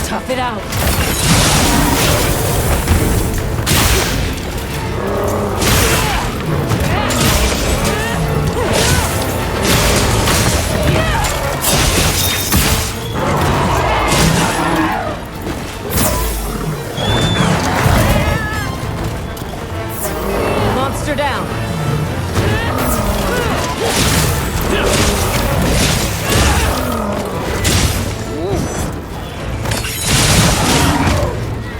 Tough it out. Monster down.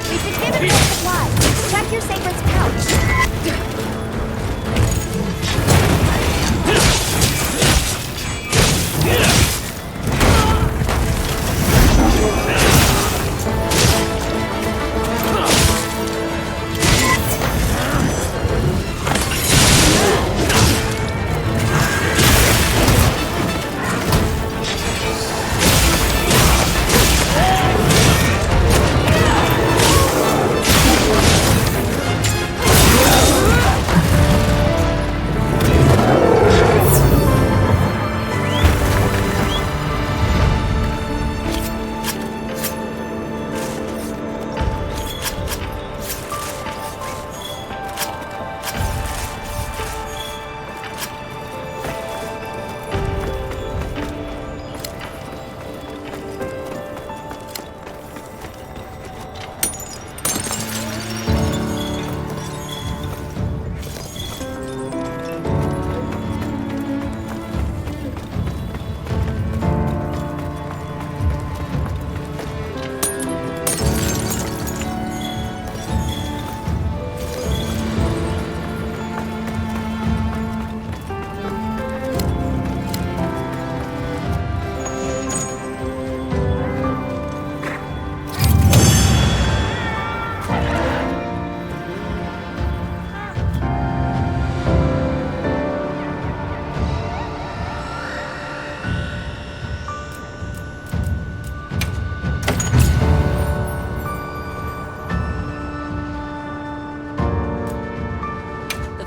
We should give it more supplies. Check your Sacred's pouch.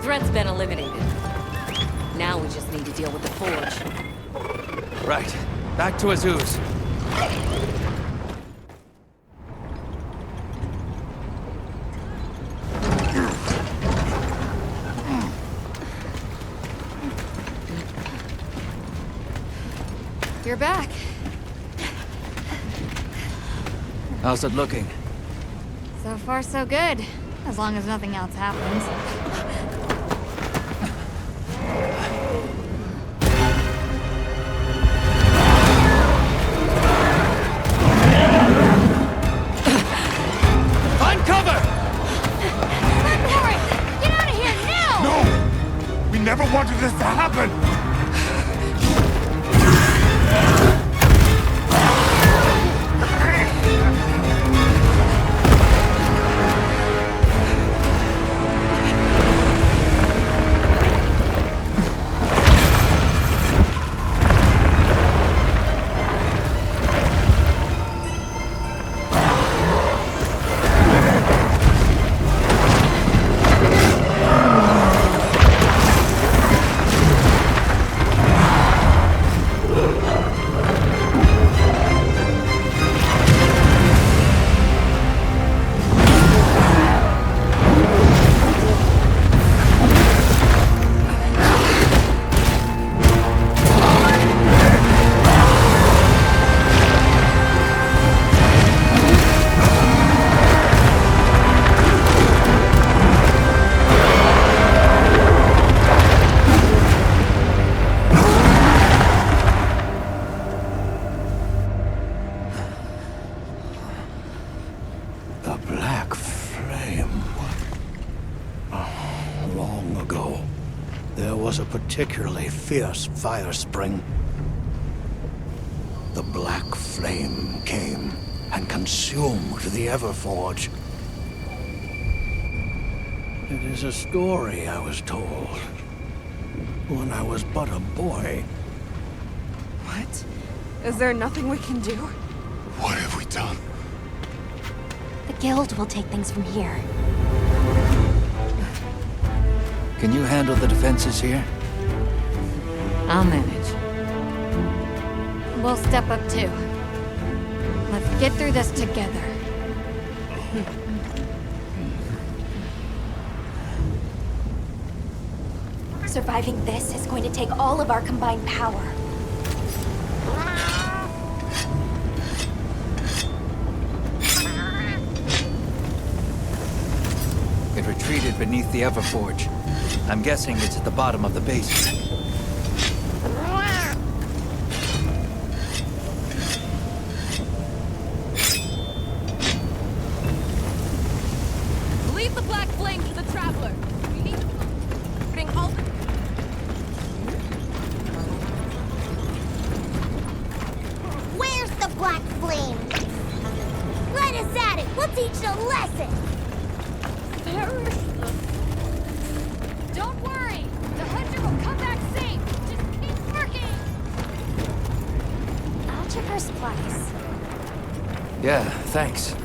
Threat's been eliminated. Now we just need to deal with the forge. Right. Back to Azu's. You're back. How's it looking? So far, so good. As long as nothing else happens. Find cover! Run for it! Get out of here now! No! We never wanted this to happen! particularly fierce fire spring. The black flame came and consumed the Everforge. It is a story I was told when I was but a boy. What? Is there nothing we can do? What have we done? The guild will take things from here. Can you handle the defenses here? I'll manage. We'll step up too. Let's get through this together. Surviving this is going to take all of our combined power. It retreated beneath the Everforge. I'm guessing it's at the bottom of the basin. Leave the black flame to the traveler. We need to bring all the... Where's the black flame? Let us at it! We'll teach it a lesson! Don't worry! The hunter will come back safe! Just keep working! I'll check our supplies. Yeah, thanks.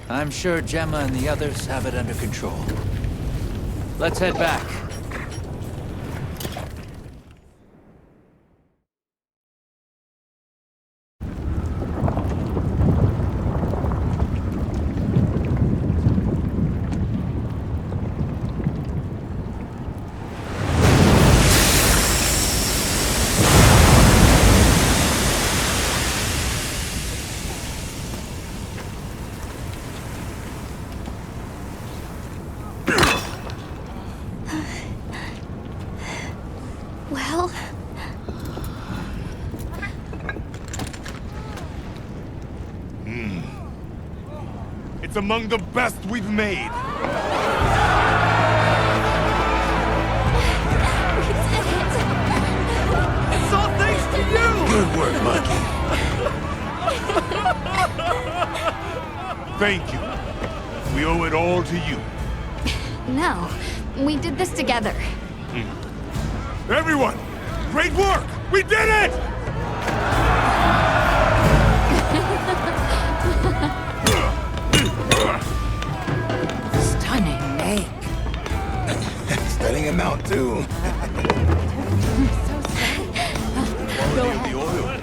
I'm sure Gemma and the others have it under control. Let's head back. Well... It's among the best we've made. It's all thanks to you! Good work, Maki. Thank you. We owe it all to you. No, we did this together. Everyone, great work! We did it! Stunning make. Studying him out, too. Go ahead. The oil.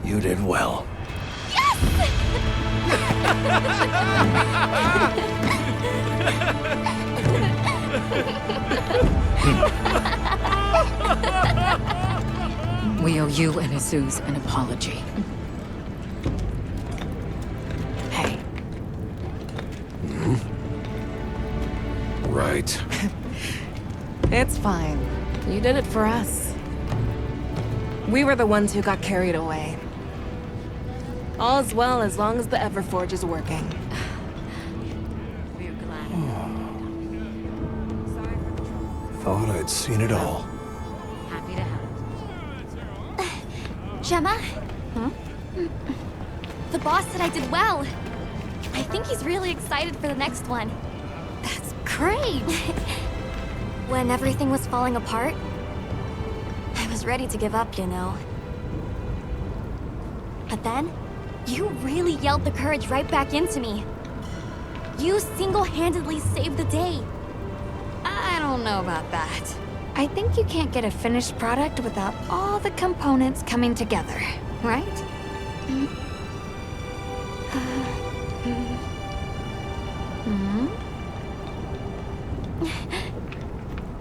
You did well. We owe you and Jesus an apology. Hey. Right. It's fine. You did it for us. We were the ones who got carried away. All's well as long as the Everforge is working. We're glad. Thought I'd seen it all. Happy to help. Gemma? The boss said I did well. I think he's really excited for the next one. That's great! When everything was falling apart, I was ready to give up, you know. But then, you really yelled the courage right back into me. You single-handedly saved the day. I don't know about that. I think you can't get a finished product without all the components coming together, right?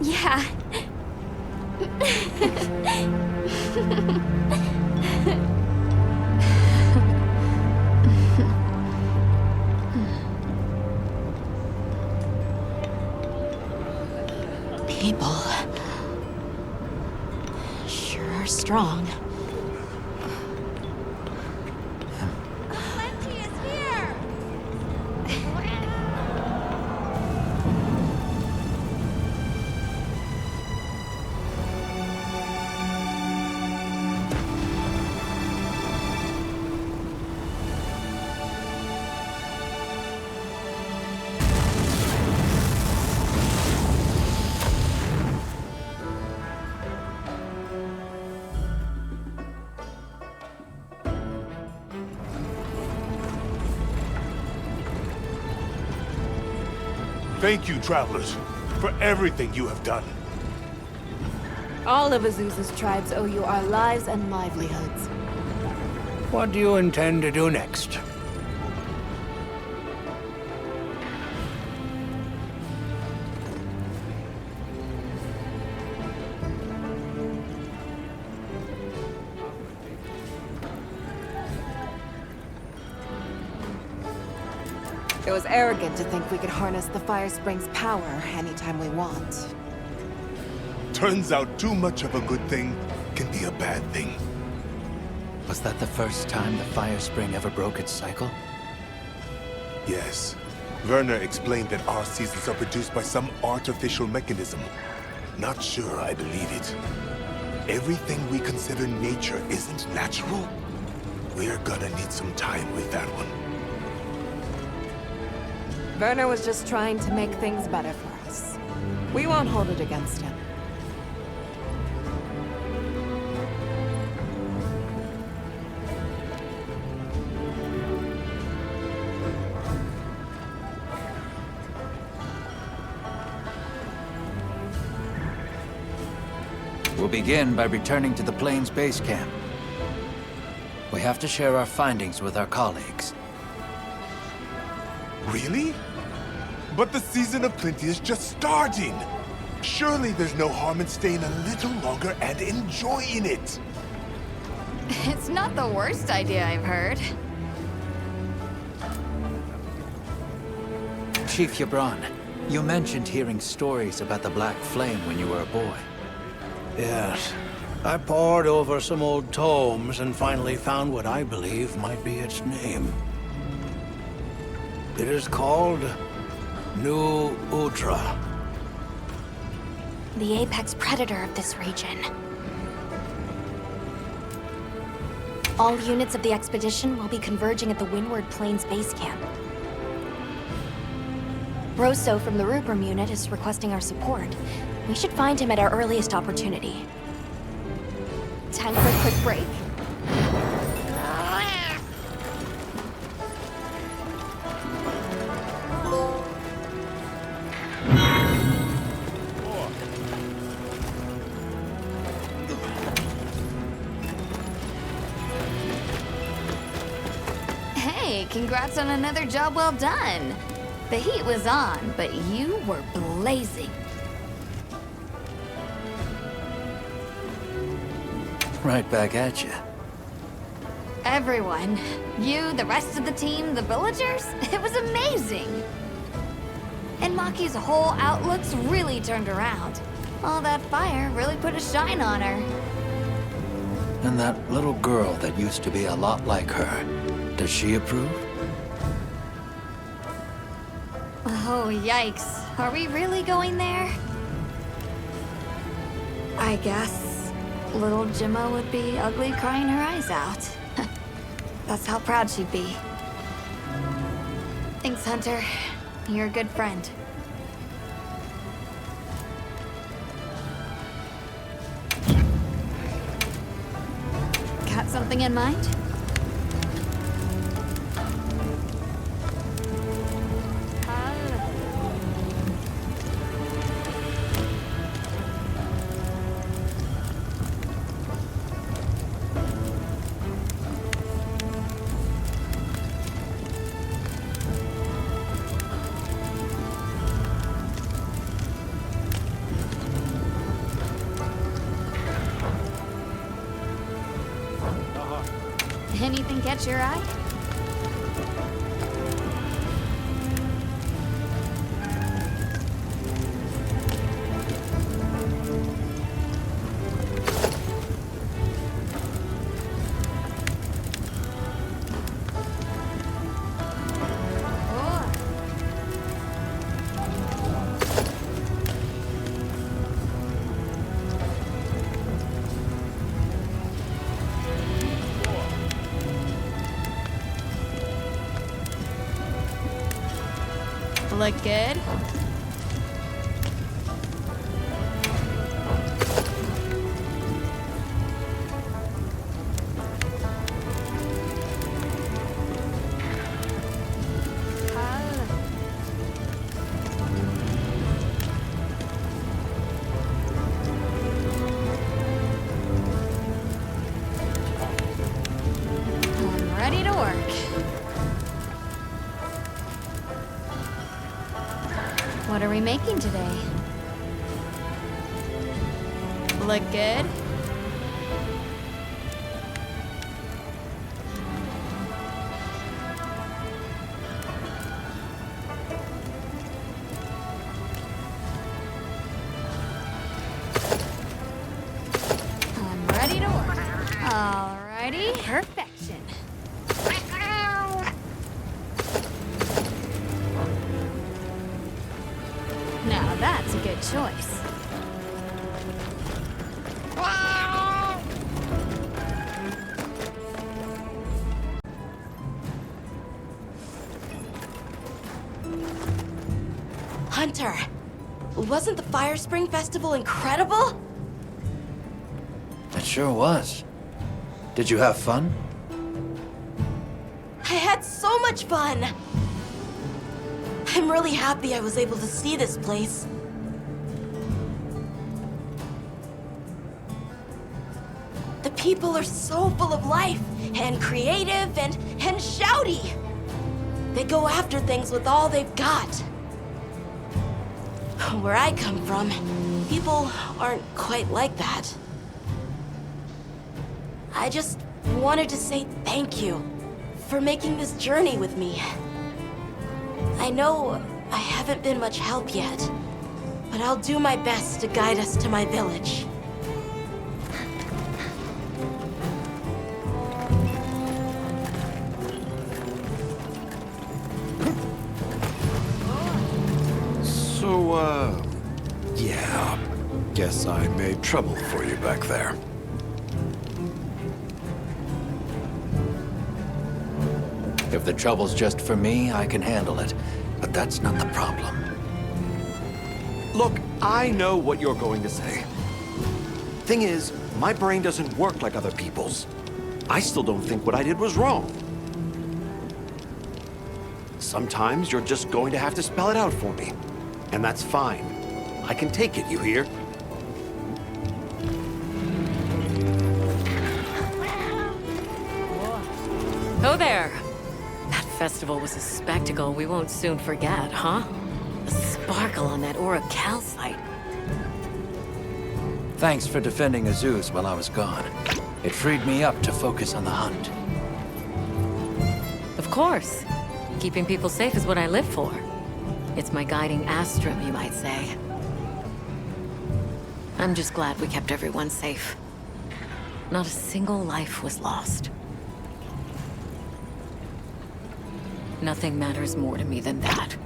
Yeah. People sure are strong. Thank you, travelers, for everything you have done. All of Azusa's tribes owe you our lives and livelihoods. What do you intend to do next? It was arrogant to think we could harness the Fire Spring's power anytime we want. Turns out too much of a good thing can be a bad thing. Was that the first time the Fire Spring ever broke its cycle? Yes. Werner explained that our seasons are produced by some artificial mechanism. Not sure I believe it. Everything we consider nature isn't natural. We're gonna need some time with that one. Werner was just trying to make things better for us. We won't hold it against him. We'll begin by returning to the Plains base camp. We have to share our findings with our colleagues. Really? But the season of plenty is just starting! Surely there's no harm in staying a little longer and enjoying it! It's not the worst idea I've heard. Chief Yabron, you mentioned hearing stories about the Black Flame when you were a boy. Yes. I pored over some old tomes and finally found what I believe might be its name. It is called New Udra. The apex predator of this region. All units of the expedition will be converging at the Windward Plains base camp. Rosso from the Rupert unit is requesting our support. We should find him at our earliest opportunity. Time for a quick break? Hey, congrats on another job well done. The heat was on, but you were blazing. Right back at you. Everyone. You, the rest of the team, the villagers. It was amazing. And Maki's whole outlook's really turned around. All that fire really put a shine on her. And that little girl that used to be a lot like her, does she approve? Oh, yikes. Are we really going there? I guess little Gemma would be ugly crying her eyes out. That's how proud she'd be. Thanks, Hunter. You're a good friend. Got something in mind? Anything catch your eye? Look good? I'm ready to work. What are we making today? Look good? I'm ready to work. Alrighty, perfection. Now that's a good choice. Hunter, wasn't the Fire Spring Festival incredible? It sure was. Did you have fun? I had so much fun! I'm really happy I was able to see this place. The people are so full of life, and creative, and shouty. They go after things with all they've got. Where I come from, people aren't quite like that. I just wanted to say thank you for making this journey with me. I know I haven't been much help yet, but I'll do my best to guide us to my village. So, yeah. Guess I made trouble for you back there. If the trouble's just for me, I can handle it. But that's not the problem. Look, I know what you're going to say. Thing is, my brain doesn't work like other people's. I still don't think what I did was wrong. Sometimes you're just going to have to spell it out for me. And that's fine. I can take it, you hear? Oh there! That festival was a spectacle we won't soon forget, huh? The sparkle on that Aura calcite. Thanks for defending Azuz while I was gone. It freed me up to focus on the hunt. Of course. Keeping people safe is what I live for. It's my guiding astrum, you might say. I'm just glad we kept everyone safe. Not a single life was lost. Nothing matters more to me than that.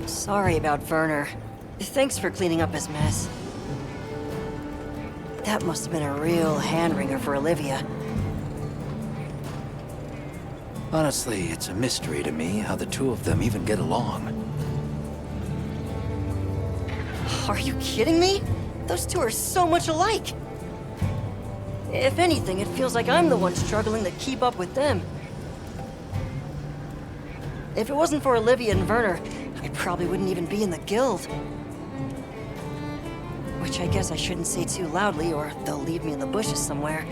Sorry about Werner. Thanks for cleaning up his mess. That must have been a real hand-wringer for Olivia. Honestly, it's a mystery to me how the two of them even get along. Are you kidding me? Those two are so much alike. If anything, it feels like I'm the one struggling to keep up with them. If it wasn't for Olivia and Werner, I probably wouldn't even be in the guild. Which I guess I shouldn't say too loudly, or they'll leave me in the bushes somewhere.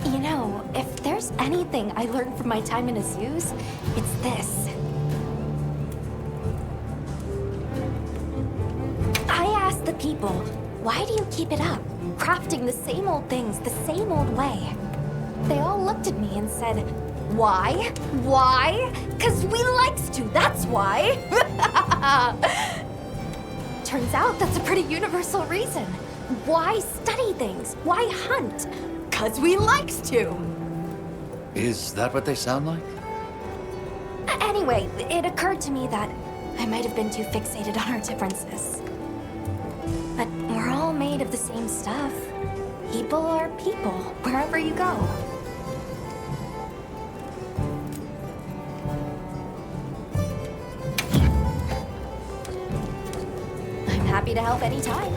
You know, if anything I learned from my time in Azu's, it's this. I asked the people, why do you keep it up? Crafting the same old things the same old way. They all looked at me and said, why? Why? 'Cause we likes to, that's why. Turns out that's a pretty universal reason. Why study things? Why hunt? 'Cause we likes to. Is that what they sound like? Anyway, it occurred to me that I might have been too fixated on our differences. But we're all made of the same stuff. People are people, wherever you go. I'm happy to help anytime.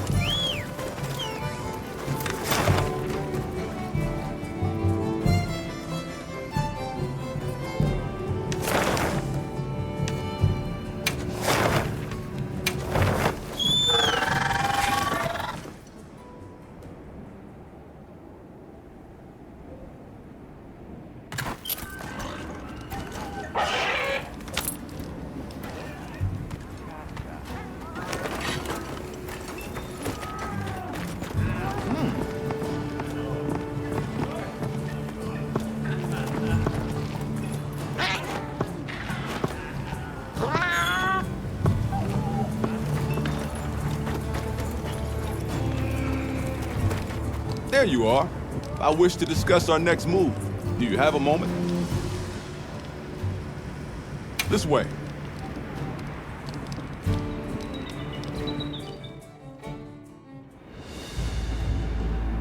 There you are. I wish to discuss our next move. Do you have a moment? This way.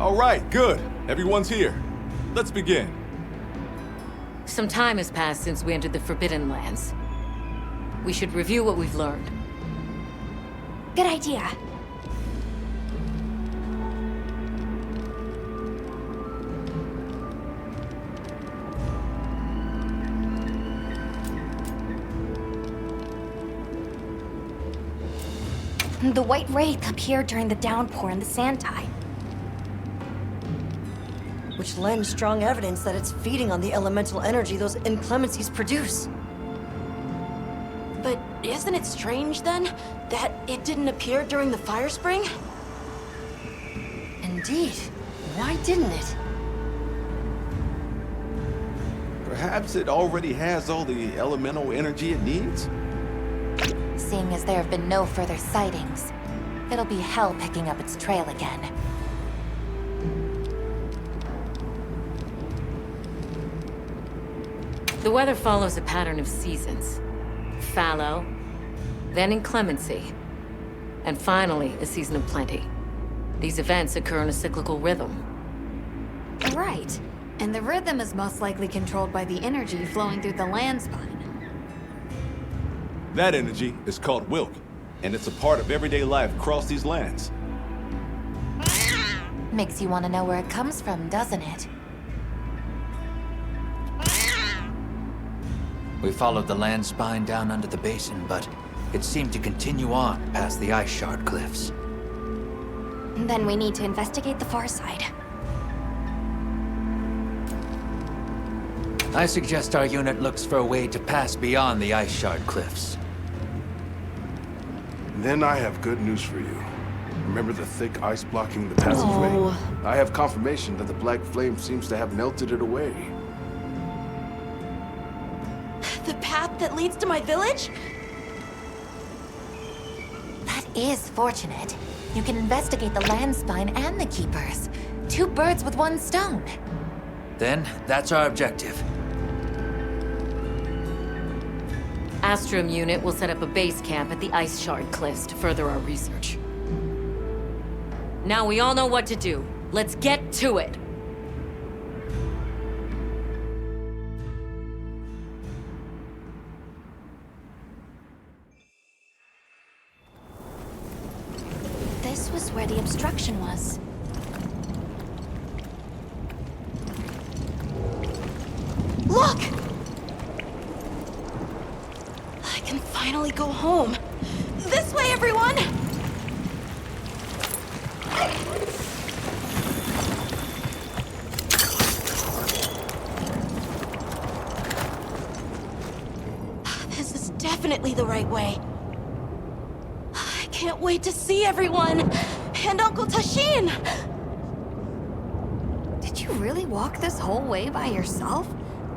All right, good. Everyone's here. Let's begin. Some time has passed since we entered the Forbidden Lands. We should review what we've learned. Good idea. The White Wraith appeared during the downpour in the sand tide. Which lends strong evidence that it's feeding on the elemental energy those inclemencies produce. But isn't it strange, then, that it didn't appear during the fire spring? Indeed. Why didn't it? Perhaps it already has all the elemental energy it needs? Seeing as there have been no further sightings, it'll be hell picking up its trail again. The weather follows a pattern of seasons. Fallow, then inclemency, and finally a season of plenty. These events occur in a cyclical rhythm. Right. And the rhythm is most likely controlled by the energy flowing through the land spine. That energy is called Wilk, and it's a part of everyday life across these lands. Makes you want to know where it comes from, doesn't it? We followed the land spine down under the basin, but it seemed to continue on past the ice shard cliffs. Then we need to investigate the far side. I suggest our unit looks for a way to pass beyond the ice shard cliffs. Then I have good news for you. Remember the thick ice blocking the passageway? I have confirmation that the black flame seems to have melted it away. The path that leads to my village? That is fortunate. You can investigate the land spine and the keepers. 2 birds with 1 stone. Then, that's our objective. Astrum unit will set up a base camp at the ice shard cliffs to further our research. Now we all know what to do. Let's get to it. This was where the obstruction was. Look! I can finally go home. This way, everyone! definitely the right way. I can't wait to see everyone! And Uncle Tashin! Did you really walk this whole way by yourself?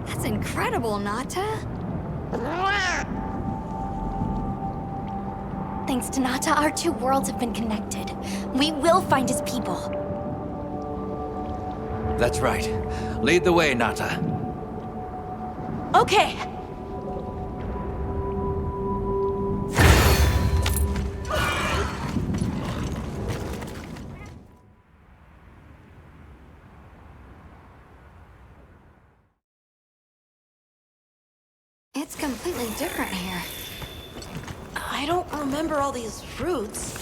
That's incredible, Nata. Thanks to Nata, our two worlds have been connected. We will find his people. That's right. Lead the way, Nata. Okay. It's completely different here. I don't remember all these fruits.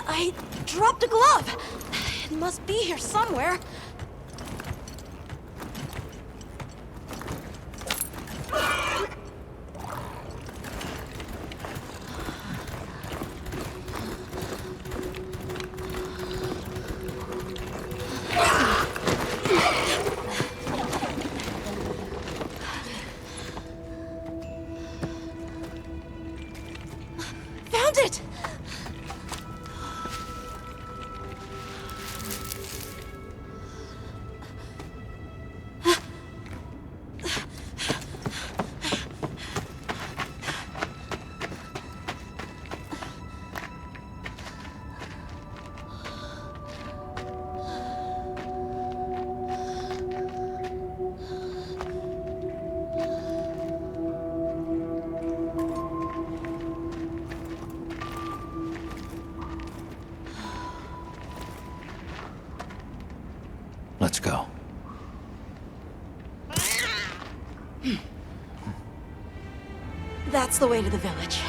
I dropped a glove. It must be here somewhere. Found it! Let's go. That's the way to the village.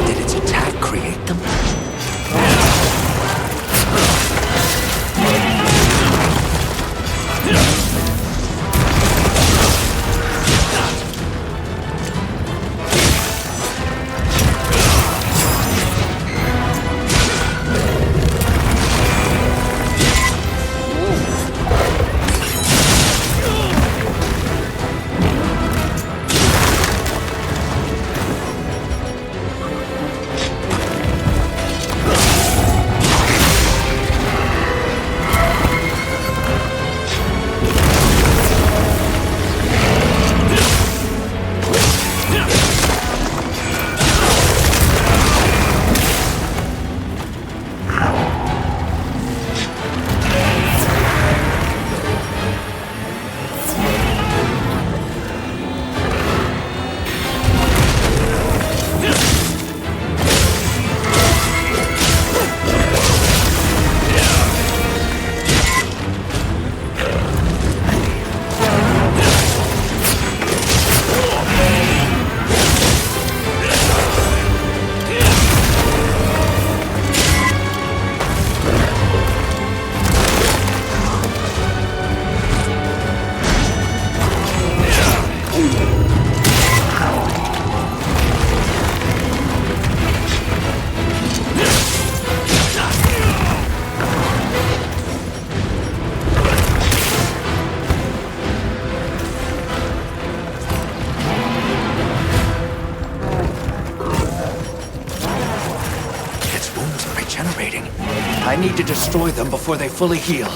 Did its attack create them? His wounds are regenerating. I need to destroy them before they fully heal.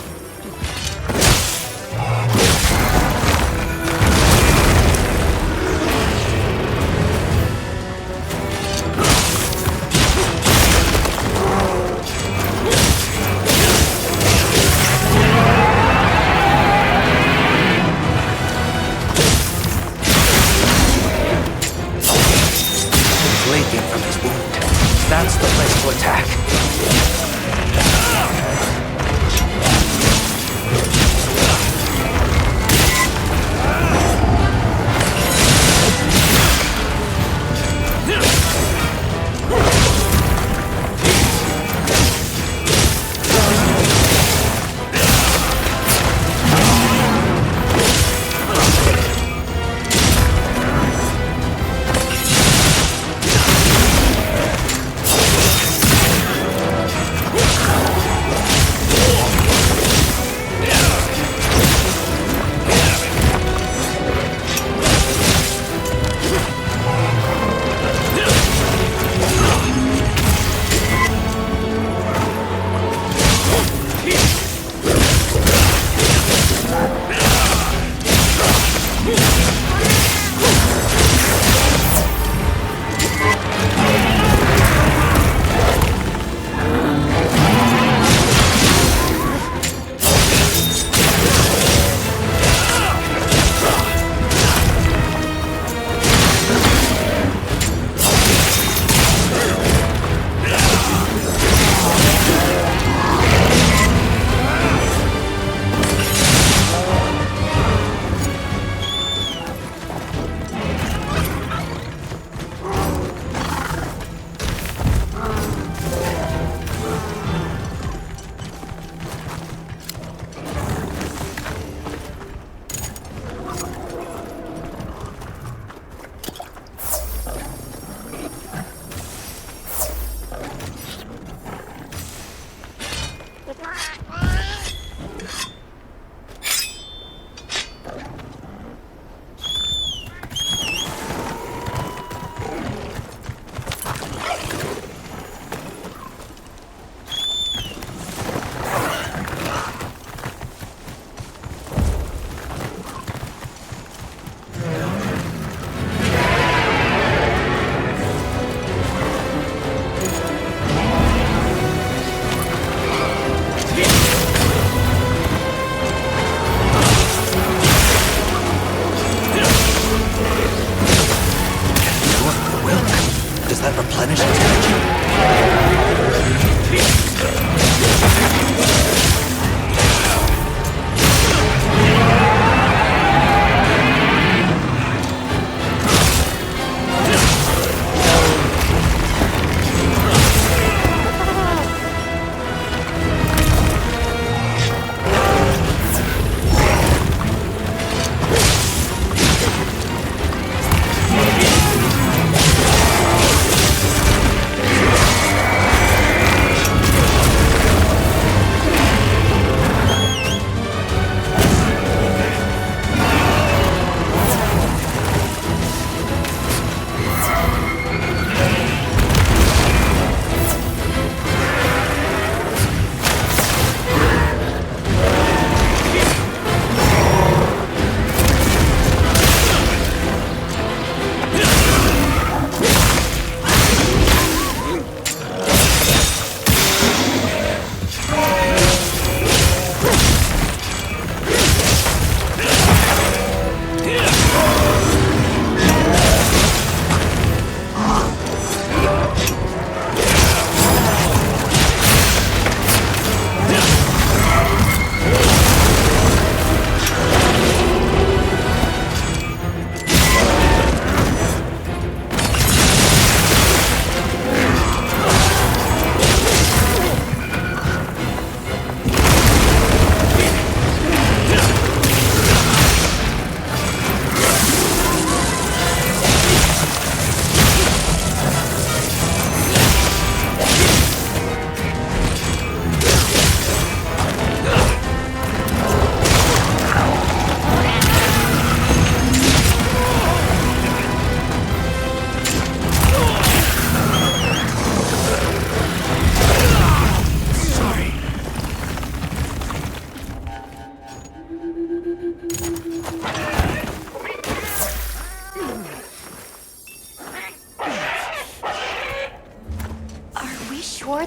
Leaking from his wound. That's the place to attack.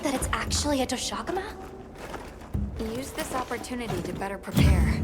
out that it's actually a Toshakama? Use this opportunity to better prepare.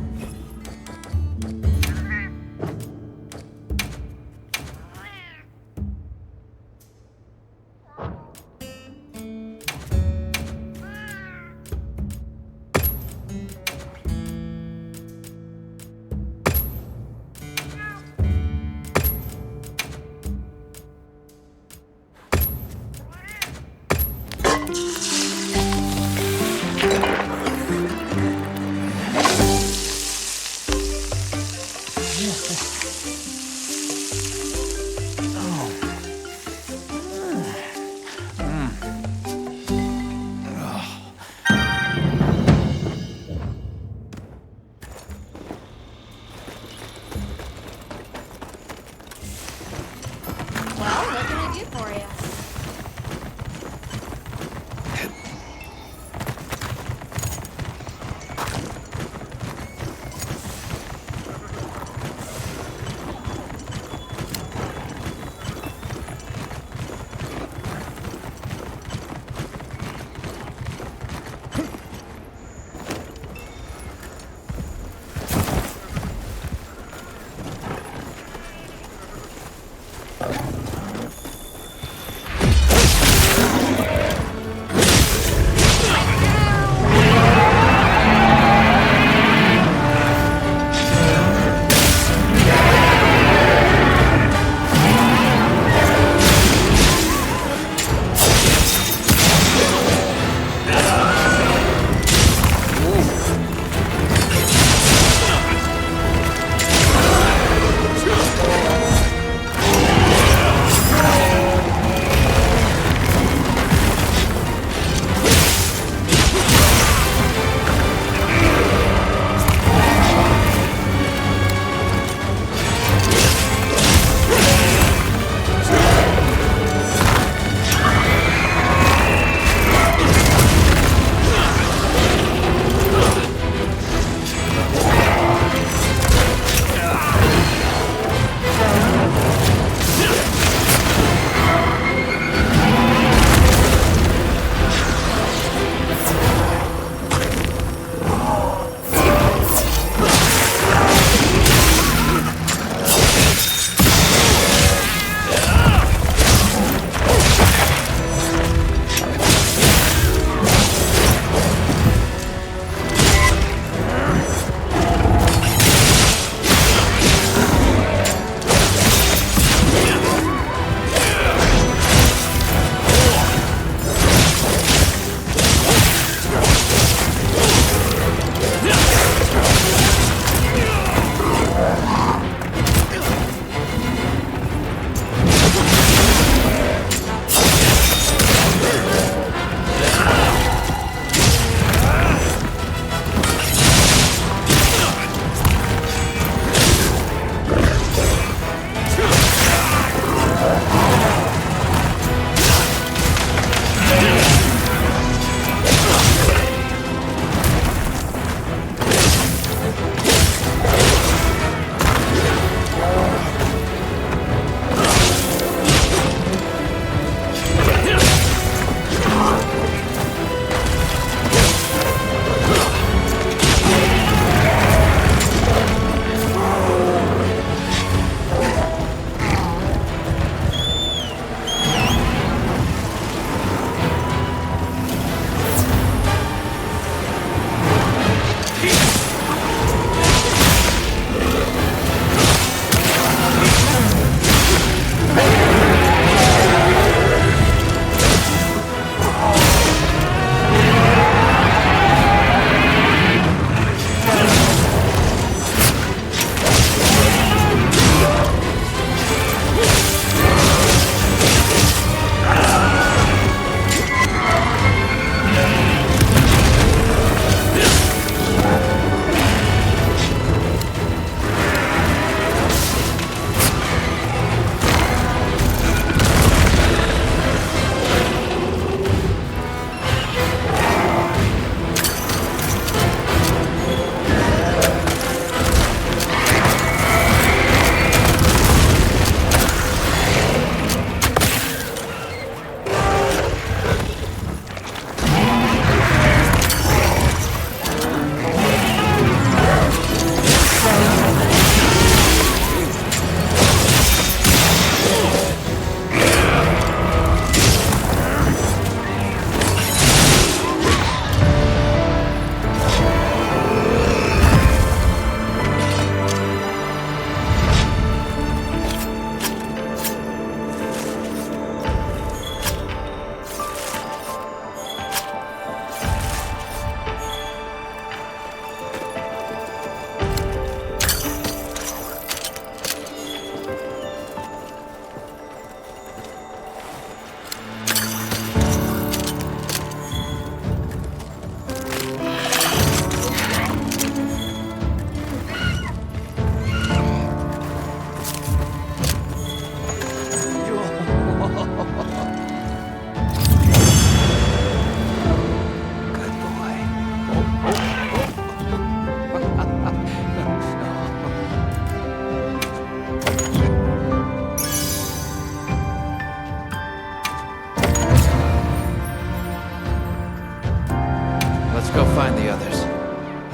Let's go find the others.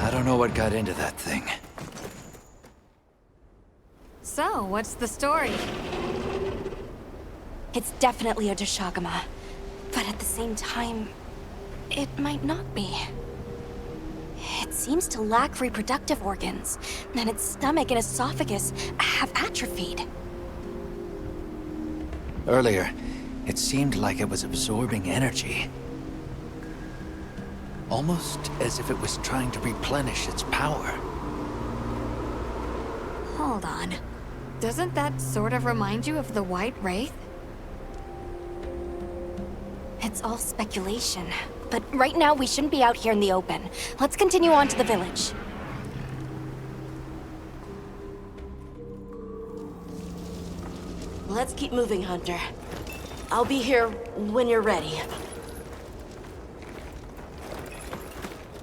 I don't know what got into that thing. So, what's the story? It's definitely a Deshagama, but at the same time, it might not be. It seems to lack reproductive organs, and its stomach and esophagus have atrophied. Earlier, it seemed like it was absorbing energy. Almost as if it was trying to replenish its power. Hold on. Doesn't that sort of remind you of the White Wraith? It's all speculation, but right now we shouldn't be out here in the open. Let's continue on to the village. Let's keep moving, Hunter. I'll be here when you're ready.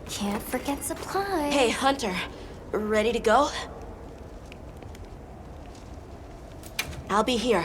Can't forget supplies. Hey, Hunter. Ready to go? I'll be here.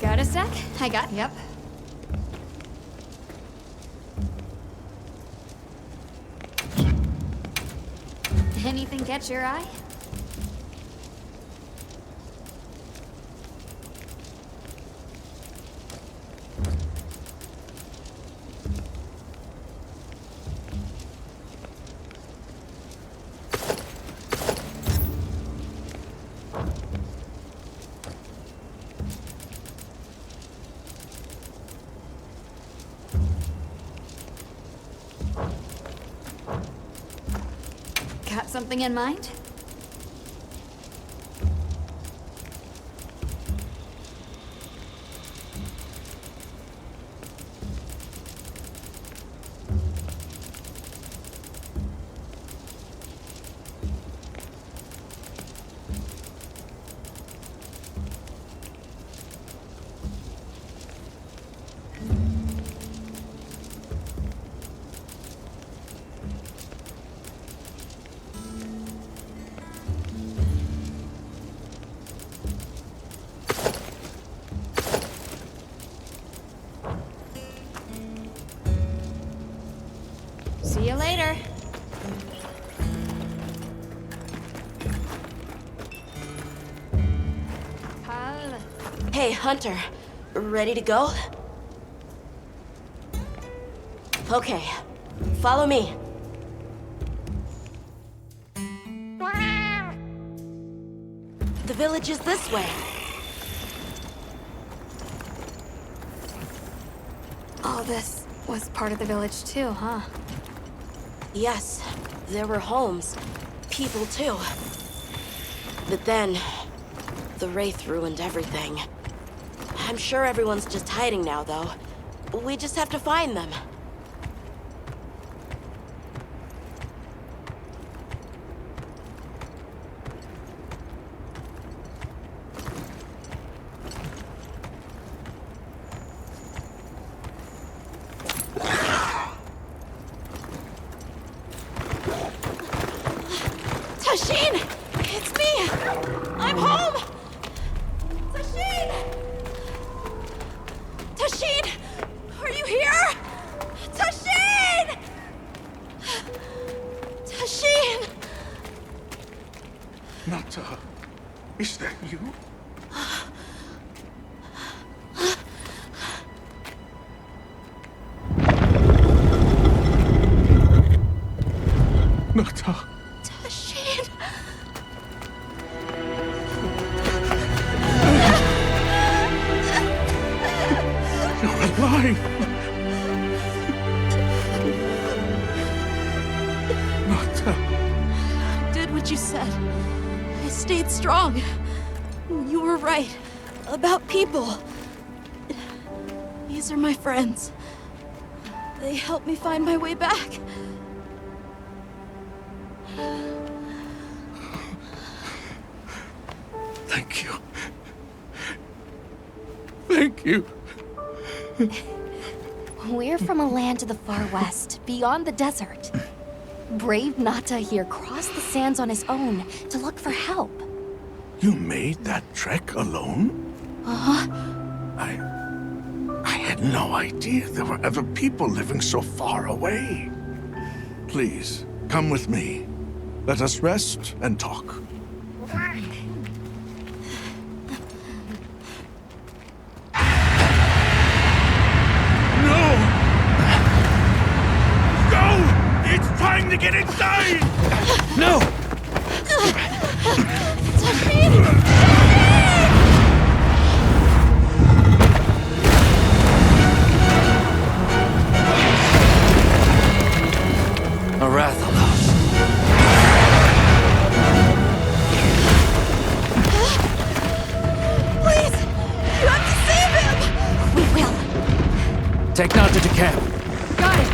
Got a sec? Yep. Anything catch your eye? Got something in mind? See you later. Hey, Hunter. Ready to go? Okay. Follow me. The village is this way. All this was part of the village too, huh? Yes, there were homes. People too. But then, the Wraith ruined everything. I'm sure everyone's just hiding now, though. We just have to find them. Tashin! It's me! I'm home! Tashin! Tashin! Are you here? Tashin! Tashin! Nata, is that you? Nata. Tashin! You're alive! Nata. I did what you said. I stayed strong. You were right. About people. These are my friends. They helped me find my way back. Thank you. Thank you. We're from a land to the far west, beyond the desert. Brave Nata here crossed the sands on his own to look for help. You made that trek alone? Uh-huh. I had no idea there were other people living so far away. Please, come with me. Let us rest and talk. Trying to get inside! No! Arathalos. Please! You have to save him! We will. Take Nata to camp. Got it!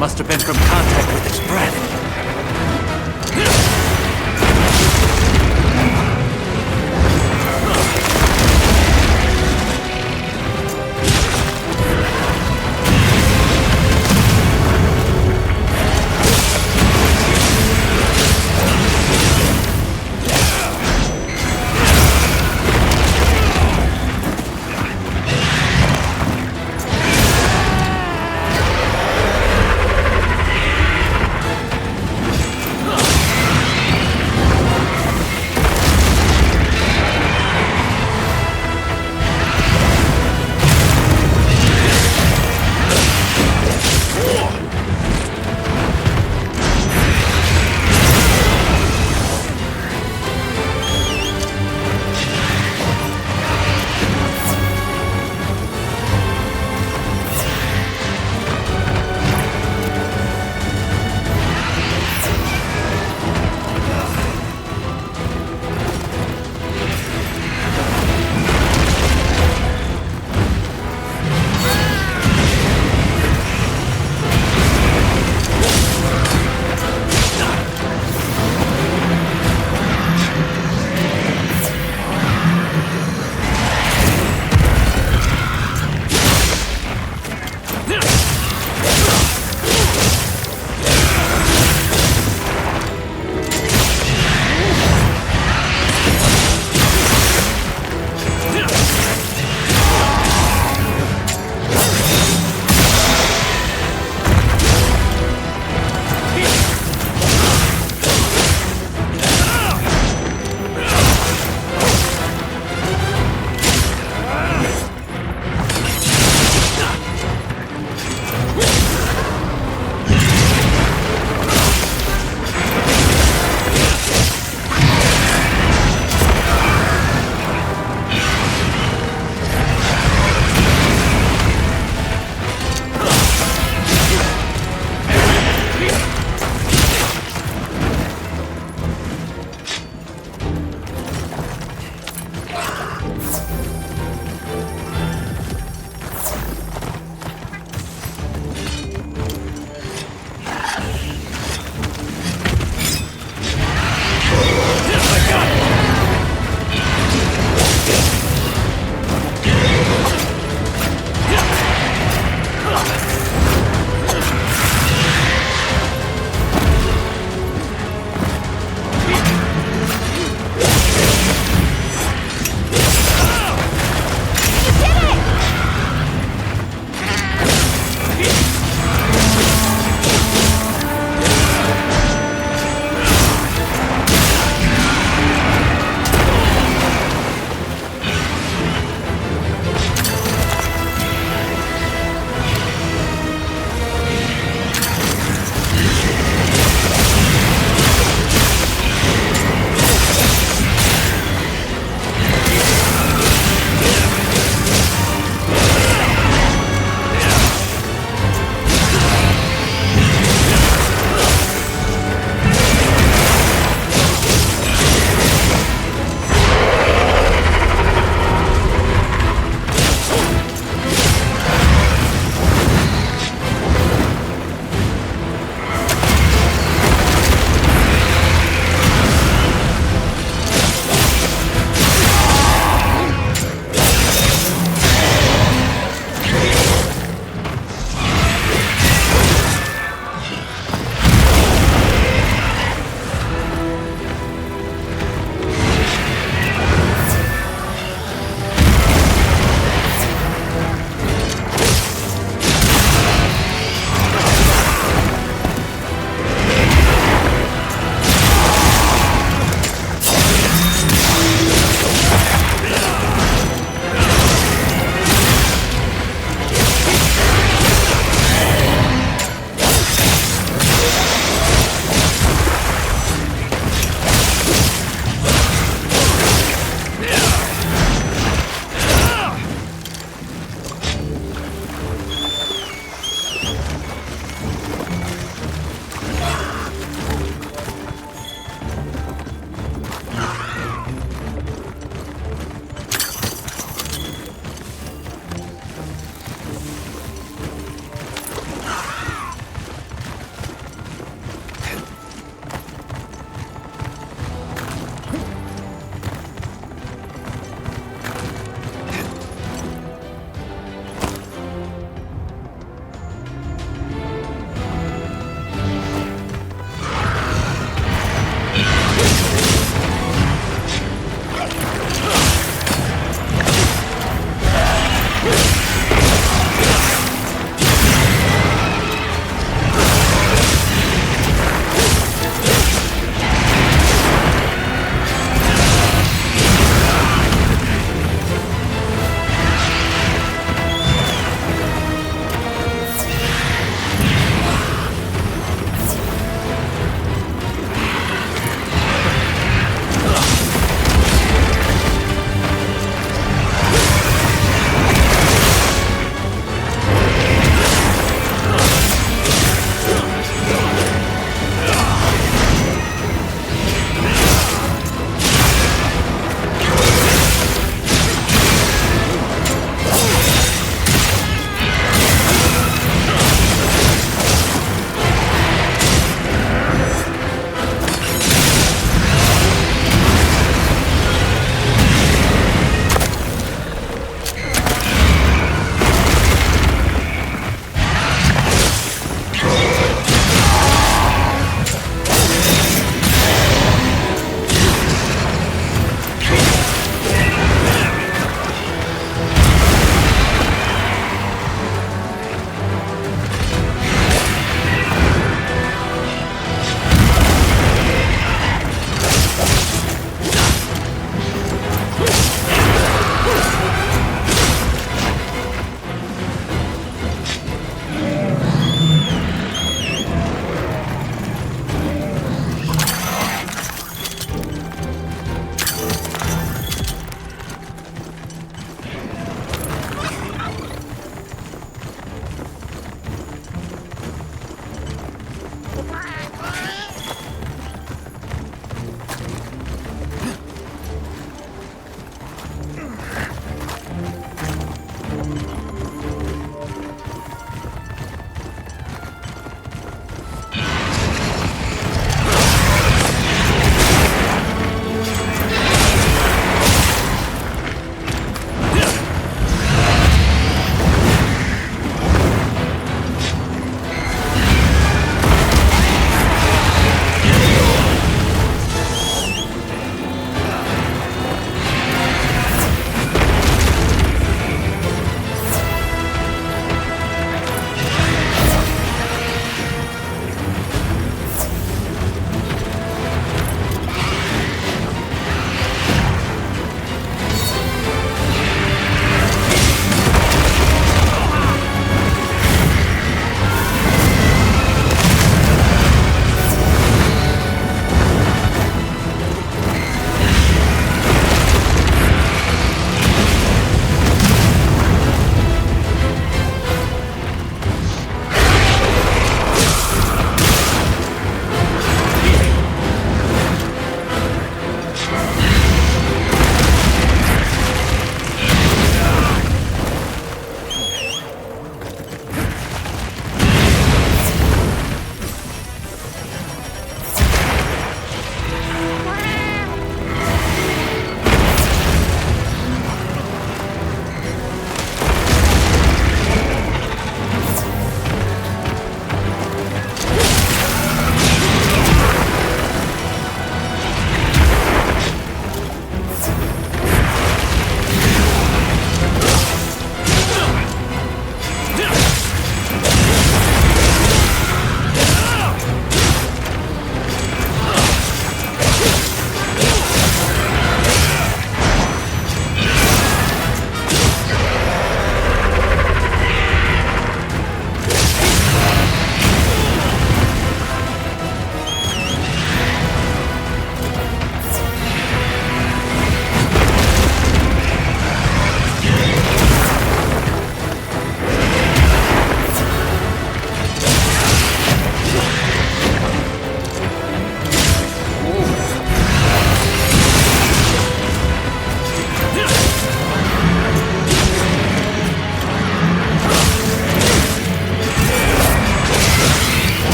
Must have been from contact with its breath.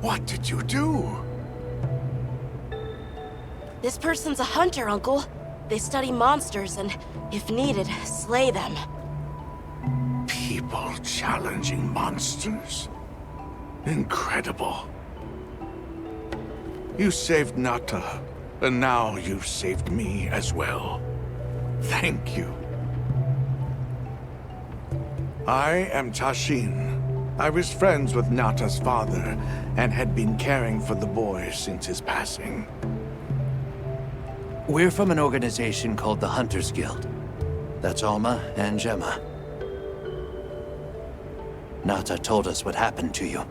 What did you do? This person's a hunter, Uncle. They study monsters and, if needed, slay them. People challenging monsters? Incredible. You saved Nata, and now you've saved me as well. Thank you. I am Tashin. I was friends with Nata's father, and had been caring for the boy since his passing. We're from an organization called the Hunters Guild. That's Alma and Gemma. Nata told us what happened to you,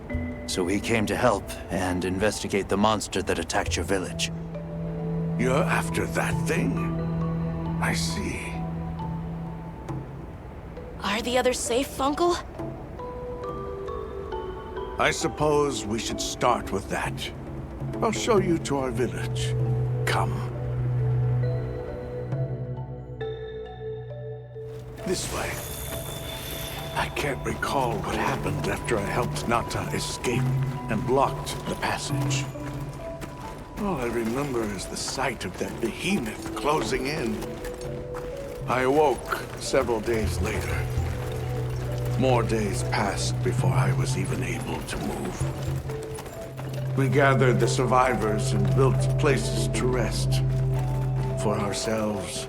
so we came to help and investigate the monster that attacked your village. You're after that thing? I see. Are the others safe, Uncle? I suppose we should start with that. I'll show you to our village. Come. This way. I can't recall what happened after I helped Nata escape and blocked the passage. All I remember is the sight of that behemoth closing in. I awoke several days later. More days passed before I was even able to move. We gathered the survivors and built places to rest. For ourselves,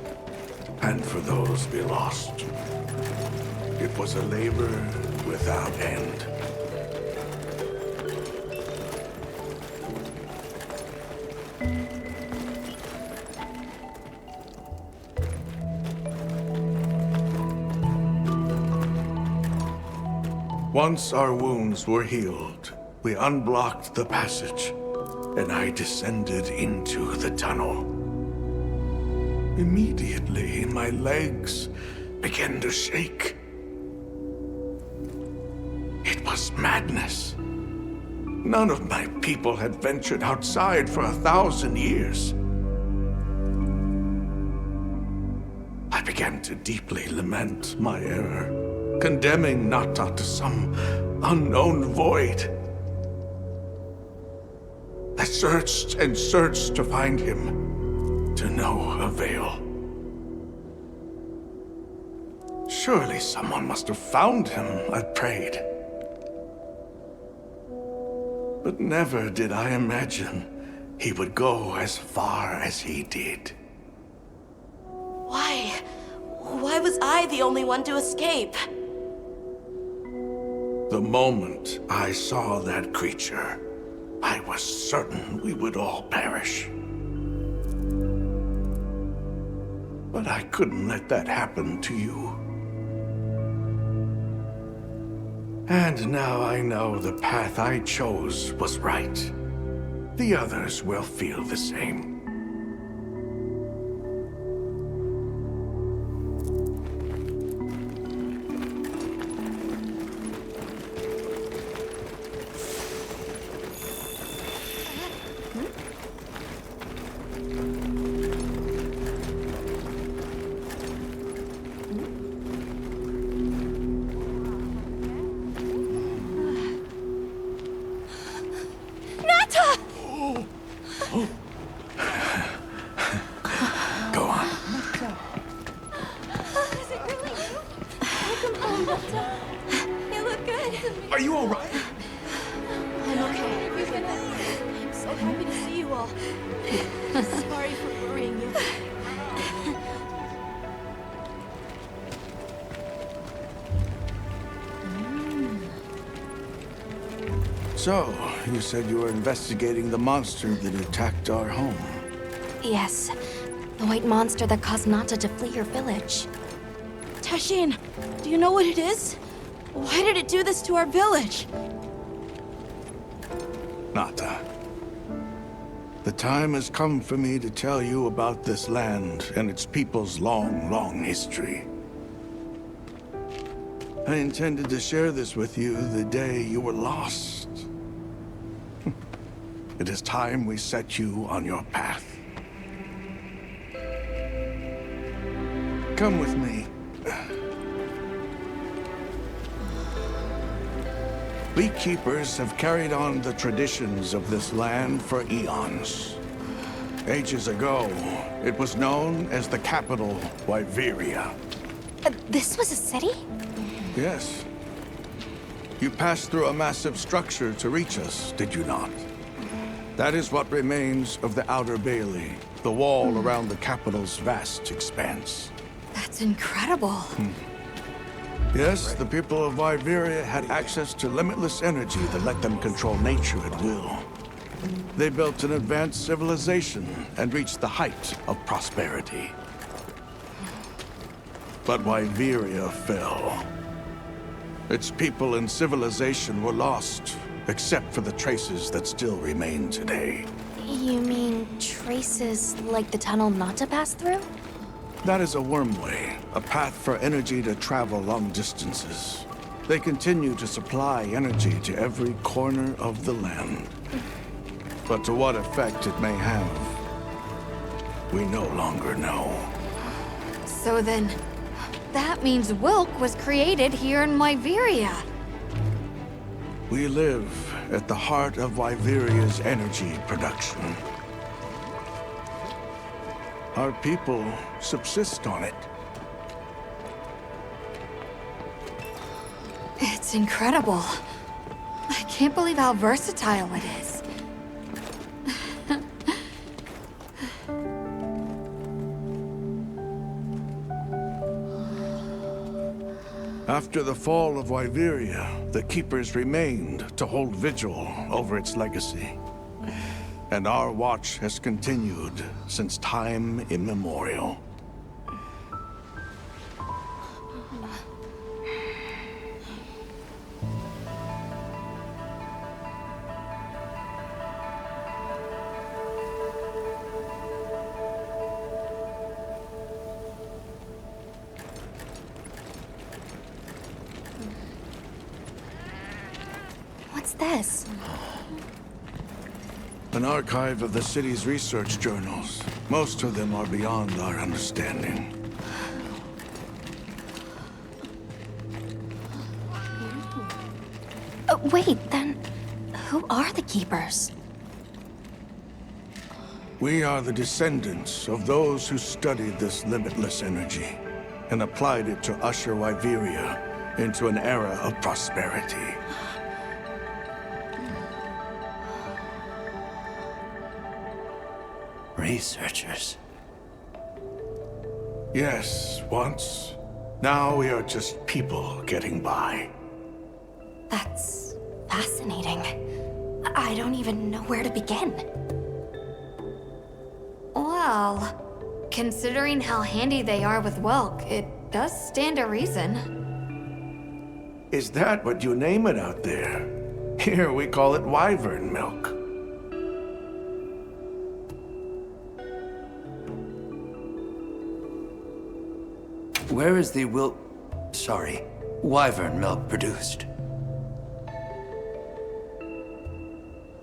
and for those we lost. It was a labor without end. Once our wounds were healed, we unblocked the passage, and I descended into the tunnel. Immediately, my legs began to shake. It was madness. None of my people had ventured outside for 1,000 years. I began to deeply lament my error, condemning Nata to some unknown void. I searched and searched to find him, to no avail. Surely someone must have found him, I prayed. But never did I imagine he would go as far as he did. Why? Why was I the only one to escape? The moment I saw that creature, I was certain we would all perish. But I couldn't let that happen to you. And now I know the path I chose was right. The others will feel the same. Are you all right? I'm okay. I'm so happy to see you all. Sorry for worrying you. So, you said you were investigating the monster that attacked our home. Yes. The white monster that caused Nata to flee your village. Tashin, do you know what it is? Why did it do this to our village? Nata. The time has come for me to tell you about this land and its people's long, long history. I intended to share this with you the day you were lost. It is time we set you on your path. Come with me. We keepers have carried on the traditions of this land for eons. Ages ago, it was known as the capital, Wyveria. This was a city? Yes. You passed through a massive structure to reach us, did you not? That is what remains of the Outer Bailey, the wall around the capital's vast expanse. That's incredible. Yes, the people of Wyveria had access to limitless energy that let them control nature at will. They built an advanced civilization and reached the height of prosperity. But Wyveria fell. Its people and civilization were lost, except for the traces that still remain today. You mean traces like the tunnel not to pass through? That is a wormway, a path for energy to travel long distances. They continue to supply energy to every corner of the land. But to what effect it may have, we no longer know. So then, that means Wilk was created here in Wyveria. We live at the heart of Wyveria's energy production. Our people subsist on it. It's incredible. I can't believe how versatile it is. After the fall of Wyveria, the Keepers remained to hold vigil over its legacy. And our watch has continued since time immemorial. What's this? An archive of the city's research journals. Most of them are beyond our understanding. Wait, then who are the Keepers? We are the descendants of those who studied this limitless energy and applied it to usher Wyveria into an era of prosperity. Researchers. Yes, once. Now we are just people getting by. That's fascinating. I don't even know where to begin. Well, considering how handy they are with Wilk, it does stand to reason. Is that what you name it out there? Here we call it Wyvern milk. Where is the Wyvern milk produced?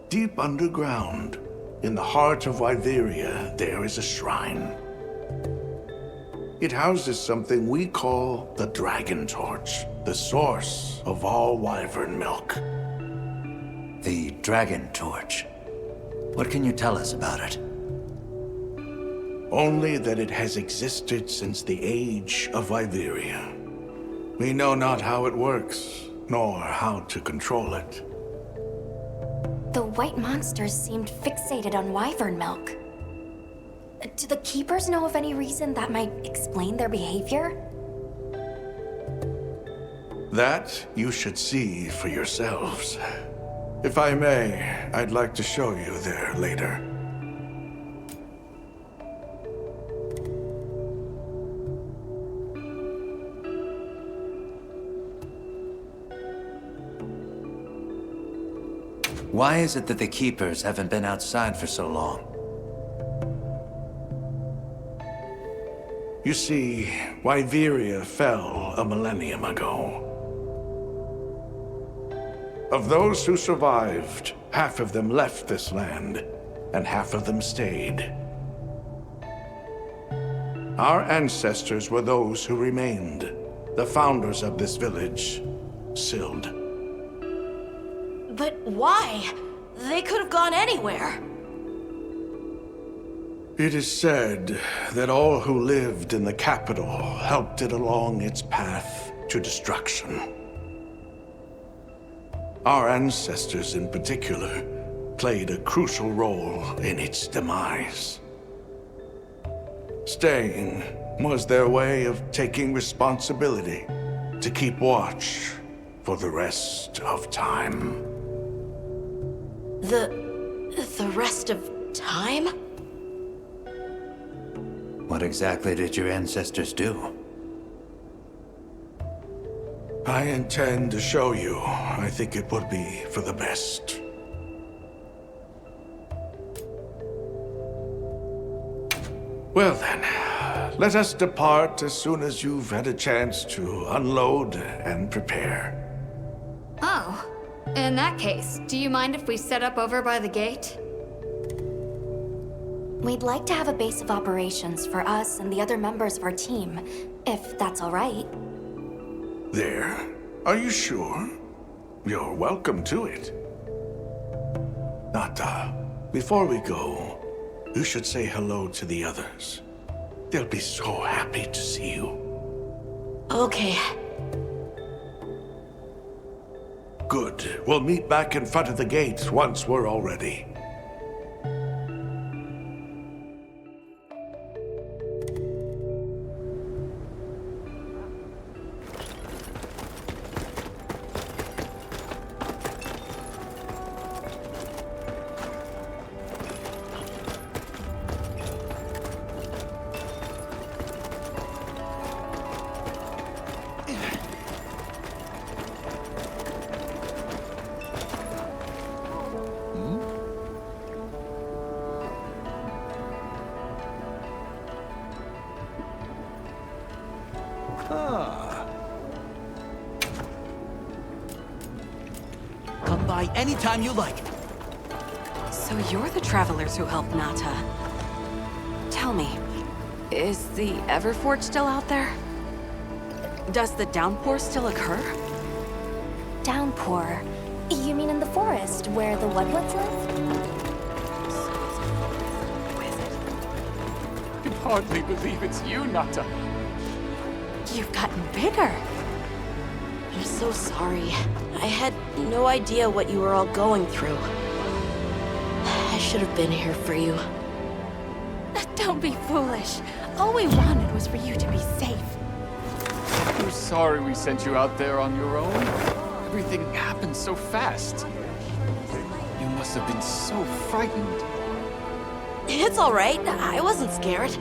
Deep underground, in the heart of Wyveria, there is a shrine. It houses something we call the Dragon Torch, the source of all Wyvern milk. The Dragon Torch. What can you tell us about it? Only that it has existed since the age of Wyveria. We know not how it works, nor how to control it. The white monsters seemed fixated on wyvern milk. Do the Keepers know of any reason that might explain their behavior? That you should see for yourselves. If I may, I'd like to show you there later. Why is it that the Keepers haven't been outside for so long? You see, Wyveria fell a millennium ago. Of those who survived, half of them left this land, and half of them stayed. Our ancestors were those who remained, the founders of this village, Sild. But why? They could have gone anywhere. It is said that all who lived in the capital helped it along its path to destruction. Our ancestors in particular played a crucial role in its demise. Staying was their way of taking responsibility to keep watch for the rest of time. The rest of time? What exactly did your ancestors do? I intend to show you. I think it would be for the best. Well then, let us depart as soon as you've had a chance to unload and prepare. Oh, in that case, do you mind if we set up over by the gate? We'd like to have a base of operations for us and the other members of our team, if that's all right. There? Are you sure? You're welcome to it. Nata, before we go, you should say hello to the others. They'll be so happy to see you. Okay. Good. We'll meet back in front of the gate once we're all ready. Come by anytime you like. So you're the travelers who helped Nata. Tell me, is the Everforge still out there? Does the downpour still occur? Downpour? You mean in the forest, where the Woodwoods live? I can hardly believe it's you, Nata. You've gotten bigger. I'm so sorry. I had no idea what you were all going through. I should have been here for you. Don't be foolish. All we wanted was for you to be safe. We're sorry we sent you out there on your own. Everything happened so fast. You must have been so frightened. It's all right. I wasn't scared.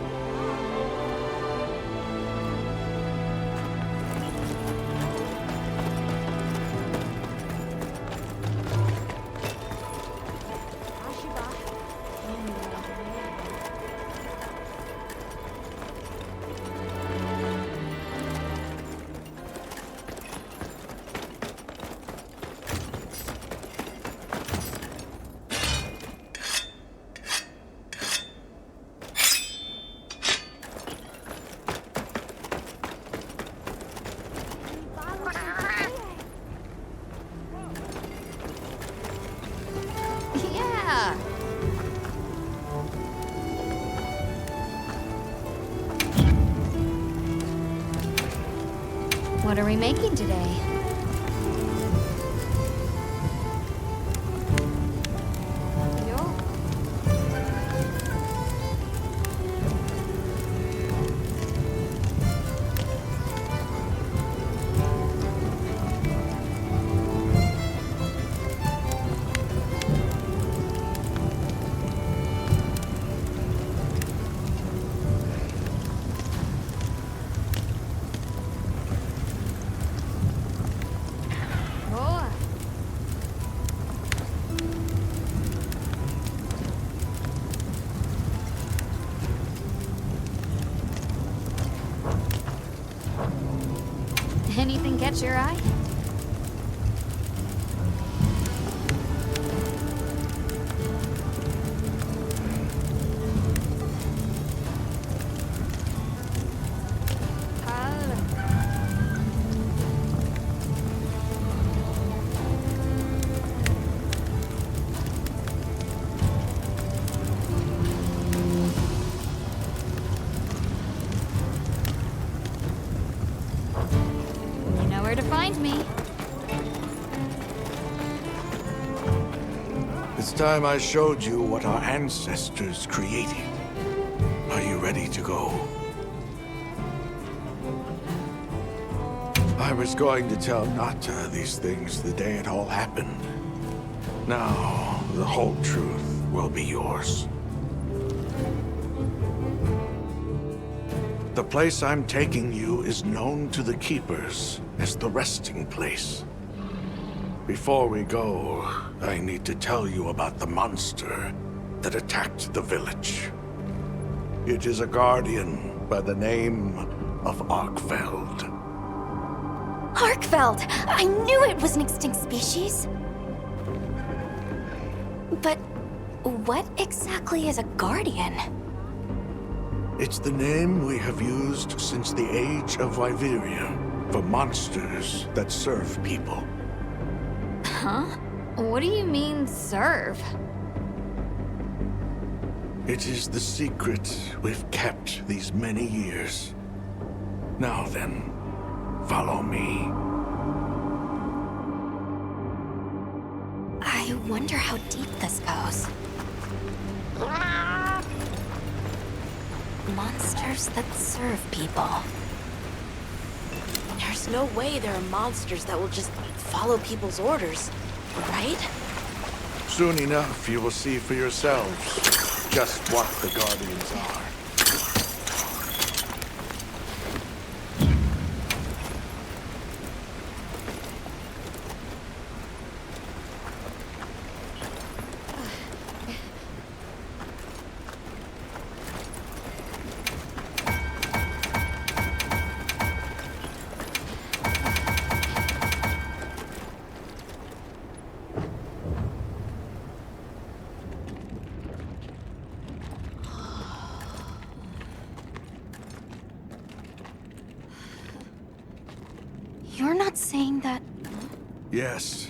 Yeah! What are we making today? Anything catch your eye? It's time I showed you what our ancestors created. Are you ready to go? I was going to tell Nata these things the day it all happened. Now, the whole truth will be yours. The place I'm taking you is known to the Keepers as the resting place. Before we go, I need to tell you about the monster that attacked the village. It is a guardian by the name of Arkfeld. Arkfeld! I knew it was an extinct species! But what exactly is a guardian? It's the name we have used since the age of Wyveria for monsters that serve people. Huh? What do you mean, serve? It is the secret we've kept these many years. Now then, follow me. I wonder how deep this goes. Monsters that serve people. There's no way there are monsters that will just follow people's orders, right? Soon enough, you will see for yourselves just what the Guardians are. You're not saying that... Yes.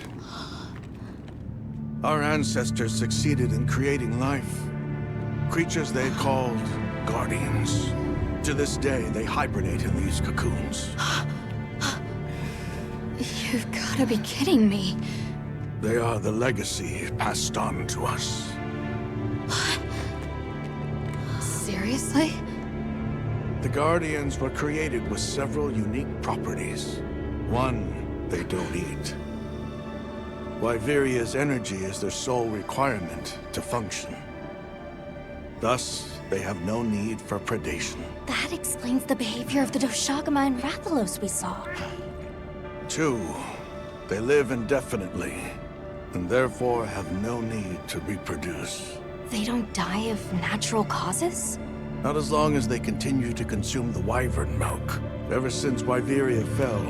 Our ancestors succeeded in creating life. Creatures they called Guardians. To this day, they hibernate in these cocoons. You've gotta be kidding me. They are the legacy passed on to us. Seriously? The Guardians were created with several unique properties. One, they don't eat. Wyveria's energy is their sole requirement to function. Thus, they have no need for predation. That explains the behavior of the Doshagama and Rathalos we saw. Two, they live indefinitely, and therefore have no need to reproduce. They don't die of natural causes? Not as long as they continue to consume the Wyvern milk. Ever since Wyveria fell,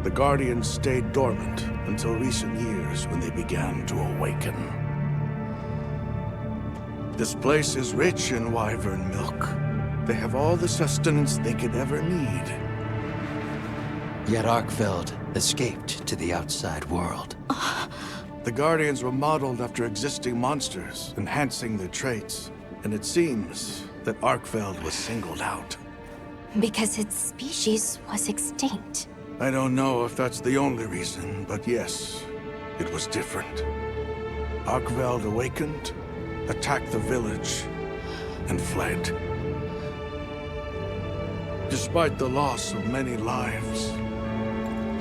the Guardians stayed dormant until recent years when they began to awaken. This place is rich in Wyvern milk. They have all the sustenance they could ever need. Yet Arkfeld escaped to the outside world. The Guardians were modeled after existing monsters, enhancing their traits. And it seems that Arkfeld was singled out. Because its species was extinct. I don't know if that's the only reason, but yes, it was different. Arkfeld awakened, attacked the village, and fled. Despite the loss of many lives,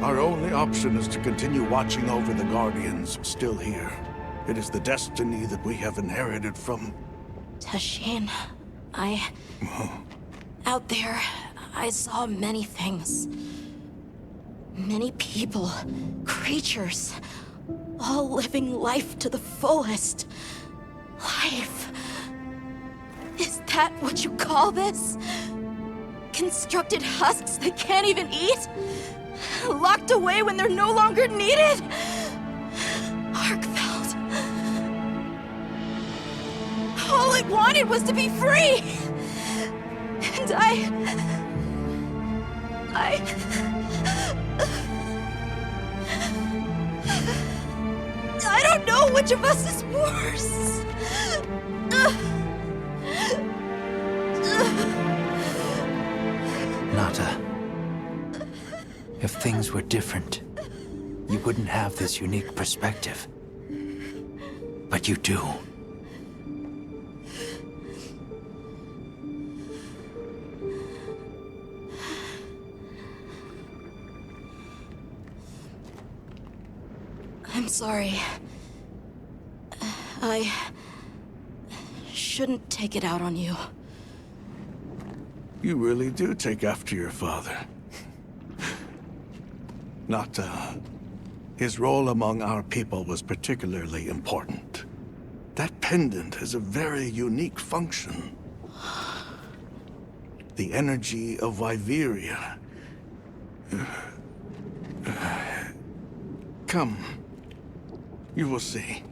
our only option is to continue watching over the Guardians still here. It is the destiny that we have inherited from... Tashin, out there, I saw many things. Many people, creatures, all living life to the fullest. Life. Is that what you call this? Constructed husks that can't even eat? Locked away when they're no longer needed? Arkfeld. All it wanted was to be free! And I don't know which of us is worse. Nata, if things were different, you wouldn't have this unique perspective. But you do. I'm sorry. I shouldn't take it out on you. You really do take after your father. His role among our people was particularly important. That pendant has a very unique function. The energy of Wyveria. Come. You will see.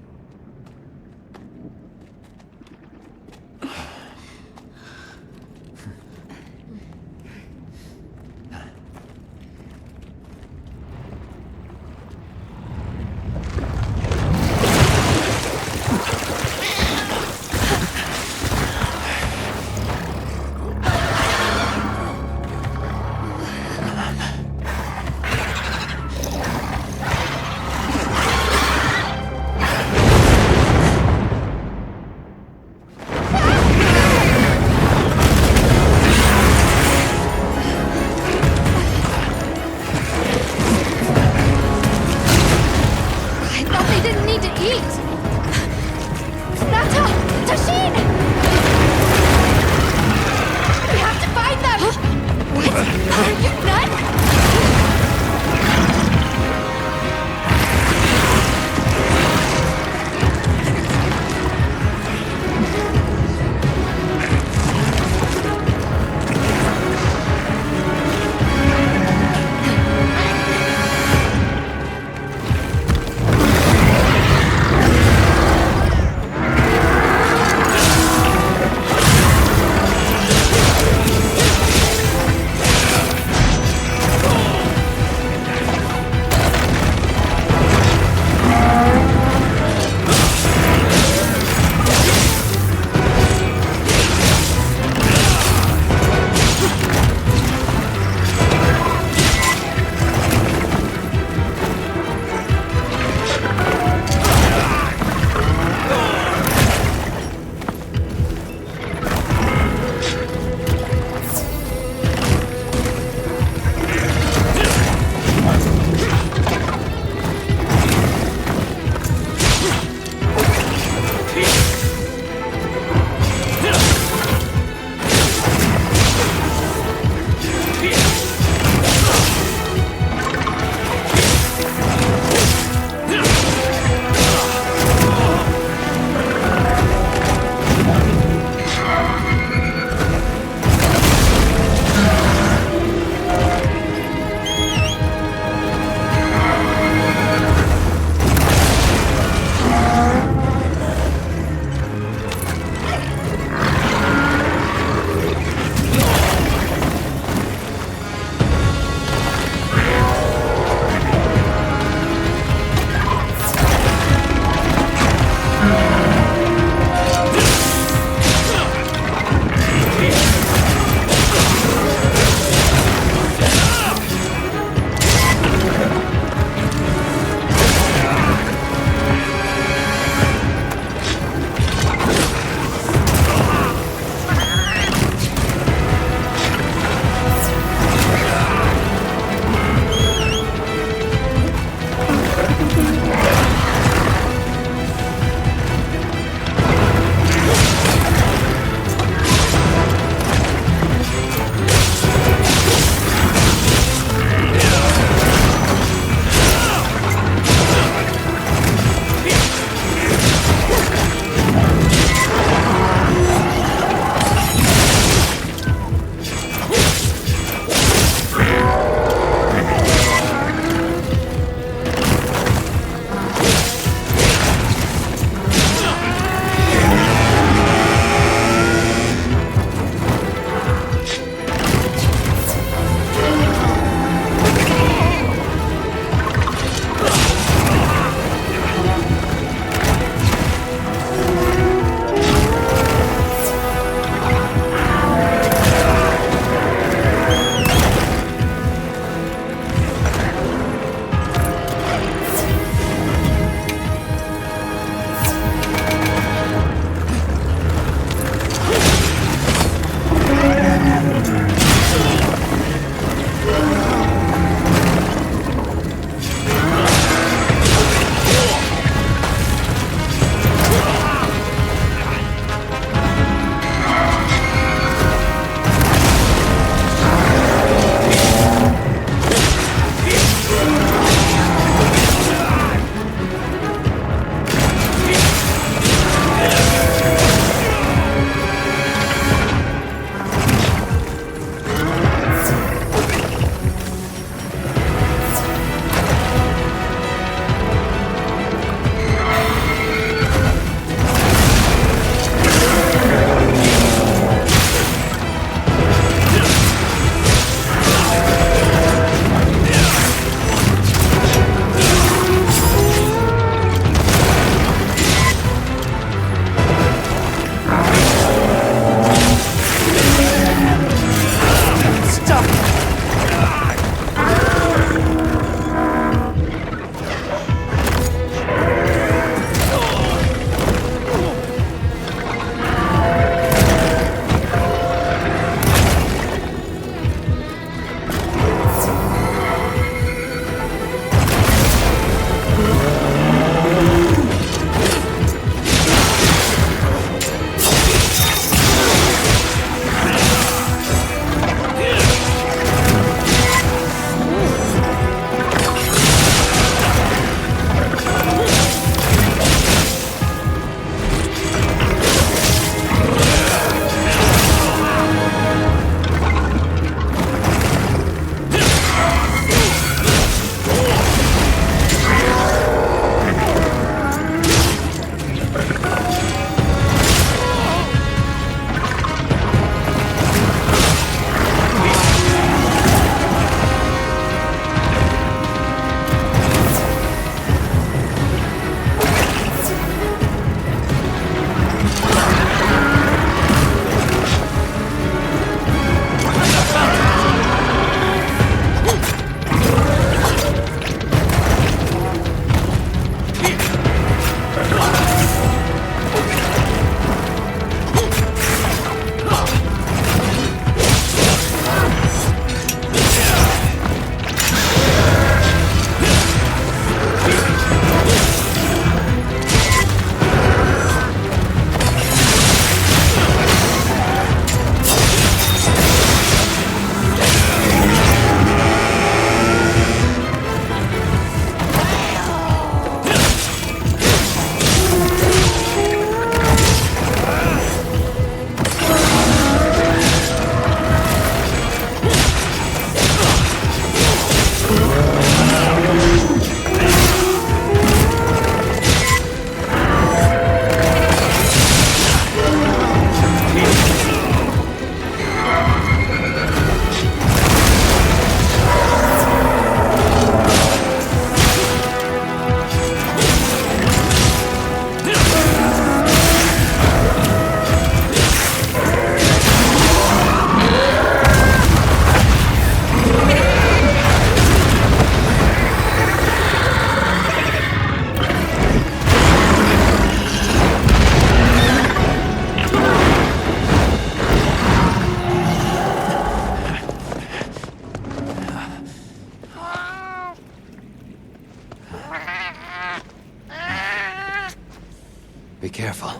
Be careful.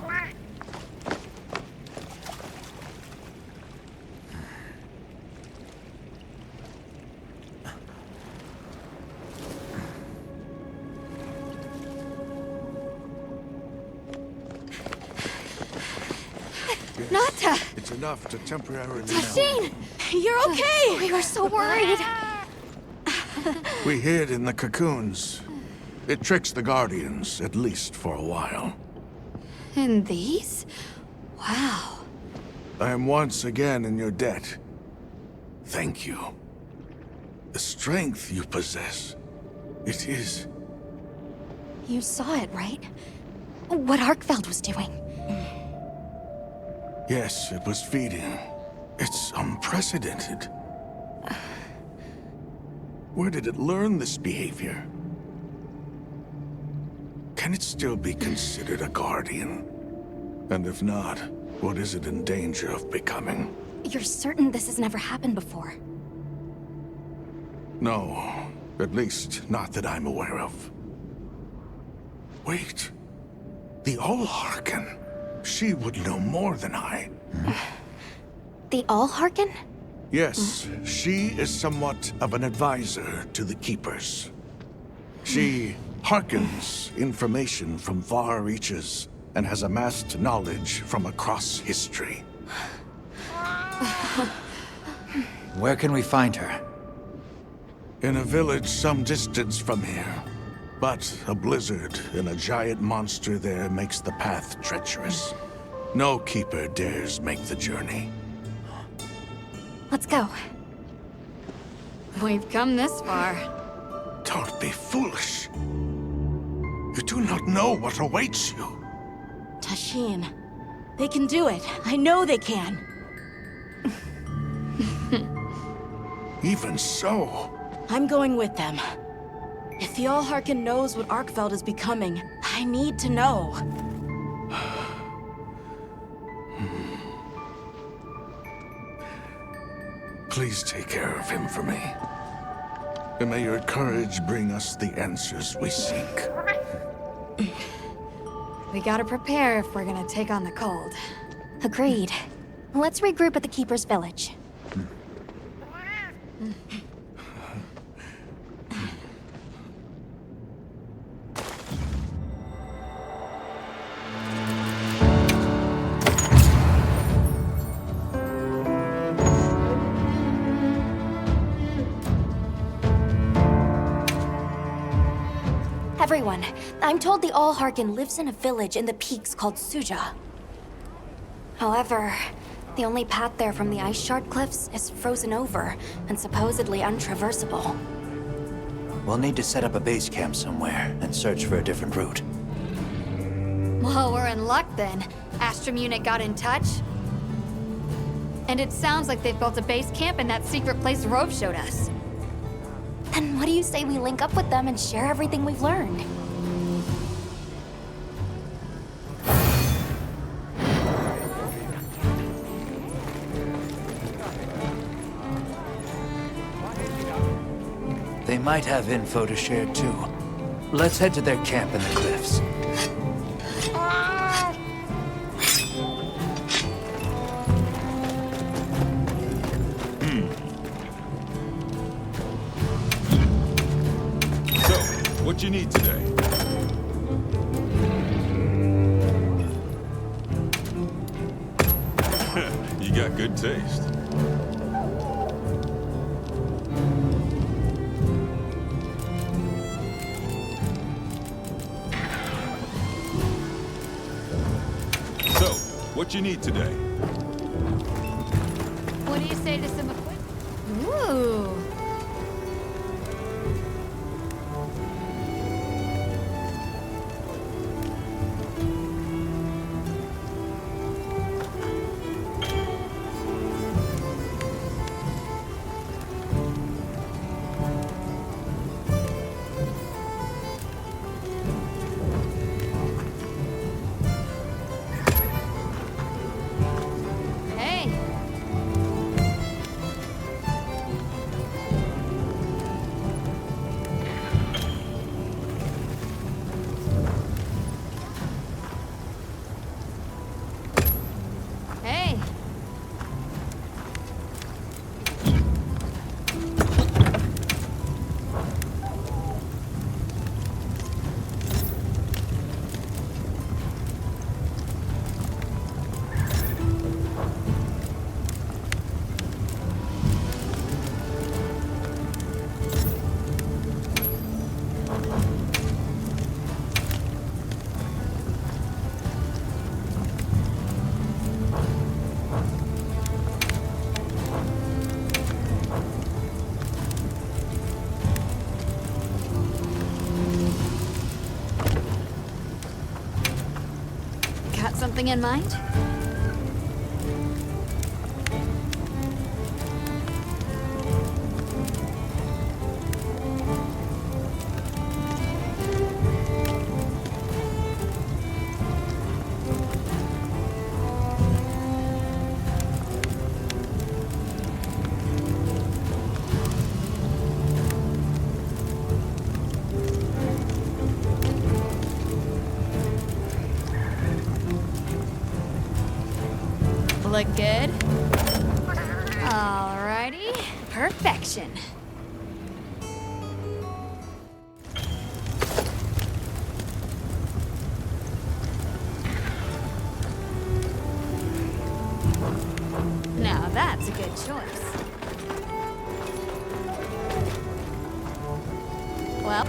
Nata! It's enough to temporarily... Tashin! You're okay! We were so worried. We hid in the cocoons. It tricks the Guardians, at least for a while. And these? Wow. I am once again in your debt. Thank you. The strength you possess, it is... You saw it, right? What Arkfeld was doing. Yes, it was feeding. It's unprecedented. Where did it learn this behavior? Can it still be considered a Guardian? And if not, what is it in danger of becoming? You're certain this has never happened before? No, at least not that I'm aware of. Wait, the All-Harken. She would know more than I. The All-Harken? Yes, she is somewhat of an advisor to the Keepers. She hearkens information from far reaches and has amassed knowledge from across history. Where can we find her? In a village some distance from here. But a blizzard and a giant monster there makes the path treacherous. No Keeper dares make the journey. Let's go. We've come this far. Don't be foolish. You do not know what awaits you. Tashin, they can do it. I know they can. Even so... I'm going with them. If the All-Harken knows what Arkfeld is becoming, I need to know. Please take care of him for me. And may your courage bring us the answers we seek. We gotta prepare if we're gonna take on the cold. Agreed. Let's regroup at the Keeper's village. Everyone, I'm told the All-Harken lives in a village in the peaks called Suja. However, the only path there from the Ice Shard Cliffs is frozen over and supposedly untraversable. We'll need to set up a base camp somewhere and search for a different route. Well, we're in luck then. Astrum unit got in touch. And it sounds like they've built a base camp in that secret place Rove showed us. Then what do you say we link up with them and share everything we've learned? They might have info to share too. Let's head to their camp in the cliffs. What you need today? You got good taste. So, what you need today? What do you say to some equipment? Ooh. Got something in mind? Look good? Alrighty. Perfection. Now that's a good choice. Well...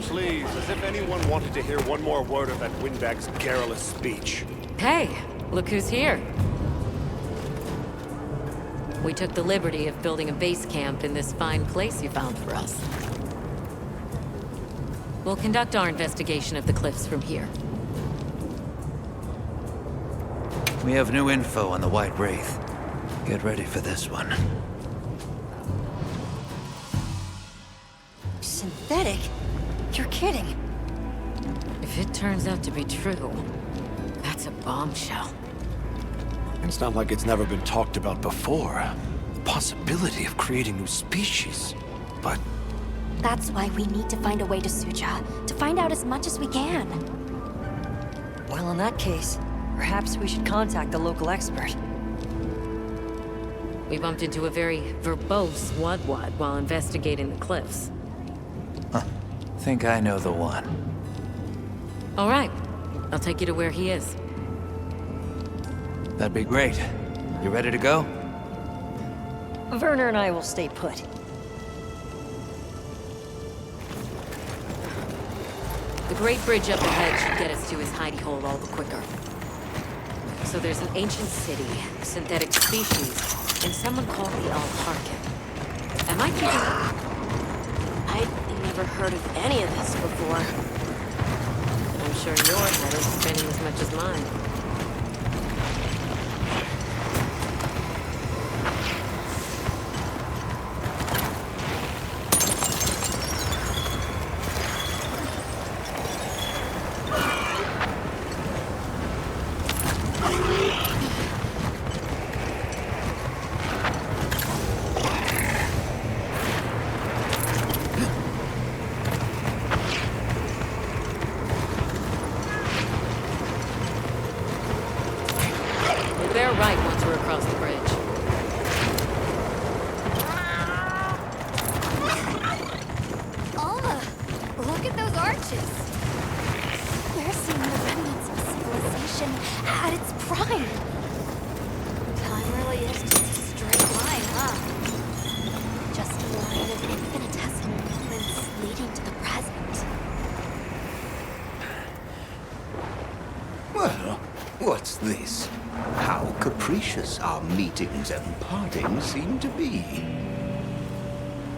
Please, as if anyone wanted to hear one more word of that windbag's garrulous speech. Hey, look who's here. We took the liberty of building a base camp in this fine place you found for us. We'll conduct our investigation of the cliffs from here. We have new info on the White Wraith. Get ready for this one. Synthetic? You're kidding. If it turns out to be true, that's a bombshell. It's not like it's never been talked about before. The possibility of creating new species. But That's why we need to find a way to Suja, to find out as much as we can. Well, in that case, perhaps we should contact the local expert. We bumped into a very verbose Woodwood while investigating the cliffs. Think I know the one. All right, I'll take you to where he is. That'd be great. You ready to go? Werner and I will stay put. The Great Bridge up ahead should get us to his hidey hole all the quicker. So there's an ancient city, synthetic species, and someone called the All-Harken. Am I keeping... I'd never heard of any of this before. I'm sure your head is spinning as much as mine. Bear right once we're across the bridge. Alma, look at those arches. We're seeing the remnants of civilization at its prime. Time really is just a straight line, huh? Just a line of infinitesimal moments leading to the present. Well, what's this? How capricious our meetings and partings seem to be.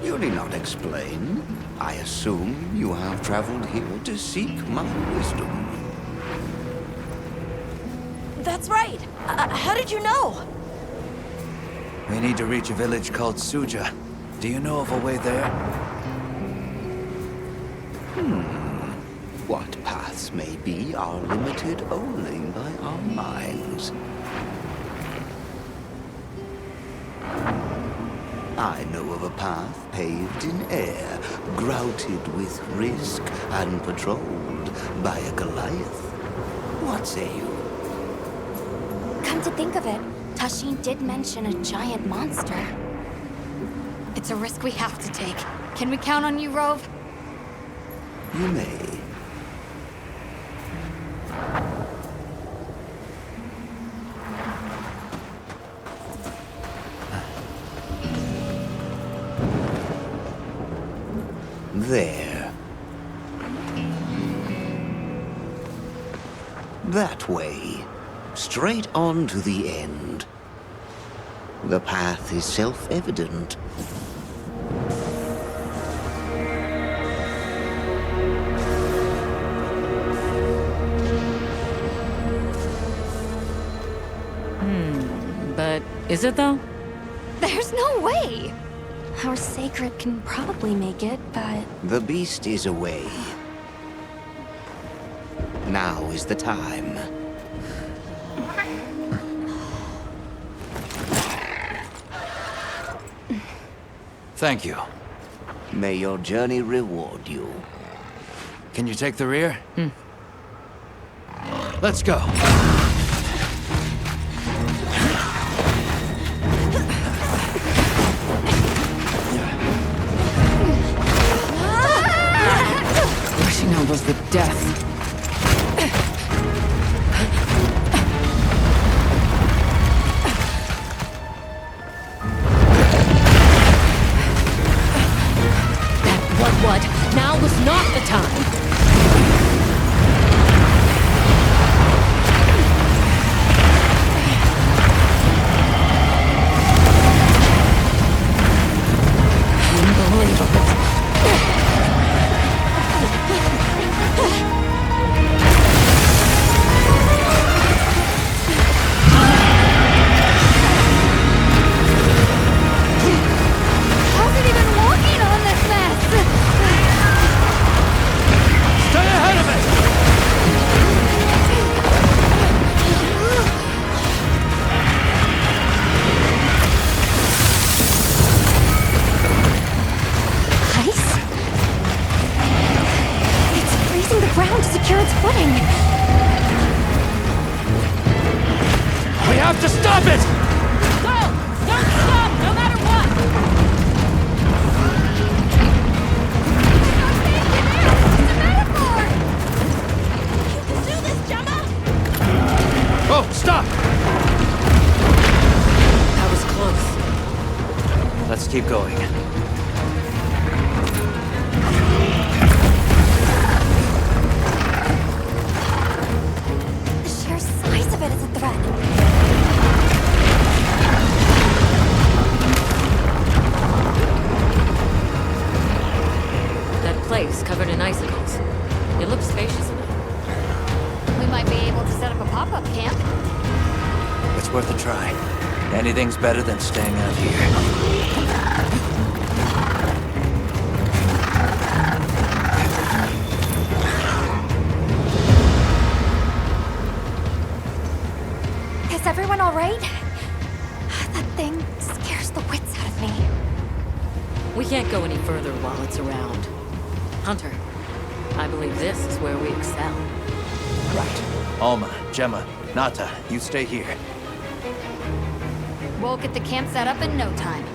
You need not explain. I assume you have traveled here to seek my wisdom. That's right. How did you know? We need to reach a village called Suja. Do you know of a way there? What paths may be are limited only by our minds. I know of a path paved in air, grouted with risk and patrolled by a Goliath. What say you? Come to think of it, Tashin did mention a giant monster. It's a risk we have to take. Can we count on you, Rove? You may. There. That way. Straight on to the end. The path is self-evident. But is it though? There's no way! Our sacred can probably make it, but... The beast is away. Now is the time. Thank you. May your journey reward you. Can you take the rear? Let's go. Rushing out was the death. Woodwood, now was not the time. Unbelievable. How's it even walking on this mess? Stay ahead of it! Ice? It's freezing the ground to secure its footing. We have to stop it! Go! Don't stop, no matter what! Oh, stop! That was close. Let's keep going. The sheer size of it is a threat. That place covered in icicles. It looks spacious enough. We might be able to set up a pop-up camp. It's worth a try. Anything's better than staying out here. Is everyone all right? That thing scares the wits out of me. We can't go any further while it's around. Hunter, I believe this is where we excel. Right. Alma, Gemma, Nata, you stay here. We'll get the camp set up in no time.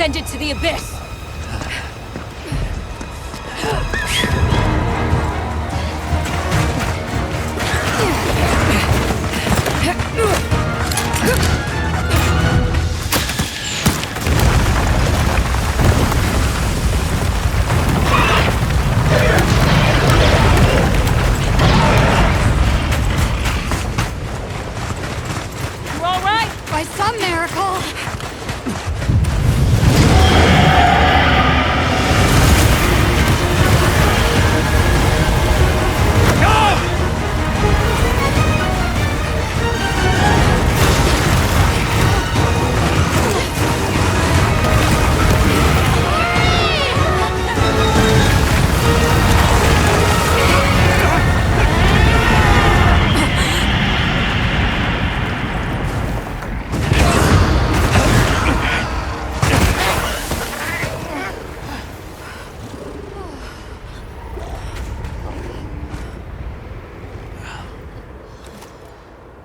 send it to the abyss! By some miracle!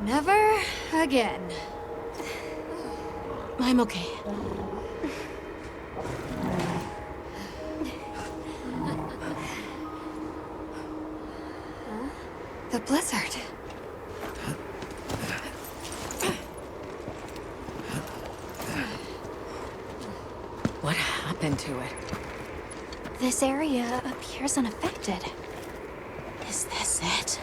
Never again. I'm okay. The blizzard. What happened to it? This area appears unaffected. Is this it?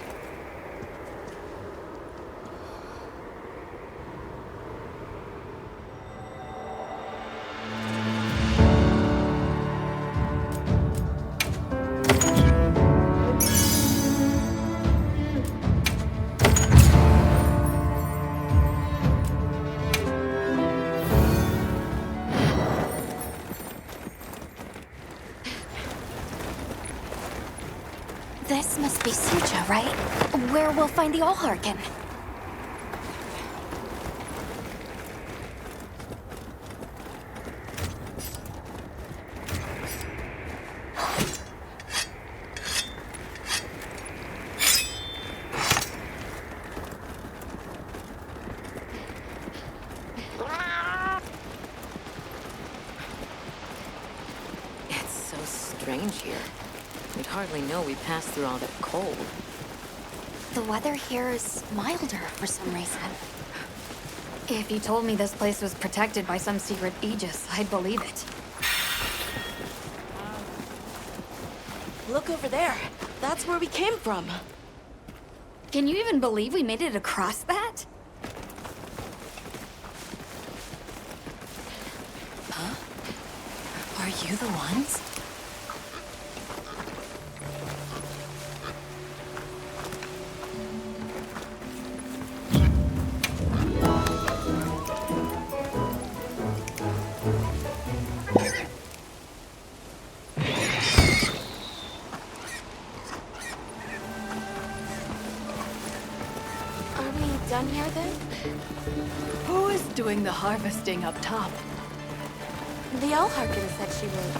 This must be Sucha, right? Where we'll find the All-Harken. It's so strange here. We'd hardly know we passed through all that cold. The weather here is milder for some reason. If you told me this place was protected by some secret aegis, I'd believe it. Look over there. That's where we came from. Can you even believe we made it across that? Huh? Are you the ones? Done here then? Who is doing the harvesting up top? The All-Harken said she would.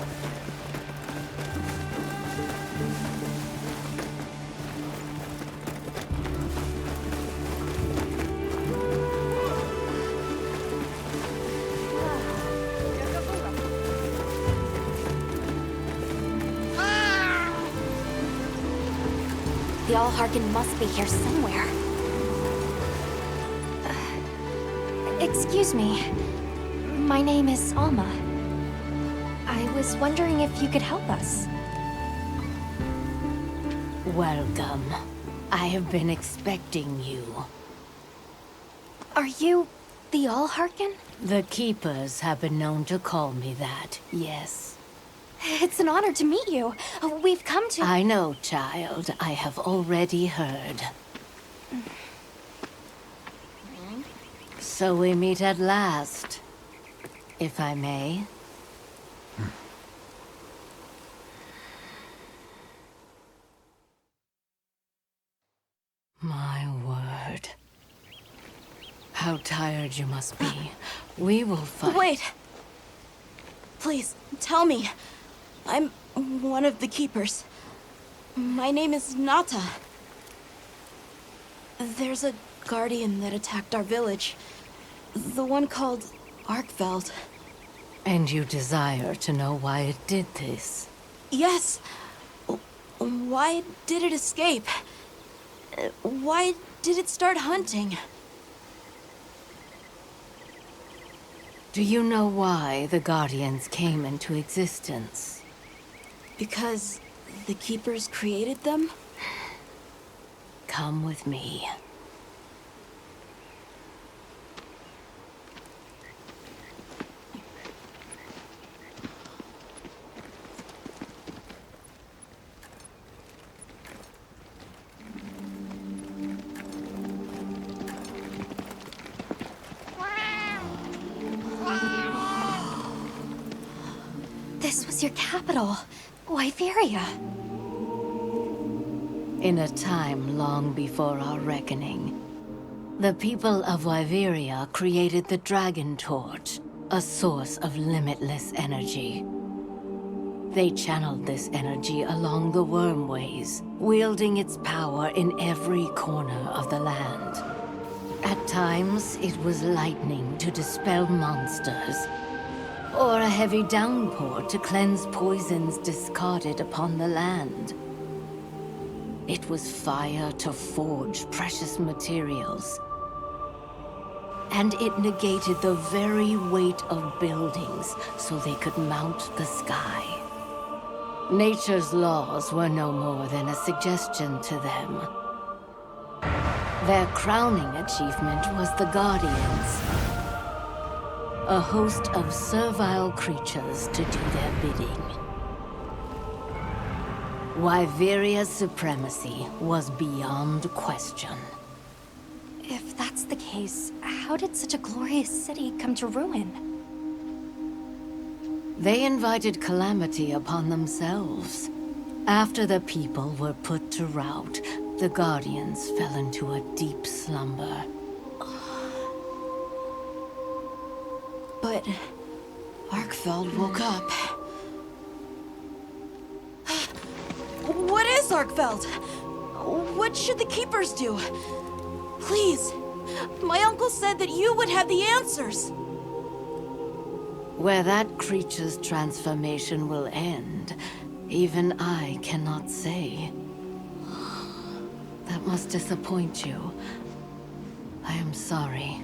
The All-Harken must be here somewhere. Excuse me. My name is Alma. I was wondering if you could help us. Welcome. I have been expecting you. Are you the All-Harken? The Keepers have been known to call me that, yes. It's an honor to meet you. We've come to... I know, child. I have already heard. So we meet at last, if I may. My word. How tired you must be. We will fight. Wait! Please, tell me. I'm one of the Keepers. My name is Nata. There's a Guardian that attacked our village. The one called Arkveld. And you desire to know why it did this? Yes. Why did it escape? Why did it start hunting? Do you know why the Guardians came into existence? Because the Keepers created them? Come with me. This was your capital, Wyveria. In a time long before our reckoning, the people of Wyveria created the Dragon Torch, a source of limitless energy. They channeled this energy along the wormways, wielding its power in every corner of the land. At times, it was lightning to dispel monsters, or a heavy downpour to cleanse poisons discarded upon the land. It was fire to forge precious materials. And it negated the very weight of buildings so they could mount the sky. Nature's laws were no more than a suggestion to them. Their crowning achievement was the Guardians, a host of servile creatures to do their bidding. Wyveria's supremacy was beyond question. If that's the case, how did such a glorious city come to ruin? They invited calamity upon themselves. After the people were put to rout, the Guardians fell into a deep slumber. But Arkfeld woke up. What is Arkfeld? What should the Keepers do? Please, my uncle said that you would have the answers. Where that creature's transformation will end, even I cannot say. That must disappoint you. I am sorry.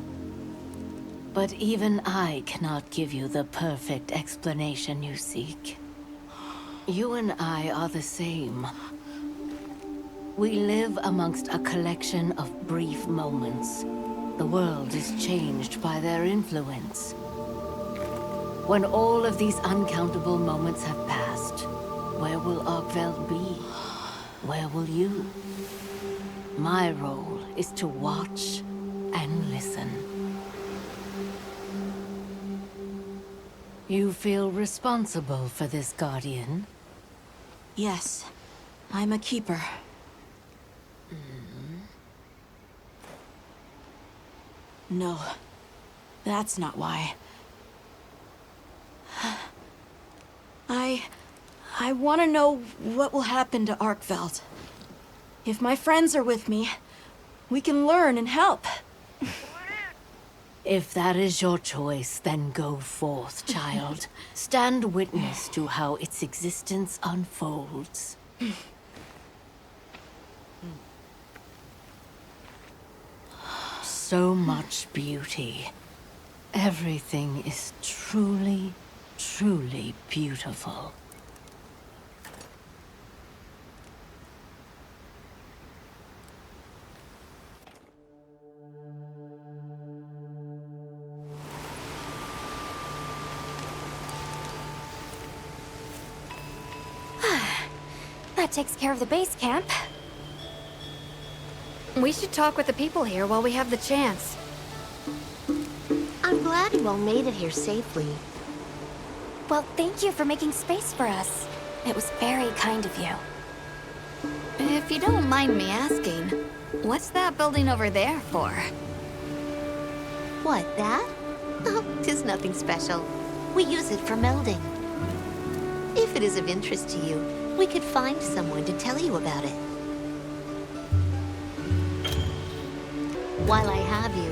But even I cannot give you the perfect explanation you seek. You and I are the same. We live amongst a collection of brief moments. The world is changed by their influence. When all of these uncountable moments have passed, where will Arkfeld be? Where will you? My role is to watch and listen. You feel responsible for this Guardian? Yes, I'm a Keeper. No, that's not why. I want to know what will happen to Arkfeld. If my friends are with me, we can learn and help. If that is your choice, then go forth, child. Stand witness to how its existence unfolds. So much beauty. Everything is truly, truly beautiful. That takes care of the base camp. We should talk with the people here while we have the chance. I'm glad you all made it here safely. Well, thank you for making space for us. It was very kind of you. If you don't mind me asking, what's that building over there for? What, that? Oh, 'tis nothing special. We use it for melding. If it is of interest to you, we could find someone to tell you about it. While I have you,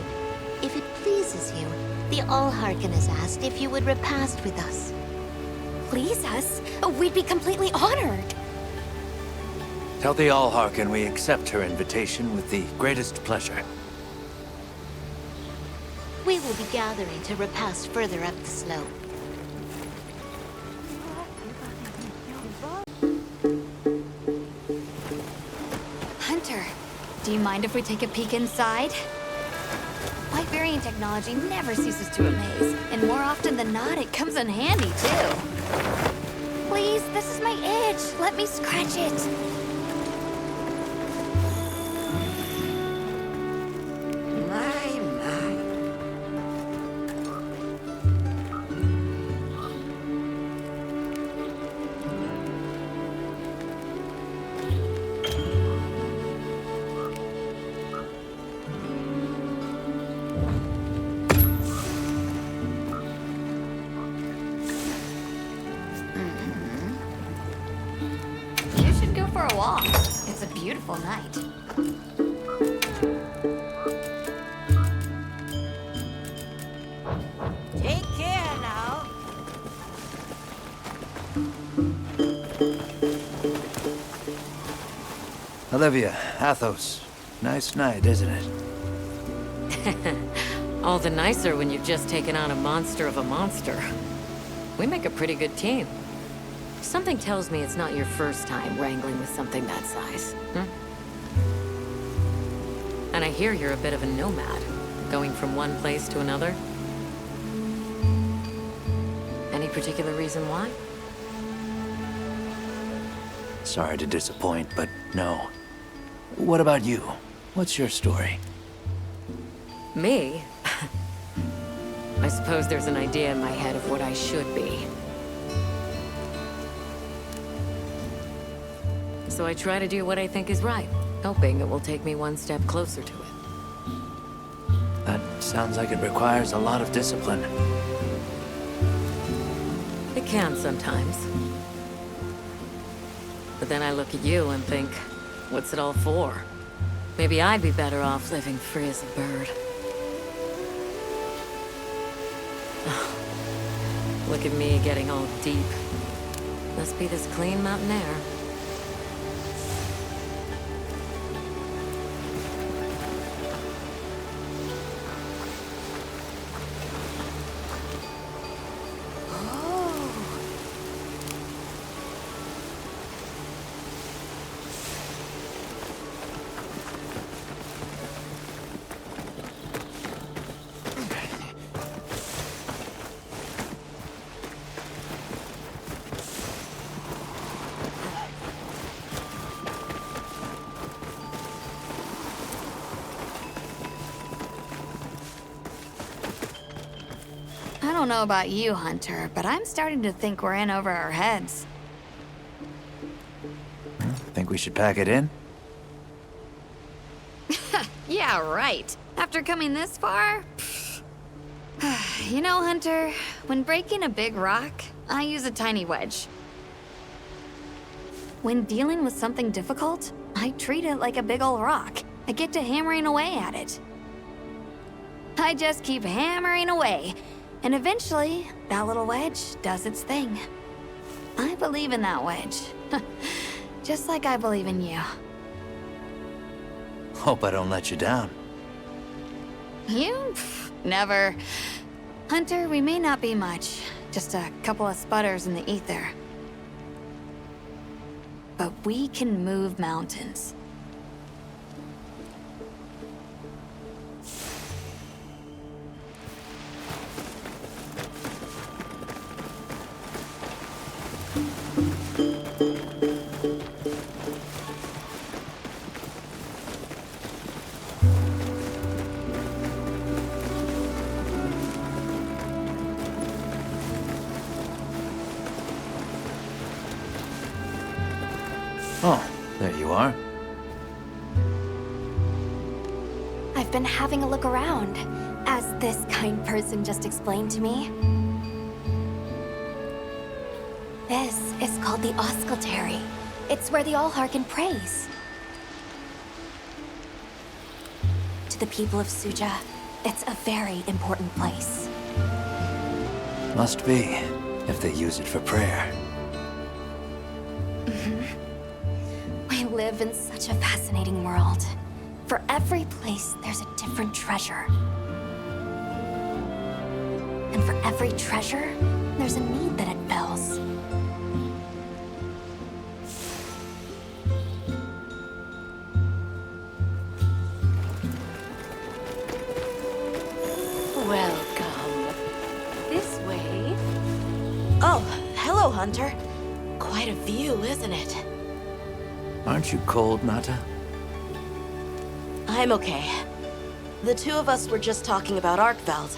If it pleases you, the All-Harken has asked if you would repast with us. Please us? We'd be completely honored. Tell the All-Harken we accept her invitation with the greatest pleasure. We will be gathering to repast further up the slope. Hunter, do you mind if we take a peek inside? White variant technology never ceases to amaze, and more often than not, it comes in handy, too. Please, this is my itch. Let me scratch it. For a walk. It's a beautiful night. Take care now. Olivia, Athos. Nice night, isn't it? All the nicer when you've just taken on a monster of a monster. We make a pretty good team. Something tells me it's not your first time wrangling with something that size. And I hear you're a bit of a nomad, going from one place to another. Any particular reason why? Sorry to disappoint, but no. What about you? What's your story? Me? I suppose there's an idea in my head of what I should be. So I try to do what I think is right, hoping it will take me one step closer to it. That sounds like it requires a lot of discipline. It can sometimes. But then I look at you and think, what's it all for? Maybe I'd be better off living free as a bird. Look at me getting all deep. Must be this clean mountain air. I don't know about you, Hunter, but I'm starting to think we're in over our heads. Think we should pack it in? Yeah, right. After coming this far? You know, Hunter, when breaking a big rock, I use a tiny wedge. When dealing with something difficult, I treat it like a big old rock. I get to hammering away at it. I just keep hammering away, and eventually, that little wedge does its thing. I believe in that wedge. Just like I believe in you. Hope I don't let you down. You? Never. Hunter, we may not be much. Just a couple of sputters in the ether. But we can move mountains. Oh, there you are. I've been having a look around, as this kind person just explained to me. This is called the Oscultary. It's where the All-Harken prays. To the people of Suja, It's a very important place. Must be, if they use it for prayer. We live in such a fascinating world. For every place, there's a different treasure. And for every treasure, there's a need that it fills. Welcome. This way. Oh, hello, Hunter. Quite a view, isn't it? Aren't you cold, Nata? I'm okay. The two of us were just talking about Arkveld.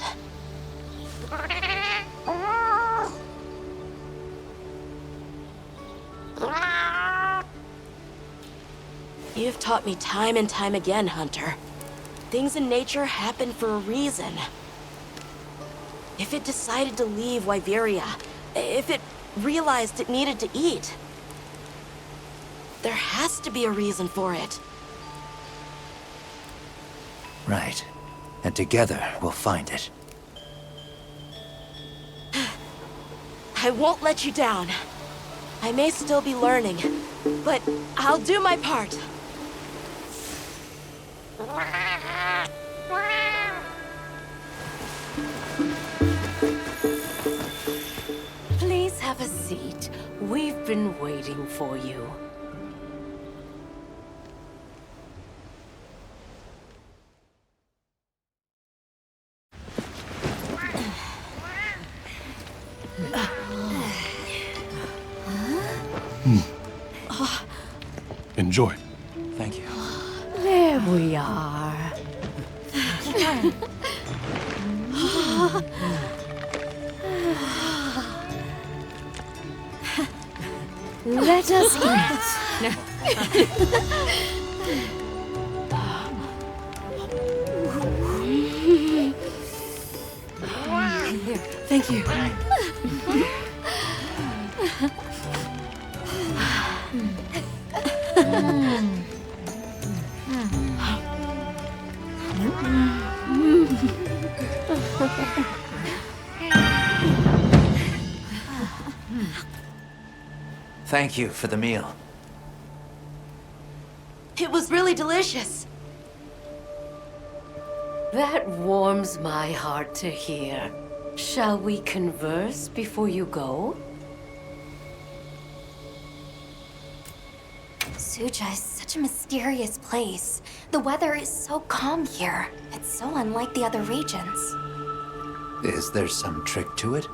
You've taught me time and time again, Hunter. Things in nature happen for a reason. If it decided to leave Wyveria, if it realized it needed to eat, there has to be a reason for it. Right. And together, we'll find it. I won't let you down. I may still be learning, but I'll do my part. Please have a seat. We've been waiting for you. Enjoy. Thank you. There we are. Let us eat. Thank you. Thank you for the meal. It was really delicious. That warms my heart to hear. Shall we converse before you go? Suja is such a mysterious place. The weather is so calm here. It's so unlike the other regions. Is there some trick to it?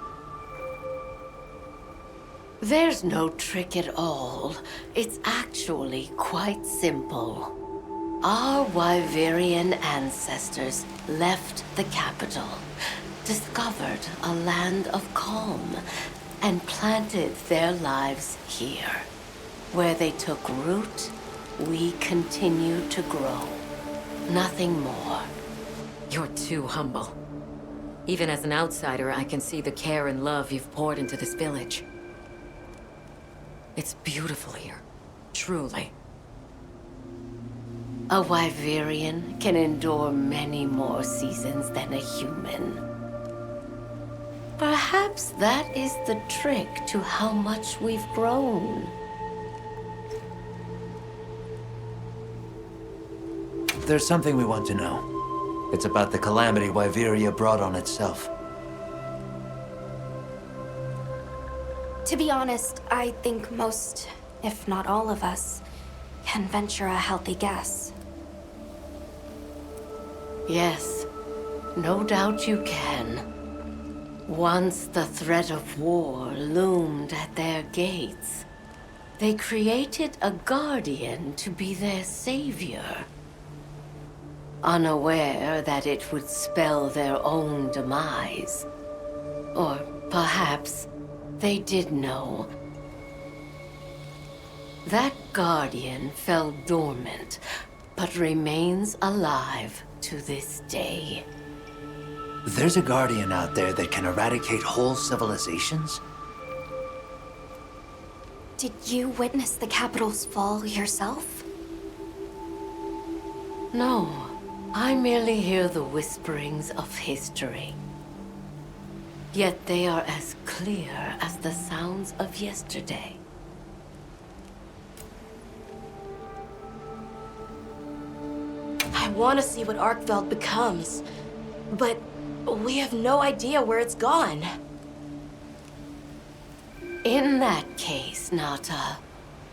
There's no trick at all. It's actually quite simple. Our Wyverian ancestors left the capital, discovered a land of calm, and planted their lives here. Where they took root, we continue to grow. Nothing more. You're too humble. Even as an outsider, I can see the care and love you've poured into this village. It's beautiful here. Truly. A Wyverian can endure many more seasons than a human. Perhaps that is the trick to how much we've grown. There's something we want to know. It's about the calamity Wyveria brought on itself. To be honest, I think most, if not all of us, can venture a healthy guess. Yes, no doubt you can. Once the threat of war loomed at their gates, they created a guardian to be their savior. Unaware that it would spell their own demise. Or perhaps they did know. That guardian fell dormant, but remains alive to this day. There's a guardian out there that can eradicate whole civilizations? Did you witness the capital's fall yourself? No, I merely hear the whisperings of history. Yet they are as clear as the sounds of yesterday. I want to see what Arkveld becomes, but we have no idea where it's gone. In that case, Nata,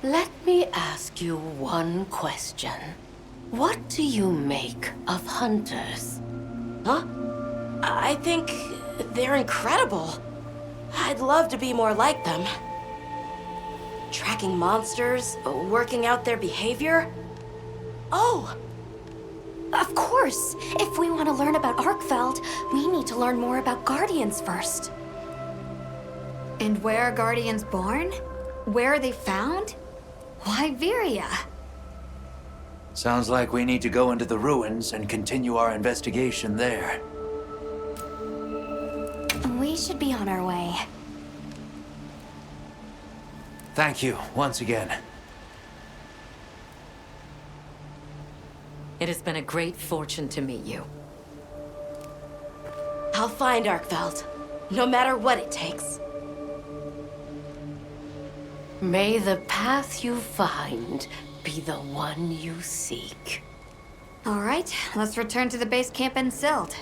let me ask you one question. What do you make of hunters? Huh? I think they're incredible. I'd love to be more like them. Tracking monsters, working out their behavior. Oh! Of course! If we want to learn about Arkveld, we need to learn more about Guardians first. And where are Guardians born? Where are they found? Wyveria. Sounds like we need to go into the ruins and continue our investigation there. We should be on our way. Thank you, once again. It has been a great fortune to meet you. I'll find Arkveld, no matter what it takes. May the path you find be the one you seek. All right, let's return to the base camp in Silt.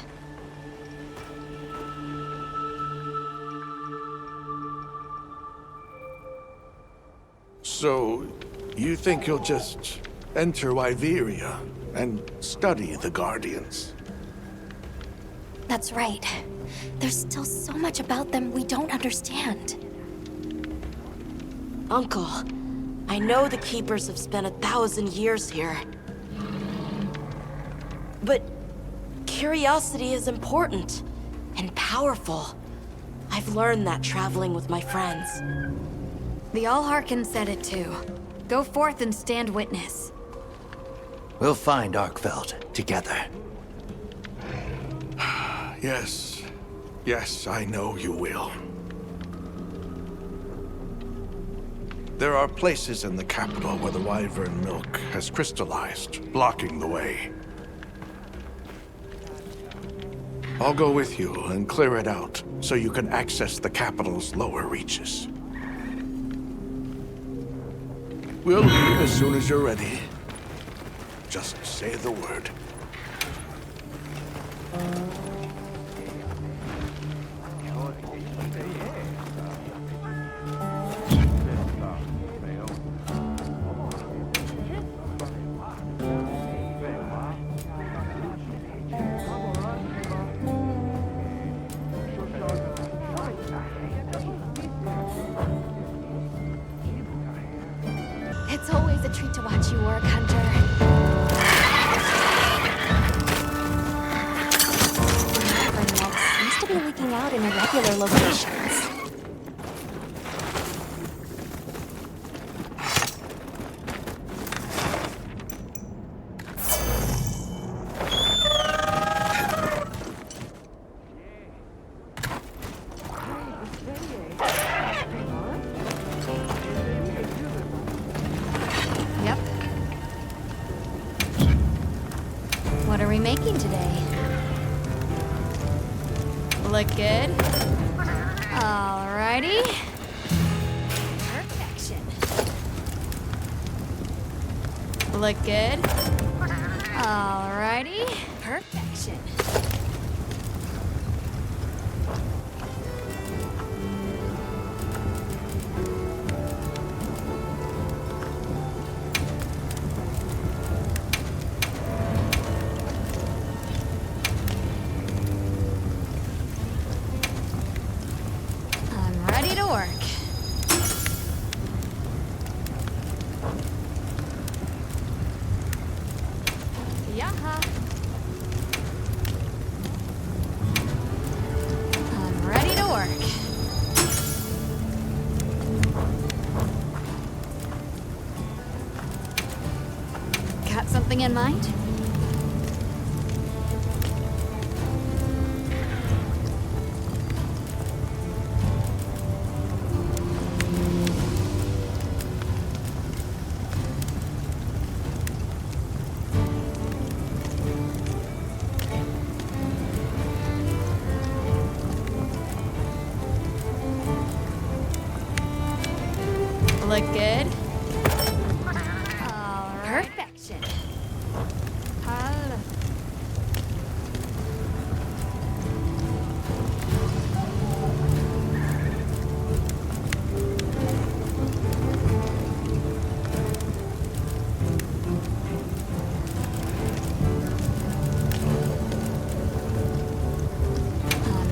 So, you think you'll just enter Wyveria and study the Guardians? That's right. There's still so much about them we don't understand. Uncle, I know the Keepers have spent 1,000 years here. But curiosity is important and powerful. I've learned that traveling with my friends. The All-Harken said it too. Go forth and stand witness. We'll find Arkveld together. Yes. Yes, I know you will. There are places in the capital where the Wyvern milk has crystallized, blocking the way. I'll go with you and clear it out, so you can access the capital's lower reaches. We'll leave as soon as you're ready. Just say the word. It's always a treat to watch you work, Hunter. Wyvern milk seems to be leaking out in irregular locations. Yep. What are we making today? Look good? Alrighty. Perfection. Look good? Alrighty. Perfection. I'm ready to work. Yaha. I'm ready to work. Got something in mind? look good. Perfection. I'm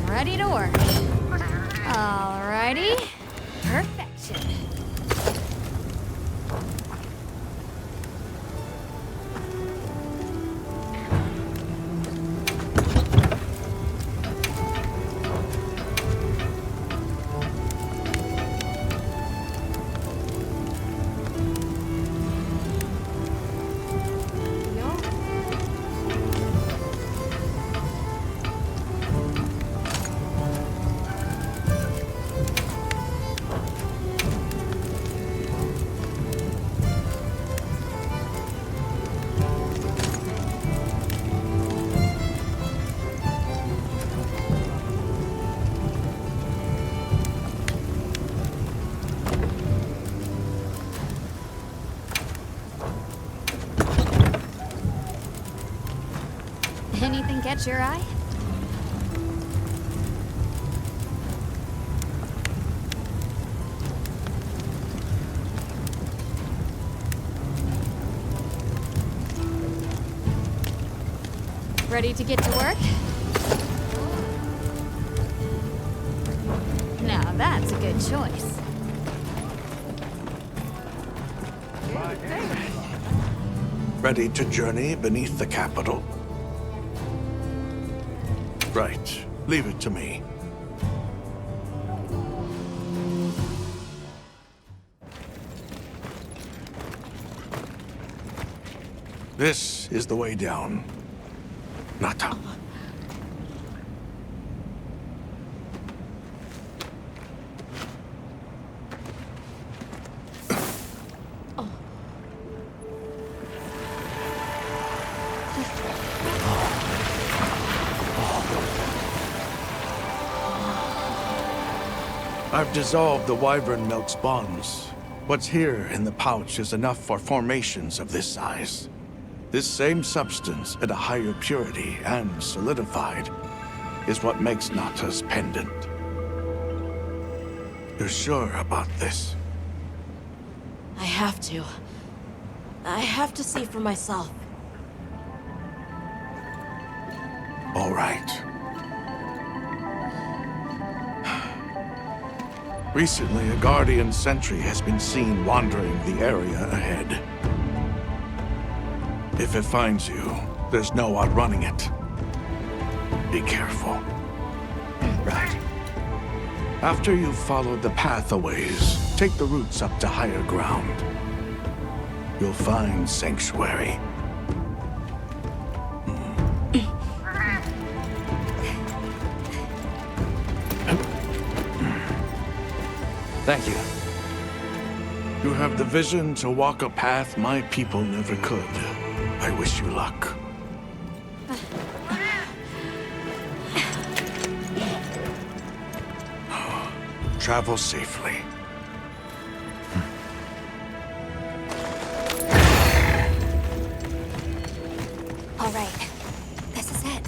ready to work. Alrighty. Perfection. Anything catch your eye? Ready to get to work? Now that's a good choice. Ready to journey beneath the capital? Right. Leave it to me. This is the way down. Nata. I've dissolved the Wyvern milk's bonds. What's here in the pouch is enough for formations of this size. This same substance at a higher purity and solidified is what makes Nata's pendant. You're sure about this? I have to. I have to see for myself. All right. Recently, a Guardian sentry has been seen wandering the area ahead. If it finds you, there's no outrunning it. Be careful. Right. After you've followed the path a ways, take the routes up to higher ground. You'll find sanctuary. Thank you. You have the vision to walk a path my people never could. I wish you luck. Travel safely. All right. This is it.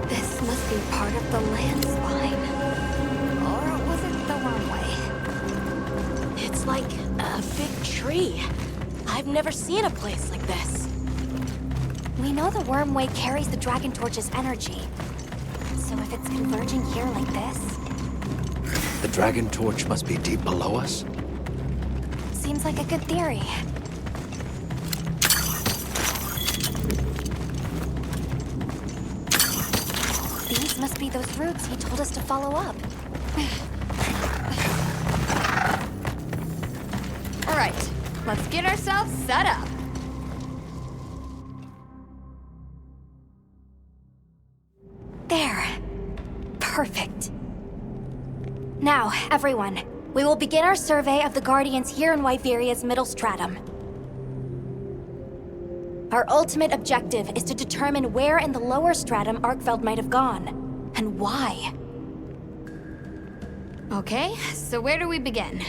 This must be part of the land spine. Or was it the wormway? It's like a big tree. I've never seen a place like this. We know the wormway carries the Dragon Torch's energy. So if it's converging here like this, The Dragon Torch must be deep below us? seems like a good theory. These must be those routes he told us to follow up. All right, let's get ourselves set up. There. Perfect. Now, everyone, We will begin our survey of the Guardians here in Wyveria's middle stratum. Our ultimate objective is to determine where in the lower stratum Arkfeld might have gone, and why. Okay, so where do we begin?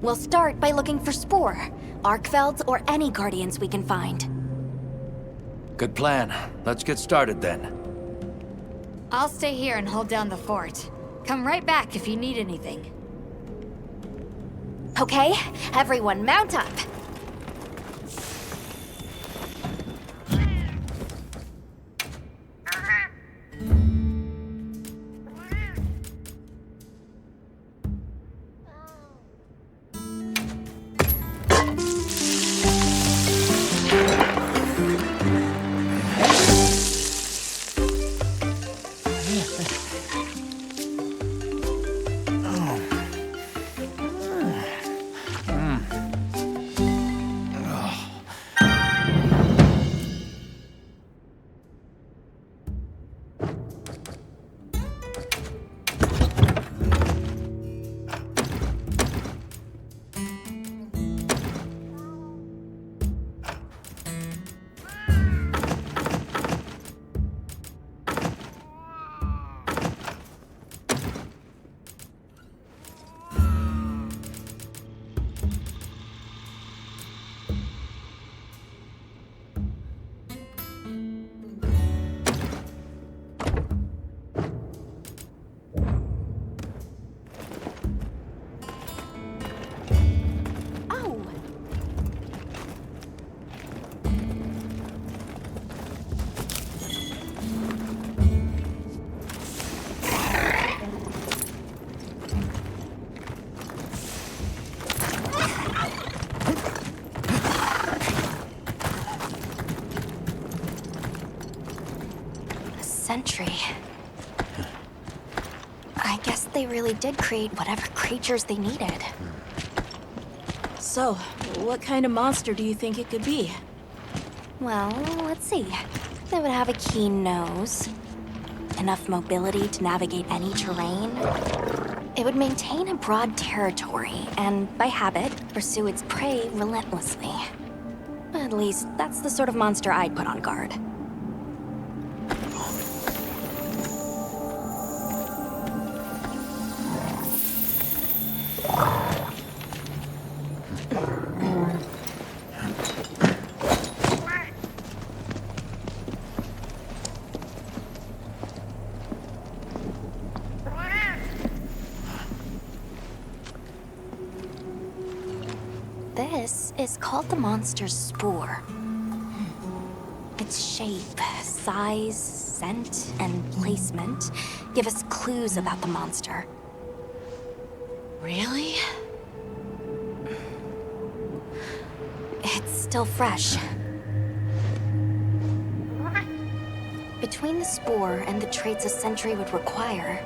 We'll start by looking for Spore, Arkfelds, or any Guardians we can find. Good plan. Let's get started then. I'll stay here and hold down the fort. Come right back if you need anything. Okay, everyone mount up. Sentry. I guess they really did create whatever creatures they needed. So, what kind of monster do you think it could be? Well, let's see. They would have a keen nose, enough mobility to navigate any terrain. It would maintain a broad territory, and by habit, pursue its prey relentlessly. At least, that's the sort of monster I'd put on guard. This is called the monster's spore. Its shape, size, scent, and placement give us clues about the monster. Really? It's still fresh. Between the spore and the traits a sentry would require,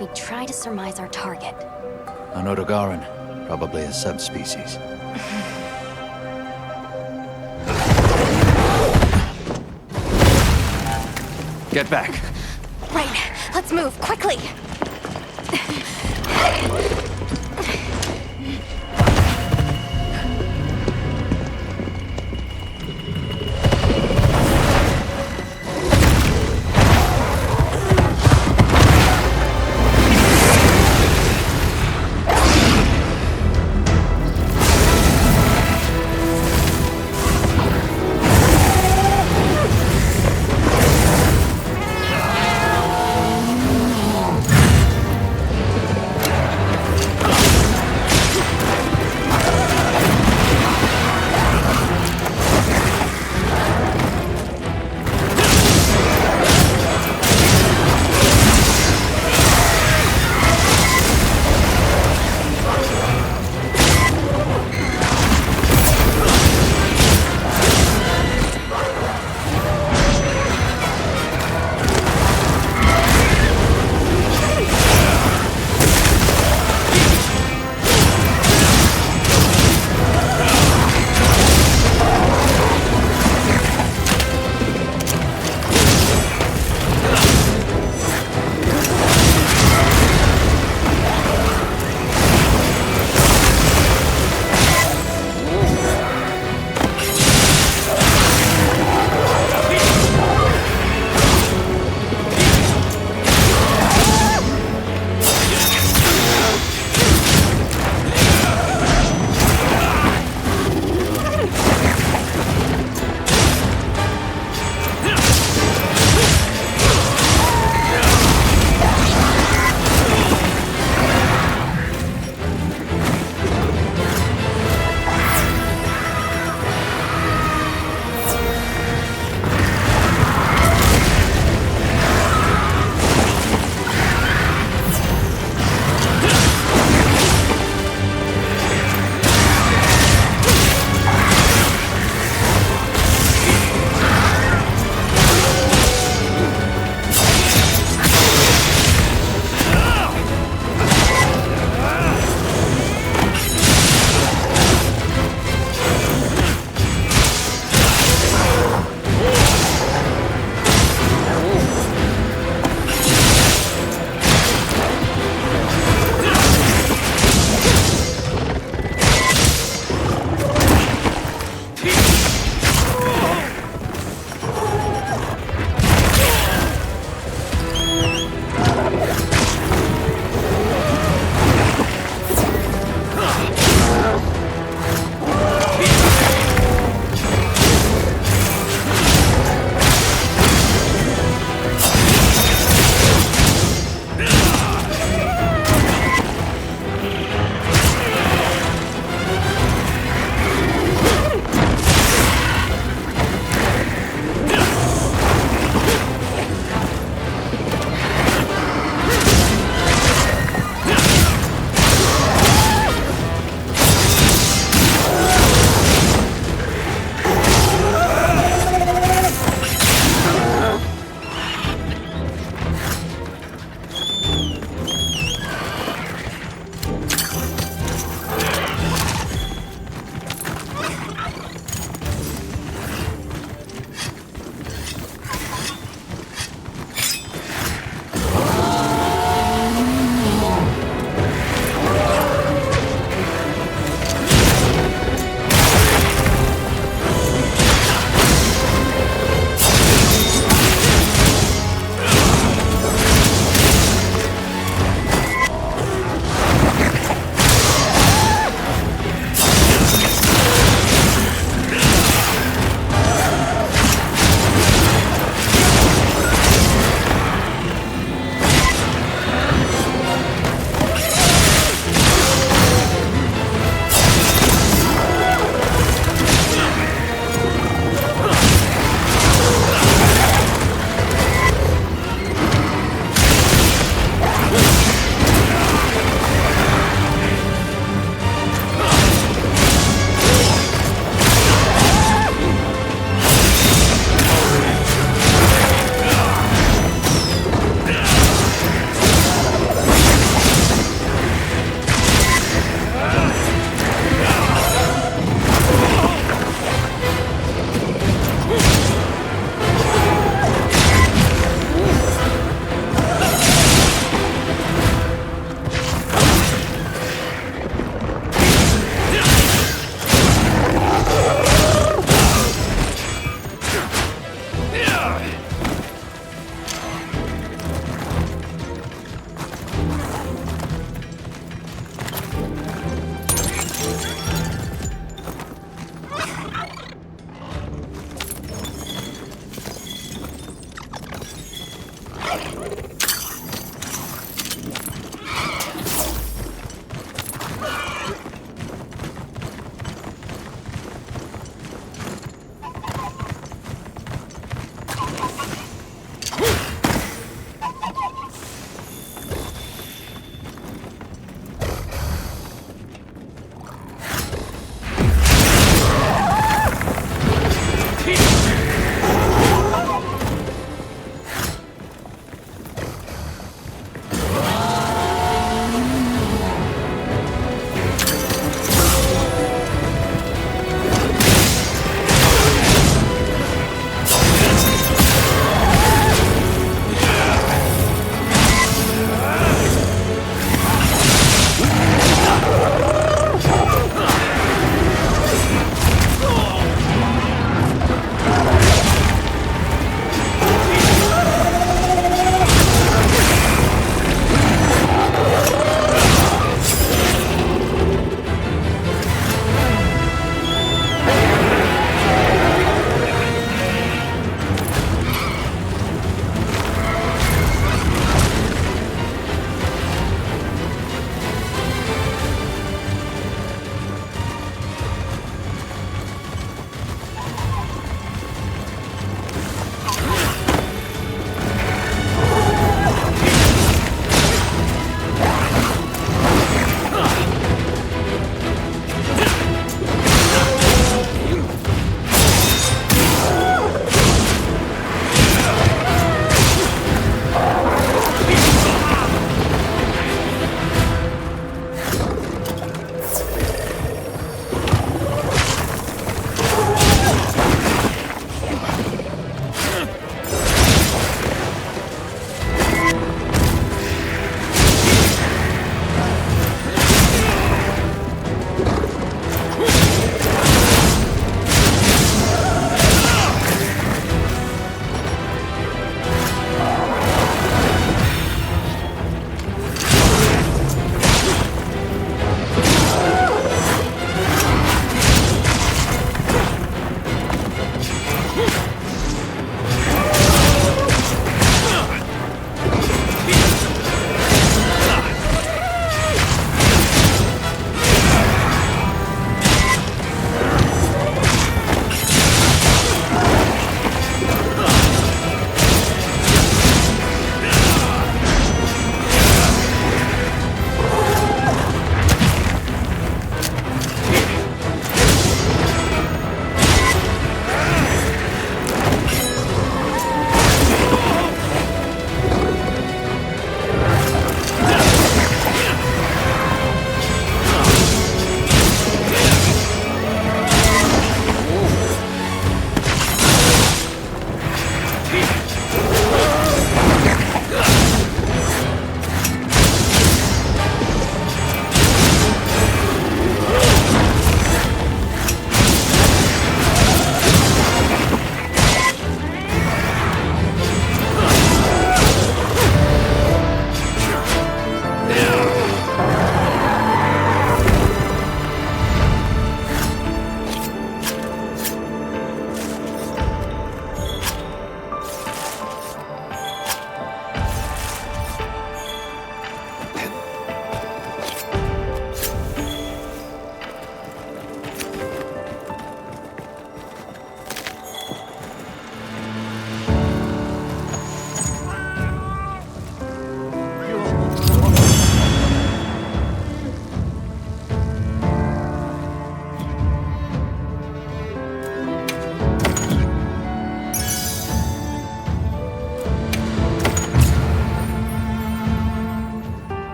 we try to surmise our target. An Odogaran, probably a subspecies. Get back. Right, let's move, quickly!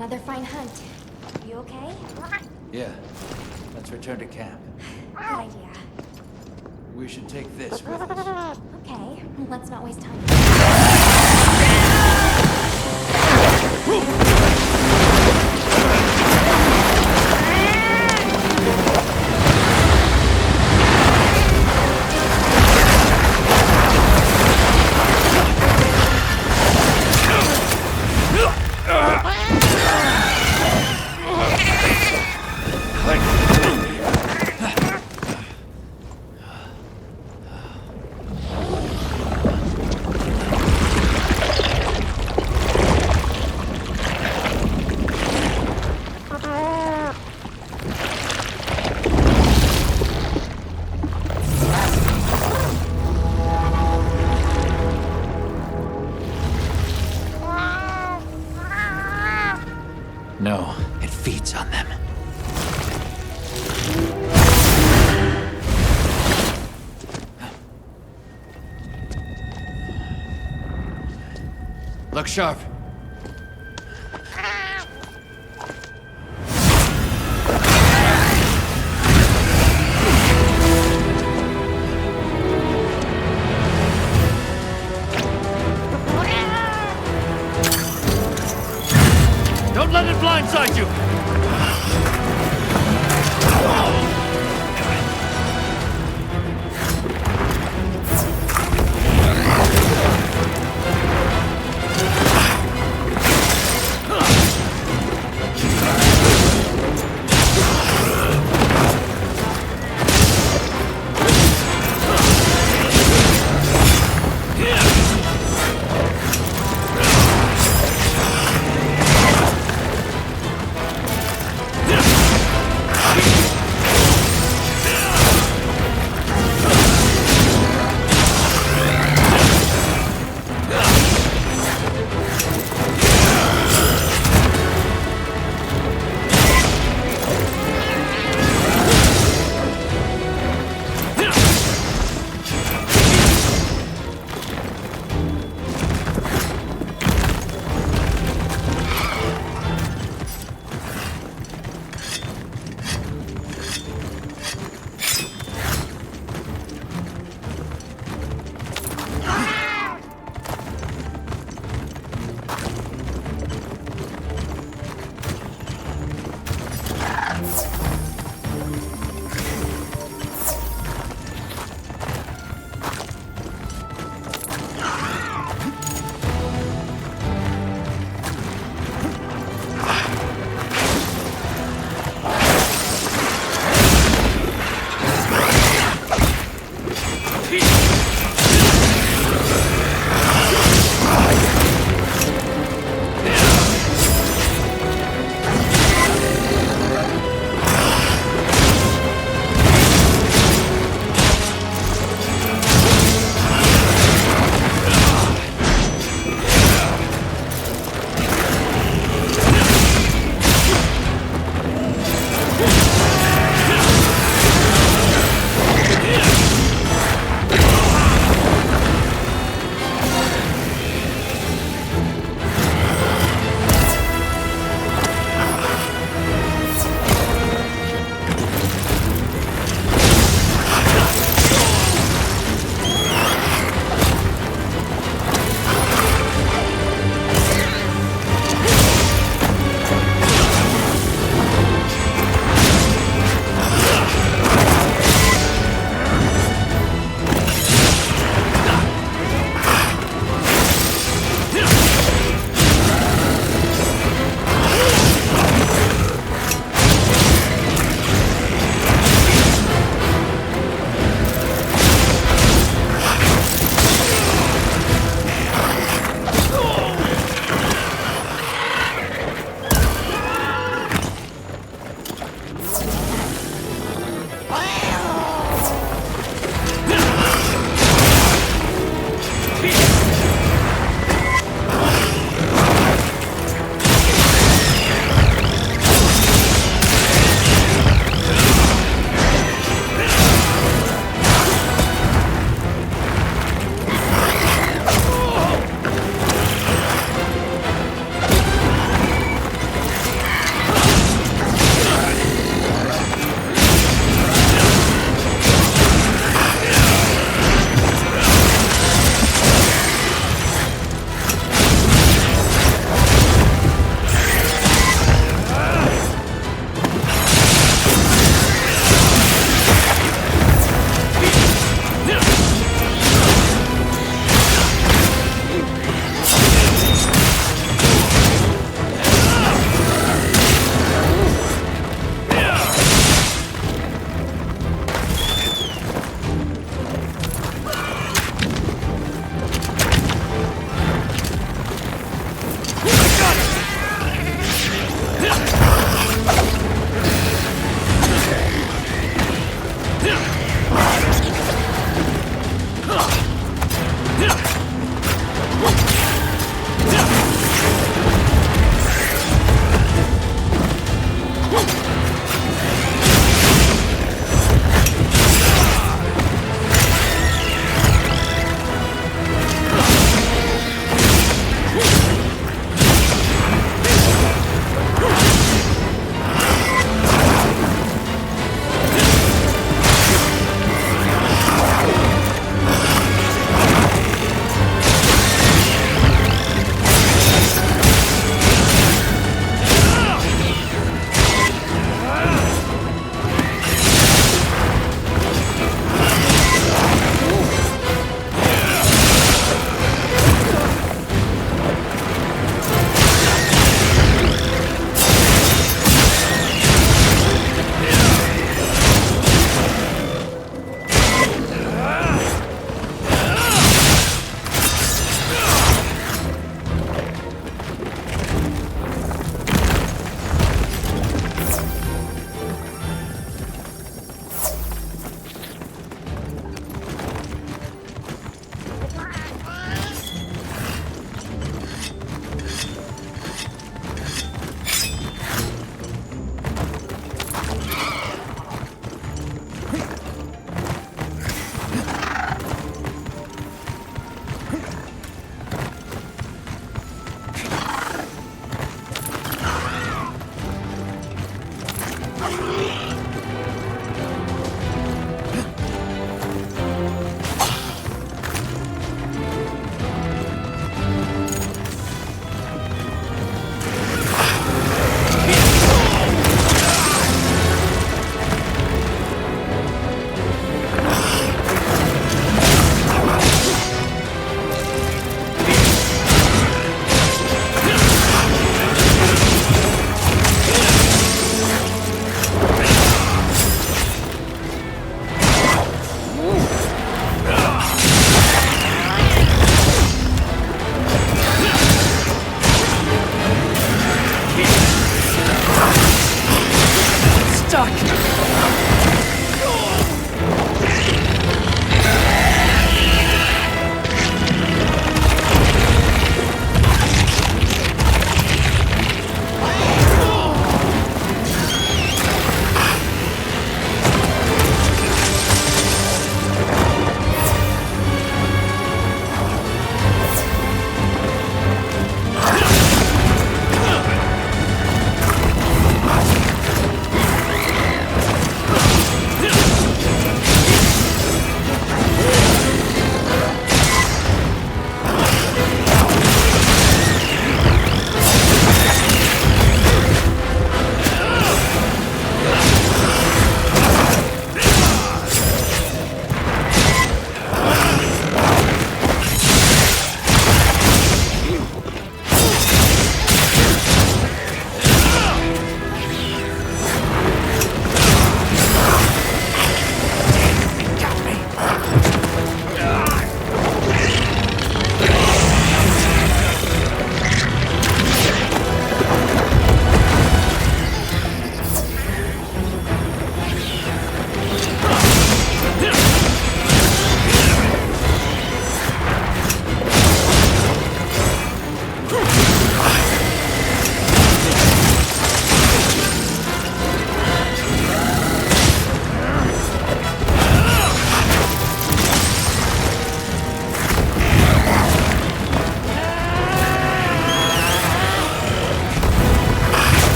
Another fine hunt. You okay? Yeah. Let's return to camp. Good idea. We should take this with us. Okay, let's not waste time. No, it feeds on them. Look sharp. Don't let it blindside you!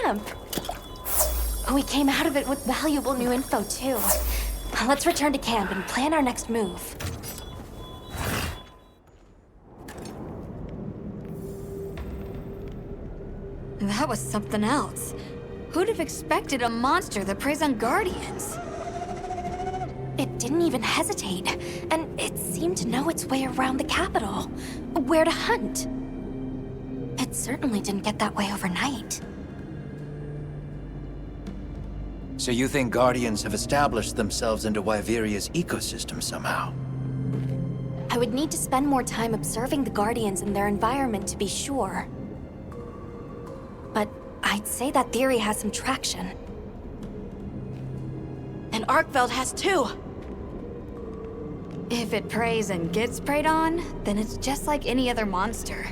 camp. We came out of it with valuable new info, too. Let's return to camp and plan our next move. That was something else. Who'd have expected a monster that preys on guardians? It didn't even hesitate, and it seemed to know its way around the capital, where to hunt. It certainly didn't get that way overnight. So you think Guardians have established themselves into Wyveria's ecosystem somehow? I would need to spend more time observing the Guardians and their environment to be sure. But I'd say that theory has some traction. And Arkveld has too! If it preys and gets preyed on, then it's just like any other monster.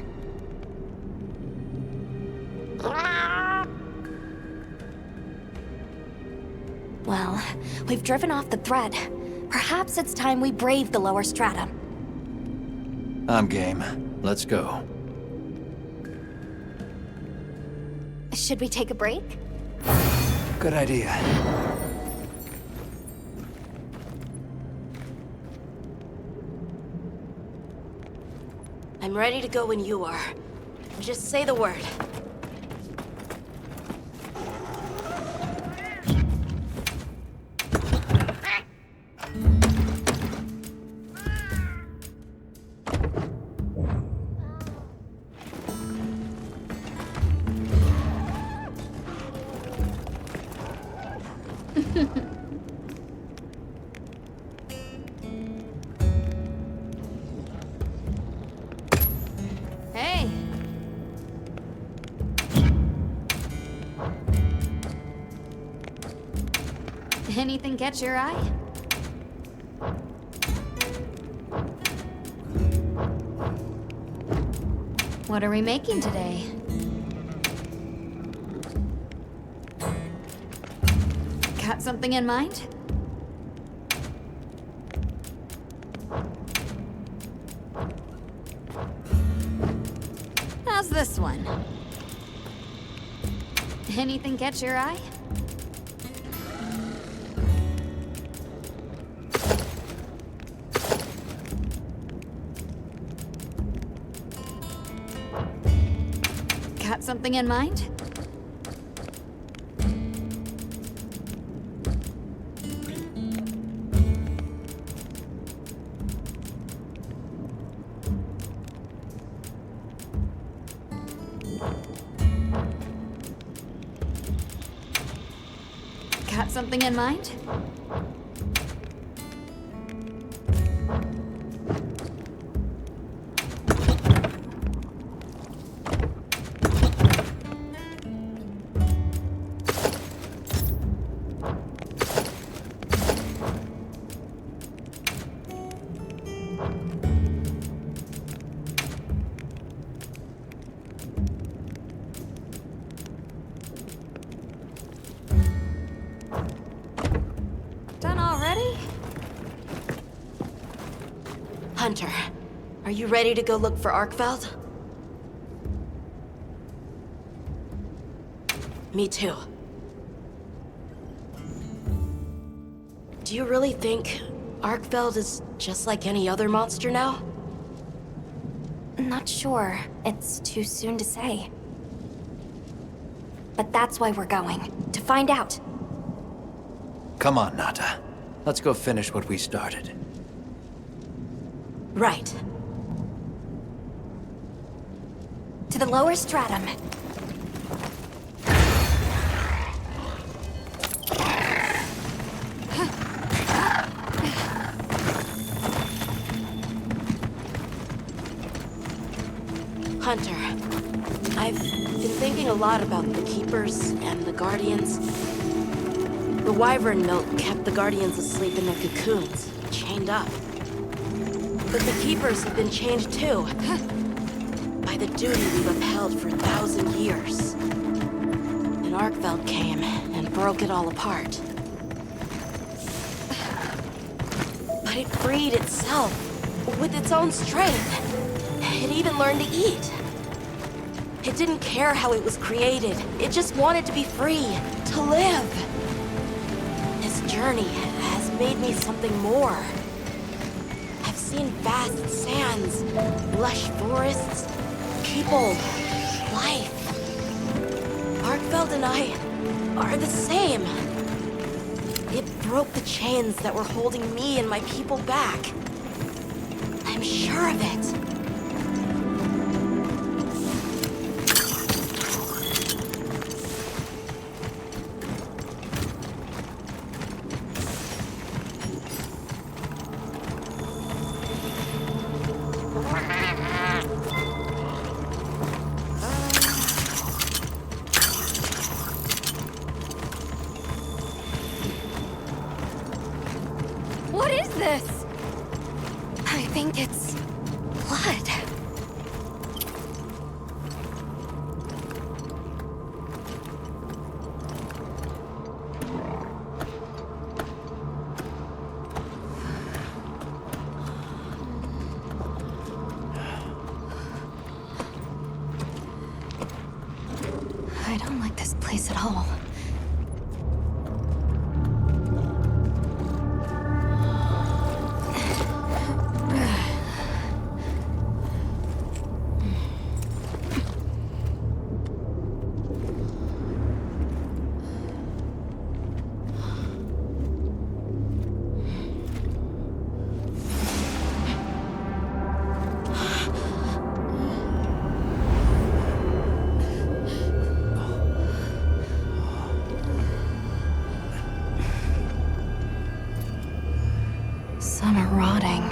Well, we've driven off the threat. Perhaps it's time we brave the lower strata. I'm game. Let's go. Should we take a break? Good idea. I'm ready to go when you are. Just say the word. Hey! Anything catch your eye? What are we making today? Got something in mind? How's this one? Anything catch your eye? Got something in mind? Got something in mind? Done already? Hunter, are you ready to go look for Arkveld? Me too. Do you really think Arkveld is just like any other monster now? Not sure. It's too soon to say. But that's why we're going. To find out. Come on, Nata. Let's go finish what we started. Right. To the lower stratum. Hunter, I've been thinking a lot about the Keepers and the Guardians. The Wyvern milk kept the Guardians asleep in their cocoons, chained up. But the Keepers have been changed too. By the duty we've upheld for 1,000 years. And Arkveld came and broke it all apart. But it freed itself, with its own strength. It even learned to eat. It didn't care how it was created. It just wanted to be free, to live. This journey has made me something more. I've seen vast sands, lush forests, people, life. Arkfeld and I are the same. It broke the chains that were holding me and my people back. I'm sure of it. What is this? I think it's blood. I don't like this place at all. Some are rotting.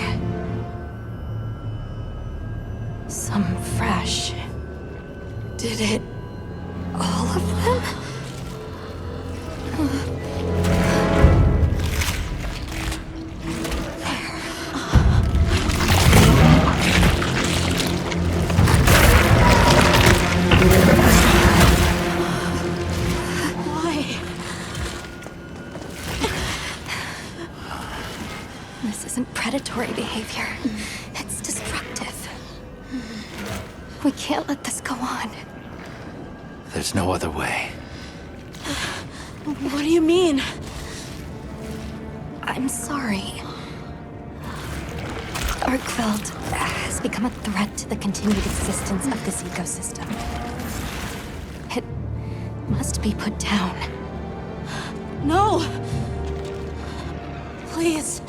Some fresh. Did it... all of them? This isn't predatory behavior. It's destructive. We can't let this go on. There's no other way. What do you mean? I'm sorry. Arkfeld has become a threat to the continued existence of this ecosystem. It must be put down. No! Please.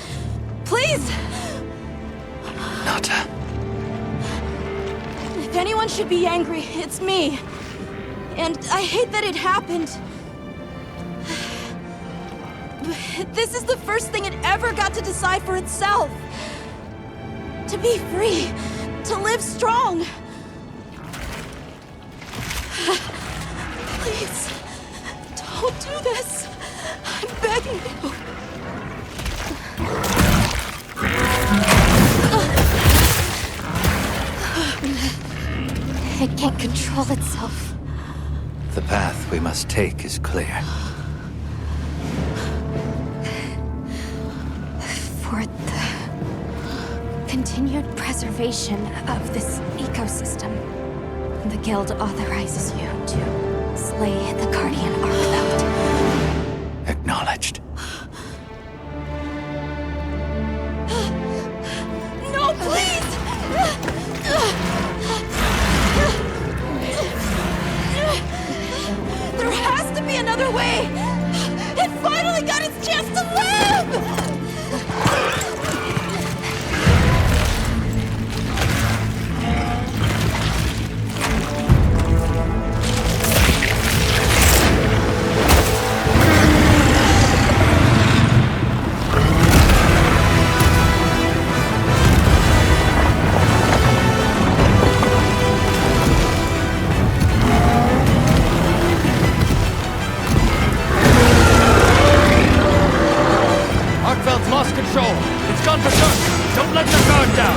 Please! Nata. If anyone should be angry, it's me. And I hate that it happened. This is the first thing it ever got to decide for itself. To be free. To live strong. Please. Don't do this. I'm begging you. It can't control itself. The path we must take is clear. For the continued preservation of this ecosystem, the Guild authorizes you to slay the Guardian Arkfeld. Acknowledged. No, please! There has to be another way! It finally got its chance to live! Lost control. It's gone berserk. Don't let their guard down.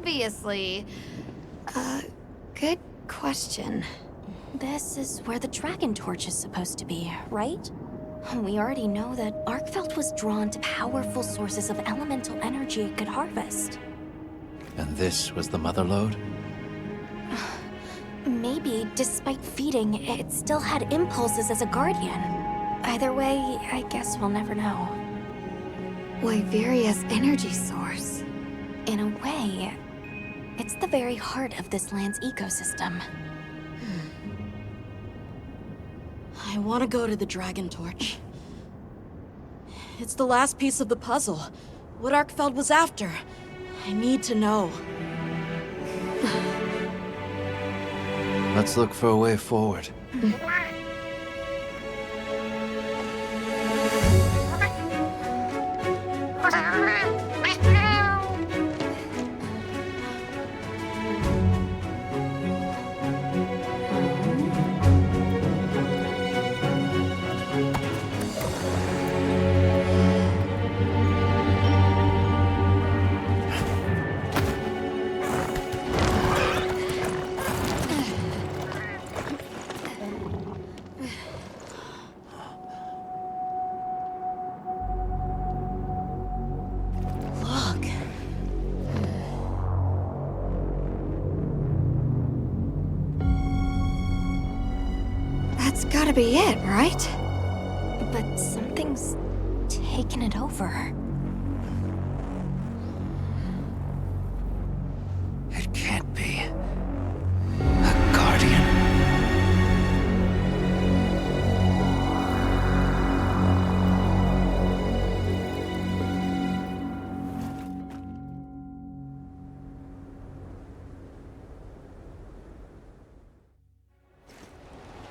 obviously. Good question. This is where the Dragon Torch is supposed to be, right? We already know that Arkfeld was drawn to powerful sources of elemental energy it could harvest. And this was the mother lode? Maybe, despite feeding, it still had impulses as a guardian. Either way, I guess we'll never know. Wyveria's energy source. In a way, it's the very heart of this land's ecosystem. I want to go to the Dragon Torch. It's the last piece of the puzzle. What Arkfeld was after. I need to know. Let's look for a way forward. That's gotta be it, right? But something's taken it over. It can't be. A guardian.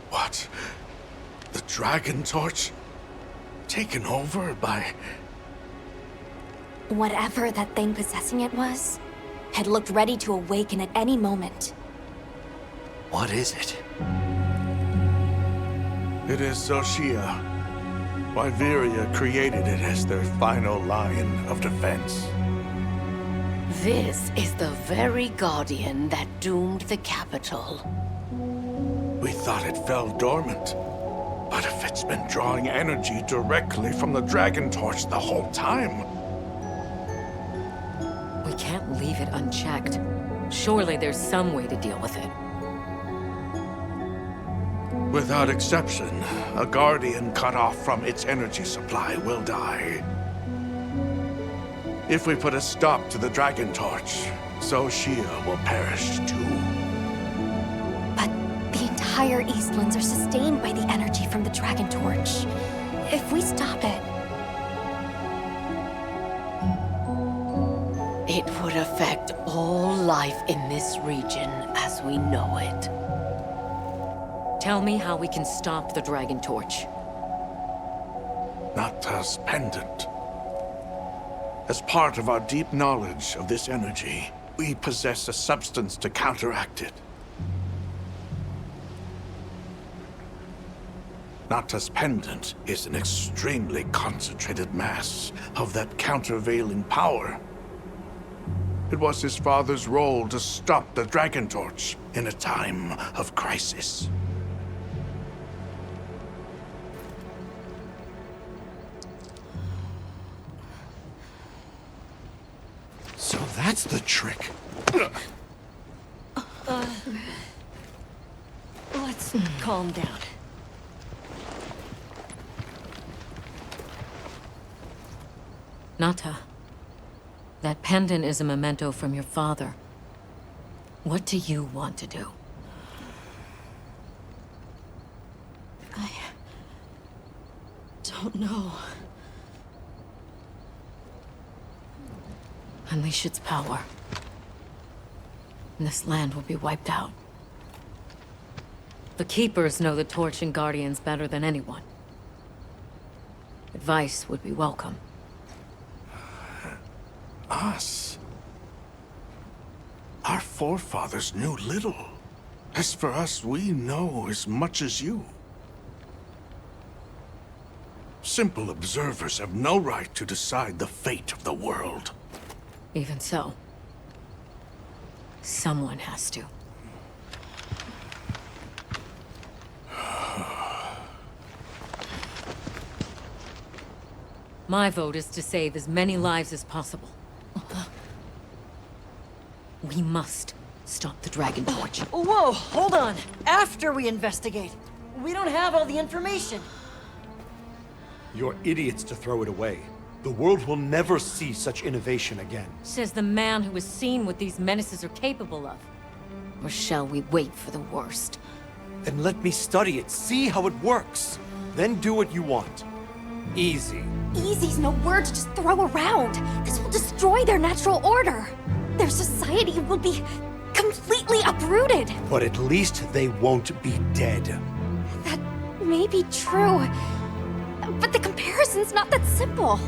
What? The Dragon Torch? Taken over by... Whatever that thing possessing it was, had looked ready to awaken at any moment. What is it? It is Xochitl. Wyveria created it as their final line of defense. This is the very guardian that doomed the capital. We thought it fell dormant. But if it's been drawing energy directly from the Dragon Torch the whole time... We can't leave it unchecked. Surely there's some way to deal with it. Without exception, a Guardian cut off from its energy supply will die. If we put a stop to the Dragon Torch, Xochitl will perish too. The entire Eastlands are sustained by the energy from the Dragon Torch. If we stop it... It would affect all life in this region as we know it. Tell me how we can stop the Dragon Torch. Nata's pendant. As part of our deep knowledge of this energy, we possess a substance to counteract it. Nata's pendant is an extremely concentrated mass of that countervailing power. It was his father's role to stop the Dragon Torch in a time of crisis. So that's the trick. Let's calm down. Nata, that pendant is a memento from your father. What do you want to do? I don't know. Unleash its power. And this land will be wiped out. The Keepers know the Torch and Guardians better than anyone. Advice would be welcome. Us? Our forefathers knew little. As for us, we know as much as you. Simple observers have no right to decide the fate of the world. Even so, Someone has to. My vote is to save as many lives as possible. We must stop the Dragon Torch. Whoa, hold on. After we investigate. We don't have all the information. You're idiots to throw it away. The world will never see such innovation again. Says the man who has seen what these menaces are capable of. Or shall we wait for the worst? Then let me study it, see how it works. Then do what you want. Easy. Easy's no word to just throw around. This will destroy their natural order. Their society will be completely uprooted. But at least they won't be dead. That may be true, but the comparison's not that simple.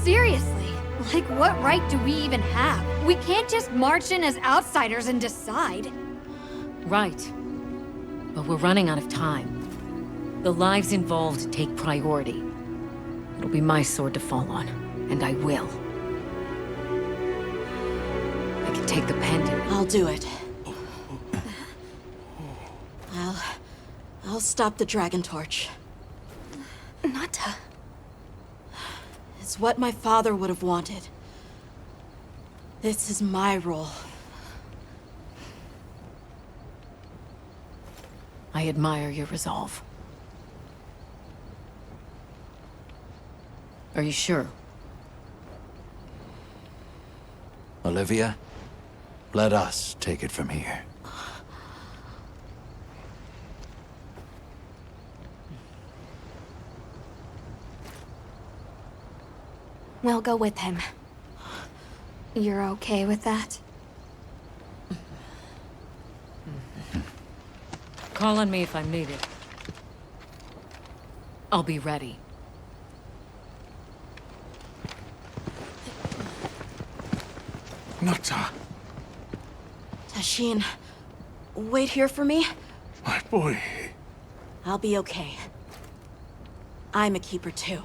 Seriously, like what right do we even have? We can't just march in as outsiders and decide. Right. But we're running out of time. The lives involved take priority. It'll be my sword to fall on, and I will. I can take the pendant. I'll do it. I'll stop the Dragon Torch. Nata. It's what my father would have wanted. This is my role. I admire your resolve. Are you sure? Olivia, let us take it from here. We'll go with him. You're okay with that? Call on me if I'm needed. I'll be ready. Nata. Tashin, wait here for me. My boy. I'll be okay. I'm a keeper too.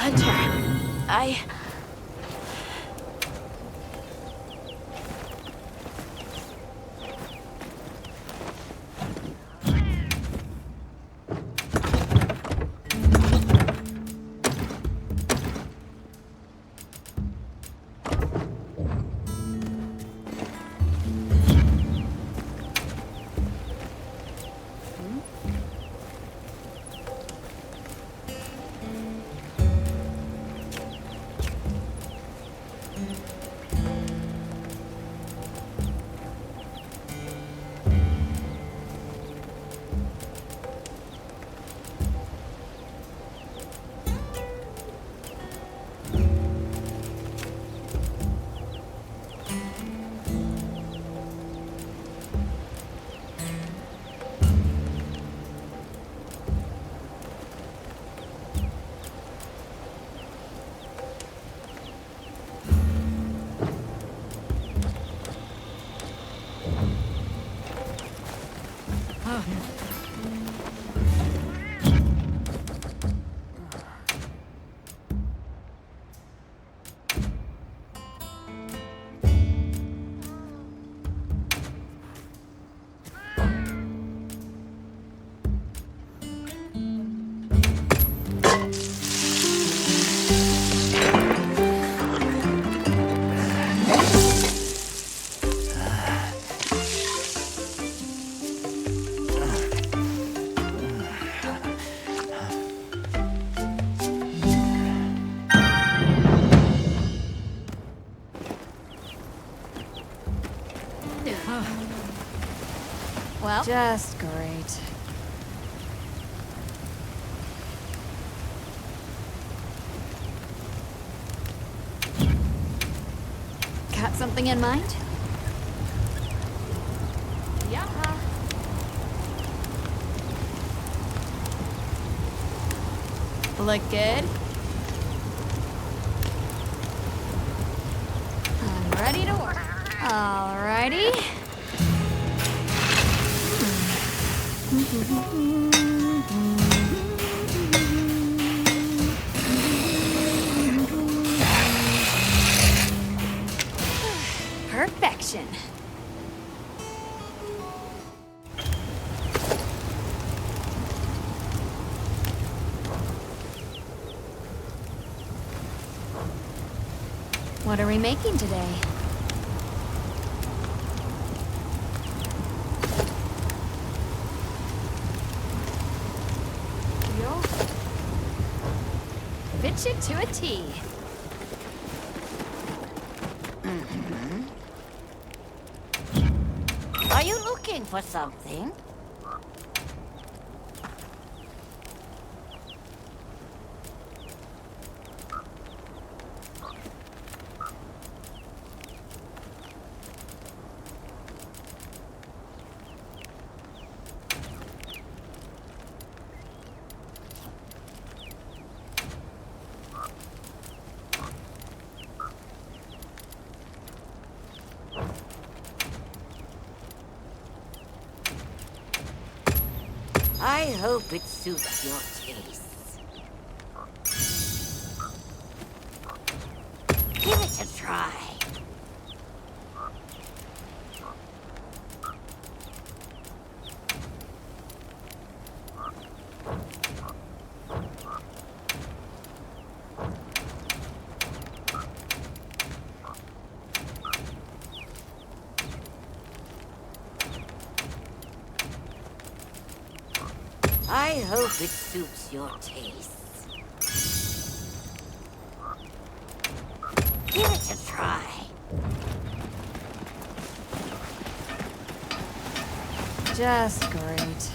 Hunter, Well, just great. Got something in mind? Look good? I'm ready to work. Alrighty. Perfection. What are we making today? Yo. Fit you to a T. Are you looking for something? I hope it suits your tastes. Give it a try. I hope it suits your tastes. Give it a try. Just great.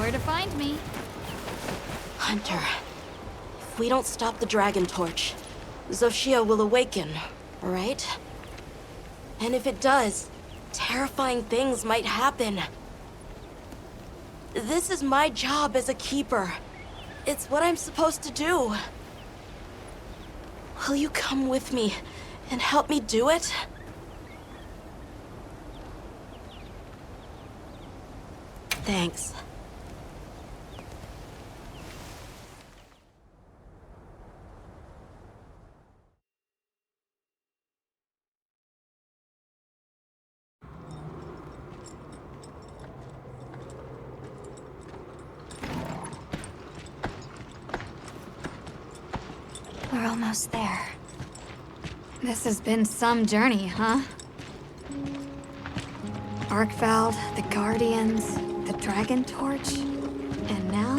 To find me. Hunter, if we don't stop the Dragon Torch, Xochitl will awaken, right? And if it does, terrifying things might happen. This is my job as a keeper. It's what I'm supposed to do. Will you come with me and help me do it? Thanks. We're almost there. This has been some journey, huh? Arkveld, the Guardians, the Dragon Torch, and now...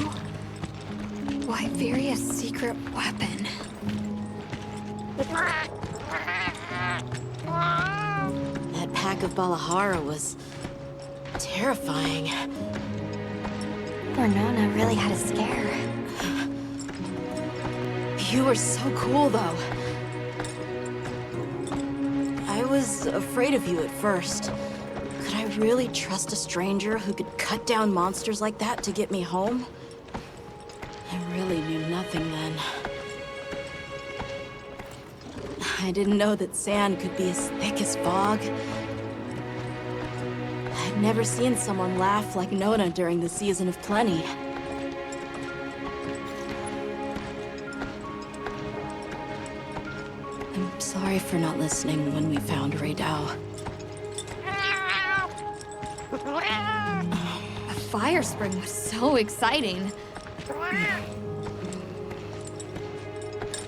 Wyveria's secret weapon. That pack of Balahara was... terrifying. Nona really had a scare. You were so cool, though. I was afraid of you at first. Could I really trust a stranger who could cut down monsters like that to get me home? I really knew nothing then. I didn't know that sand could be as thick as fog. I'd never seen someone laugh like Nona during the Season of Plenty. I'm sorry for not listening when we found Raydao. A fire spring was so exciting.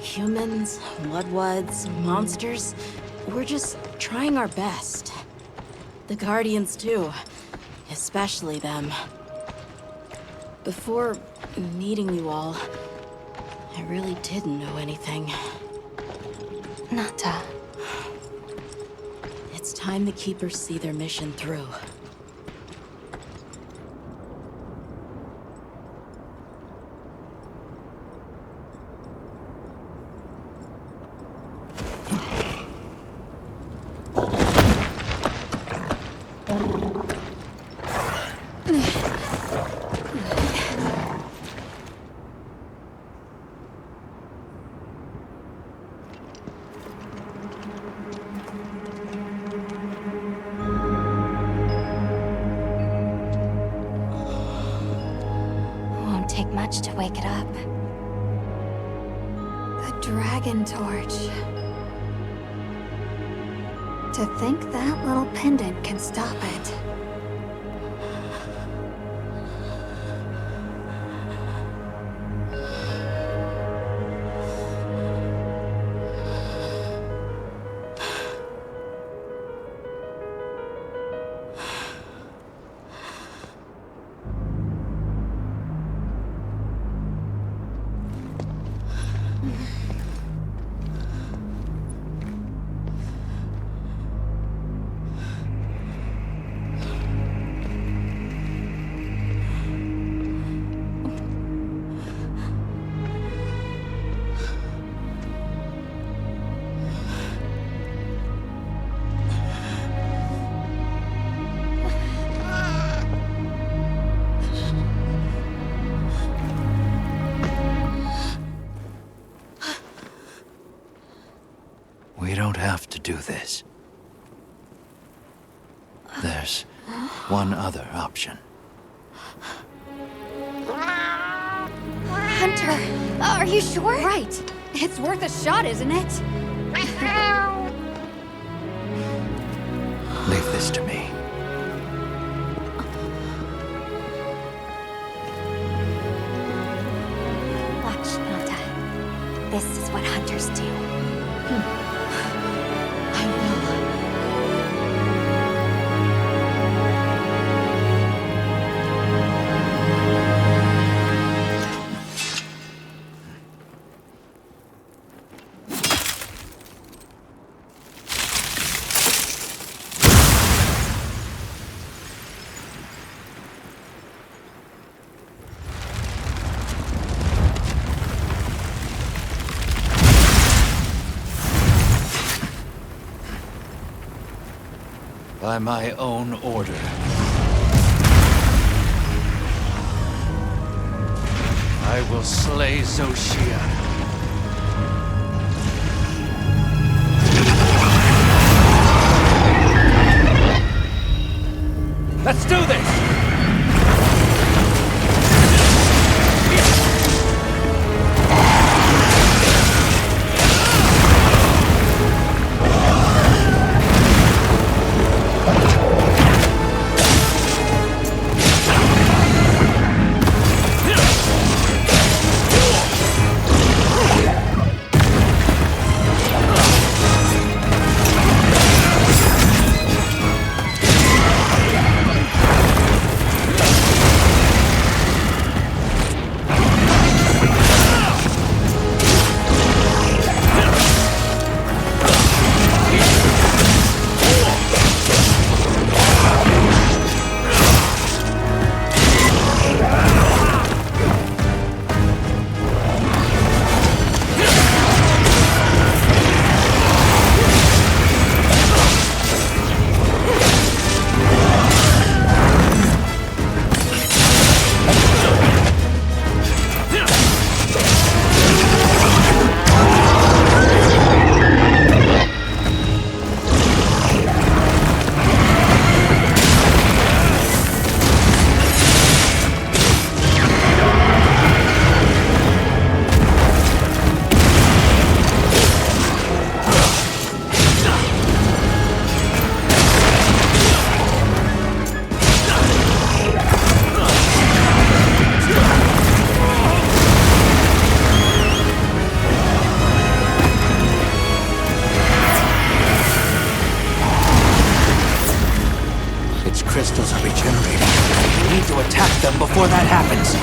Humans, Woodwoods, monsters, we're just trying our best. The Guardians too, especially them. Before meeting you all, I really didn't know anything. Nata. It's time the Keepers see their mission through. Much to wake it up. The Dragon Torch. To think that little pendant can stop it. We don't have to do this. There's one other option. Hunter, are you sure? Right. It's worth a shot, isn't it? Leave this to me. Watch, Nata. This is what hunters do. By my own order. I will slay Xochitl. Let's do this! Crystals are regenerating. We need to attack them before that happens.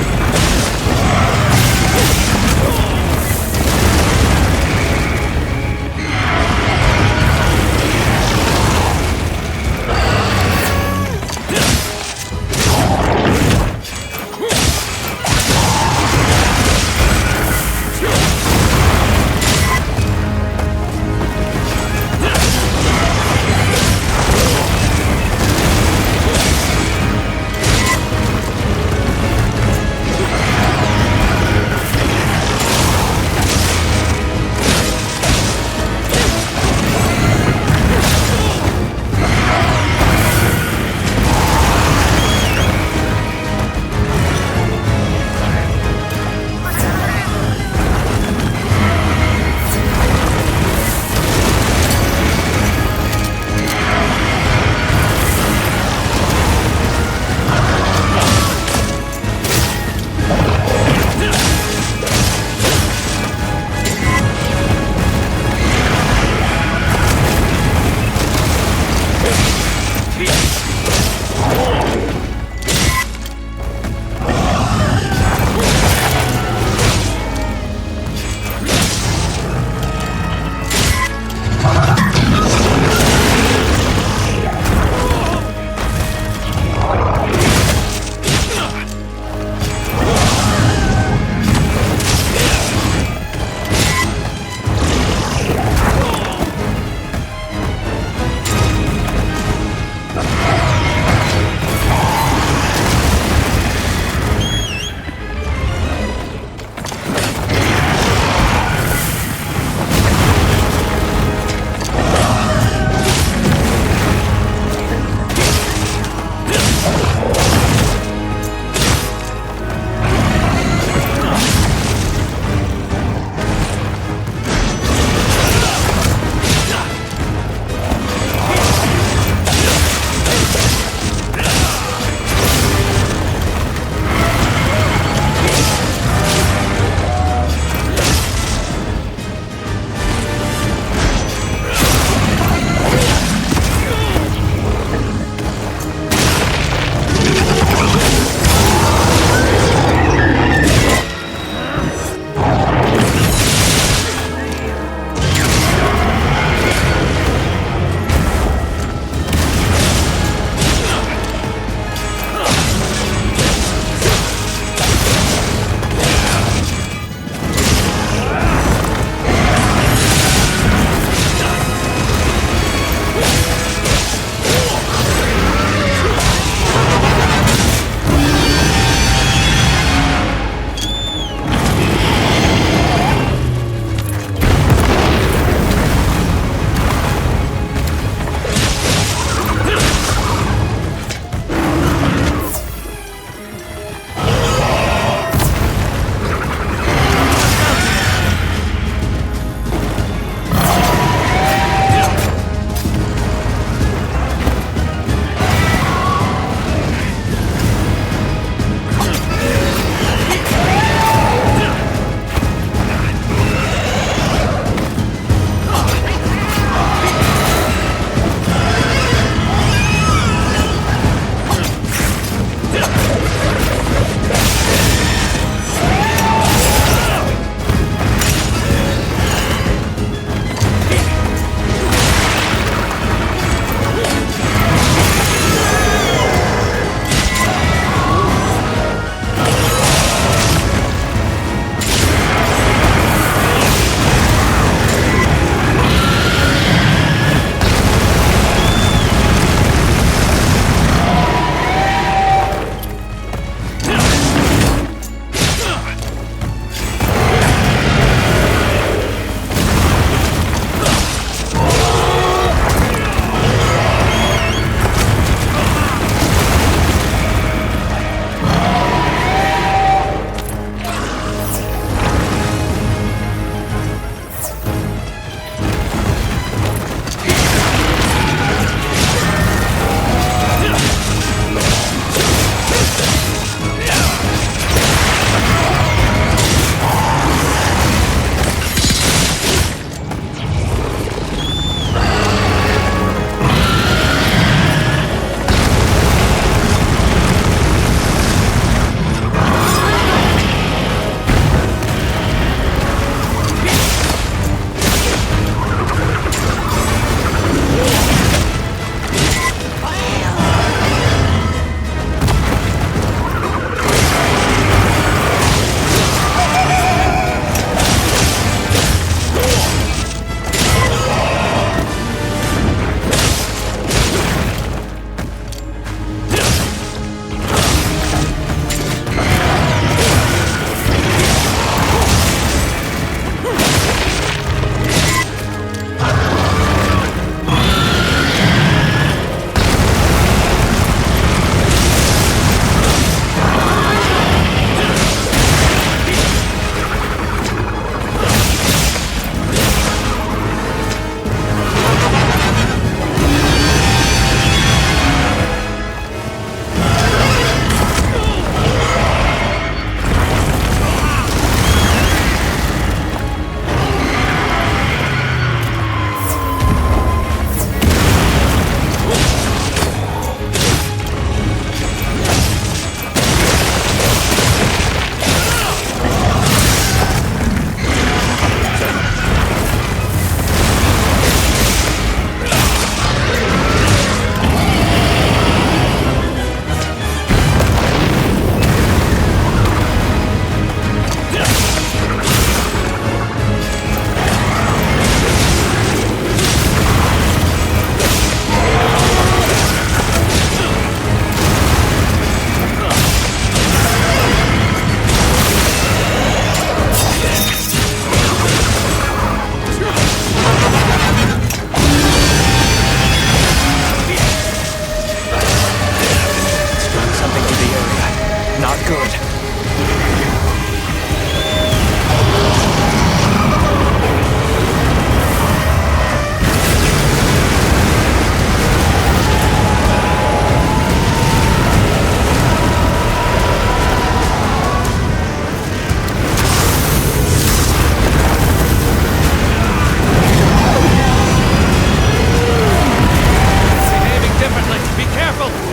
careful!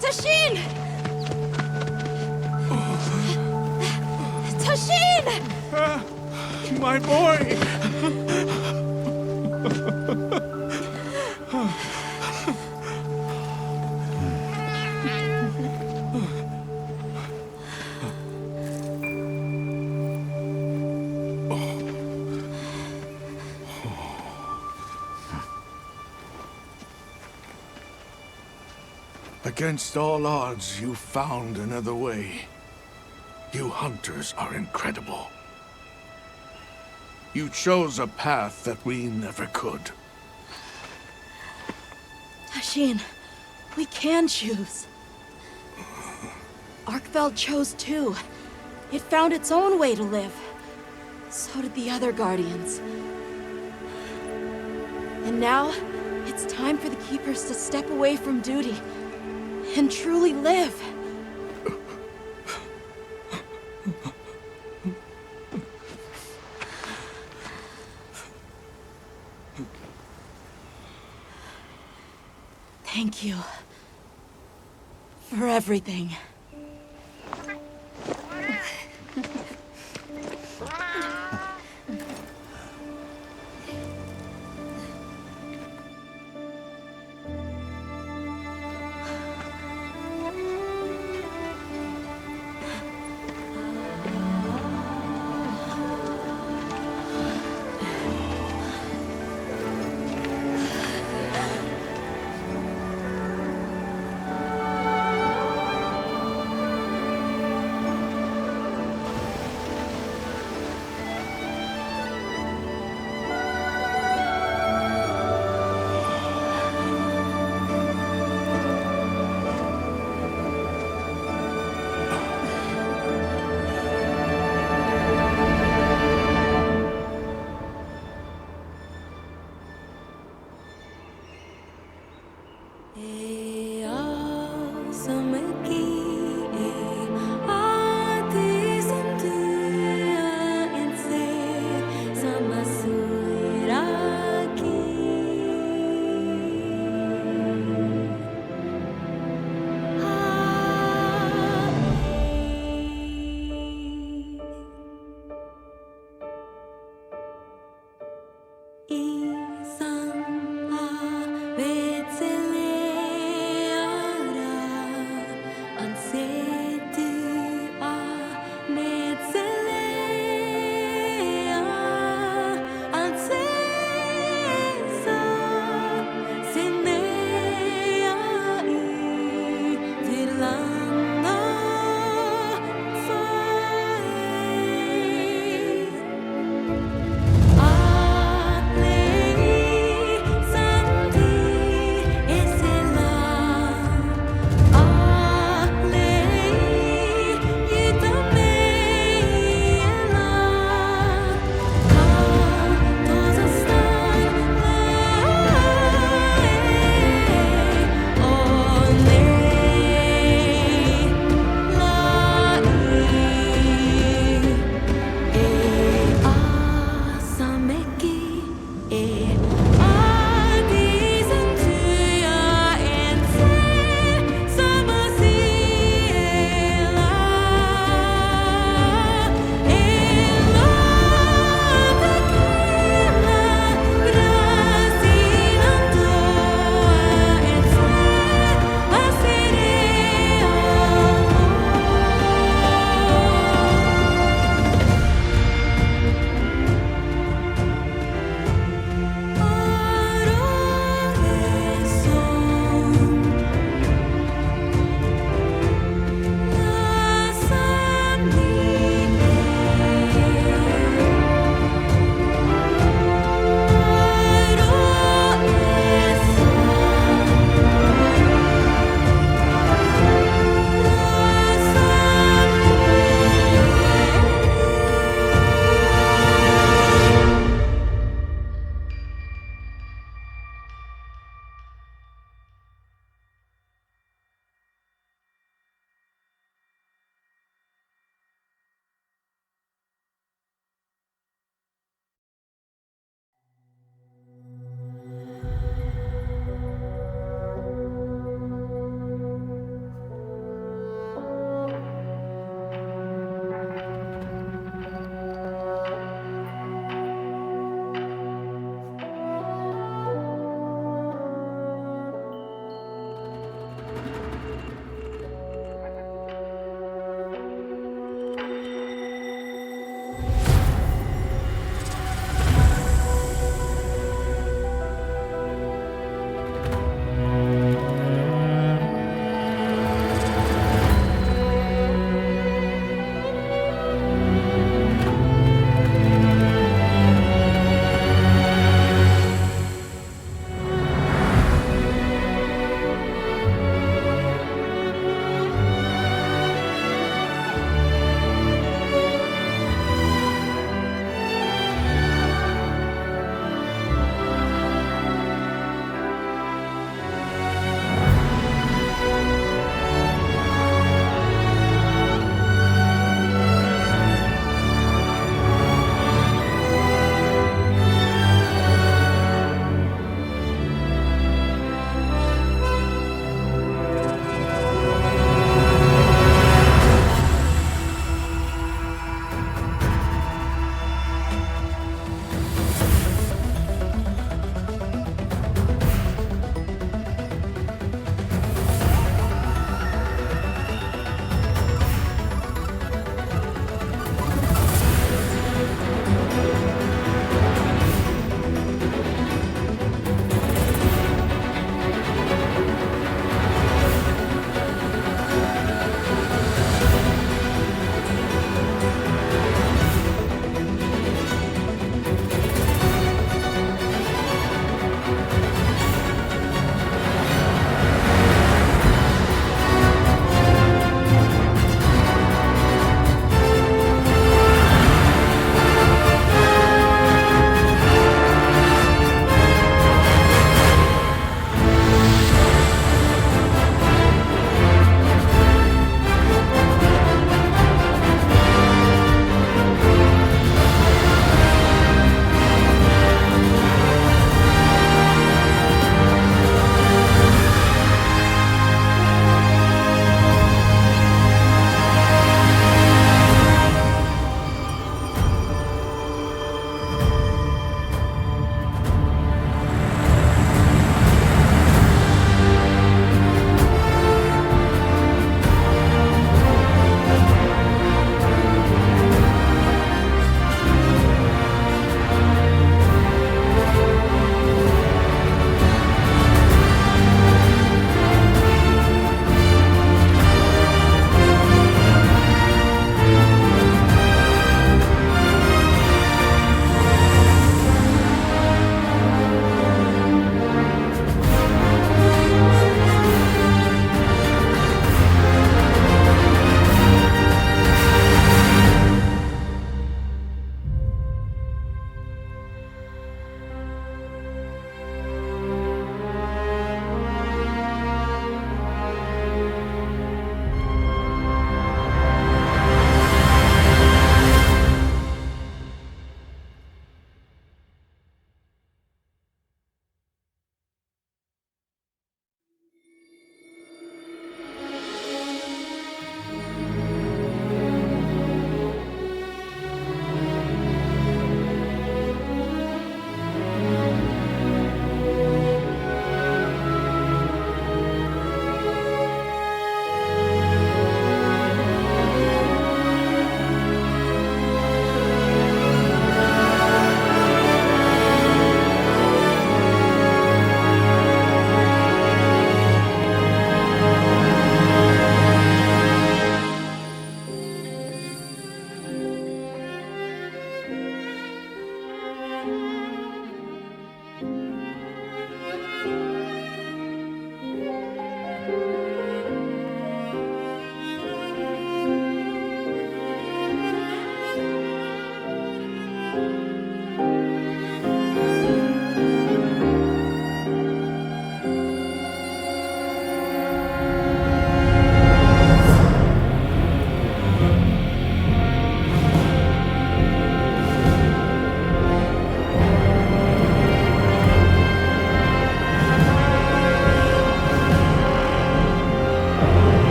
Tashin! Tashin! My boy! Against all odds, you found another way. You hunters are incredible. You chose a path that we never could. Tashin, we can choose. Arkfeld chose too. It found its own way to live. So did the other Guardians. And now, it's time for the Keepers to step away from duty and truly live. Thank you for everything.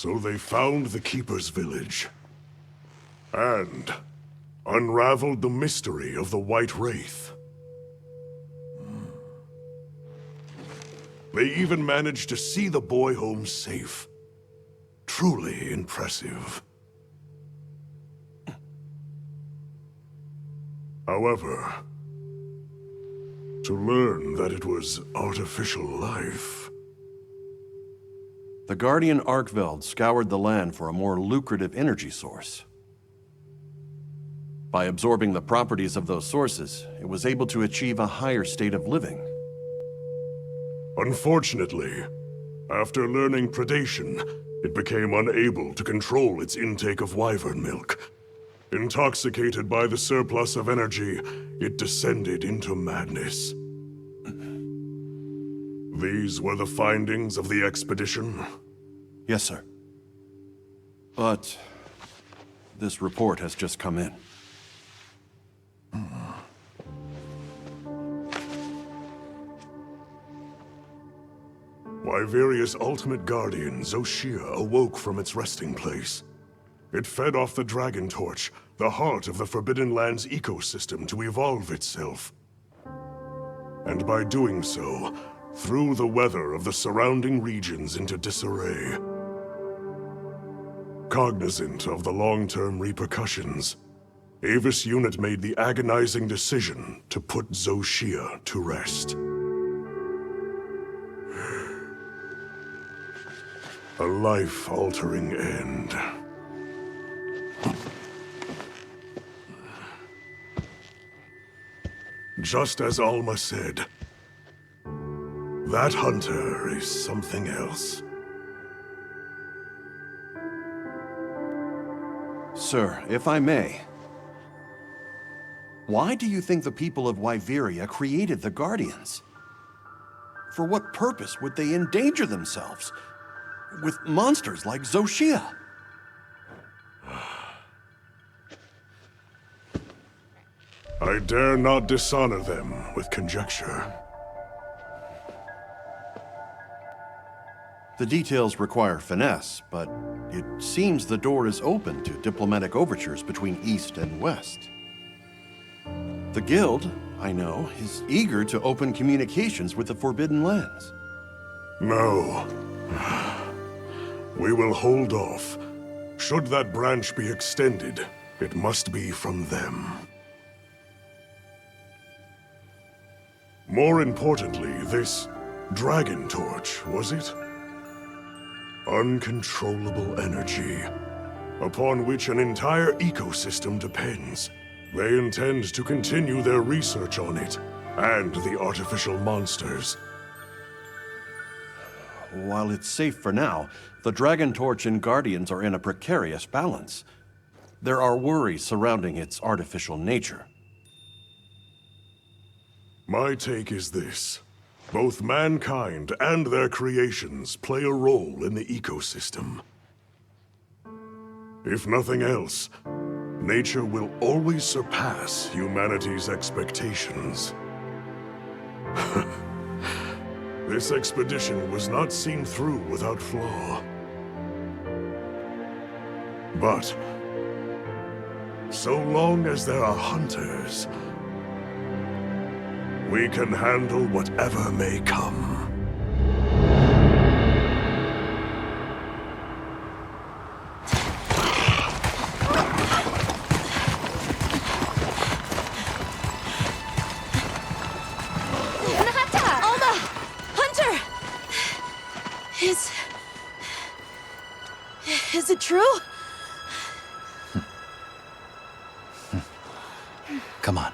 So they found the Keeper's village. And unraveled the mystery of the White Wraith. They even managed to see the boy home safe. Truly impressive. However, to learn that it was artificial life... The Guardian Arkveld scoured the land for a more lucrative energy source. By absorbing the properties of those sources, it was able to achieve a higher state of living. Unfortunately, after learning predation, it became unable to control its intake of wyvern milk. Intoxicated by the surplus of energy, it descended into madness. These were the findings of the expedition? Yes, sir. But this report has just come in. Wyveria's ultimate guardian, Zoshia, awoke from its resting place. It fed off the Dragon Torch, the heart of the Forbidden Lands ecosystem, to evolve itself. And by doing so, threw the weather of the surrounding regions into disarray. Cognizant of the long-term repercussions, Avis Unit made the agonizing decision to put Zoshia to rest. A life-altering end. Just as Alma said, that hunter is something else. Sir, if I may, why do you think the people of Wyveria created the Guardians? For what purpose would they endanger themselves with monsters like Zoshia? I dare not dishonor them with conjecture. The details require finesse, but it seems the door is open to diplomatic overtures between East and West. The Guild, I know, is eager to open communications with the Forbidden Lands. No. We will hold off. Should that branch be extended, it must be from them. More importantly, this Dragon Torch, was it? Uncontrollable energy, upon which an entire ecosystem depends. They intend to continue their research on it, and the artificial monsters. While it's safe for now, the Dragon Torch and Guardians are in a precarious balance. There are worries surrounding its artificial nature. My take is this. Both mankind and their creations play a role in the ecosystem. If nothing else, nature will always surpass humanity's expectations. This expedition was not seen through without flaw. But so long as there are hunters, we can handle whatever may come. Is it true? Come on.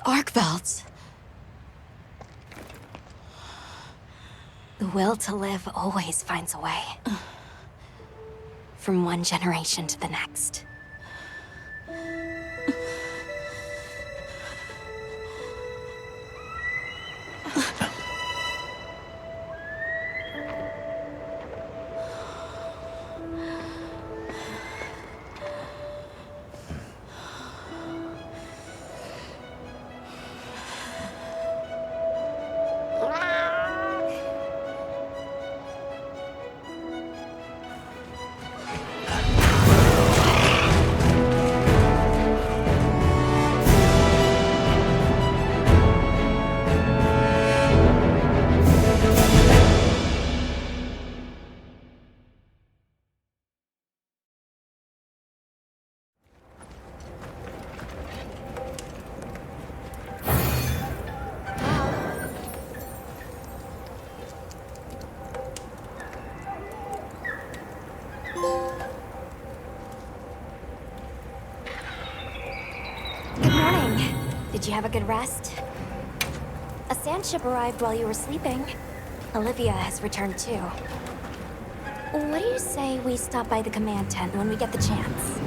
arc belts. The will to live always finds a way. From one generation to the next. Did you have a good rest? A sand ship arrived while you were sleeping. Olivia has returned too. What do you say we stop by the command tent when we get the chance?